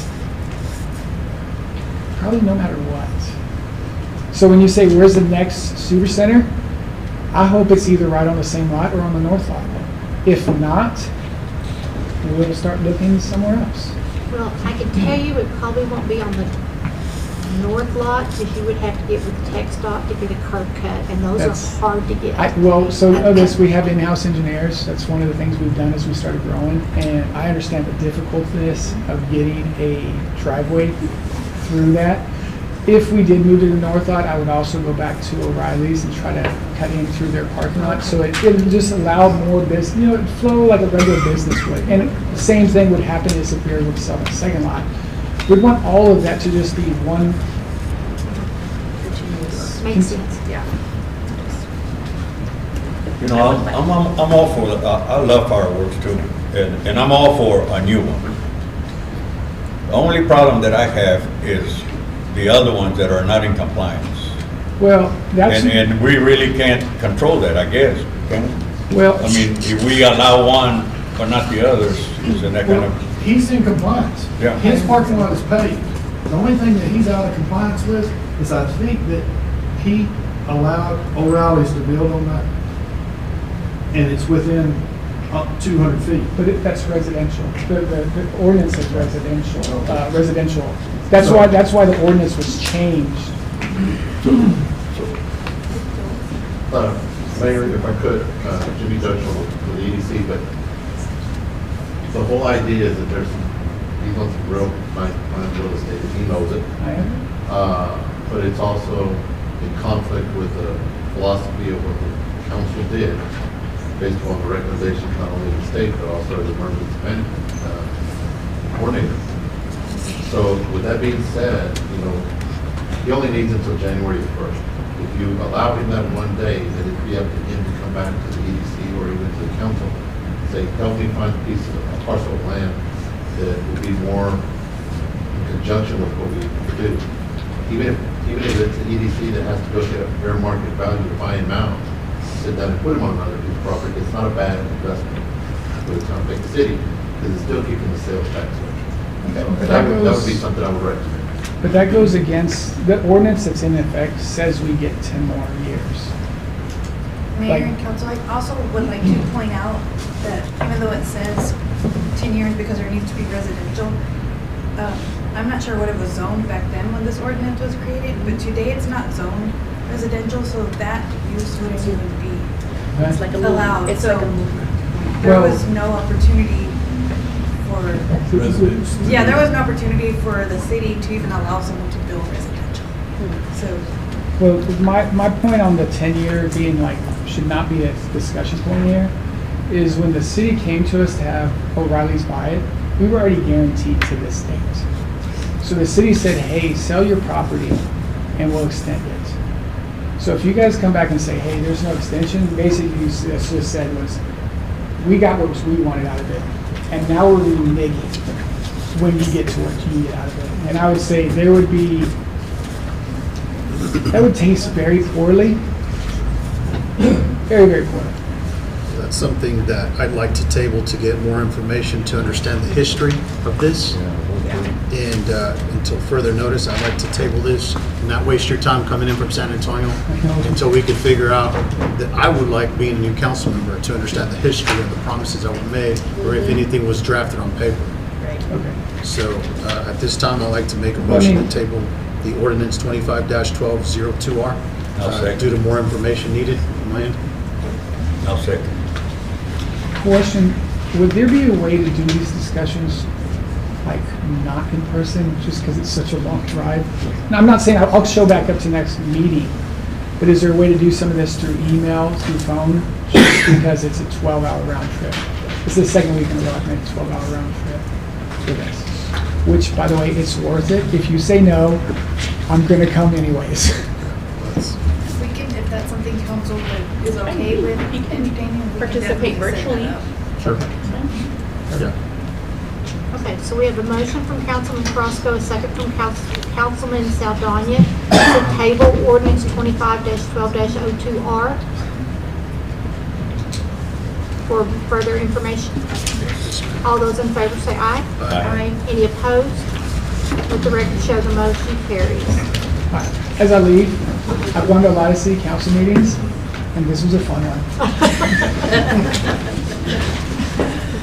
probably no matter what. So when you say, where's the next super center? I hope it's either right on the same lot or on the north lot. If not, we'll start looking somewhere else. Well, I can tell you it probably won't be on the north lot, because you would have to get with TxDOT to get a curb cut, and those are hard to get. We have in-house engineers. That's one of the things we've done as we started growing, and I understand the difficultness of getting a driveway through that. If we did move to the north lot, I would also go back to O'Reilly's and try to cut in through their parking lot, so it would just allow more business, it'd flow like a regular business would. And the same thing would happen as if we were able to sell that second lot. We'd want all of that to just be one. Makes sense, yeah. You know, I'm all for that. I love fireworks too, and I'm all for a new one. The only problem that I have is the other ones that are not in compliance. Well, that's... And we really can't control that, I guess, can we? Well... I mean, if we allow one, but not the others, isn't that kind of... He's in compliance. Yeah. His parking lot is paved. The only thing that he's out of compliance with is, I think, that he allowed O'Reilly's to build on that, and it's within up 200 feet. But that's residential. The ordinance is residential. Residential. That's why the ordinance was changed. Mayor, if I could, Jimmy Judge with the EDC, but the whole idea is that he wants some real nice real estate, and he knows it. I am. But it's also in conflict with the philosophy of what the council did, based on the recommendations not only of the state, but also the emergency management coordinator. So with that being said, you know, he only needs until January 1st. If you allow him that one day, then it'd be up to him to come back to the EDC or even to the council, say, help me find a piece of a parcel of land that would be more in conjunction with what we do. Even if it's an EDC that has to go get a fair market value to buy him out, sit down and put him on another piece of property, it's not a bad investment for the town, big city, because it's still keeping the sales tax rate. So that would be something I would recommend. But that goes against, the ordinance that's in effect says we get 10 more years. Mayor and council, I also would like to point out that even though it says 10 years because there needs to be residential, I'm not sure what it was zoned back then when this ordinance was created, but today it's not zoned residential, so that use wouldn't even be It's like a allowed. It's So like a there was no opportunity for, yeah, there was no opportunity for the city to even allow someone to build residential. So Well, my point on the 10-year being like, should not be a discussion point here, is when the city came to us to have O'Reilly's buy it, we were already guaranteed to this date. So the city said, hey, sell your property and we'll extend it. So if you guys come back and say, hey, there's no extension, basically what you just said was, we got what we wanted out of it, and now we're reneging when you get to what you get out of it. And I would say there would be, that would taste very poorly, very, very poorly. That's something that I'd like to table to get more information to understand the history of this. And until further notice, I'd like to table this, not waste your time coming in from San Antonio until we can figure out that I would like, being a new council member, to understand the history of the promises that were made, or if anything was drafted on paper. Okay. So at this time, I'd like to make a motion to table the ordinance 25-1202R due to more information needed on my end. I'll second. Question, would there be a way to do these discussions like not in person, just because it's such a long drive? Now, I'm not saying I'll show back up to next meeting, but is there a way to do some of this through email, through phone, just because it's a 12-hour round trip? It's the second week in a row I've made a 12-hour round trip for this, which, by the way, it's worth it. If you say no, I'm going to come anyways. we can, if that's something council is okay with, You can entertaining, we can participate definitely set virtually. that up. Sure. Yeah. Okay, so we have a motion from Councilman Crosco, a second from Councilman Saldana to table ordinance 25-12-02R for further information. All those in favor say aye. Aye. Any opposed? Let the record show the motion carries. As I leave, I've gone to a lot of city council meetings, and this was a fun one.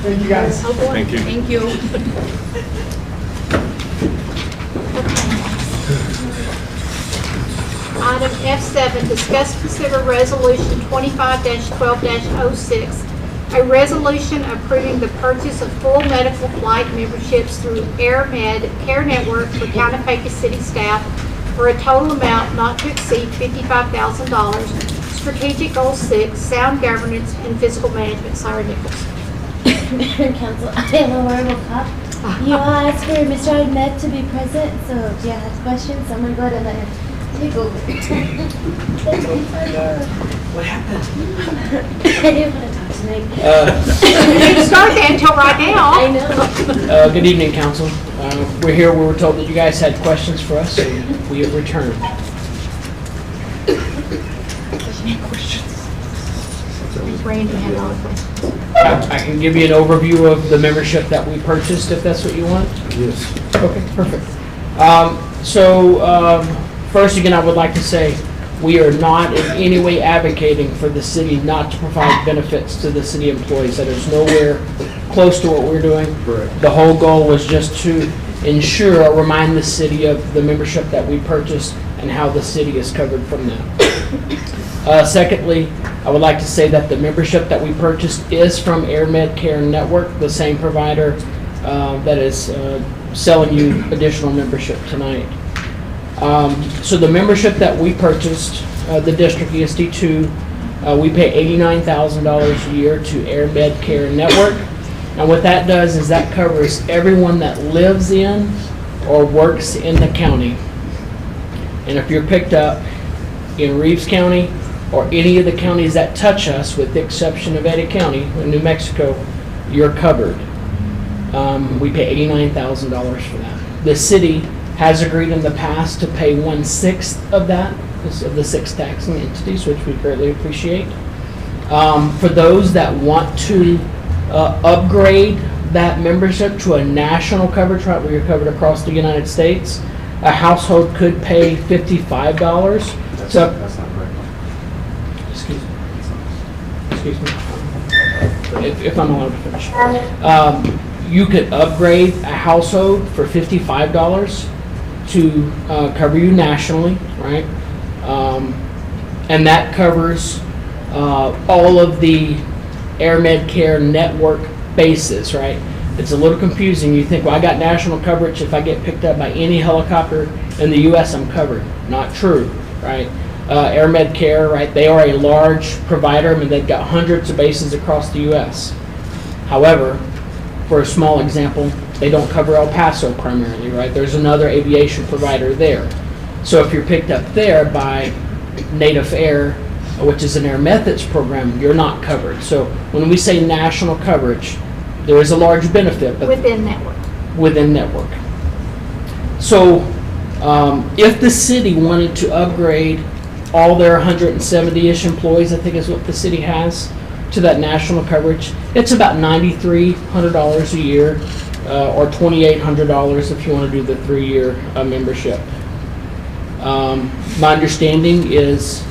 Thank you, guys. Thank you. Thank you. Item F7, discuss, consider resolution 25-12-06, a resolution approving the purchase of full medical flight memberships through AirMed Care Network for Town of Pecos City staff for a total amount not to exceed $55,000. Strategic Goal 6, sound governance and physical management. Sarah Nichols. Council, I am a horrible cop. You all asked for Mr. Ahmed to be present, so if you have questions, I'm gonna go ahead and let him take over. What happened? I didn't want to talk tonight. You didn't start that until right now. I know. Good evening, council. We're here, we were told that you guys had questions for us, so we have returned. Randy had all the questions. I can give you an overview of the membership that we purchased, if that's what you want. Yes. Okay, perfect. First again, I would like to say, we are not in any way advocating for the city not to provide benefits to the city employees. That is nowhere close to what we're doing. Correct. The whole goal was just to ensure or remind the city of the membership that we purchased and how the city is covered from that. Secondly, I would like to say that the membership that we purchased is from AirMed Care Network, the same provider that is selling you additional membership tonight. So the membership that we purchased, the District ESD2, we pay $89,000 a year to AirMed Care Network. Now what that does is that covers everyone that lives in or works in the county. And if you're picked up in Reeves County or any of the counties that touch us, with the exception of Eddy County in New Mexico, you're covered. We pay $89,000 for that. The city has agreed in the past to pay 1/6 of that, of the 6 taxing entities, which we greatly appreciate. For those that want to upgrade that membership to a national coverage, right, where you're covered across the United States, a household could pay $55. That's So, not correct. excuse me, if I'm allowed to finish. You could upgrade a household for $55 to cover you nationally, right? And that covers all of the AirMed Care network bases, right? It's a little confusing. You think, well, I got national coverage. If I get picked up by any helicopter in the U.S., I'm covered. Not true, right? AirMed Care, right? They are a large provider. I mean, they've got hundreds of bases across the U.S. However, for a small example, they don't cover El Paso primarily, right? There's another aviation provider there. So if you're picked up there by Native Air, which is an Air Methods program, you're not covered. So when we say national coverage, there is a large benefit. But Within network. within network. So if the city wanted to upgrade all their 170-ish employees, I think is what the city has, to that national coverage, it's about $9,300 a year, or $2,800 if you want to do the 3-year membership. My understanding is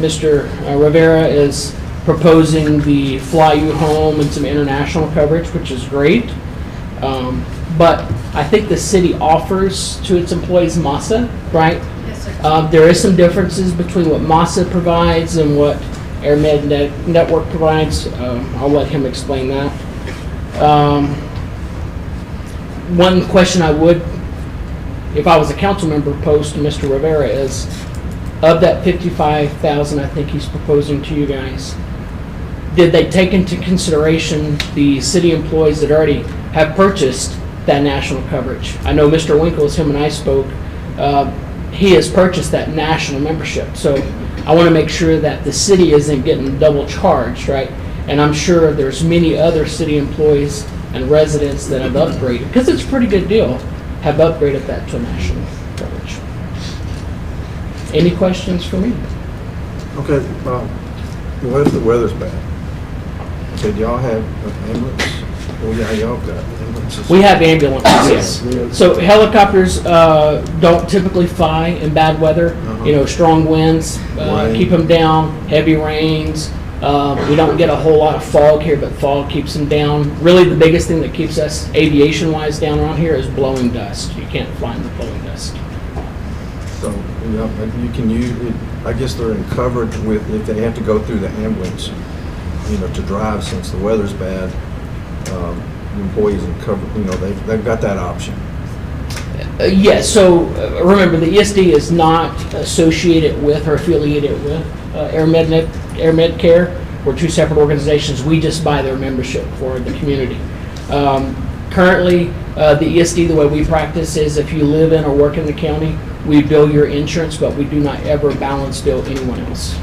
Mr. Rivera is proposing the fly you home and some international coverage, which is great. But I think the city offers to its employees MASA, right? Yes, sir. There is some differences between what MASA provides and what AirMed Network provides. I'll let him explain that. One question I would, if I was a council member, pose to Mr. Rivera is, of that $55,000 I think he's proposing to you guys, did they take into consideration the city employees that already have purchased that national coverage? I know Mr. Winkles, him and I spoke, he has purchased that national membership. So I want to make sure that the city isn't getting double charged, right? And I'm sure there's many other city employees and residents that have upgraded, because it's a pretty good deal, have upgraded that to a national coverage. Any questions for me? Okay, what if the weather's bad? Okay, do y'all have an ambulance? Oh yeah, y'all got ambulances. We have ambulances, yes. So helicopters don't typically fly in bad weather. You know, strong winds keep them down, heavy rains. We don't get a whole lot of fog here, but fog keeps them down. Really, the biggest thing that keeps us aviation-wise down around here is blowing dust. You can't fly in the blowing dust. So, you can use it, I guess they're covered with, if they have to go through the ambulance, to drive since the weather's bad, the employees are covered, they've got that option. Yes, so remember, the ESD is not associated with or affiliated with AirMed Care. We're two separate organizations. We just buy their membership for the community. Currently, the ESD, the way we practice is if you live in or work in the county, we bill your insurance, but we do not ever balance bill anyone else.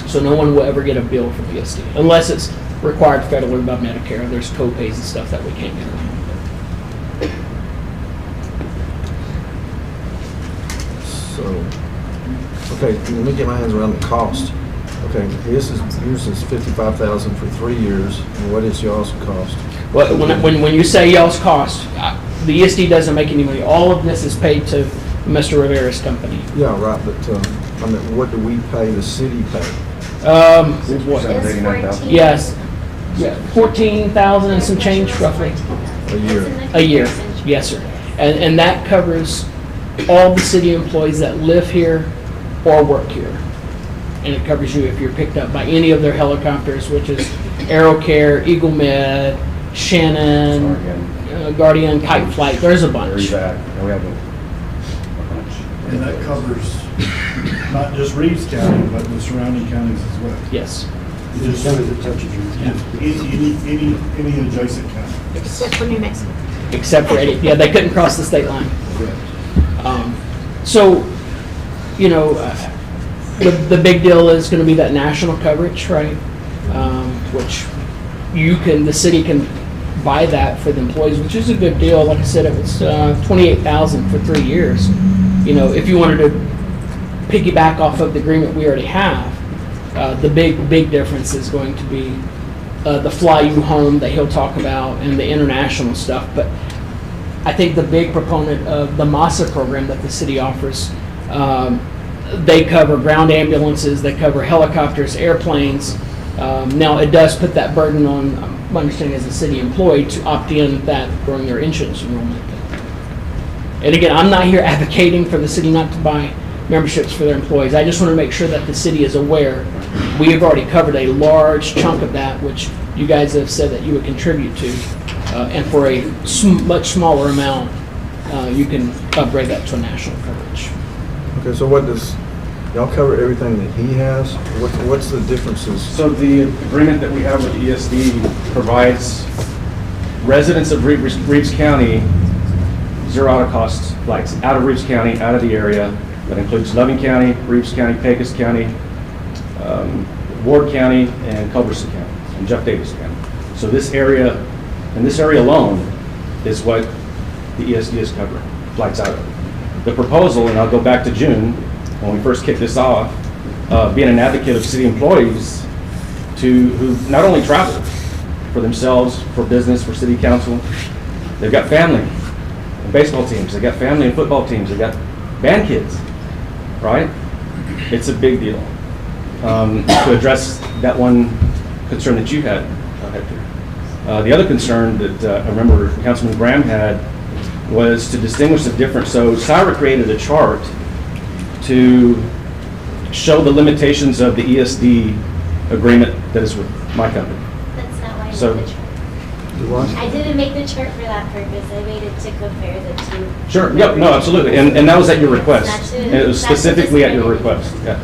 So no one will ever get a bill from ESD, unless it's required federally by Medicare. There's co-pays and stuff that we can't get around. So, okay, let me get my hands around the cost. Okay, yours is $55,000 for 3 years, and what is y'all's cost? Well, when you say y'all's cost, the ESD doesn't make any money. All of this is paid to Mr. Rivera's company. Yeah, right, but what do we pay, the city pay? Yes, yeah, 14,000 and some change roughly. A year. A year, yes, sir. And that covers all the city employees that live here or work here. And it covers you if you're picked up by any of their helicopters, which is AeroCare, Eagle Med, Shannon, Guardian, Kite Flight. There's a bunch. And that covers not just Reeves County, but the surrounding counties as well. Yes. As soon as it touches you. Any adjacent county. Except for New Mexico. Except for any, yeah, they couldn't cross the state line. So, you know, the big deal is going to be that national coverage, right? Which the city can buy that for the employees, which is a good deal. Like I said, it was $28,000 for 3 years. You know, if you wanted to piggyback off of the agreement we already have, the big difference is going to be the fly you home that he'll talk about and the international stuff. But I think the big proponent of the MASA program that the city offers, they cover ground ambulances, they cover helicopters, airplanes. Now, it does put that burden on, my understanding as a city employee, to opt in that during their insurance enrollment. And again, I'm not here advocating for the city not to buy memberships for their employees. I just want to make sure that the city is aware. We have already covered a large chunk of that, which you guys have said that you would contribute to. And for a much smaller amount, you can upgrade that to a national coverage. Okay, so what does, y'all cover everything that he has? What's the differences? So the agreement that we have with ESD provides residents of Reeves County zero out-of-cost flights out of Reeves County, out of the area. That includes Loving County, Reeves County, Pecos County, Ward County, and Culberson County, and Jeff Davis County. So this area, and this area alone, is what the ESD is covering, flights out of. The proposal, and I'll go back to June, when we first kicked this off, being an advocate of city employees who not only travel for themselves, for business, for city council, they've got family and baseball teams, they've got family and football teams, they've got band kids, right? It's a big deal. To address that one concern that you had, Hector. The other concern that I remember Councilman Graham had was to distinguish the difference. So Syra created a chart to show the limitations of the ESD agreement that is with my company. That's not why I So, made the chart. I didn't make the chart for that purpose. I made it to compare the two. Sure, yep, no, absolutely. And that was at your request. It was specifically at your request, yeah.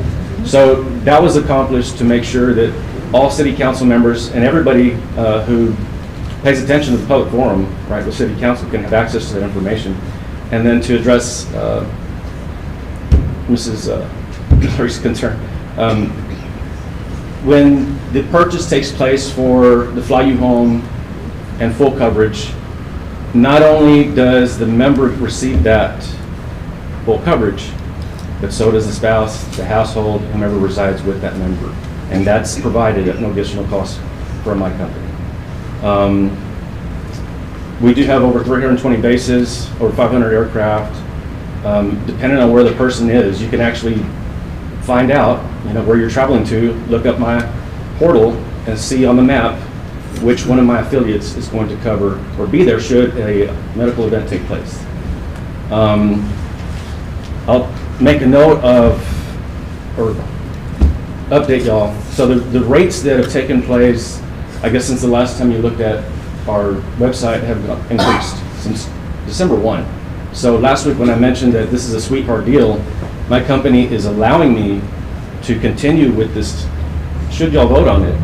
So that was accomplished to make sure that all city council members and everybody who pays attention to the public forum, right, with city council can have access to that information. And then to address Mrs. Curry's concern, when the purchase takes place for the Fly You Home and full coverage, not only does the member receive that full coverage, but so does the spouse, the household, whomever resides with that member. And that's provided at no additional cost from my company. We do have over 320 bases, over 500 aircraft. Depending on where the person is, you can actually find out, where you're traveling to, look up my portal and see on the map which one of my affiliates is going to cover or be there should a medical event take place. I'll make a note of, or update y'all. So the rates that have taken place, I guess since the last time you looked at our website, have increased since December 1. So last week when I mentioned that this is a sweetheart deal, my company is allowing me to continue with this, should y'all vote on it.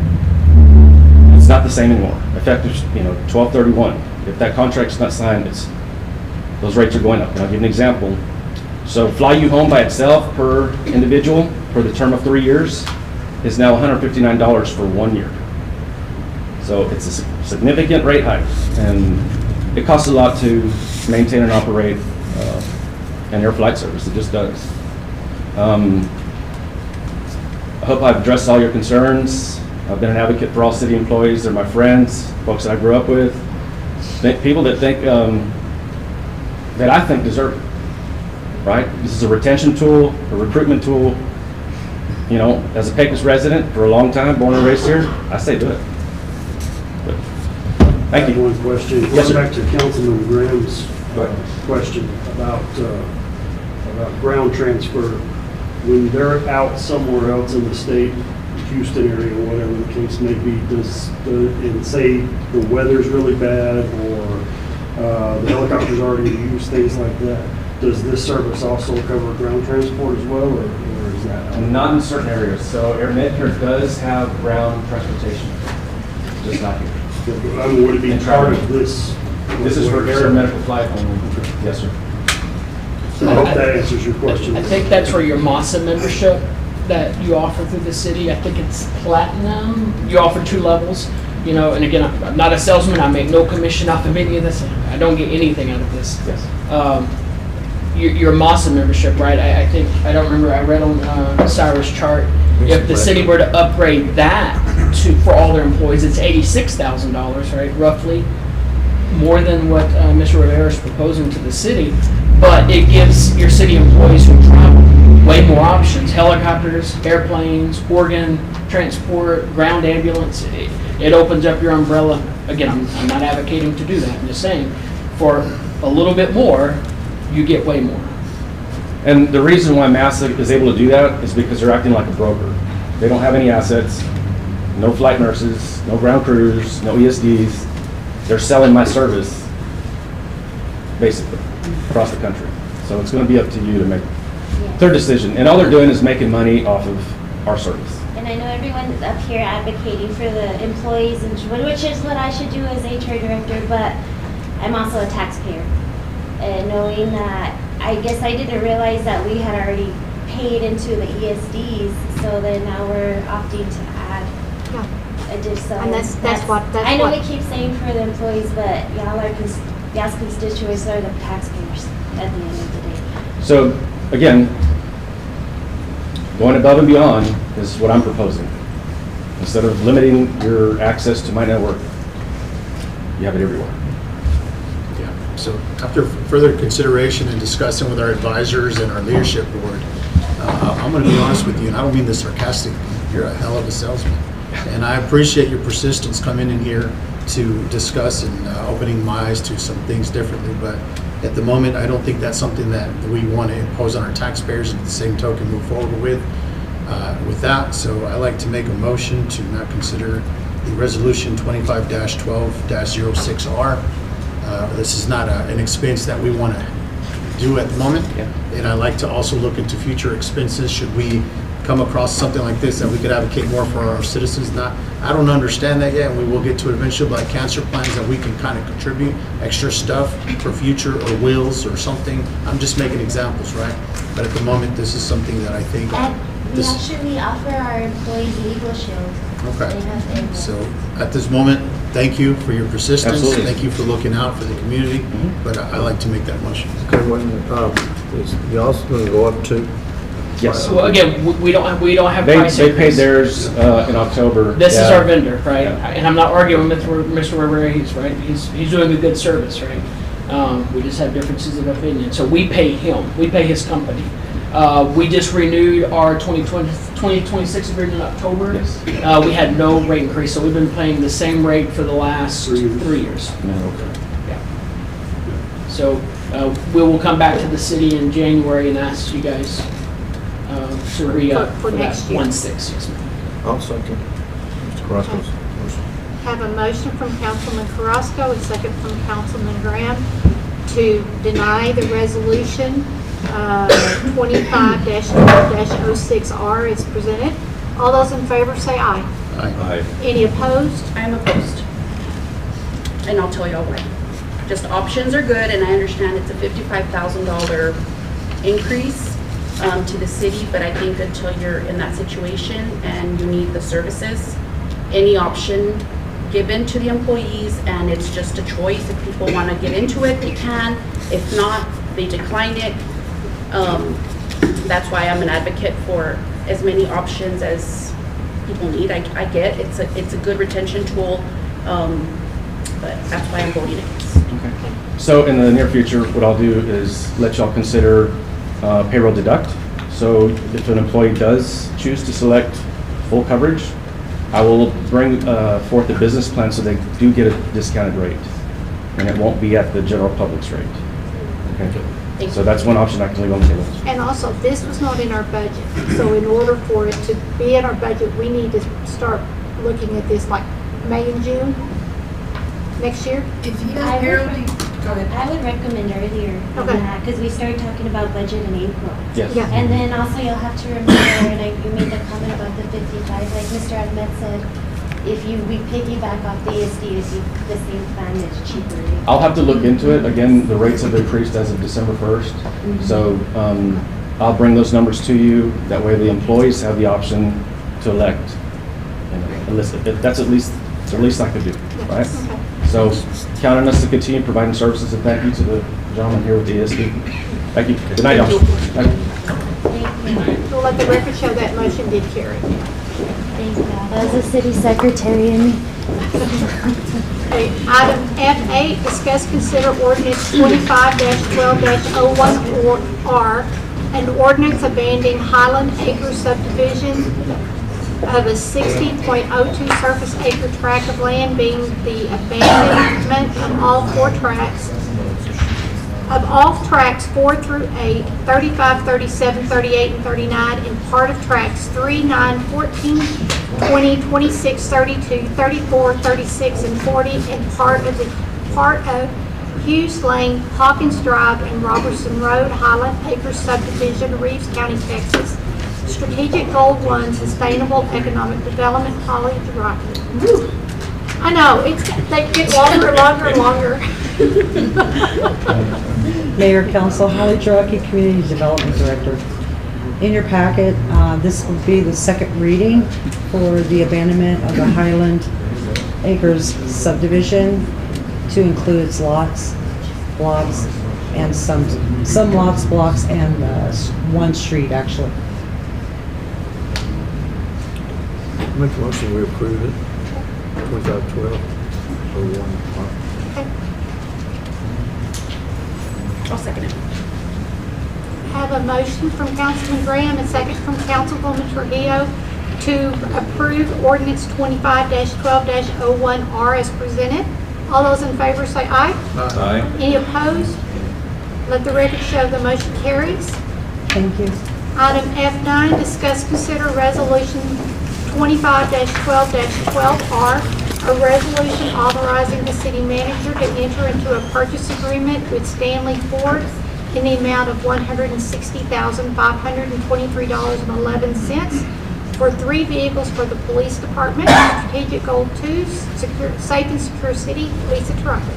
It's not the same anymore. Effective, 12/31. If that contract's not signed, those rates are going up. And I'll give you an example. So Fly You Home by itself per individual for the term of 3 years is now $159 for 1 year. So it's a significant rate hike, and it costs a lot to maintain and operate an air flight service. It just does. I hope I've addressed all your concerns. I've been an advocate for all city employees. They're my friends, folks that I grew up with, people that think that I think deserve it. Right? This is a retention tool, a recruitment tool. As a Pecos resident for a long time, born and raised here, I say do it. But, thank you. One question. Yes, sir. Going back to Councilman Graham's question about ground transfer. When they're out somewhere else in the state, Houston area, or whatever the case may be, and say the weather's really bad or the helicopter's already used, things like that, does this service also cover ground transport as well, or is Not in certain areas. So Air Medicare does have ground transportation, just not here. I mean, would it be And part travel. of this? This is for air and medical flight only. Yes, sir. I hope that answers your question. I think that's where your MASA membership that you offer through the city, I think it's platinum. You offer 2 levels, you know, and again, I'm not a salesman. I make no commission off of any of this. I don't get anything out of this. Yes. Your MASA membership, right? I think, I don't remember, I read on Cyrus' chart, if the city were to upgrade that for all their employees, it's $86,000, right, roughly, more than what Mr. Rivera is proposing to the city, but it gives your city employees who travel way more options: helicopters, airplanes, organ transport, ground ambulance. It opens up your umbrella. Again, I'm not advocating to do that. I'm just saying, for a little bit more, you get way more. And the reason why MASA is able to do that is because they're acting like a broker. They don't have any assets, no flight nurses, no ground crews, no ESDs. They're selling my service, basically, across the country. So it's going to be up to you to make their decision. And all they're doing is making money off of our service. And I know everyone's up here advocating for the employees, and which is what I should do as HR director, but I'm also a taxpayer. And knowing that, I guess I didn't realize that we had already paid into the ESDs, so then now we're opting to add additional. And that's what. I know we keep saying for the employees, but y'all's constituents are the taxpayers at the end of the day. So again, going above and beyond is what I'm proposing. Instead of limiting your access to my network, you have it everywhere. Yeah. So after further consideration and discussing with our advisors and our leadership board, I'm going to be honest with you, and I don't mean this sarcastically. You're a hell of a salesman, and I appreciate your persistence coming in here to discuss and opening my eyes to some things differently. But at the moment, I don't think that's something that we want to impose on our taxpayers, and at the same token move forward with that. So I like to make a motion to not consider the resolution 25-12-06R. This is not an expense that we want to do at the moment. And I like to also look into future expenses should we come across something like this that we could advocate more for our citizens. I don't understand that yet, and we will get to it eventually, but cancer plans that we can kind of contribute extra stuff for future or wills or something. I'm just making examples, right? But at the moment, this is something that I think We actually offer our employees legal shield. Okay. So at this moment, thank you for your persistence. Absolutely. Thank you for looking out for the community. But I like to make that motion. Okay, is y'all going to go up to? Yes. Well, again, we don't have price They paid increase. theirs in October. This is Yeah. our vendor, right? Yeah. And I'm not arguing with Mr. Rivera, he's right. He's doing a good service, right? We just have differences of opinion. So we pay him, we pay his company. We just renewed our 2026 agreement in October. Yes. We had no rate increase, so we've been paying the same rate for the last 3 years. Yeah. So we will come back to the city in January and ask you guys to re-up For for next that year. 1/6. Yes, ma'am. I'll second Mr. Carrasco's motion. Have a motion from Councilman Carrasco, a second from Councilman Graham to deny the resolution 25-12-06R is presented. All those in favor say aye. Aye. Any opposed? I am opposed. And I'll tell y'all why. Just options are good, and I understand it's a $55,000 increase to the city, but I think until you're in that situation and you need the services, any option given to the employees, and it's just a choice. If people want to get into it, they can. If not, they decline it. That's why I'm an advocate for as many options as people need. I get it's a good retention tool, but that's why I'm voting against. Okay. So in the near future, what I'll do is let y'all consider payroll deduct. So if an employee does choose to select full coverage, I will bring forth a business plan so they do get a discounted rate, and it won't be at the general public's rate. Okay. So that's one option I can leave on the table. And also, this was not in our budget. So in order for it to be in our budget, we need to start looking at this like May and June next year. If he does payroll, go ahead. I would recommend earlier than Okay. that, because we started talking about budget in April. Yes. Yeah. And then also you'll have to remember, and you made the comment about the 55, like Mr. Ahmed said, if we piggyback off the ESD, it's the same plan, it's cheaper. I'll have to look into it. Again, the rates have increased as of December 1st. So I'll bring those numbers to you. That way the employees have the option to elect. And enlist. That's at least, it's the least I could do, right? So count on us to continue providing services, and thank you to the gentleman here with the ESD. Thank you. Good night, y'all. Thank you. We'll let the record show that motion did carry. Thank you. As a city secretary in me. Okay, item F8, discuss, consider ordinance 25-12-01R, an ordinance abandoning Highland Acres subdivision of a 60.02 surface acre tract of land, being the abandonment of all tracts 4 through 8, 35, 37, 38, and 39, and part of tracts 3, 9, 14, 20, 26, 32, 34, 36, and 40, and part of Hughes Lane, Hawkins Drive, and Robertson Road, Highland Acres subdivision, Reeves County, Texas. Strategic Goal 1, Sustainable Economic Development, Holly Drive. I know, they get longer and longer and longer. Mayor, Council, Holly Jarocki, Community Development Director. In your packet, this will be the second reading for the abandonment of the Highland Acres subdivision to include its lots, blocks, and some lots, blocks, and one street, actually. Make a motion, we approve it. 25-12-01. I'll second it. Have a motion from Councilman Graham and second from Councilwoman Trujillo to approve ordinance 25-12-01R as presented. All those in favor say aye. Aye. Any opposed? Let the record show the motion carries. Thank you. Item F9, discuss, consider resolution 25-12-12R, a resolution authorizing the city manager to enter into a purchase agreement with Stanley Ford in the amount of $160,523.11 for 3 vehicles for the police department. Strategic Goal 2, Safe and Secure City. Lisa Tarango.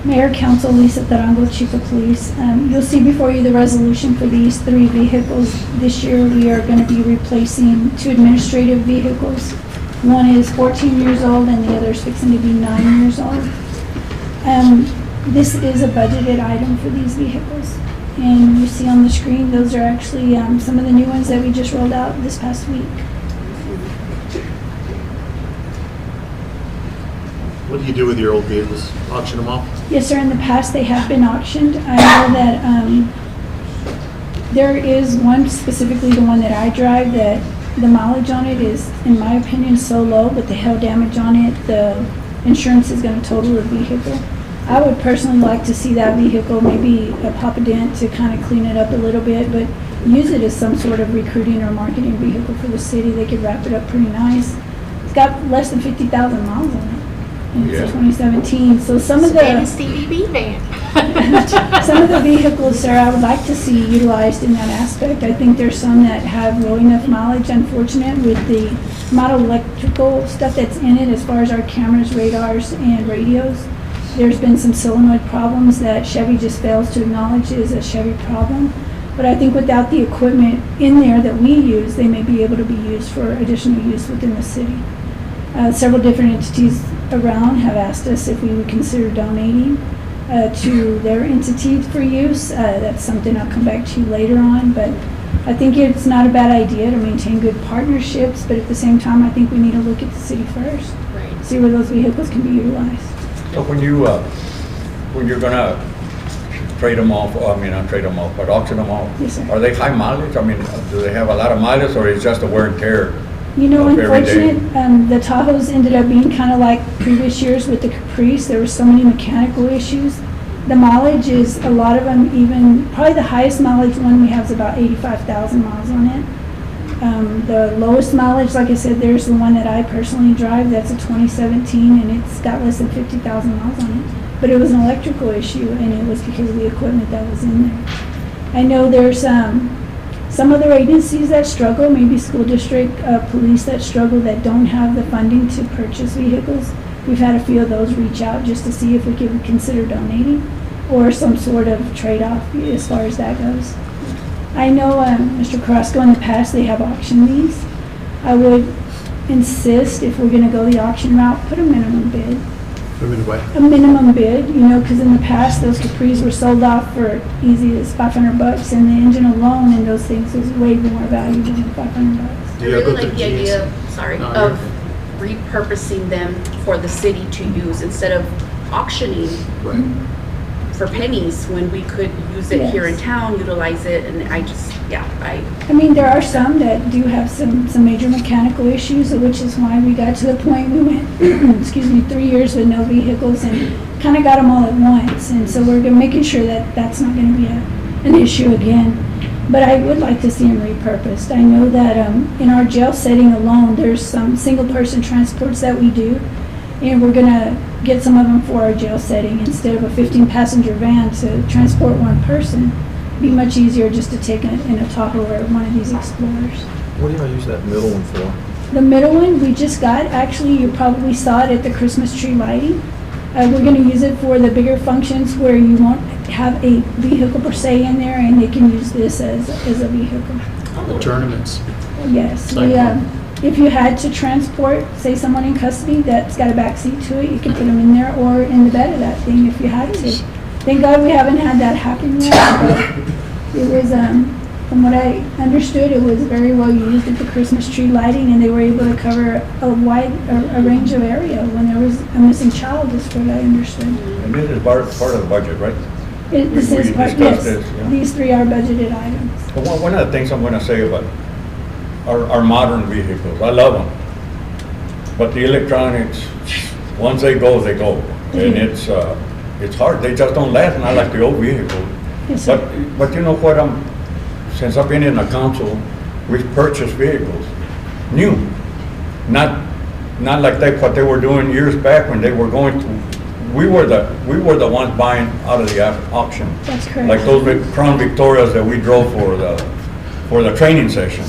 Mayor, Council, Lisa Tarango, Chief of Police. You'll see before you the resolution for these 3 vehicles. This year we are going to be replacing 2 administrative vehicles. One is 14 years old and the other is fixing to be 9 years old. This is a budgeted item for these vehicles. And you see on the screen, those are actually some of the new ones that we just rolled out this past week. What do you do with your old vehicles? Auction them off? Yes, sir. In the past, they have been auctioned. I know that there is one, specifically the one that I drive, that the mileage on it is, in my opinion, so low, but the hail damage on it, the insurance is going to total the vehicle. I would personally like to see that vehicle maybe pop a dent to kind of clean it up a little bit, but use it as some sort of recruiting or marketing vehicle for the city. They could wrap it up pretty nice. It's got less than 50,000 miles on it. And it's a 2017, so some of the CBB van. some of the vehicles, sir, I would like to see utilized in that aspect. I think there's some that have low enough mileage, unfortunate, with the amount of electrical stuff that's in it as far as our cameras, radars, and radios. There's been some solenoid problems that Chevy just fails to acknowledge is a Chevy problem. But I think without the equipment in there that we use, they may be able to be used for additional use within the city. Several different entities around have asked us if we would consider donating to their entity for use. That's something I'll come back to you later on, but I think it's not a bad idea to maintain good partnerships, but at the same time, I think we need to look at the city first. Right. See where those vehicles can be utilized. So when you're gonna trade them off, not trade them off, but auction them off, Yes, sir. are they high mileage? I mean, do they have a lot of mileage, or is it just a wear and tear? You know, of every day? unfortunate, the Tahoes ended up being kind of like previous years with the Caprice. There were so many mechanical issues. The mileage is, a lot of them even, probably the highest mileage one we have is about 85,000 miles on it. The lowest mileage, like I said, there's the one that I personally drive. That's a 2017, and it's got less than 50,000 miles on it. but it was an electrical issue, and it was because of the equipment that was in there. I know there's some other agencies that struggle, maybe school district, police that struggle, that don't have the funding to purchase vehicles. We've had a few of those reach out just to see if we could consider donating or some sort of trade-off as far as that goes. I know, Mr. Carrasco, in the past, they have auctioned these. I would insist, if we're gonna go the auction route, put a minimum bid. A minimum bid, you know, because in the past, those Capris were sold off for easy as $500, and the engine alone and those things was way more valuable than $500. I really like the idea, of repurposing them for the city to use instead of auctioning for pennies when we could use it here in town, utilize it, and I mean, there are some that do have some major mechanical issues, which is why we got to the point we went, 3 years with no vehicles and kind of got them all at once. And so we're making sure that that's not going to be an issue again. But I would like to see them repurposed. I know that in our jail setting alone, there's some single-person transports that we do, and we're going to get some of them for our jail setting instead of a 15-passenger van to transport one person. It'd be much easier just to take it in a Tahoe or one of these Explorers. What do y'all use that middle one for? The middle one we just got, actually, you probably saw it at the Christmas tree lighting. We're going to use it for the bigger functions where you won't have a vehicle per se in there, and they can use this as a vehicle. The tournaments. Yes. If you had to transport, say, someone in custody that's got a back seat to it, you can put them in there or in the bed of that thing if you had to. Thank God we haven't had that happen yet, but it was, from what I understood, it was very well used at the Christmas tree lighting, and they were able to cover a range of area when there was a missing child, is what I understood. And this is part of the budget, right? This is part, yes. These three are budgeted items. But one of the things I'm going to say about our modern vehicles, I love them. But the electronics, once they go, they go. And it's hard. They just don't last, and I like the old vehicles. Yes, But you know what? Since I've been in the council, we've purchased vehicles, new, not like what they were doing years back when they were going to. We were the ones buying out of the auction. That's correct. Like those Crown Victorias that we drove for the training session.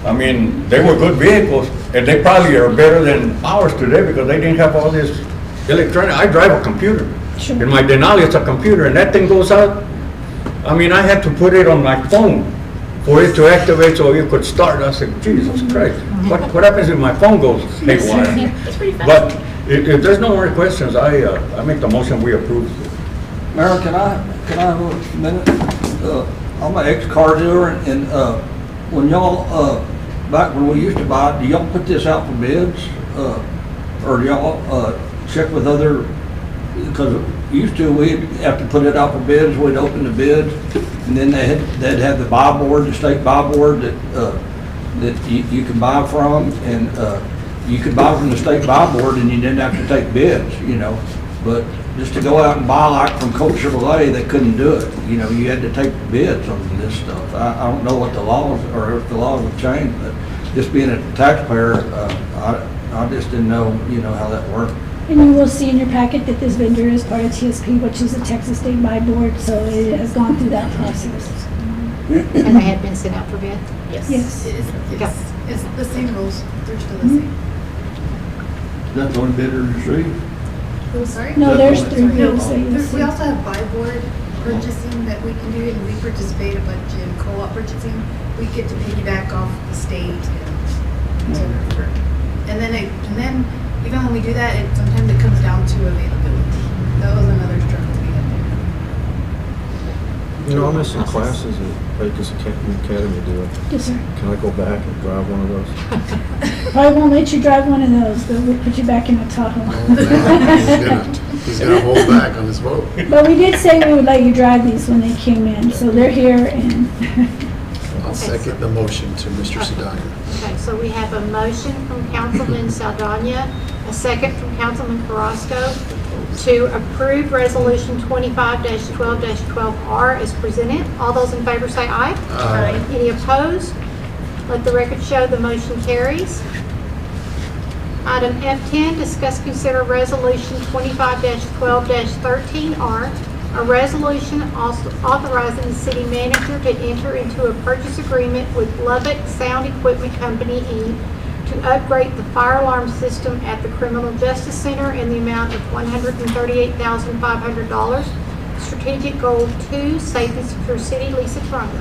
I mean, they were good vehicles, and they probably are better than ours today because they didn't have all this electronic. I drive a computer. Sure. In my Denali, it's a computer, and that thing goes out. I mean, I had to put it on my phone for it to activate so it could start. I said, Jesus Christ, what happens if my phone goes haywire? That's pretty fast. But if there's no more questions, I make the motion we approve. Mayor, can I have a minute? I'm an ex-car dealer, and when y'all, back when we used to buy, do y'all put this out for bids? Or do y'all check with other, because used to, we'd have to put it out for bids, we'd open the bids, and then they'd have the buy board, the state buy board that you could buy from, and you could buy from the state buy board and you didn't have to take bids, you know. But just to go out and buy like from Colt Chevrolet, they couldn't do it. You know, you had to take bids on this stuff. I don't know what the laws, or if the laws have changed, but just being a taxpayer, I just didn't know, you know, how that worked. And you will see in your packet that this vendor is part of TSP, which is the Texas State Buy Board, so it has gone through that process. And they have been sent out for bid? Yes. It's the same rules, they're still the same. Is that the only bidder in the street? Oh, sorry? No, there's three bids. We also have buy board purchasing that we can do, and we participate a bunch in co-op purchasing. We get to piggyback off the state and then even when we do that, sometimes it comes down to availability. That was another struggle we had there. You know, I'm missing classes at Pecos Academy doing. Yes, sir. Can I go back and drive one of those? Probably won't let you drive one of those, but we'll put you back in a Tahoe. He's gonna hold back on his vote. But we did say we would let you drive these when they came in, so they're here and. I'll second the motion to Mr. Saldana. Okay, so we have a motion from Councilman Saldana, a second from Councilman Carrasco to approve Resolution 25-12-12R as presented. All those in favor say aye. Aye. Any opposed? Let the record show the motion carries. Item F10, discuss, consider resolution 25-12-13R, a resolution authorizing the city manager to enter into a purchase agreement with Lubbock Sound Equipment Company, Inc. to upgrade the fire alarm system at the Criminal Justice Center in the amount of $138,500. Strategic Goal 2, Safe and Secure City. Lisa Tarango.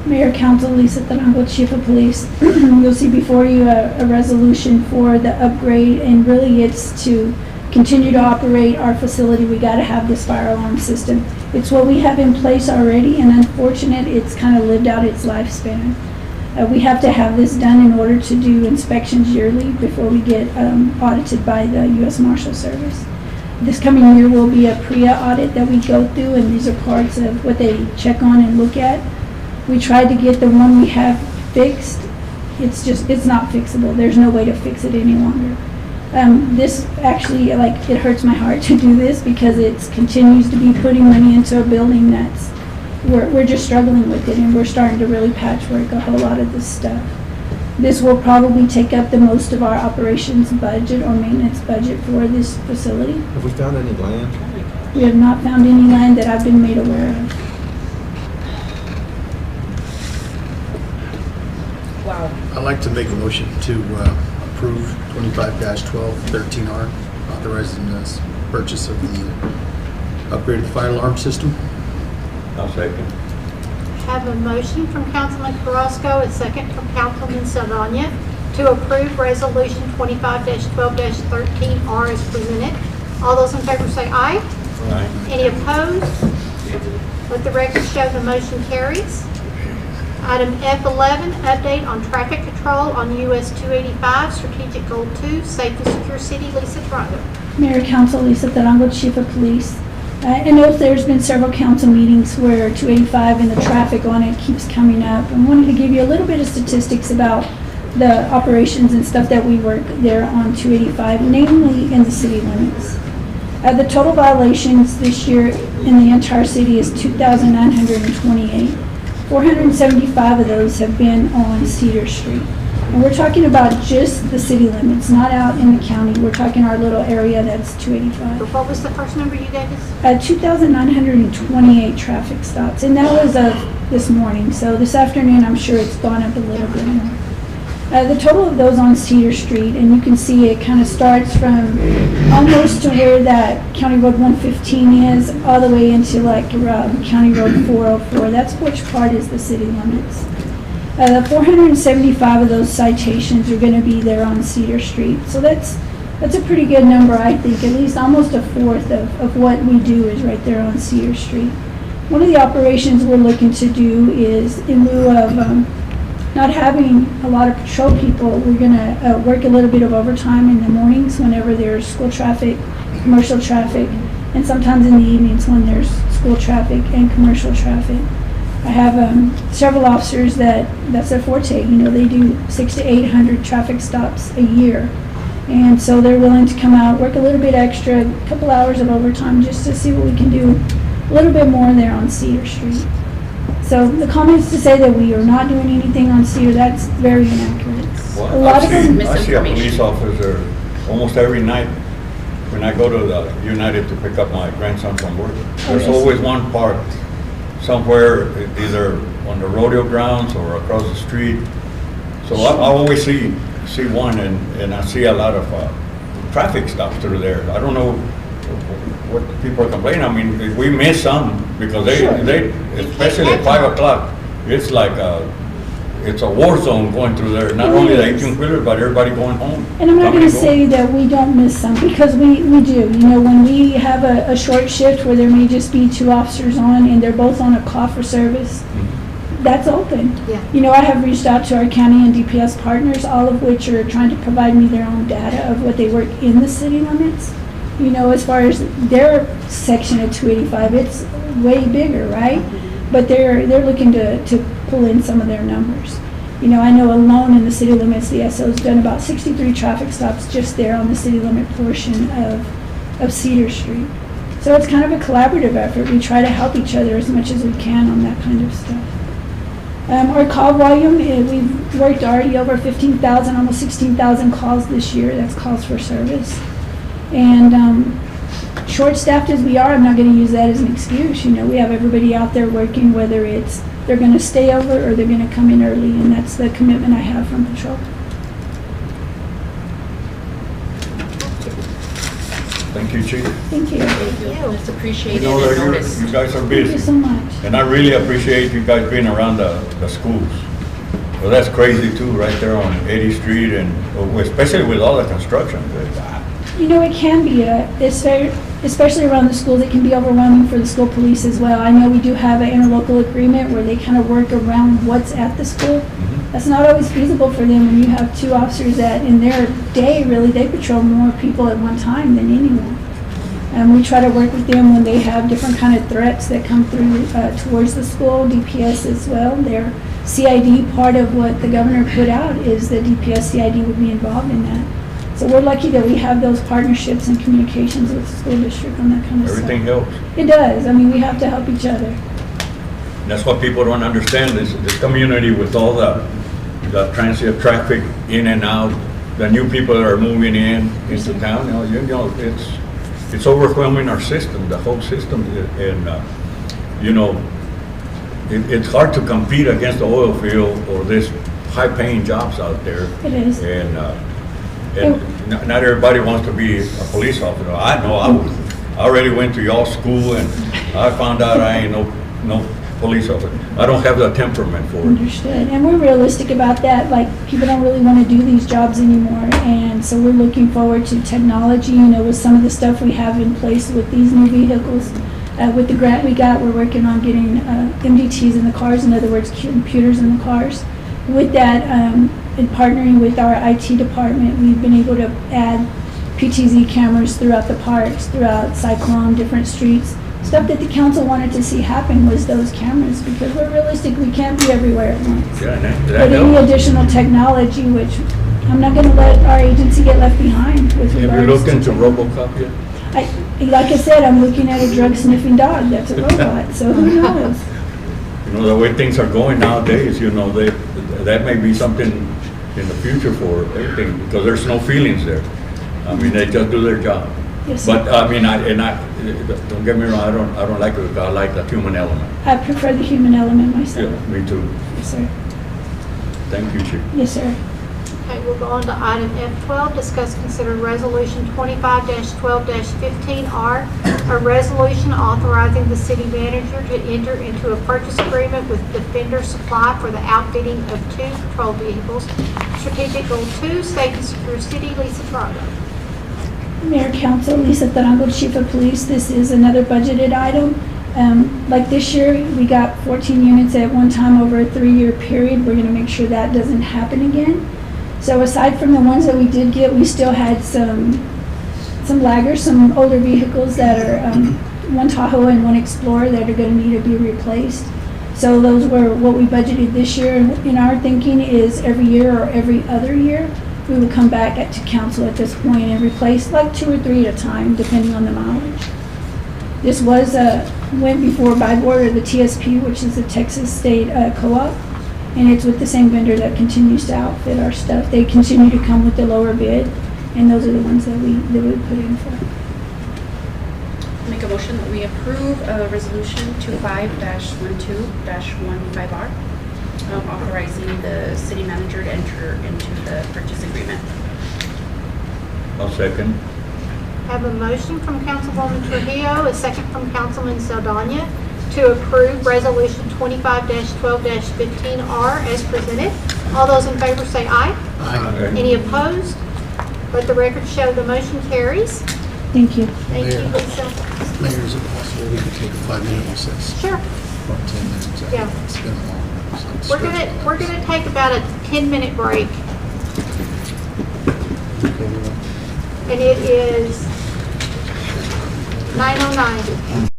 Mayor, Council, Lisa Tarango, Chief of Police. You'll see before you a resolution for the upgrade, and really it's to continue to operate our facility. We got to have this fire alarm system. It's what we have in place already, and unfortunately, it's kind of lived out its lifespan. We have to have this done in order to do inspections yearly before we get audited by the U.S. Marshal Service. This coming year will be a PREA audit that we go through, and these are parts of what they check on and look at. We tried to get the one we have fixed. It's not fixable. There's no way to fix it any longer. This actually, it hurts my heart to do this because it continues to be putting money into a building that's, we're just struggling with it, and we're starting to really patchwork a whole lot of this stuff. This will probably take up the most of our operations budget or maintenance budget for this facility. Have we found any land? We have not found any land that I've been made aware of. Wow. I'd like to make a motion to approve 25-12-13R, authorizing the purchase of the upgraded fire alarm system. I'll second. Have a motion from Councilman Carrasco, a second from Councilman Saldana, to approve resolution 25-12-13R as presented. All those in favor say aye. Aye. Any opposed? Let the record show the motion carries. Item F11, update on traffic control on US 285, Strategic Goal 2, Safe and Secure City. Lisa Tarango. Mayor, Council, Lisa Tarango, Chief of Police. I know there's been several council meetings where 285 and the traffic on it keeps coming up. I wanted to give you a little bit of statistics about the operations and stuff that we work there on 285, namely in the city limits. The total violations this year in the entire city is 2,928. 475 of those have been on Cedar Street. And we're talking about just the city limits, not out in the county. We're talking our little area that's 285. But what was the first number you gave us? 2,928 traffic stops, and that was this morning. So this afternoon, I'm sure it's gone up a little bit more. The total of those on Cedar Street, and you can see it kind of starts from almost to where that County Road 115 is, all the way into like County Road 404. That's which part is the city limits. 475 of those citations are going to be there on Cedar Street. So that's a pretty good number, I think. At least almost a fourth of what we do is right there on Cedar Street. One of the operations we're looking to do is, in lieu of not having a lot of patrol people, we're going to work a little bit of overtime in the mornings whenever there's school traffic, commercial traffic, and sometimes in the evenings when there's school traffic and commercial traffic. I have several officers that's their forte. You know, they do 600 to 800 traffic stops a year. And so they're willing to come out, work a little bit extra, a couple hours of overtime just to see what we can do a little bit more there on Cedar Street. So the comments to say that we are not doing anything on Cedar, that's very inaccurate. Well, A lot of them I see a police officer almost every night when I go to the United to pick up my grandson from work. There's always one parked somewhere, either on the rodeo grounds or across the street. So I always see one, and I see a lot of traffic stops through there. I don't know what people are complaining. I mean, we miss some because they especially at 5 o'clock, it's like it's a war zone going through there. Not only the 18-wheeler, but everybody going home. And I'm not going to say that we don't miss some, because we do. You know, when we have a short shift where there may just be 2 officers on and they're both on a call for service, that's open. Yeah. You know, I have reached out to our county and DPS partners, all of which are trying to provide me their own data of what they work in the city limits. You know, as far as their section of 285, it's way bigger, right? But they're looking to pull in some of their numbers. You know, I know alone in the city limits, the SO's done about 63 traffic stops just there on the city limit portion of Cedar Street. So it's kind of a collaborative effort. We try to help each other as much as we can on that kind of stuff. Our call volume, we've worked already over 15,000, almost 16,000 calls this year. That's calls for service. And short-staffed as we are, I'm not going to use that as an excuse. You know, we have everybody out there working, whether it's they're going to stay over or they're going to come in early, and that's the commitment I have from patrol. Thank you, Chief. Thank you. Thank you. It's We appreciated know that and noticed. you guys are Thank busy. you so much. And I really appreciate you guys being around the schools. Well, that's crazy too, right there on 80th Street and especially with all the construction. You know, it can be, it's very, especially around the schools, it can be overwhelming for the school police as well. I know we do have an interlocal agreement where they kind of work around what's at the school. That's not always feasible for them when you have two officers that in their day, really, they patrol more people at one time than anyone. And we try to work with them when they have different kind of threats that come through towards the school, DPS as well. Their CID, part of what the governor put out is that DPS CID would be involved in that. So we're lucky that we have those partnerships and communications with the school district on that kind of Everything stuff. helps. It does. I mean, we have to help each other. That's what people don't understand, this community with all the transient traffic in and out, the new people that are moving into town, you know, it's overwhelming our system, the whole system, and, you know, it's hard to compete against the oil field or this high-paying jobs out there. It is. And not everybody wants to be a police officer. I know I already went to y'all school and I found out I ain't no police officer. I don't have the temperament for it. Understood. And we're realistic about that. Like, people don't really want to do these jobs anymore. And so we're looking forward to technology, you know, with some of the stuff we have in place with these new vehicles. With the grant we got, we're working on getting MDTs in the cars, in other words, computers in the cars. With that, and partnering with our IT department, we've been able to add PTZ cameras throughout the parks, throughout Cyclone, different streets. Stuff that the council wanted to see happen was those cameras, because we're realistic, we can't be everywhere at once. Yeah, that But any helps. additional technology, which I'm not gonna let our agency get left behind with Have you regards looked to. into RoboCop yet? Like I said, I'm looking at a drug sniffing dog, that's a robot, so who knows? You know, the way things are going nowadays, you know, that may be something in the future for everything, because there's no feelings there. I mean, they just do their job. Yes, sir. But I mean, don't get me wrong, I don't like it, I like the human element. I prefer the human element myself. Yeah, me too. Yes, sir. Thank you, Chief. Yes, sir. Okay, we'll go on to item F12, discuss consider resolution 25-12-15R, a resolution authorizing the city manager to enter into a purchase agreement with Defender Supply for the outfitting of 2 patrol vehicles. Strategic Goal 2, Safe and Secure City, Lisa Trago. Mayor, Council, Lisa Tarango, Chief of Police. This is another budgeted item. Like this year, we got 14 units at one time over a 3-year period. We're going to make sure that doesn't happen again. So aside from the ones that we did get, we still had some laggers, some older vehicles that are one Tahoe and one Explorer that are going to need to be replaced. So those were what we budgeted this year. And in our thinking is every year or every other year, we would come back to council at this point and replace like 2 or 3 at a time, depending on the mileage. This was went before by board, or the TSP, which is the Texas State Co-op, and it's with the same vendor that continues to outfit our stuff. They continue to come with the lower bid, and those are the ones that we put in for. Make a motion that we approve resolution 25-12-15R, authorizing the city manager to enter into the purchase agreement. I'll second. Have a motion from Councilwoman Trujillo, a second from Councilman Saldana, to approve resolution 25-12-15R as presented. All those in favor say aye. Aye. Any opposed? Let the record show the motion carries. Thank you. Thank you, Mayor. Lisa. Mayor, is it possible we could take a 5-minute recess? Sure. About 10 minutes. Yeah. It's been a long. We're gonna take about a 10-minute break. And it is 9:09.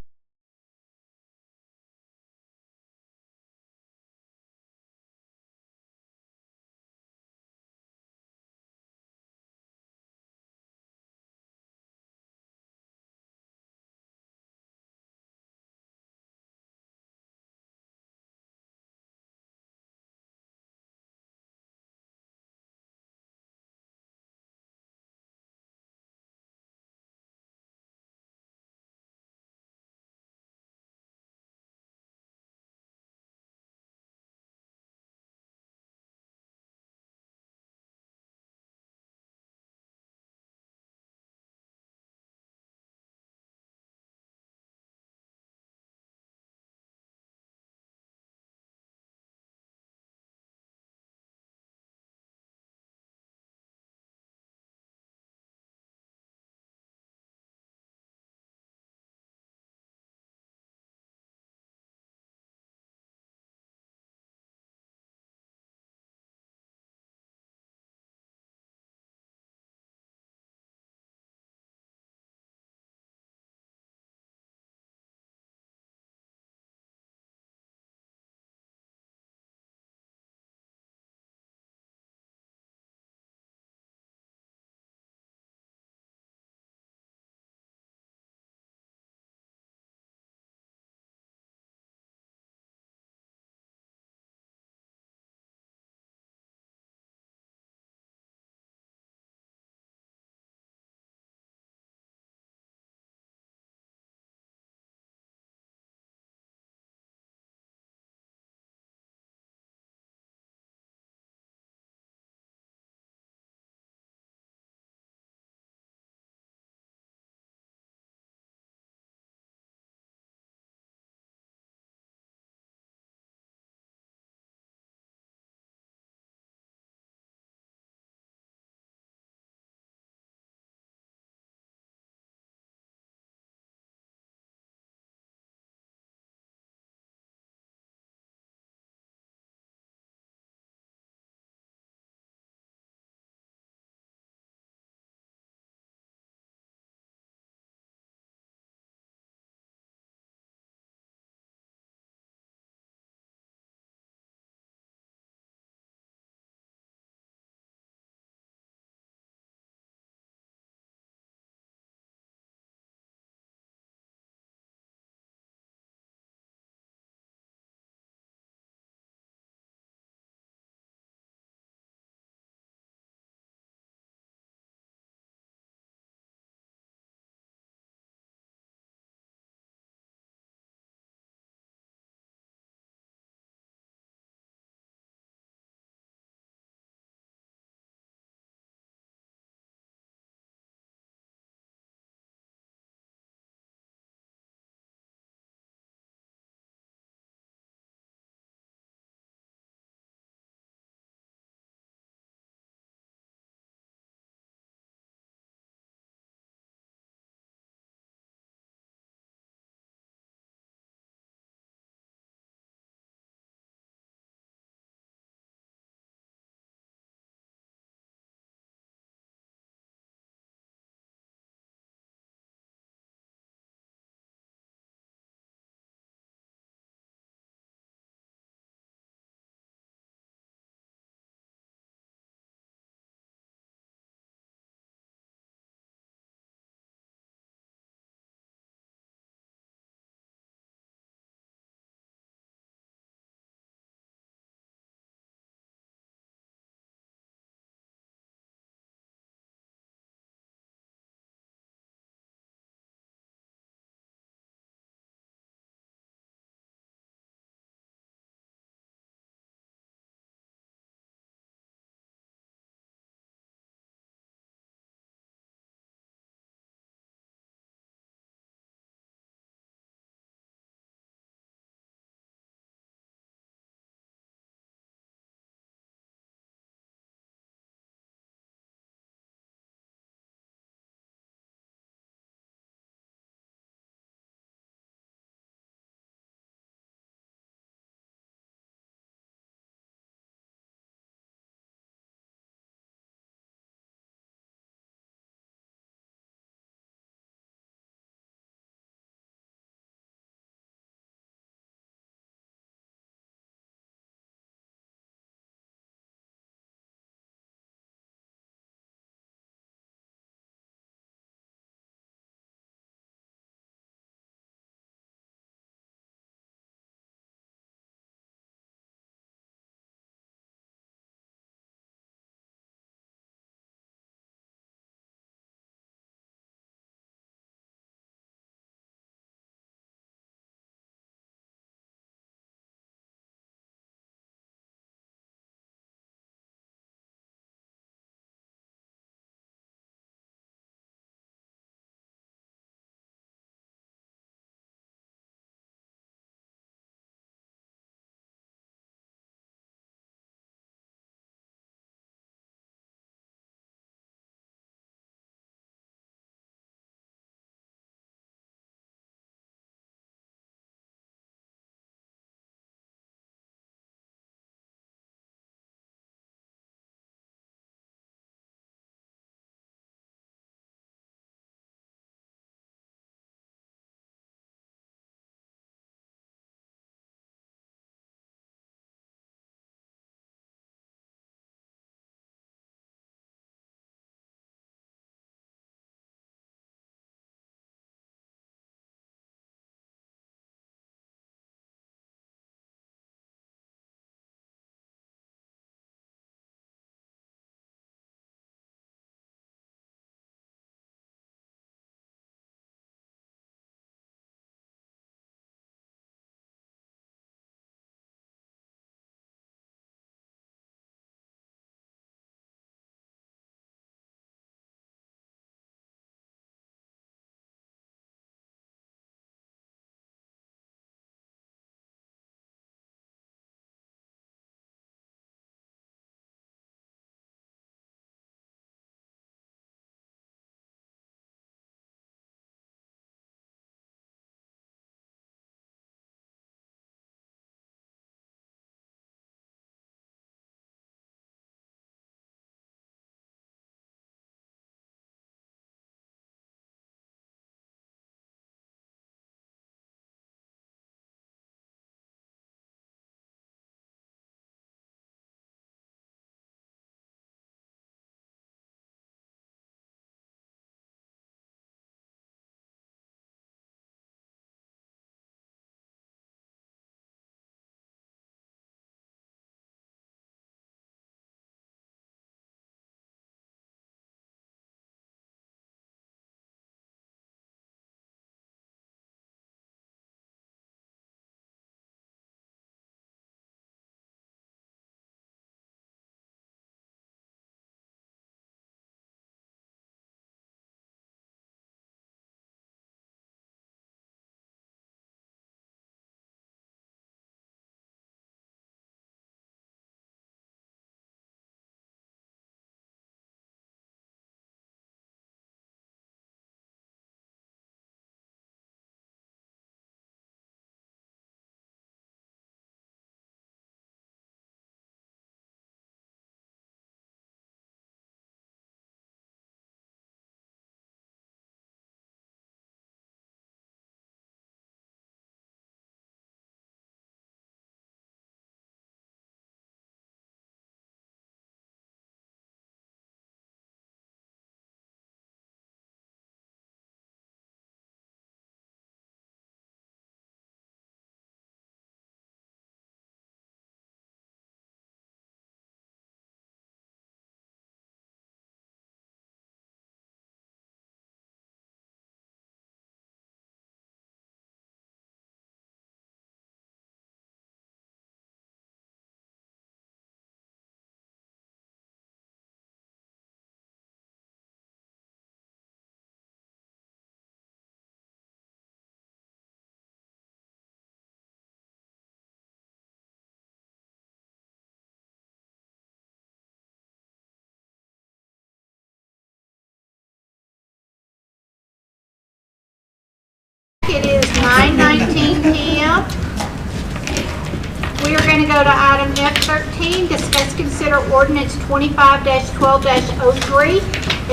going to go to item F13, discuss, consider ordinance 25-12-03,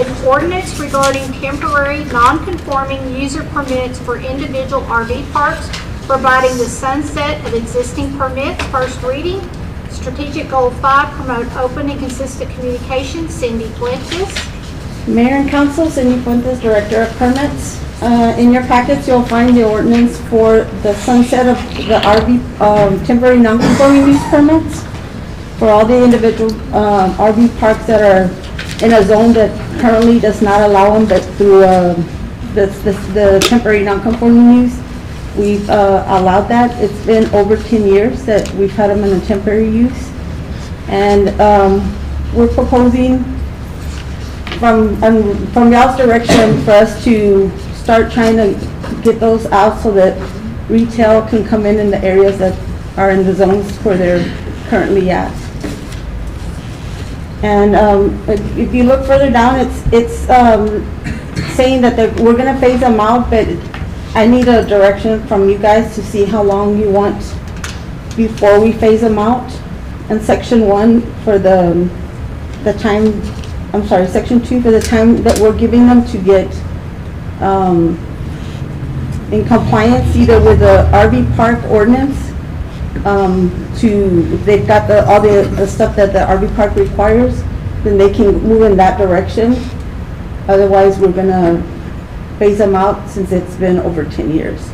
an ordinance regarding temporary, non-conforming user permits for individual RV parks, providing the sunset of existing permits. First reading. Strategic Goal 5, promote open and consistent communication. Cindy Fuentes. Mayor and Council, Cindy Fuentes, Director of Permits. In your packets, you'll find the ordinance for the sunset of the RV, temporary non-conforming use permits for all the individual RV parks that are in a zone that currently does not allow them, but through the temporary non-conforming use, we've allowed that. It's been over 10 years that we've had them in a temporary use. And we're proposing from y'all's direction for us to start trying to get those out so that retail can come in the areas that are in the zones where they're currently at. And if you look further down, it's saying that we're going to phase them out, but I need a direction from you guys to see how long you want before we phase them out. And section 1 for the time, I'm sorry, section 2 for the time that we're giving them to get in compliance either with the RV park ordinance, they've got all the stuff that the RV park requires, then they can move in that direction. Otherwise, we're gonna phase them out since it's been over 10 years.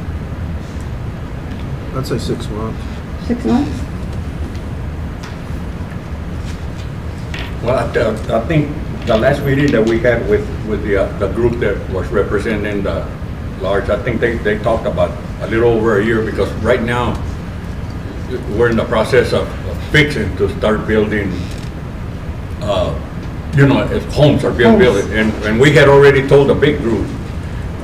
I'd say 6 months. 6 months? Well, I think the last meeting that we had with the group that was representing the large, I think they talked about a little over a year, because right now we're in the process of fixing to start building, as homes are being built. And we had already told the big group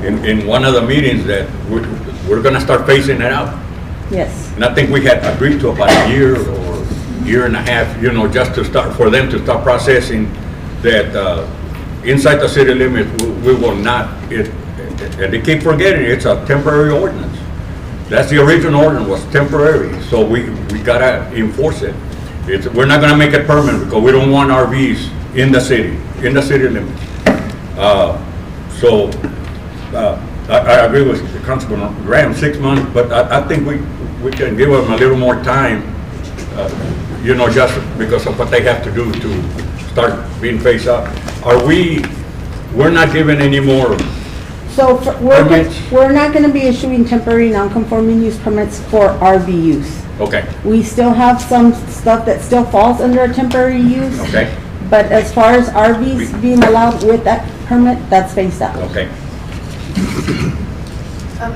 in one of the meetings that we're going to start phasing it out. Yes. And I think we had agreed to about a year or year and a half, just to start, for them to start processing that inside the city limits, we will not, and they keep forgetting, it's a temporary ordinance. That's the original ordinance, was temporary, so we gotta enforce it. We're not gonna make it permanent because we don't want RVs in the city limits. I agree with Councilman Graham, 6 months, but I think we can give them a little more time, just because of what they have to do to start being phased out. We're not giving any more So permits? we're not going to be issuing temporary non-conforming use permits for RV use. Okay, We still have some stuff that still falls under a temporary use. okay, But as far as RVs being allowed with that permit, that's phased out. okay.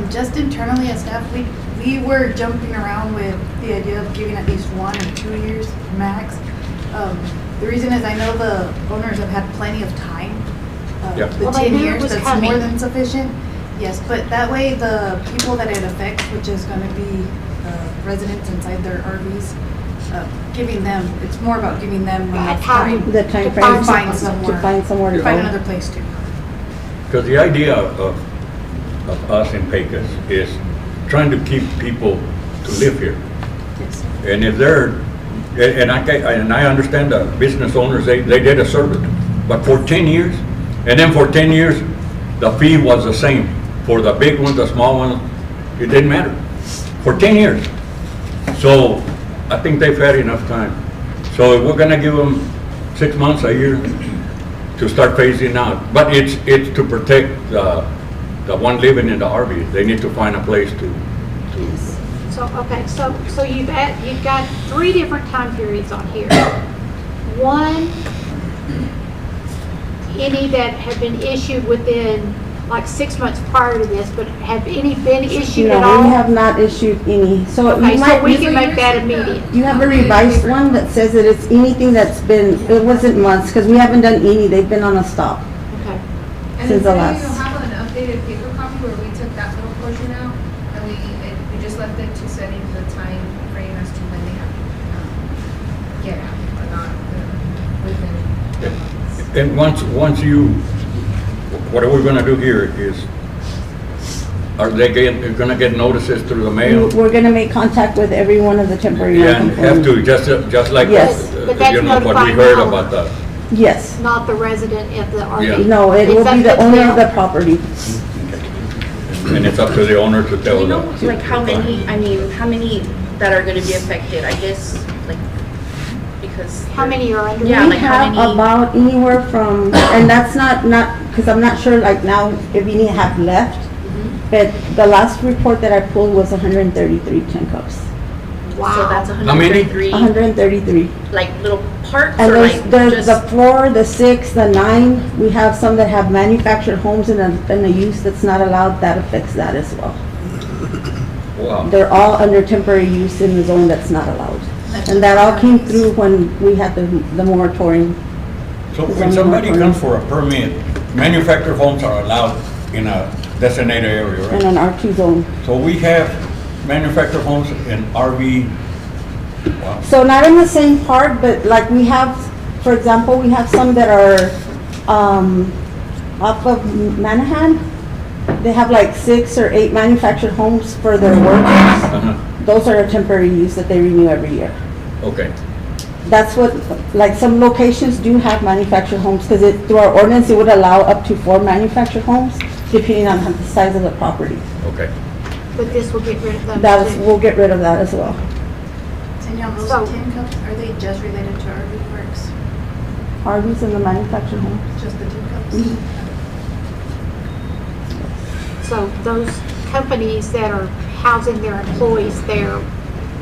Just internally as staff, we were jumping around with the idea of giving at least 1 or 2 years max. The reason is I know the owners have had plenty of time. Yep. The Well, they 10 knew it years, was that's coming. more than sufficient. Yes, but that way the people that it affects, which is going to be residents inside their RVs, giving them, it's more about giving them enough time The time to frame find to somewhere, find somewhere to find go. another place to. Because the idea of us in Pecos is trying to keep people to live here. Yes. And if they're, and I understand the business owners, they did a service, but for 10 years, and then for 10 years, the fee was the same. For the big ones, the small ones, it didn't matter. For 10 years. So I think they've had enough time. So if we're gonna give them 6 months, a year, to start phasing out. But it's to protect the one living in the RV. They need to find a place to. So, okay, so you've got 3 different time periods on here. One, any that have been issued within like 6 months prior to this, but have any been issued at all? No, we have not issued any. So Okay, you so might, we can make that immediate. you have a revised one that says that it's anything that's been, it wasn't months, because we haven't done any, they've been on a stop Okay. And since the instead, last. you'll have an updated paper copy where we took that little portion out, and we just left it to setting the time frame as to when they have to get out or not within. And once you, what we're gonna do here is, Are they gonna get notices through the mail? We're gonna make contact with every one of the temporary Yeah, and have non-conforming. to, just like, Yes. But that's you know, what we notifying heard the owner. about the, Yes. Not the resident of the RV. Yeah. No, it will It's be up the to owner them. of the property. and it's up to the owner to Do tell we know, them. like, how many that are gonna be affected? I guess, like, because. How many are under? Yeah, We like how have many? about anywhere from, and that's not, because I'm not sure like now if any have left, but the last report that I pulled was 133 tin cups. Wow. So that's How many? 133, 133. like, little parts And or like there's the just? 4, the 6, the 9, we have some that have manufactured homes and a use that's not allowed, that affects that as well. Wow. They're all under temporary use in the zone that's not allowed. And that all came through when we had the moratorium. So when somebody comes for a permit, manufactured homes are allowed in a designated area, In right? an R2 zone. So we have manufactured homes in RV, wow. So not in the same part, but like we have, for example, we have some that are off of Manahan. They have like 6 or 8 manufactured homes for their workers. Uh-huh. Those are a temporary use that they renew every year. Okay. That's what, like some locations do have manufactured homes because through our ordinance, it would allow up to 4 manufactured homes depending on the size of the property. Okay. But this will get rid of them That is, too. we'll get rid of that as well. Danielle, those So- tin cups, are they just related to RV parks? RVs in the manufactured homes. Just the tin cups? Mhm. So those companies that are housing their employees there,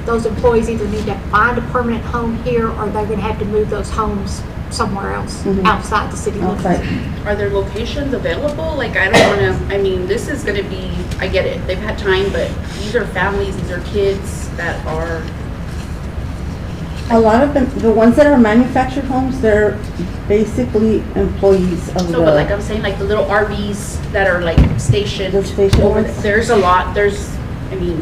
those employees either need to find a permanent home here or they're gonna have to move those homes somewhere else, Mhm. outside the city limits. Outside. Are there locations available? Like, I don't wanna, I mean, this is gonna be, I get it, they've had time, but these are families, these are kids that are, A lot of them, the ones that are manufactured homes, they're basically employees of no, but like the, I'm saying, like the little RVs that are like stationed. The station over ones? There's a lot, there's, I mean,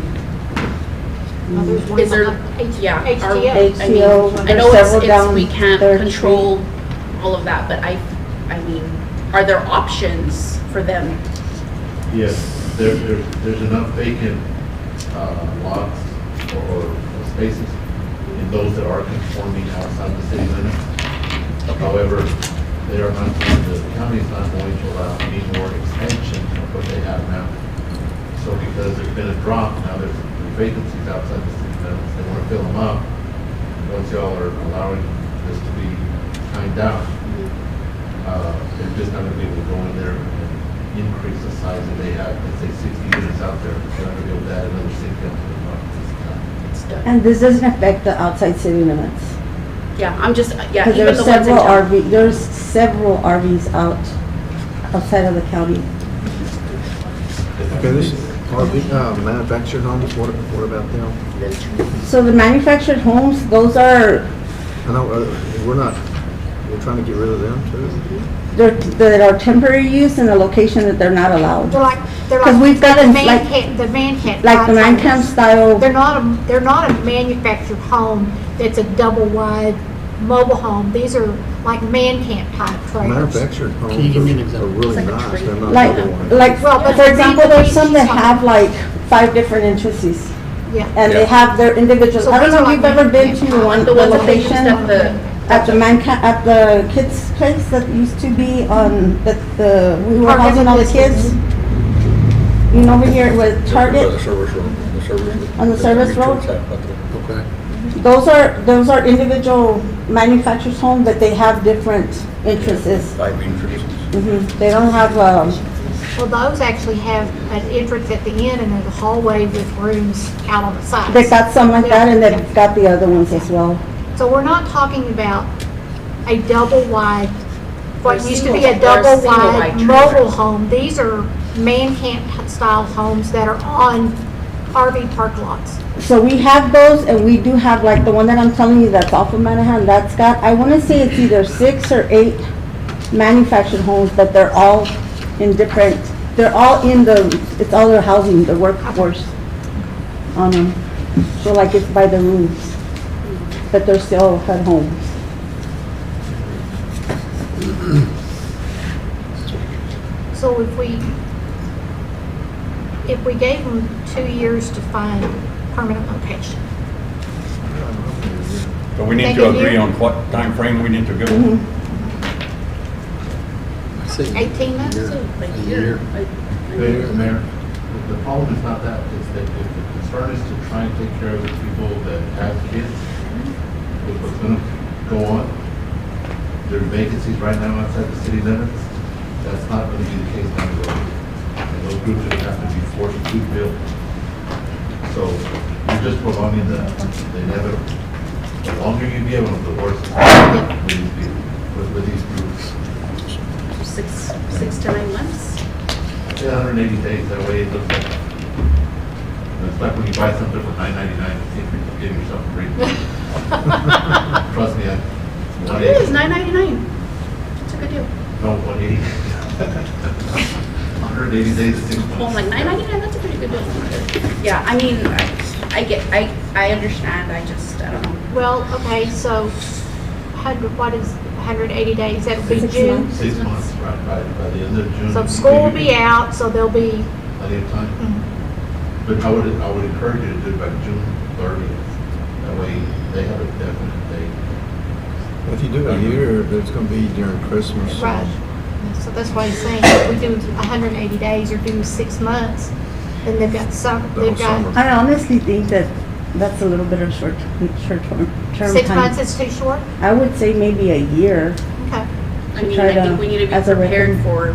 Well, there's one is there, on yeah. are- HTO. I mean, HTO, I there's know several it's, down we can't 3rd control all of that, but I mean, are there options for them? Yes, there's enough vacant lots or spaces in those that are conforming outside the city limits. However, they are not, the county is not going to allow any more expansion of what they have now. So because there's been a drop, now there's vacancies outside the city limits, they want to fill them up. Once y'all are allowing this to be timed out, they're just not going to be able to go in there and increase the size that they have. Let's say 60 units out there, they're not going to be able to add another 60 up to the front. It's done. and this doesn't affect the outside city limits. Yeah, I'm just, yeah, Because even there's the ones in several town. there's several RVs outside of the county. Okay, this RV, manufactured homes, what about them? So the manufactured homes, those are, I know, we're trying to get rid of them too. that are temporary use in a location that they're not allowed. They're like 'Cause we've got the a- man like- camp, the man camp. Like the type man homes. camp style, They're not a manufactured home that's a double wide mobile home. These are like man camp type trailers. Manufactured Can you give me an homes are example? really It's like a nice, tree. they're not like, double wide. Well, but for the example, main- there's some that the main have like 5 different entrances. Yeah. And they Yeah. have their individual, So I don't these know are if you've like ever been man to camp. one, The the ones that they used location at the. at the kids place that used to be on, we were Target housing all the business. kids. You know, over here with The Target, service room, the service room. On the service road? Okay. those are individual manufacturers home, but they have different entrances. 5 entrances. They don't have, Well, those actually have an entrance at the end and there's a hallway with rooms out on the sides. they got some like that and they've got the other ones as well. So we're not talking about a double wide, what Or used to be single- a double or single wide wide mobile trailers. home. These are man camp style homes that are on RV park lots. So we have those, and we do have, like, the one that I'm telling you that's off of Manahan, that's got, I wanna say it's either 6 or 8 manufactured homes, but they're all in different, they're all in it's all their housing, the workforce on them. So like it's by the rooms, but they're still HUD homes. So if we if we gave them 2 years to find permanent location. So we need Take to a agree year. on what time frame we need to give them. 18 months? Like a year. Mayor, the problem is not that, it's that if the concern is to try and take care of the people that have kids, with what's gonna go on, there are vacancies right now outside the city limits, that's not gonna be the case down the road. And those groups are gonna have to be forced to build. So you're just prolonging the inevitable. The longer you give them, the worse with these people, with these groups. 6 to 9 months. Yeah, 180 days, that way it looks like, it's like when you buy something for $9.99, you think you're getting yourself free. Trust me, It is $9.99. It's a good deal. No, 180. 180 days is 6 months. Well, like $9.99, that's a pretty good deal. Yeah, I mean, I understand, I don't know. Well, okay, so what is 180 days? That'll be 6 June. months. 6 months, right, by the end of June. So school will be out, so there'll be, Plenty of time. But I would encourage you to do it by June 30th. That way they have a definite date. If you do a year, it's gonna be during Christmas. so- right. So that's why he's saying if we do 180 days or do 6 months, then they've got some, they've got I honestly think that that's a little bit of short term 6 time. months is too short? I would say maybe a year. Okay. I mean, try I think to- we need to be as a prepared record. for,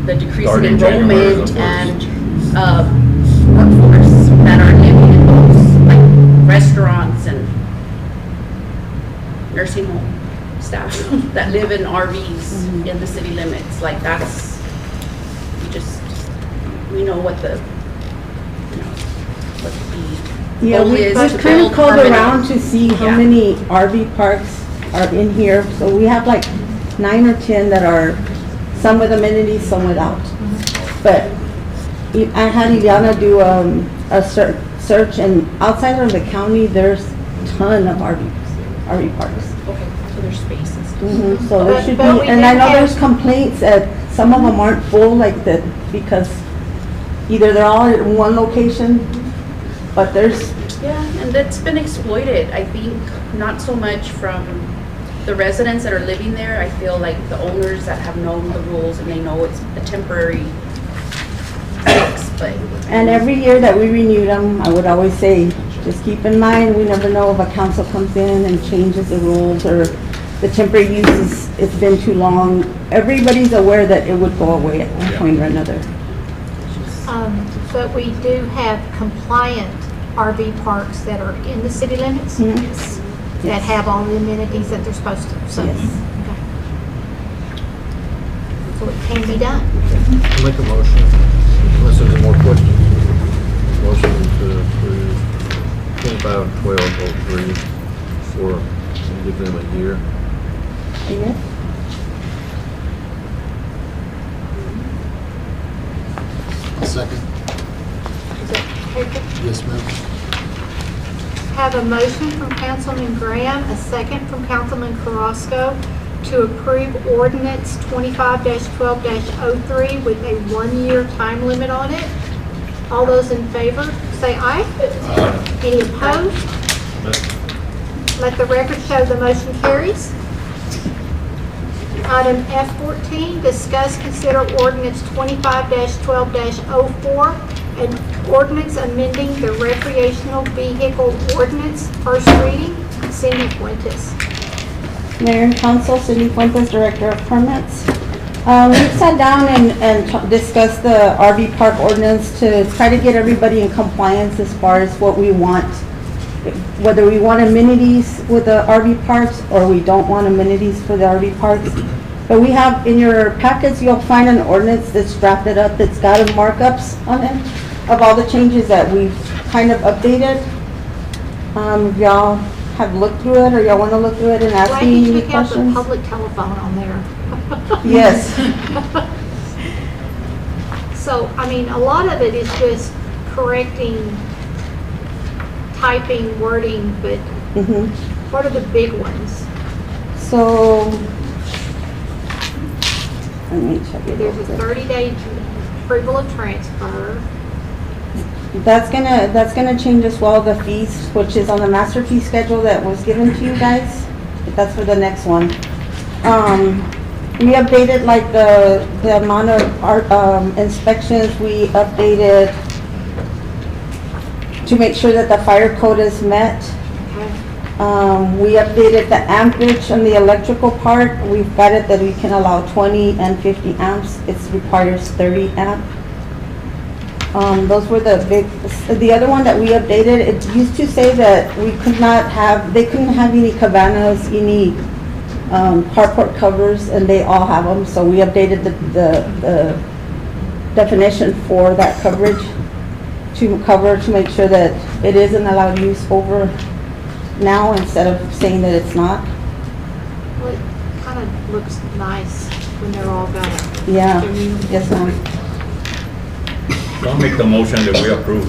the decrease in Starting January enrollment the and workforce that are living in those, like, restaurants and nursing home staff that live in RVs in the city limits. Like, that's, we know what the, what the Yeah, goal is to we've kind of build called permanent- around to see how Yeah. many RV parks are in here. So we have like 9 or 10 that are, some with amenities, some without. But I had Ileana do a search, and outside of the county, there's a ton of RV parks. Okay, so there's spaces. So there should be, But we and I do know have- there's complaints that some of them aren't full like that because either they're all in one location, but there's, Yeah, and that's been exploited, I think, not so much from the residents that are living there. I feel like the owners that have known the rules and they know it's a temporary fix, but. and every year that we renew them, I would always say, just keep in mind, we never know if a council comes in and changes the rules or the temporary uses, it's been too long. Everybody's aware that it would go away at one point or another. But we do have compliant RV parks that are in the city limits. Yes. That have all the amenities that they're supposed to, so. Yes. Okay. So it can be done. I'll make a motion, unless there's any more questions. Motion to approve 25-1203 for, and give them a year. Yes. Second. Is that okay? Yes, ma'am. Have a motion from Councilman Graham, a second from Councilman Carrasco to approve ordinance 25-12-03 with a 1-year time limit on it. All those in favor, say aye. Any opposed? Let the record show the motion carries. Item F14, discuss, consider ordinance 25-12-04, an ordinance amending the recreational vehicle ordinance, first reading. Cindy Fuentes. Mayor and Council, Cindy Fuentes, Director of Permits. We sat down and discussed the RV park ordinance to try to get everybody in compliance as far as what we want. Whether we want amenities with the RV parks or we don't want amenities for the RV parks. But we have, in your packets, you'll find an ordinance that's drafted up that's got markups on it of all the changes that we've kind of updated. If y'all have looked through it or y'all want to look through it and ask Why me did you any take out the questions. public telephone on there? Yes. So, I mean, a lot of it is just correcting, typing, wording, but what are the big ones? So, let me check it There's a out. 30-day approval of transfer. That's gonna change as well, the fees, which is on the master fee schedule that was given to you guys. That's for the next one. We updated like the amount of our inspections, we updated to make sure that the fire code is met. We updated the amperage on the electrical part. We've got it that we can allow 20 and 50 amps. It requires 30 amp. Those were the big, the other one that we updated, it used to say that we could not have, they couldn't have any cabanas, any carport covers, and they all have them. So we updated the definition for that coverage to make sure that it is an allowed use over now instead of saying that it's not. Well, it kind of looks nice when they're all got it. Yeah, yes ma'am. I'll make the motion that we approve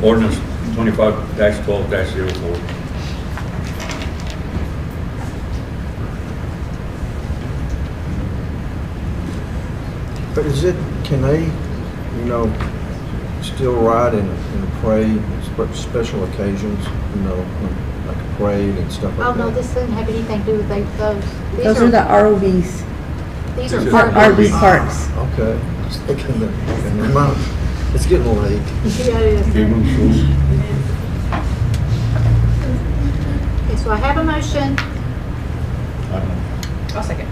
ordinance 25-12-04. But is it, can they, you know, still ride in a parade, special occasions, you know, like a parade and stuff like Oh, that? no, this doesn't have anything to do with those. Those are the ROVs. These are RV parks. Okay, just thinking that, never mind. It's getting late. Yeah, it is. Okay, so I have a motion. I'll second.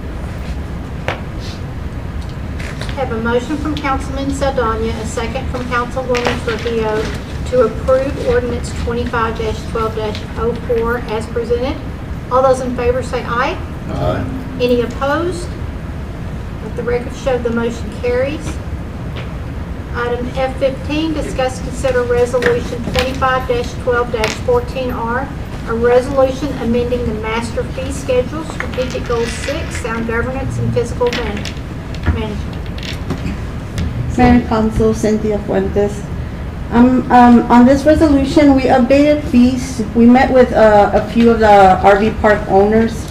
Have a motion from Councilman Saldana, a second from Councilwoman Trujillo to approve ordinance 25-12-04 as presented. All those in favor say aye. Aye. Any opposed? Let the record show the motion carries. Item F15, discuss, consider resolution 25-12-14R, a resolution amending the master fee schedule, strategic goal 6, sound governance and fiscal management. Mayor and Council, Cynthia Fuentes. On this resolution, we updated fees. We met with a few of the RV park owners,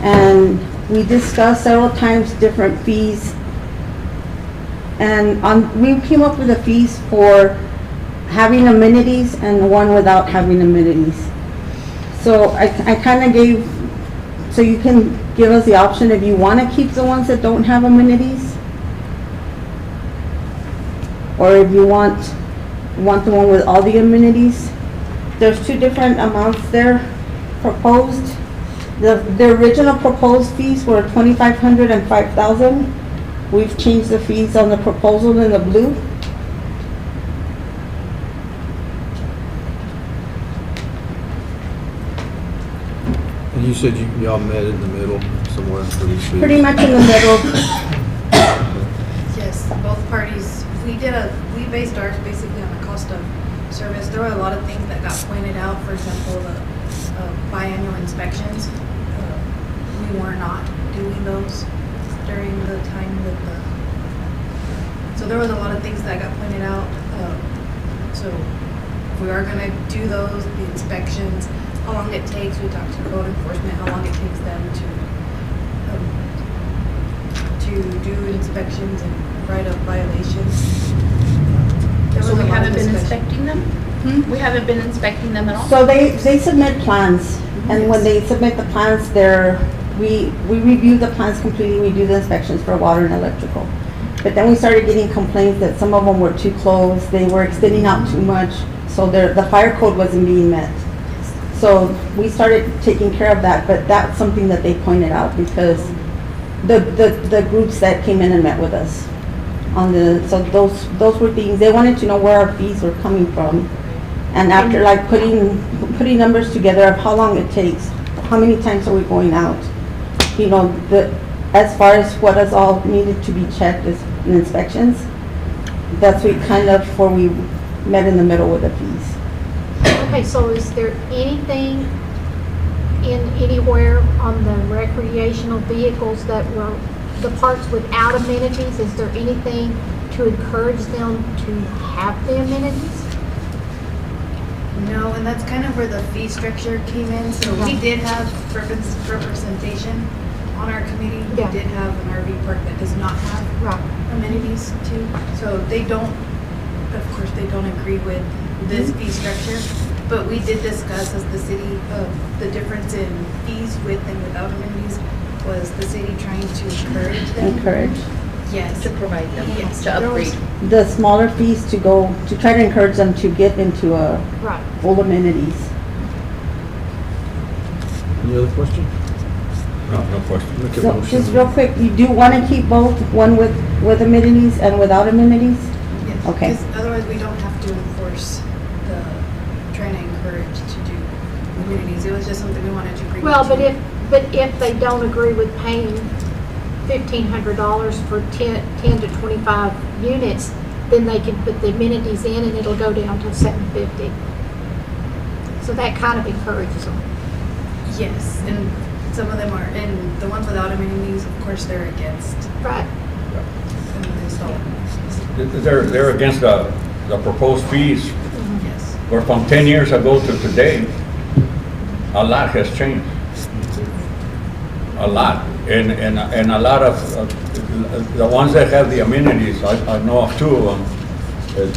and we discussed several times different fees. And we came up with the fees for having amenities and one without having amenities. So I kind of gave, so you can give us the option if you want to keep the ones that don't have amenities, or if you want the one with all the amenities. There's two different amounts there proposed. The original proposed fees were $2,500 and $5,000. We've changed the fees on the proposal in the blue. And you said y'all met in the middle somewhere for these fees? Pretty much in the middle. Yes, both parties, we based ours basically on the cost of service. There were a lot of things that got pointed out, for example, the biannual inspections. We were not doing those during the time that so there was a lot of things that got pointed out. So if we are gonna do those, the inspections, how long it takes, we talked to code enforcement, how long it takes them to do inspections and write up violations. So we haven't been inspecting them? We haven't been inspecting them at all? So they submit plans, and when they submit the plans, we review the plans completely, we do the inspections for water and electrical. But then we started getting complaints that some of them were too close, they were extending out too much, so the fire code wasn't being met. So we started taking care of that, but that's something that they pointed out because the groups that came in and met with us so those were things, they wanted to know where our fees were coming from. And after like putting numbers together of how long it takes, how many times are we going out? You know, as far as what is all needed to be checked is inspections. That's where we met in the middle with the fees. Okay, so is there anything anywhere on the recreational vehicles that were the parts without amenities? Is there anything to encourage them to have the amenities? No, and that's kind of where the fee structure came in. So we did have representation on our committee. We did have an RV park that does not have amenities too. So they don't, of course, they don't agree with this fee structure, but we did discuss as the city, the difference in fees with and without amenities was the city trying to encourage them. Encourage Yes. To provide them, Yes. to upgrade. the smaller fees to go, to try to encourage them to get into a Right. full amenities. Any other question? No question. Make a So, motion. just real quick, you do want to keep both, one with amenities and without amenities? Yes. Okay. Because otherwise we don't have to enforce the, trying to encourage to do amenities. It was just something we wanted to bring. Well, to- but if they don't agree with paying $1,500 for 10 to 25 units, then they can put the amenities in and it'll go down to $750. So that kind of encourages them. Yes, and some of them are, and the ones without amenities, of course, they're against. Right. Some of the installed amenities. They're against the proposed fees, Yes. where from 10 years ago to today, a lot has changed. A lot. And a lot of, the ones that have the amenities, I know of two of them,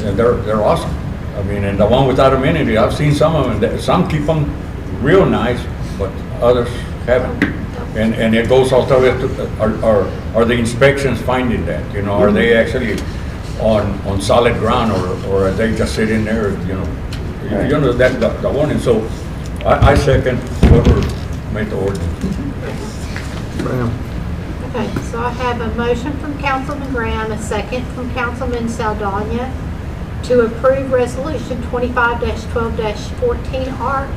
and they're awesome. I mean, and the one without amenity, I've seen some of them, some keep them real nice, but others haven't. And it goes also to, are the inspections finding that, you know, are they actually on solid ground, or are they just sitting there, you know, that, the warning. So I second whoever made the ordinance. Graham. Okay, so I have a motion from Councilman Graham, a second from Councilman Saldana to approve Resolution 25-12-14R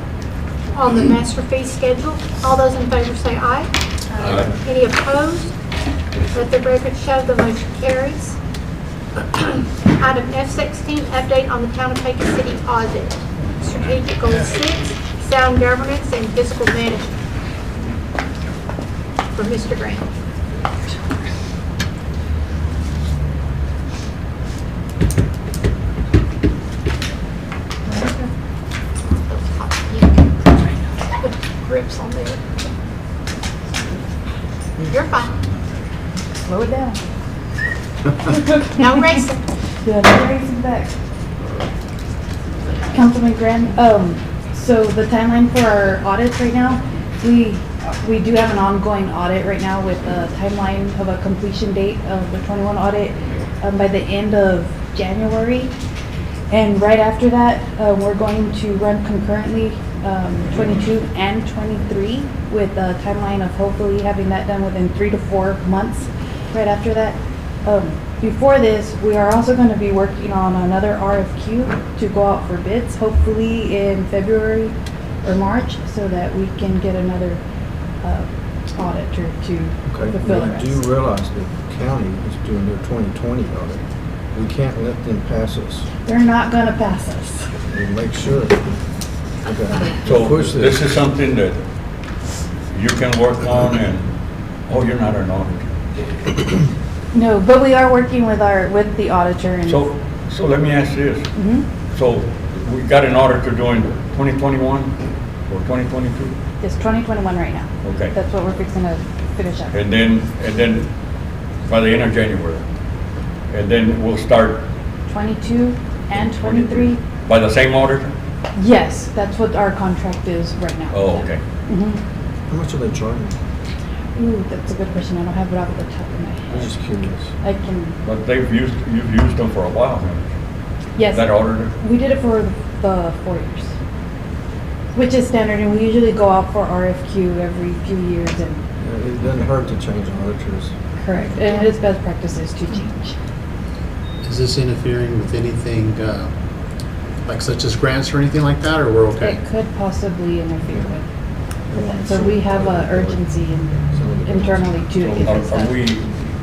on the master fee schedule. All those in favor say aye. Aye. Any opposed? Let the record show the motion carries. Item F16, update on the Town of Pecos City audit. Strategic Goal 6, sound governance and fiscal management. For Mr. Graham. Grips on there. You're fine. Slow it down. No racing. Yeah, no racing back. Councilman Graham, so the timeline for our audits right now, we do have an ongoing audit right now with a timeline of a completion date of the 21 audit by the end of January. And right after that, we're going to run concurrently 22 and 23 with a timeline of hopefully having that done within 3 to 4 months right after that. Before this, we are also going to be working on another RFQ to go out for bids, hopefully in February or March, so that we can get another auditor to Okay, fulfill the now, rest. do you realize the county is doing their 2020 audit? We can't let them pass us. They're not going to pass us. We'll make sure. Okay. So Push this is something that you can work on, and, oh, you're not an auditor. No, but we are working with the auditor. And So let me ask this. Mhm. So we got an auditor doing 2021 or 2022? It's 2021 right now. Okay. That's what we're fixing to finish up. And then by the end of January. And then we'll start 22 and 23. by the same auditor? Yes, that's what our contract is right now. Oh, okay. Mhm. How much are they charging? Ooh, that's a good question. I don't have it off the top of my I'm head. just curious. I can, But you've used them for a while, haven't you? yes. That auditor? We did it for the 4 years, which is standard, and we usually go out for RFQ every few years, and Yeah, it doesn't hurt to change auditors. correct, and it is best practices to change. Is this interfering with anything, like such as grants or anything like that, or we're okay? It could possibly interfere with that. So we have a urgency internally to get this Are done.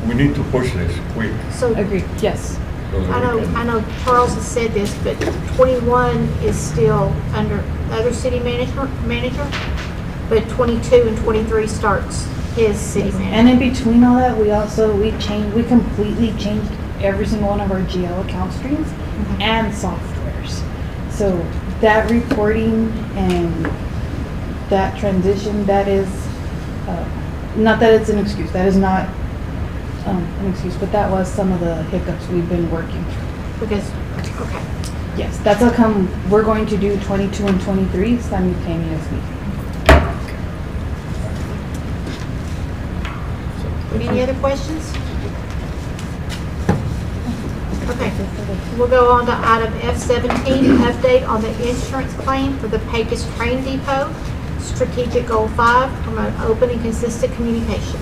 we need to push this quick. So Agreed, yes. so that we can- I know Charles has said this, but 21 is still under other city manager, but 22 and 23 starts his city And manager. in between all that, we completely changed every single one of our GL account streams and softwares. So that reporting and that transition, that is, not that it's an excuse, that is not an excuse, but that was some of the hiccups we've been working through. Because, okay. Yes, that's how come we're going to do 22 and 23 simultaneously. Any other questions? Okay, we'll go on to item F17, update on the insurance claim for the Pecos Train Depot. Strategic Goal 5, promote open and consistent communication.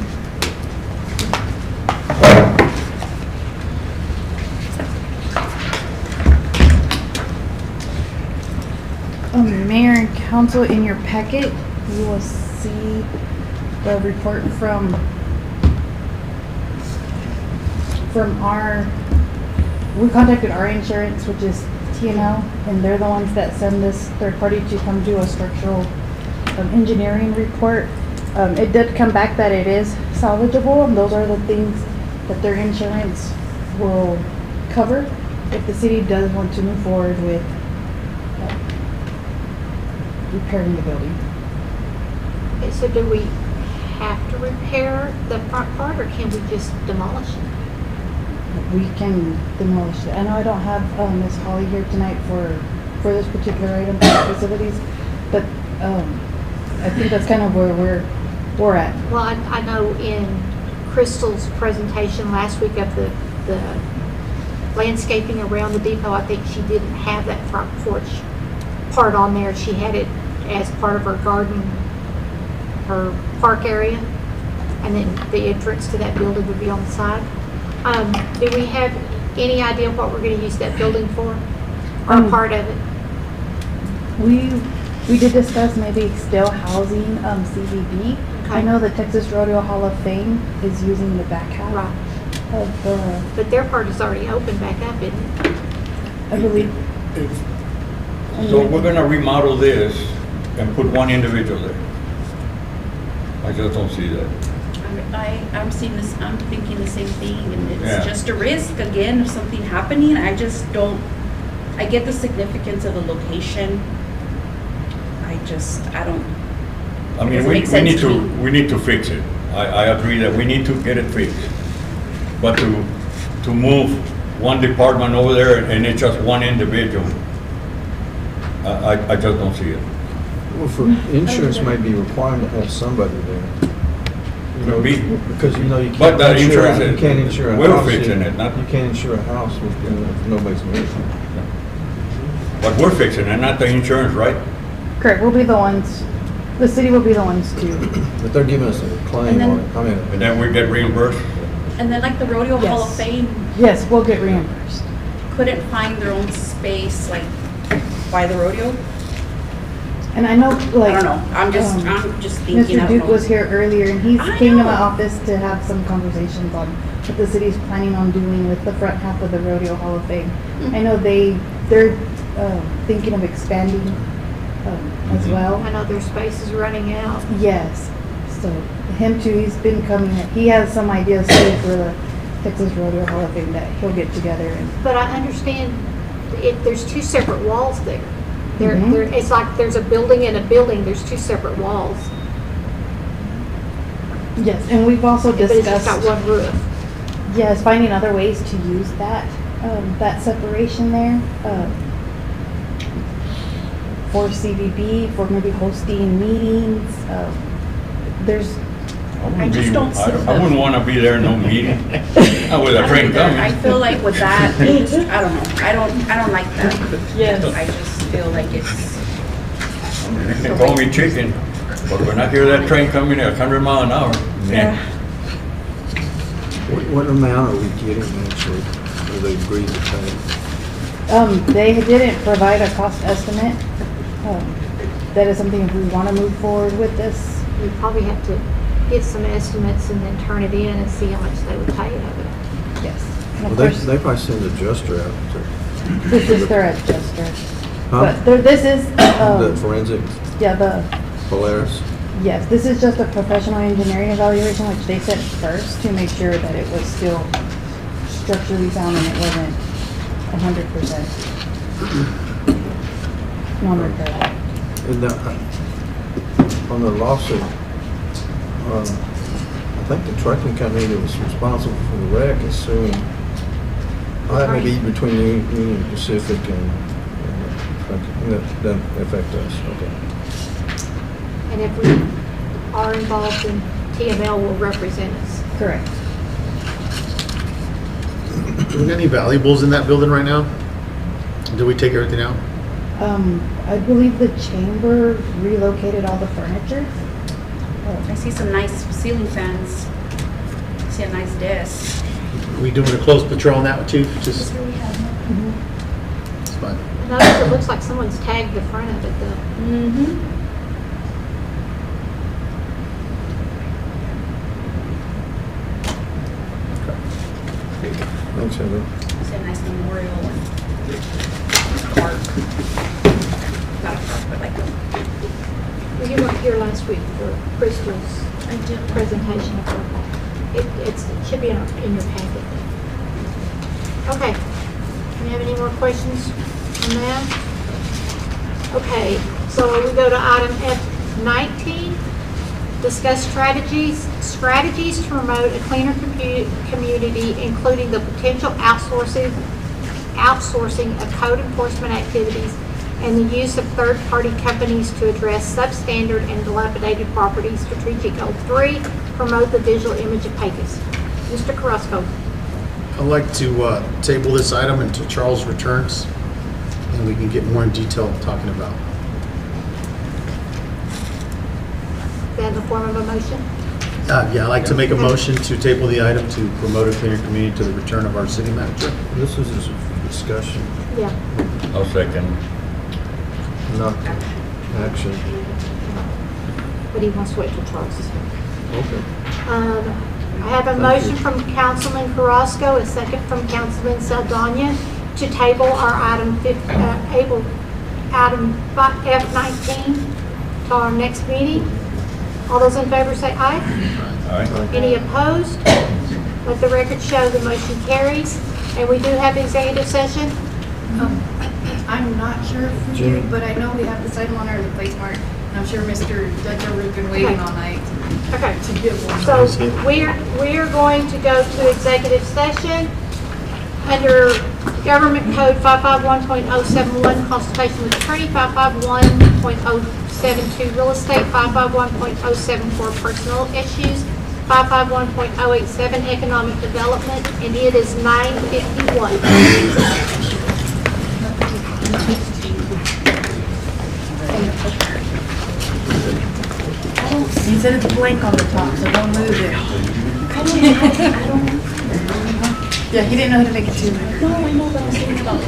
Mayor and council, in your packet, you will see the report from we contacted our insurance, which is TNL, and they're the ones that send this third party to come do a structural engineering report. It did come back that it is salvageable, and those are the things that their insurance will cover if the city does want to move forward with repairing the building. Okay, so do we have to repair the front part, or can we just demolish it? We can demolish it. I know I don't have Ms. Holly here tonight for this particular item, facilities, but I think that's kind of where we're at. Well, I know in Crystal's presentation last week of the landscaping around the depot, I think she didn't have that front porch part on there. She had it as part of her garden, her park area, and then the entrance to that building would be on the side. Do we have any idea what we're going to use that building for, or part of it? We did discuss maybe still housing CVB. Okay. I know the Texas Rodeo Hall of Fame is using the back half Right. of the, But their part is already open back up, isn't it? I believe. So we're gonna remodel this and put one individual there. I just don't see that. I'm seeing this, I'm thinking the same thing, and Yeah. it's just a risk, again, of something happening. I just don't, I get the significance of the location. I don't. I mean, Doesn't we make sense need to to, me. we need to fix it. I agree that we need to get it fixed. But to move one department over there and it's just one individual, I just don't see it. Well, for insurance may be required to have somebody there. You know, Could be. because you know you But can't the insure, insurance you can't insure a we're house. fixing it, not- You can't insure a house with nobody's money. But we're fixing it, not the insurance, right? Correct, we'll be the ones, the city will be the ones to, But they're giving us a claim And then- on it. I mean, And then we get reimbursed. And then like the Rodeo Hall of Yes. Fame yes, we'll get reimbursed. couldn't find their own space, like, by the rodeo? And I know, like. I don't know, I'm just thinking. Mr. Duke was here earlier, and he I came to my know. office to have some conversations on what the city's planning on doing with the front half of the Rodeo Hall of Fame. I know they're thinking of expanding as well. I know their space is running out. Yes, so him too, he's been coming, he has some ideas too for the Texas Rodeo Hall of Fame that he'll get together and. But I understand there's two separate walls there. Mhm. It's like there's a building and a building, there's two separate walls. Yes, and we've also But it's just got discussed, one roof. yes, finding other ways to use that separation there. For CVB, for maybe hosting meetings, there's, I just don't see I wouldn't want to be there in no meeting with a train coming. I feel like with that, I don't know, I don't like that. Yes. I just feel like it's. You can call me chicken, but when I hear that train coming at 100 miles an hour, Yeah. what amount are we getting actually, or they agreed to pay? they didn't provide a cost estimate. That is something if we want to move forward with this. We probably have to get some estimates and then turn it in and see how much they would pay of it. Yes. And Well, of they course, probably send the adjuster out to. this is their adjuster. Huh? But this is, The forensic yeah, Polaris. yes, this is just a professional engineering evaluation, which they sent first to make sure that it was still structurally sound and it wasn't 100% non-repairable. And on the lawsuit, I think the trucking company that was responsible for the wreck is suing. Well, that may be between Union Pacific and that doesn't affect us, okay. And if we are involved, then TML will represent us. Correct. Do we got any valuables in that building right now? Did we take everything out? I believe the chamber relocated all the furniture. I see some nice ceiling fans. I see a nice desk. Are we doing a close patrol on that one too? Just, it's fine. Notice it looks like someone's tagged the front of it though. Mm-hmm. Thanks, Heather. I see a nice memorial park. Not a park, but like a. Well, you weren't here last week for Crystal's presentation of her. It should be in your packet. Okay. Do you have any more questions on that? Okay, so we go to item F19. Discuss strategies to promote a cleaner community, including the potential outsourcing of code enforcement activities and the use of third-party companies to address substandard and dilapidated properties. Strategic Goal 3, promote the visual image of Pecos. Mr. Carrasco. I'd like to table this item until Charles returns and we can get more in detail talking about. Is that in the form of a motion? Yeah, I'd like to make a motion to table the item to promote a cleaner community to the return of our city manager. This is a discussion, Yeah. I'll second. not action. But he wants to wait till Charles is here. Okay. I have a motion from Councilman Carrasco, a second from Councilman Saldana to table our item F19 to our next meeting. All those in favor say aye. Aye. Any opposed? Let the record show the motion carries. And we do have executive session. I'm not sure if we do, but I know we have this item on our place mark. And I'm sure Mr. Dudger has been waiting all night Okay. to give one. So we're going to go to executive session under Government Code 551.071, consultation with attorney, 551.072, real estate, 551.074, personal issues, 551.087, economic development, and it is 9:51. He said it's blank on the top, so don't move it. Yeah, he didn't know how to make it too. No, I know, but I was thinking about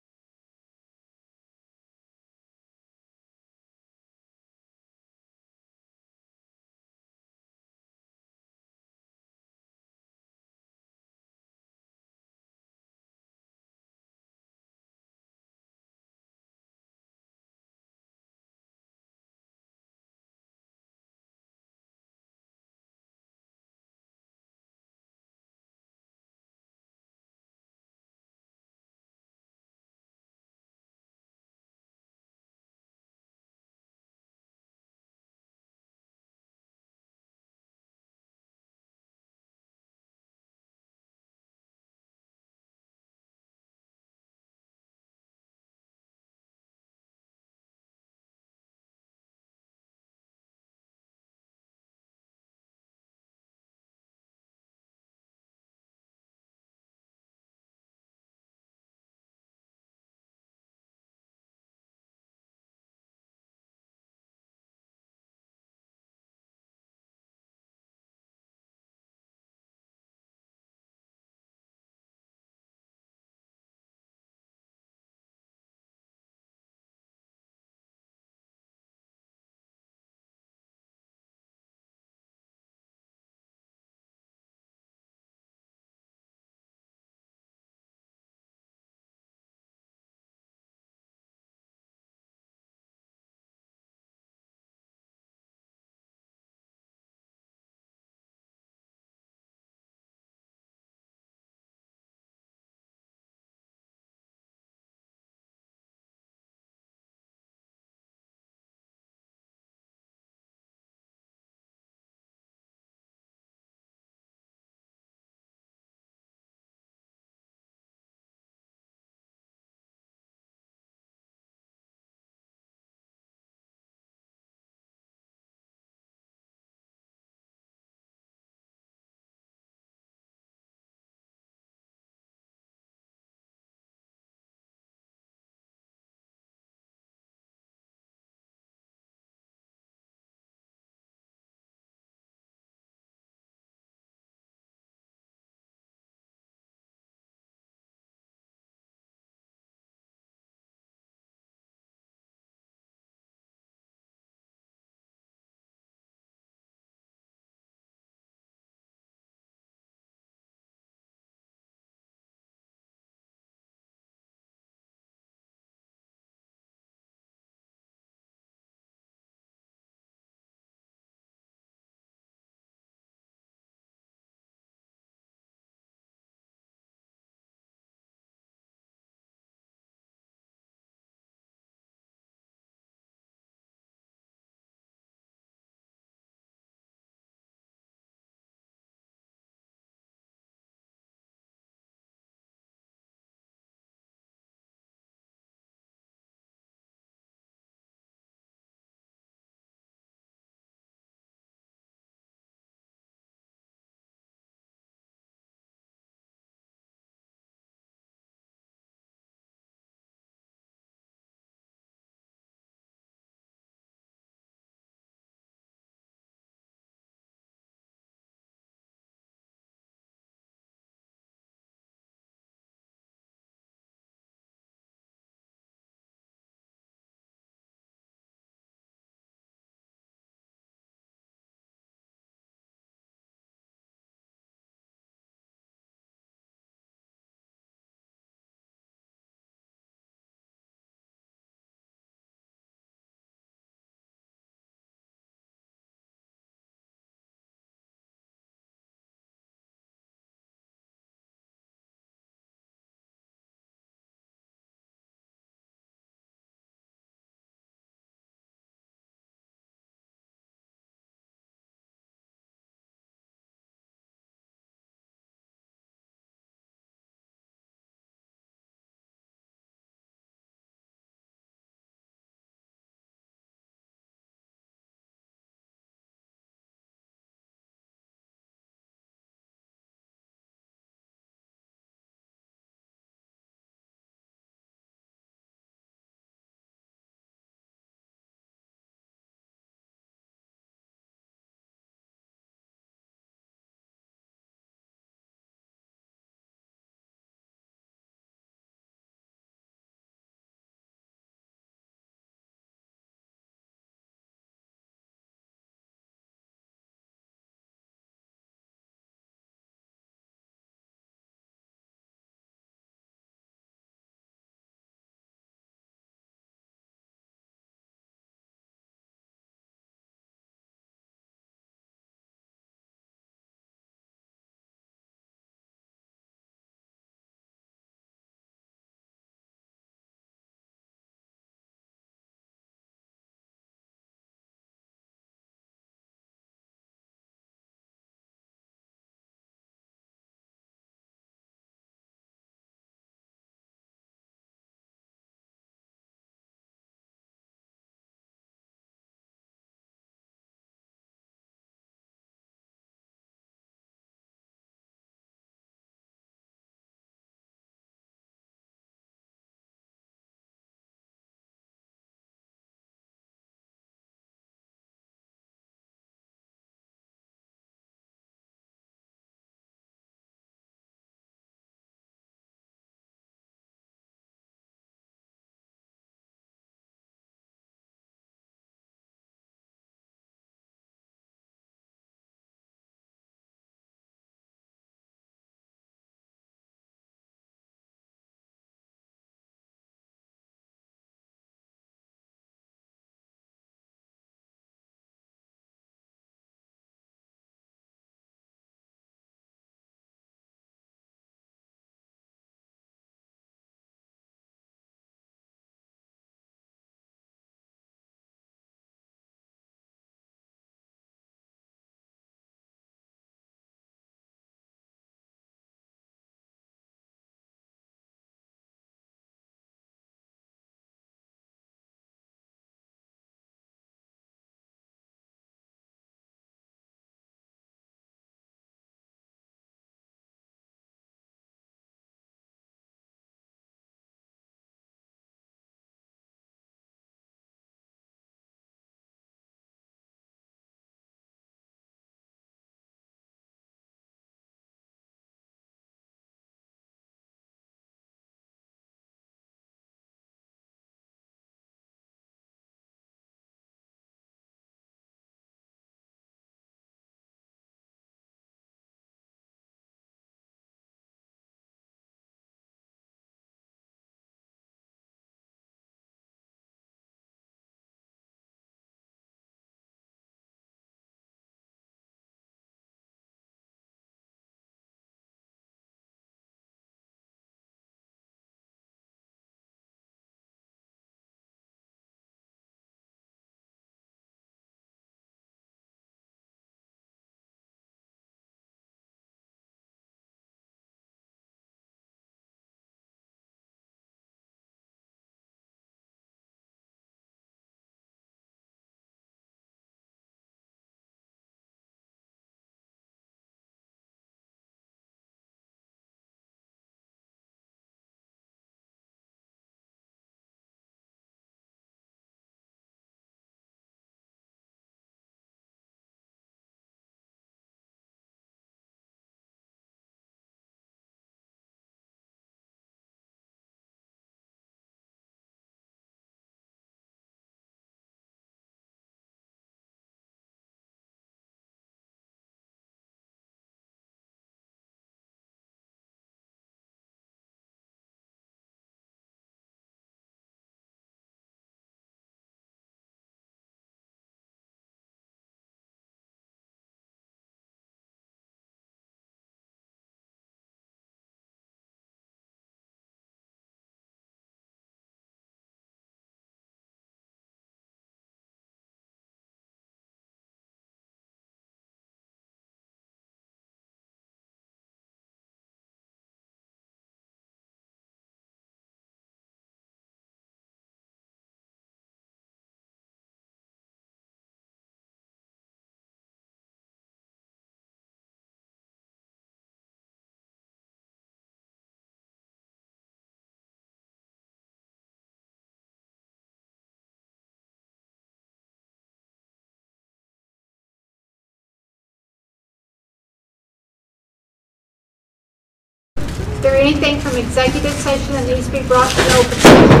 there anything from executive session that needs to be brought to an open session?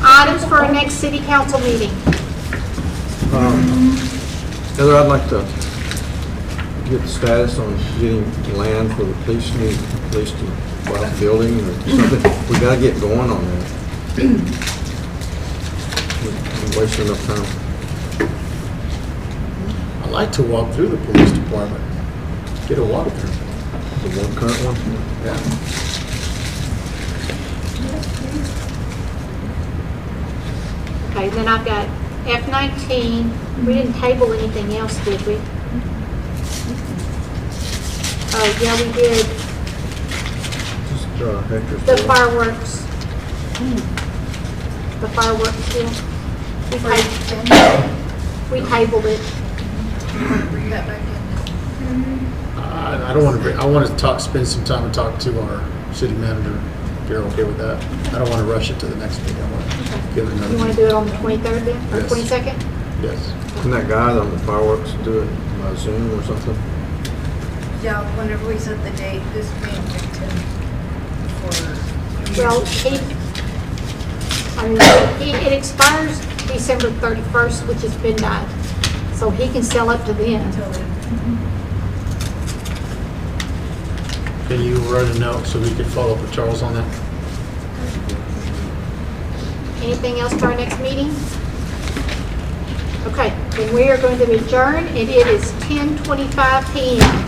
Items for our next city council meeting. Heather, I'd like to get the status on getting land for the police to buy a building or something. We gotta get going on that. We're wasting enough time. I like to walk through the police department, get a walk through. The one current one? Yeah. Okay, then I've got F-19. We didn't table anything else, did we? Oh, yeah, we did. Just Hector's. The fireworks. The fireworks deal. We tabled it. Bring that back in. I don't want to, I want to talk, spend some time and talk to our city manager, if you're okay with that. I don't want to rush it to the next meeting. I want to give it another. You want to do it on the 23rd then, or Yes. 22nd? Yes. Can that guy on the fireworks do it by Zoom or something? Yeah, whenever we set the date, this may affect him for. Well, it expires December 31st, which is midnight, so he can sell up to then. Until then. Can you write a note so we can follow up with Charles on that? Anything else for our next meeting? Okay, then we are going to adjourn, and it is 10:25 p.m.